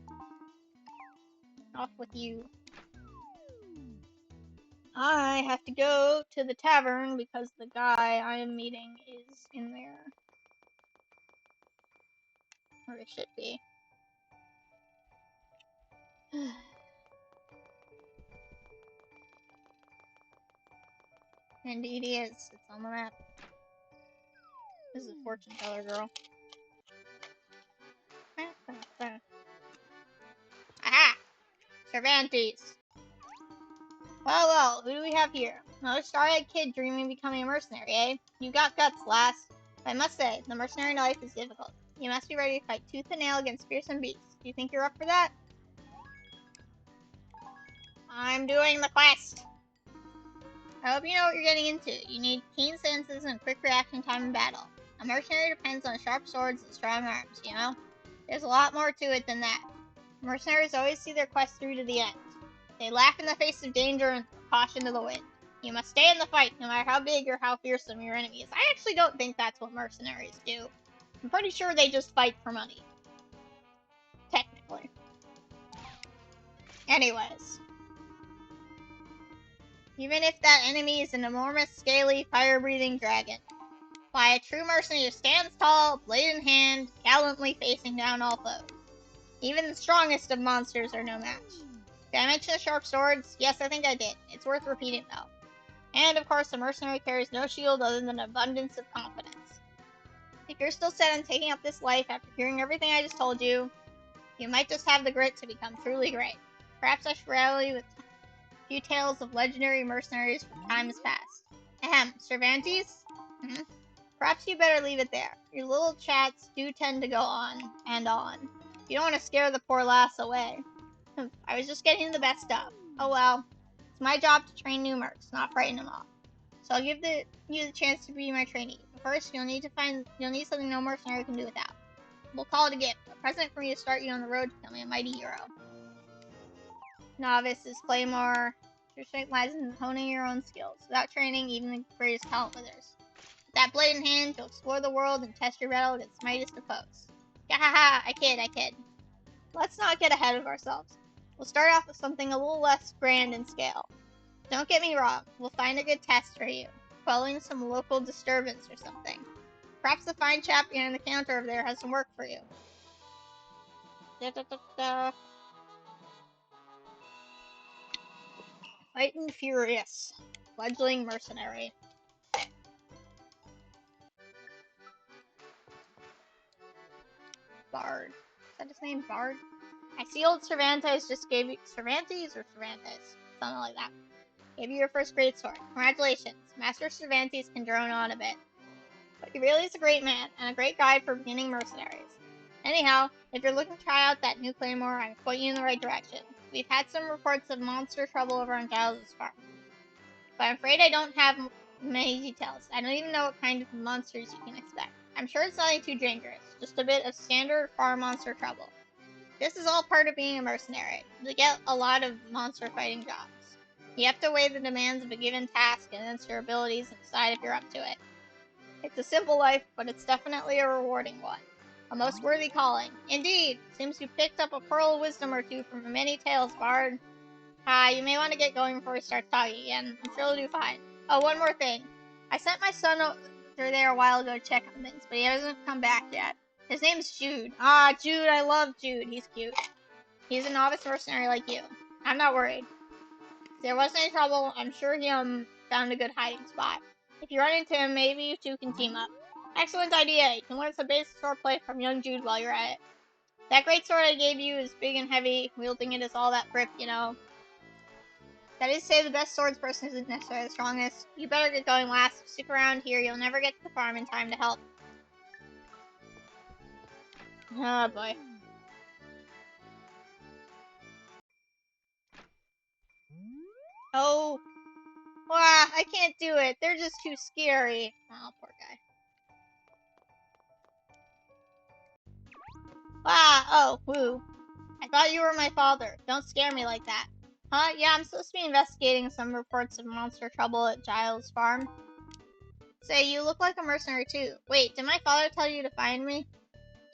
Off with you. I have to go to the tavern because the guy I am meeting is in there. Or it should be. Indeed he is. It's on the map. This is a fortune teller girl. Aha! Cervantes! Well, who do we have here? Another star-eyed kid dreaming of becoming a mercenary, eh? You got guts, lass. But I must say, the mercenary life is difficult. You must be ready to fight tooth and nail against fearsome beasts. Do you think you're up for that? I'm doing the quest! I hope you know what you're getting into. You need keen senses and quick reaction time in battle. A mercenary depends on sharp swords and strong arms, you know? There's a lot more to it than that. Mercenaries always see their quest through to the end. They laugh in the face of danger and throw caution to the wind. You must stay in the fight, no matter how big or how fearsome your enemy is. I actually don't think that's what mercenaries do. I'm pretty sure they just fight for money. Technically. Anyways. Even if that enemy is an enormous, scaly, fire-breathing dragon. Why, a true mercenary stands tall, blade in hand, gallantly facing down all foes. Even the strongest of monsters are no match. Did I mention the sharp swords? Yes, I think I did. It's worth repeating, though. And, of course, the mercenary carries no shield other than an abundance of confidence. If you're still set on taking up this life after hearing everything I just told you, you might just have the grit to become truly great. Perhaps I should regale you with a few tales of legendary mercenaries from times past. Ahem, Cervantes? Perhaps you better leave it there. Your little chats do tend to go on and on. You don't want to scare the poor lass away. I was just getting the best stuff. Oh well. It's my job to train new mercs, not frighten them off. So I'll give you the chance to be my trainee. But first, you'll need something no mercenary can do without. We'll call it a gift, a present for me to start you on the road to becoming a mighty hero. Novice is Claymore. Your strength lies in honing your own skills. Without training, even the greatest talent withers. With that blade in hand, you'll explore the world and test your mettle against the mightiest of foes. Yahaha! I kid. Let's not get ahead of ourselves. We'll start off with something a little less grand in scale. Don't get me wrong, we'll find a good test for you, quelling some local disturbance or something. Perhaps the fine chap behind the counter over there has some work for you. Fight and Furious. Fledgling mercenary. Bard. Is that his name? Bard? I see old Cervantes just gave you... Cervantes or Cervantes? Something like that. Gave you your first great sword. Congratulations. Master Cervantes can drone on a bit. But he really is a great man, and a great guide for beginning mercenaries. Anyhow, if you're looking to try out that new claymore, I can point you in the right direction. We've had some reports of monster trouble over on Giles' farm. But I'm afraid I don't have many details. I don't even know what kind of monsters you can expect. I'm sure it's nothing too dangerous, just a bit of standard farm monster trouble. This is all part of being a mercenary. You get a lot of monster fighting jobs. You have to weigh the demands of a given task against your abilities and decide if you're up to it. It's a simple life, but it's definitely a rewarding one. A most worthy calling. Indeed, seems you picked up a pearl of wisdom or two from many tales, Bard. You may want to get going before we start talking again. I'm sure you'll do fine. Oh, one more thing. I sent my son over there a while ago to check on things, but he hasn't come back yet. His name's Jude. Jude, I love Jude. He's cute. He's a novice mercenary like you. I'm not worried. If there wasn't any trouble, I'm sure he found a good hiding spot. If you run into him, maybe you two can team up. Excellent idea. You can learn some basic swordplay from young Jude while you're at it. That great sword I gave you is big and heavy. Wielding it is all that grip, you know. That is to say, the best swordsperson isn't necessarily the strongest. You better get going, lass. Stick around here. You'll never get to the farm in time to help. Oh boy. Oh. Wow, I can't do it. They're just too scary. Oh, poor guy. Wow, oh, woo. I thought you were my father. Don't scare me like that. Huh? Yeah, I'm supposed to be investigating some reports of monster trouble at Giles' farm. Say, you look like a mercenary too. Wait, did my father tell you to find me?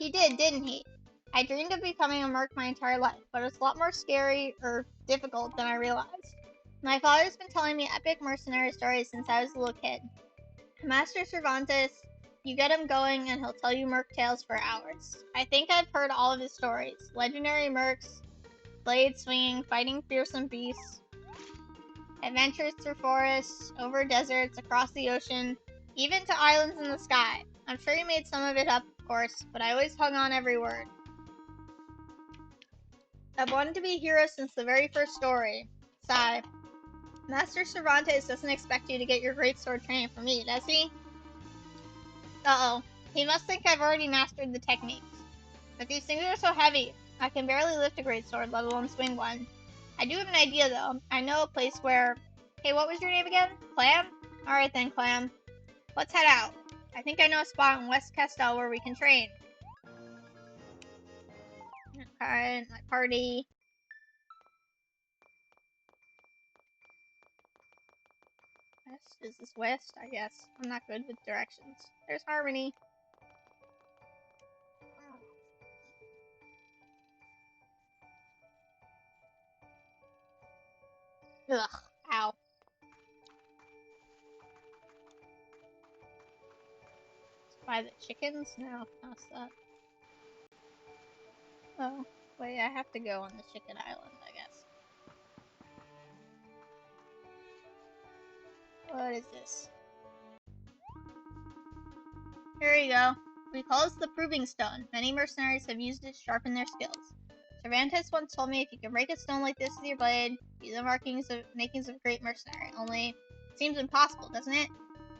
He did, didn't he? I dreamed of becoming a merc my entire life, but it's a lot more scary or difficult than I realized. My father's been telling me epic mercenary stories since I was a little kid. Master Cervantes, you get him going and he'll tell you merc tales for hours. I think I've heard all of his stories. Legendary mercs, blade swinging, fighting fearsome beasts, adventures through forests, over deserts, across the ocean, even to islands in the sky. I'm sure you made some of it up, of course, but I always hung on every word. I've wanted to be a hero since the very first story. Sigh. Master Cervantes doesn't expect you to get your great sword training from me, does he? Uh-oh. He must think I've already mastered the techniques. But these things are so heavy. I can barely lift a great sword, let alone swing one. I do have an idea, though. I know a place where... Hey, what was your name again? Clam? Alright then, Clam. Let's head out. I think I know a spot in West Castell where we can train. Okay, my party. West? Is this west? I guess. I'm not good with directions. There's Harmony. Ugh. Ow. By the chickens? No, that's that. Oh, wait, I have to go on the chicken island, I guess. What is this? Here you go. We call this the Proving Stone. Many mercenaries have used it to sharpen their skills. Cervantes once told me if you can break a stone like this with your blade, these are makings of a great mercenary. Only, it seems impossible, doesn't it?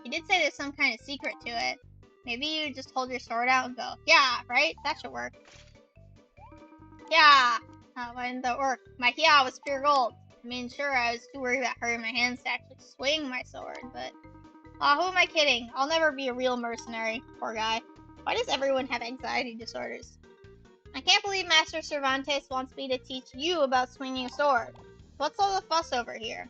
He did say there's some kind of secret to it. Maybe you just hold your sword out and go, yeah, right? That should work. Yeah! Why didn't that work? My yeah was pure gold. I mean, sure, I was too worried about hurting my hands to actually swing my sword, but... Aw, who am I kidding? I'll never be a real mercenary. Poor guy. Why does everyone have anxiety disorders? I can't believe Master Cervantes wants me to teach you about swinging a sword. What's all the fuss over here?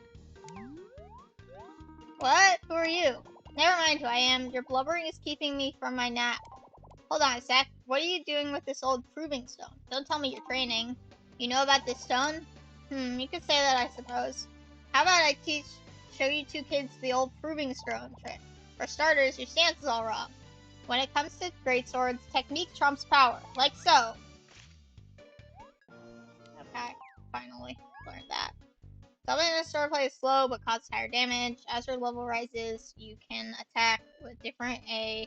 What? Who are you? Never mind who I am. Your blubbering is keeping me from my nap. Hold on a sec. What are you doing with this old proving stone? Don't tell me you're training. You know about this stone? You could say that, I suppose. How about I show you two kids the old proving stone trick? For starters, your stance is all wrong. When it comes to greatswords, technique trumps power. Like so. Okay, finally learned that. Something in the sword play is slow but causes higher damage. As your level rises, you can attack with different A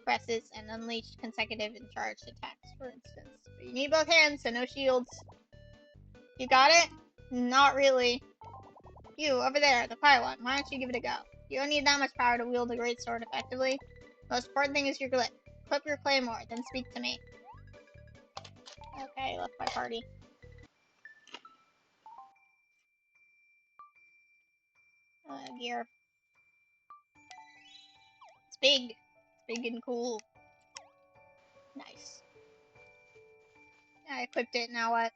presses and unleash consecutive and charged attacks, for instance. But you need both hands, so no shields. You got it? Not really. You, over there, the quiet one, why don't you give it a go? You don't need that much power to wield a great sword effectively. The most important thing is your grip. Equip your claymore, then speak to me. Okay, left my party. Gear. It's big. It's big and cool. Nice. I equipped it, now what?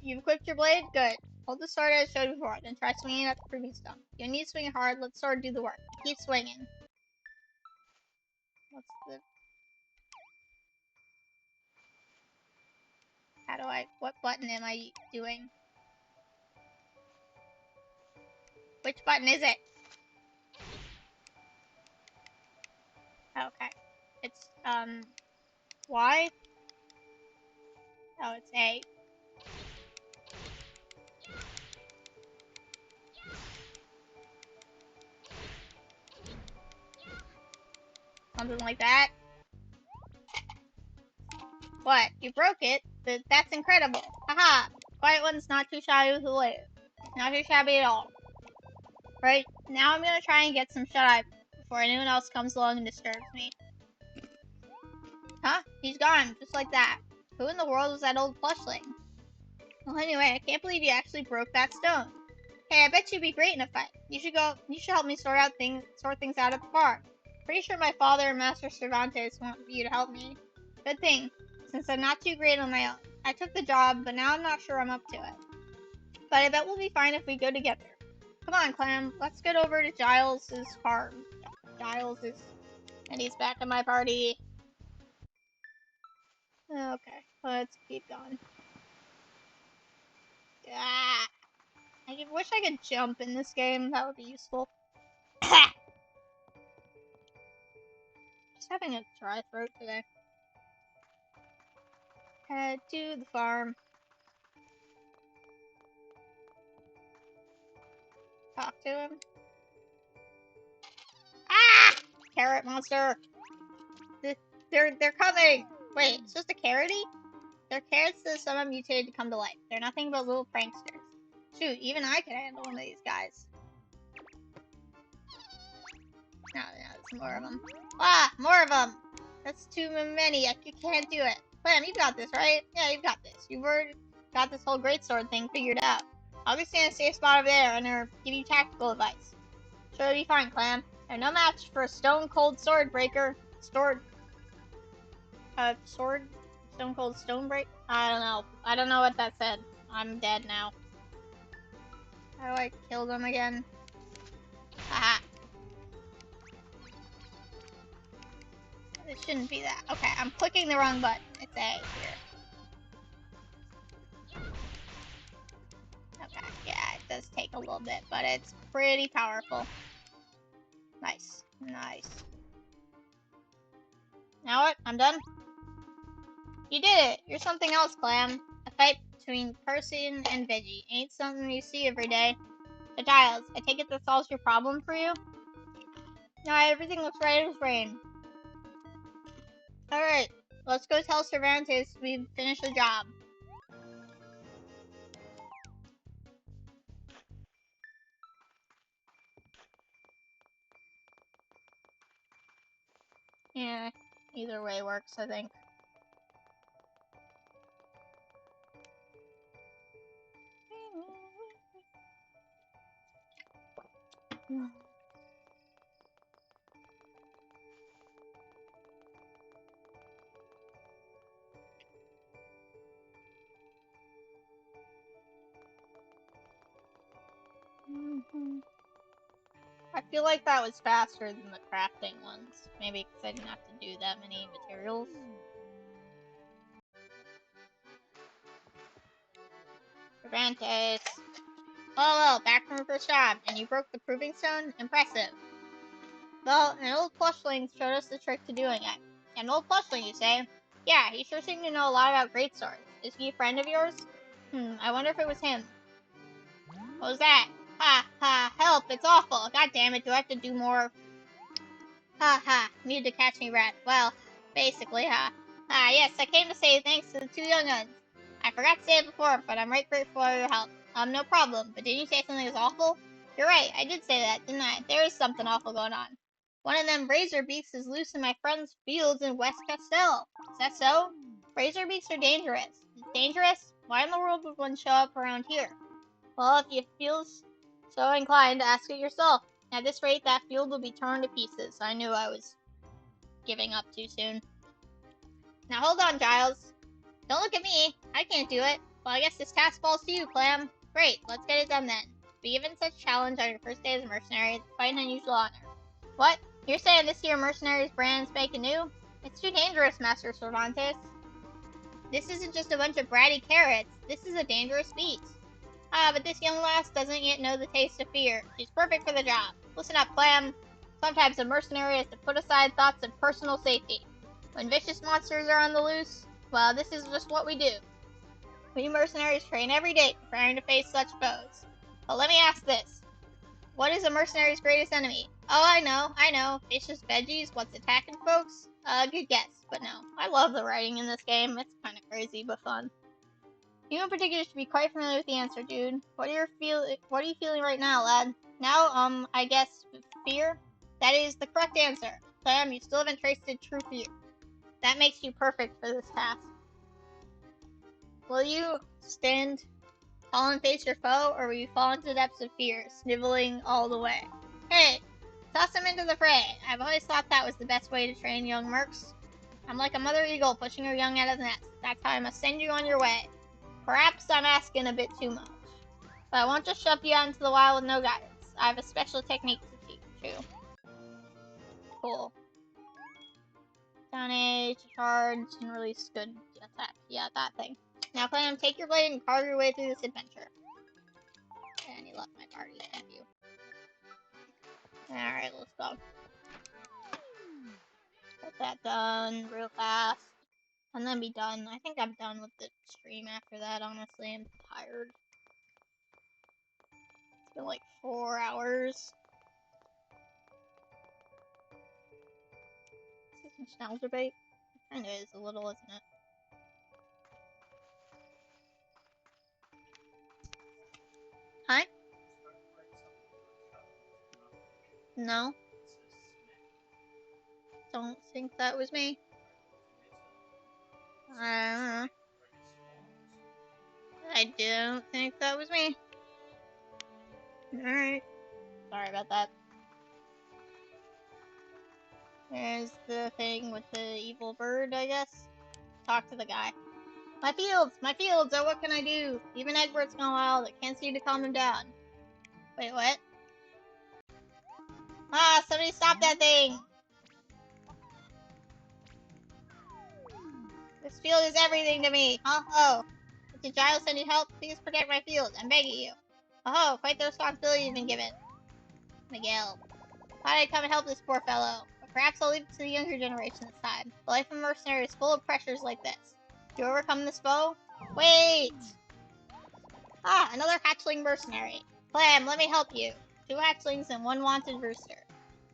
You've equipped your blade? Good. Hold the sword as I showed before, then try swinging at the proving stone. You need to swing hard, let the sword do the work. Keep swinging. What's the... How do I... What button am I doing? Which button is it? Okay. It's, Y? Oh, it's A. Something like that. What? You broke it? That's incredible. Haha! Quiet one's not too shabby to live. Not too shabby at all. Right, now I'm gonna try and get some shut-eye before anyone else comes along and disturbs me. Huh? He's gone, just like that. Who in the world was that old plushling? Well, anyway, I can't believe you actually broke that stone. Hey, I bet you'd be great in a fight. You should help me sort things out at the bar. Pretty sure my father and Master Cervantes want you to help me. Good thing, since I'm not too great on my own. I took the job, but now I'm not sure I'm up to it. But I bet we'll be fine if we go together. Come on, Clam. Let's get over to Giles's farm. Giles is, and he's back in my party. Okay, let's keep going. Ah, I wish I could jump in this game. That would be useful. Just having a dry throat today. Head to the farm. Talk to him. Ah! Carrot monster! They're coming! Wait, it's just a carroty? They're carrots that someone mutated to come to life. They're nothing but little pranksters. Shoot, even I could handle one of these guys. No, there's more of them. Ah! More of them! That's too many. You can't do it. Clam, you've got this, right? Yeah, you've got this. You've already got this whole greatsword thing figured out. I'll just stand in a safe spot over there and give you tactical advice. Sure, it'll be fine, Clam. They're no match for a stone-cold sword breaker. Sword. Stone-cold stone break? I don't know. I don't know what that said. I'm dead now. How do I kill them again? Haha. It shouldn't be that. Okay, I'm clicking the wrong button. It's A here. Okay, yeah, it does take a little bit, but it's pretty powerful. Nice. Nice. Now what? I'm done? You did it! You're something else, Clam. A fight between person and veggie. Ain't something you see every day. The Giles, I take it that solves your problem for you? No, everything looks right as rain. Alright, let's go tell Cervantes we've finished the job. Yeah, either way works, I think. I feel like that was faster than the crafting ones. Maybe because I didn't have to do that many materials. Cervantes. Oh, back from your first job, and you broke the proving stone? Impressive. Well, an old plushling showed us the trick to doing it. An old plushling, you say? Yeah, he sure seemed to know a lot about great swords. Is he a friend of yours? I wonder if it was him. What was that? Ha ha, help, it's awful. God damn it, do I have to do more? Ha ha, need to catch me rat. Well, basically, ha. Ah, yes, I came to say thanks to the two young uns. I forgot to say it before, but I'm right grateful for your help. No problem, but didn't you say something was awful? You're right, I did say that, didn't I? There is something awful going on. One of them razor beaks is loose in my friend's fields in West Castell. Is that so? Razor beaks are dangerous. Dangerous? Why in the world would one show up around here? Well, if you feel so inclined, ask it yourself. At this rate, that field will be torn to pieces. I knew I was giving up too soon. Now hold on, Giles. Don't look at me. I can't do it. Well, I guess this task falls to you, Clam. Great, let's get it done then. To be given such challenge on your first day as a mercenary is quite an unusual honor. What? You're saying this here mercenary's brand spanking new? It's too dangerous, Master Cervantes. This isn't just a bunch of bratty carrots. This is a dangerous beast. Ah, but this young lass doesn't yet know the taste of fear. She's perfect for the job. Listen up, Clam. Sometimes a mercenary has to put aside thoughts of personal safety. When vicious monsters are on the loose, well, this is just what we do. We mercenaries train every day preparing to face such foes. But let me ask this. What is a mercenary's greatest enemy? Oh, I know. Vicious veggies, what's attacking folks? Good guess, but no. I love the writing in this game. It's kind of crazy, but fun. You in particular should be quite familiar with the answer, dude. What are you feeling right now, lad? Now, I guess fear? That is the correct answer. Clam, you still haven't traced true fear. That makes you perfect for this task. Will you stand tall and face your foe, or will you fall into the depths of fear, sniveling all the way? Hey, toss him into the fray. I've always thought that was the best way to train young mercs. I'm like a mother eagle pushing her young out of the nest. That's how I must send you on your way. Perhaps I'm asking a bit too much. But I won't just shove you out into the wild with no guidance. I have a special technique to teach you. Cool. Down A to charge and release good attack. Yeah, that thing. Now, Clam, take your blade and carve your way through this adventure. And he left my party, thank you. Alright, let's go. Get that done real fast. And then be done. I think I'm done with the stream after that, honestly. I'm tired. It's been like 4 hours. Is this nostalgia bait? It kinda is a little, isn't it? Hi? No. Don't think that was me. I don't think that was me. Alright. Sorry about that. There's the thing with the evil bird, I guess. Talk to the guy. My fields! My fields! Oh, what can I do? Even Egbert's gone wild. I can't seem to calm him down. Wait, what? Ah, somebody stop that thing! This field is everything to me. Huh? Oh. Did Giles send you help? Please protect my field. I'm begging you. Oh, quite the responsibility you've been given. Miguel. Thought I'd come and help this poor fellow. But perhaps I'll leave it to the younger generation this time. The life of a mercenary is full of pressures like this. Do you overcome this foe? Wait! Ah, another hatchling mercenary. Clam, let me help you. 2 hatchlings and 1 wanted rooster.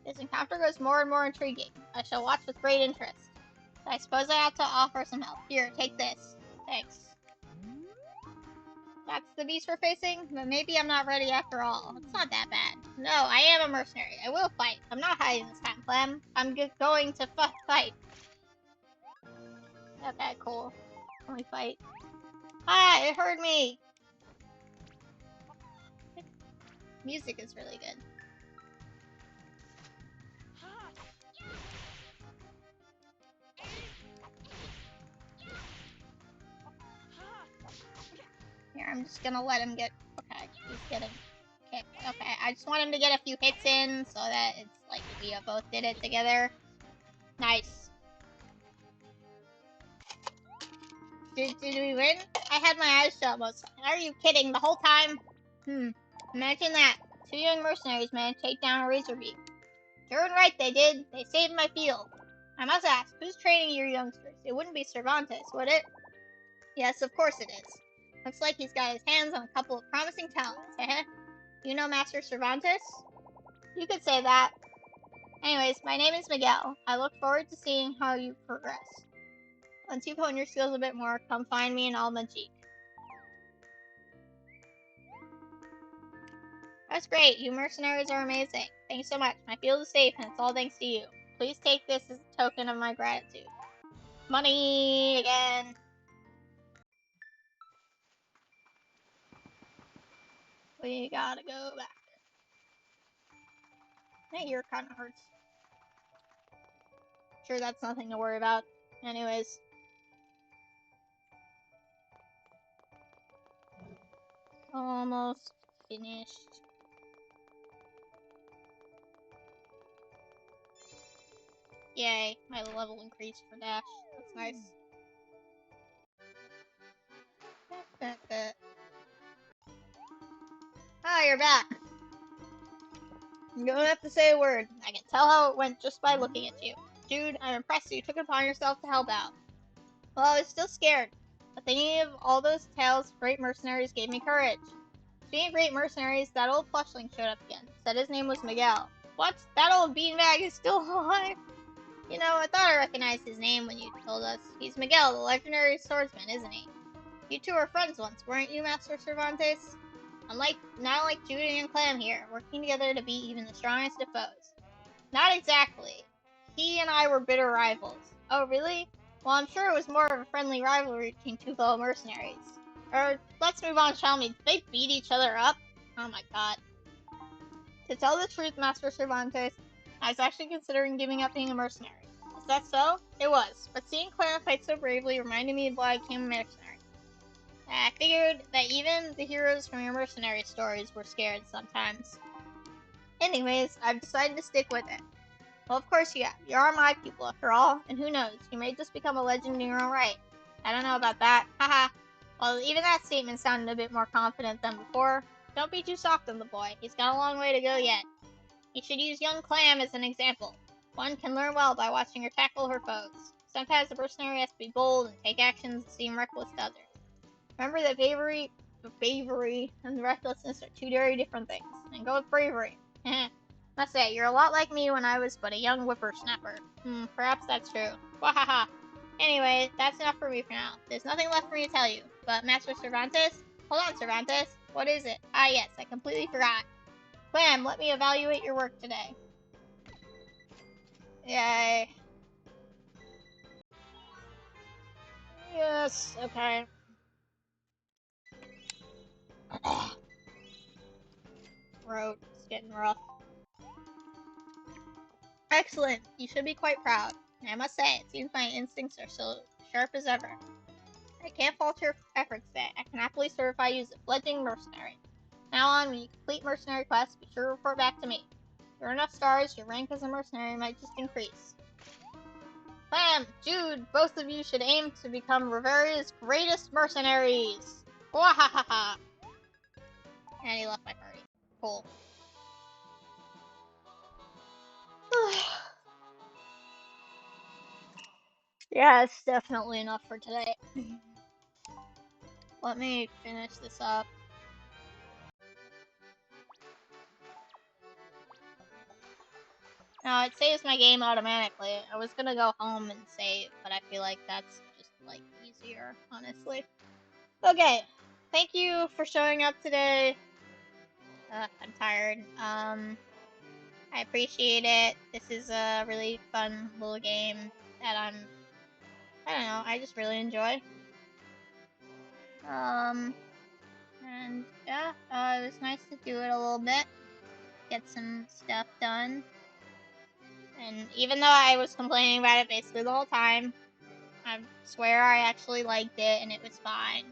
This encounter grows more and more intriguing. I shall watch with great interest. I suppose I ought to offer some help. Here, take this. Thanks. That's the beast we're facing? But maybe I'm not ready after all. It's not that bad. No, I am a mercenary. I will fight. I'm not hiding this time, Clem. I'm going to fight. Okay, cool. Only fight. Ah, it hurt me! Music is really good. Here, I'm just gonna let him get... Okay, he's getting kicked. Okay, I just want him to get a few hits in so that it's like we both did it together. Nice. Did we win? I had my eyes shut most. Are you kidding? The whole time? Imagine that. 2 young mercenaries managed to take down a razor beak. Darn right they did. They saved my field. I must ask, who's training your youngsters? It wouldn't be Cervantes, would it? Yes, of course it is. Looks like he's got his hands on a couple of promising talents, eh? You know Master Cervantes? You could say that. Anyways, my name is Miguel. I look forward to seeing how you progress. Once you've honed your skills a bit more, come find me in Almajique. That's great. You mercenaries are amazing. Thanks so much. My field is safe, and it's all thanks to you. Please take this as a token of my gratitude. Money again. We gotta go back. That ear kind of hurts. Sure, that's nothing to worry about. Anyways. Almost finished. Yay, my level increased for dash. That's nice. Ah, you're back. You don't have to say a word. I can tell how it went just by looking at you. Dude, I'm impressed you took it upon yourself to help out. Well, I was still scared, but thinking of all those tales of great mercenaries gave me courage. Speaking of great mercenaries, that old plushling showed up again. Said his name was Miguel. What? That old beanbag is still alive? You know, I thought I recognized his name when you told us. He's Miguel, the legendary swordsman, isn't he? You two were friends once, weren't you, Master Cervantes? Not like Judy and Clam here, working together to beat even the strongest of foes. Not exactly. He and I were bitter rivals. Oh, really? Well, I'm sure it was more of a friendly rivalry between two fellow mercenaries. Or, let's move on, shall we? Did they beat each other up? Oh my god. To tell the truth, Master Cervantes, I was actually considering giving up being a mercenary. Is that so? It was, but seeing Clam fight so bravely reminded me of why I became a mercenary. I figured that even the heroes from your mercenary stories were scared sometimes. Anyways, I've decided to stick with it. Well, of course you have. You are my pupil, after all, and who knows, you may just become a legend in your own right. I don't know about that. Haha. Well, even that statement sounded a bit more confident than before. Don't be too soft on the boy. He's got a long way to go yet. You should use young Clam as an example. One can learn well by watching her tackle her foes. Sometimes the mercenary has to be bold and take actions that seem reckless to others. Remember that bravery and recklessness are two very different things. And go with bravery. Must say, you're a lot like me when I was but a young whippersnapper. Perhaps that's true. Wahaha. Anyway, that's enough for me for now. There's nothing left for me to tell you. But Master Cervantes? Hold on, Cervantes. What is it? Ah, yes, I completely forgot. Clam, let me evaluate your work today. Yay. Yes, okay. Road, it's getting rough. Excellent. You should be quite proud. I must say, it seems my instincts are still sharp as ever. I can't fault your efforts today. I can happily certify you as a fledgling mercenary. Now on, when you complete mercenary quests, be sure to report back to me. If there are enough stars, your rank as a mercenary might just increase. Clam, Jude, both of you should aim to become Riveria's greatest mercenaries. Wahahaha. And he left my party. Cool. Yeah, it's definitely enough for today. Let me finish this up. No, it saves my game automatically. I was gonna go home and save, but I feel like that's just, like, easier, honestly. Okay, thank you for showing up today. I'm tired. I appreciate it. This is a really fun little game that I don't know, I just really enjoy. And yeah, it was nice to do it a little bit. Get some stuff done. And even though I was complaining about it basically the whole time, I swear I actually liked it and it was fine.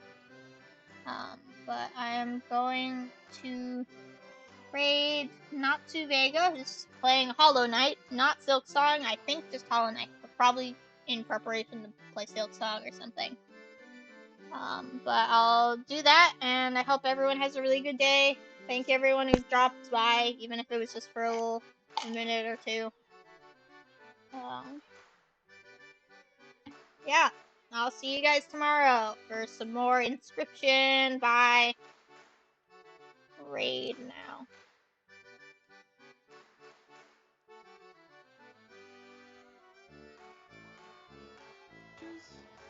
But I am going to raid not to Vega, just playing Hollow Knight, not Silk Song. I think just Hollow Knight, but probably in preparation to play Silk Song or something. But I'll do that, and I hope everyone has a really good day. Thank you everyone who's dropped by, even if it was just for a minute or two. Yeah, I'll see you guys tomorrow for some more Inscription by Raid now.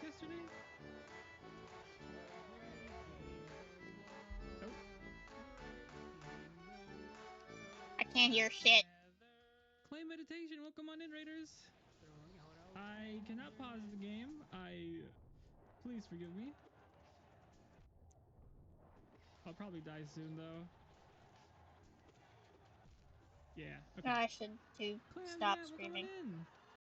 Yesterday? I can't hear shit. Clam-meditation, welcome on in, Raiders. I cannot pause the game. Please forgive me. I'll probably die soon, though. Yeah, okay. I should Clam, stop yeah, welcome on streaming. in.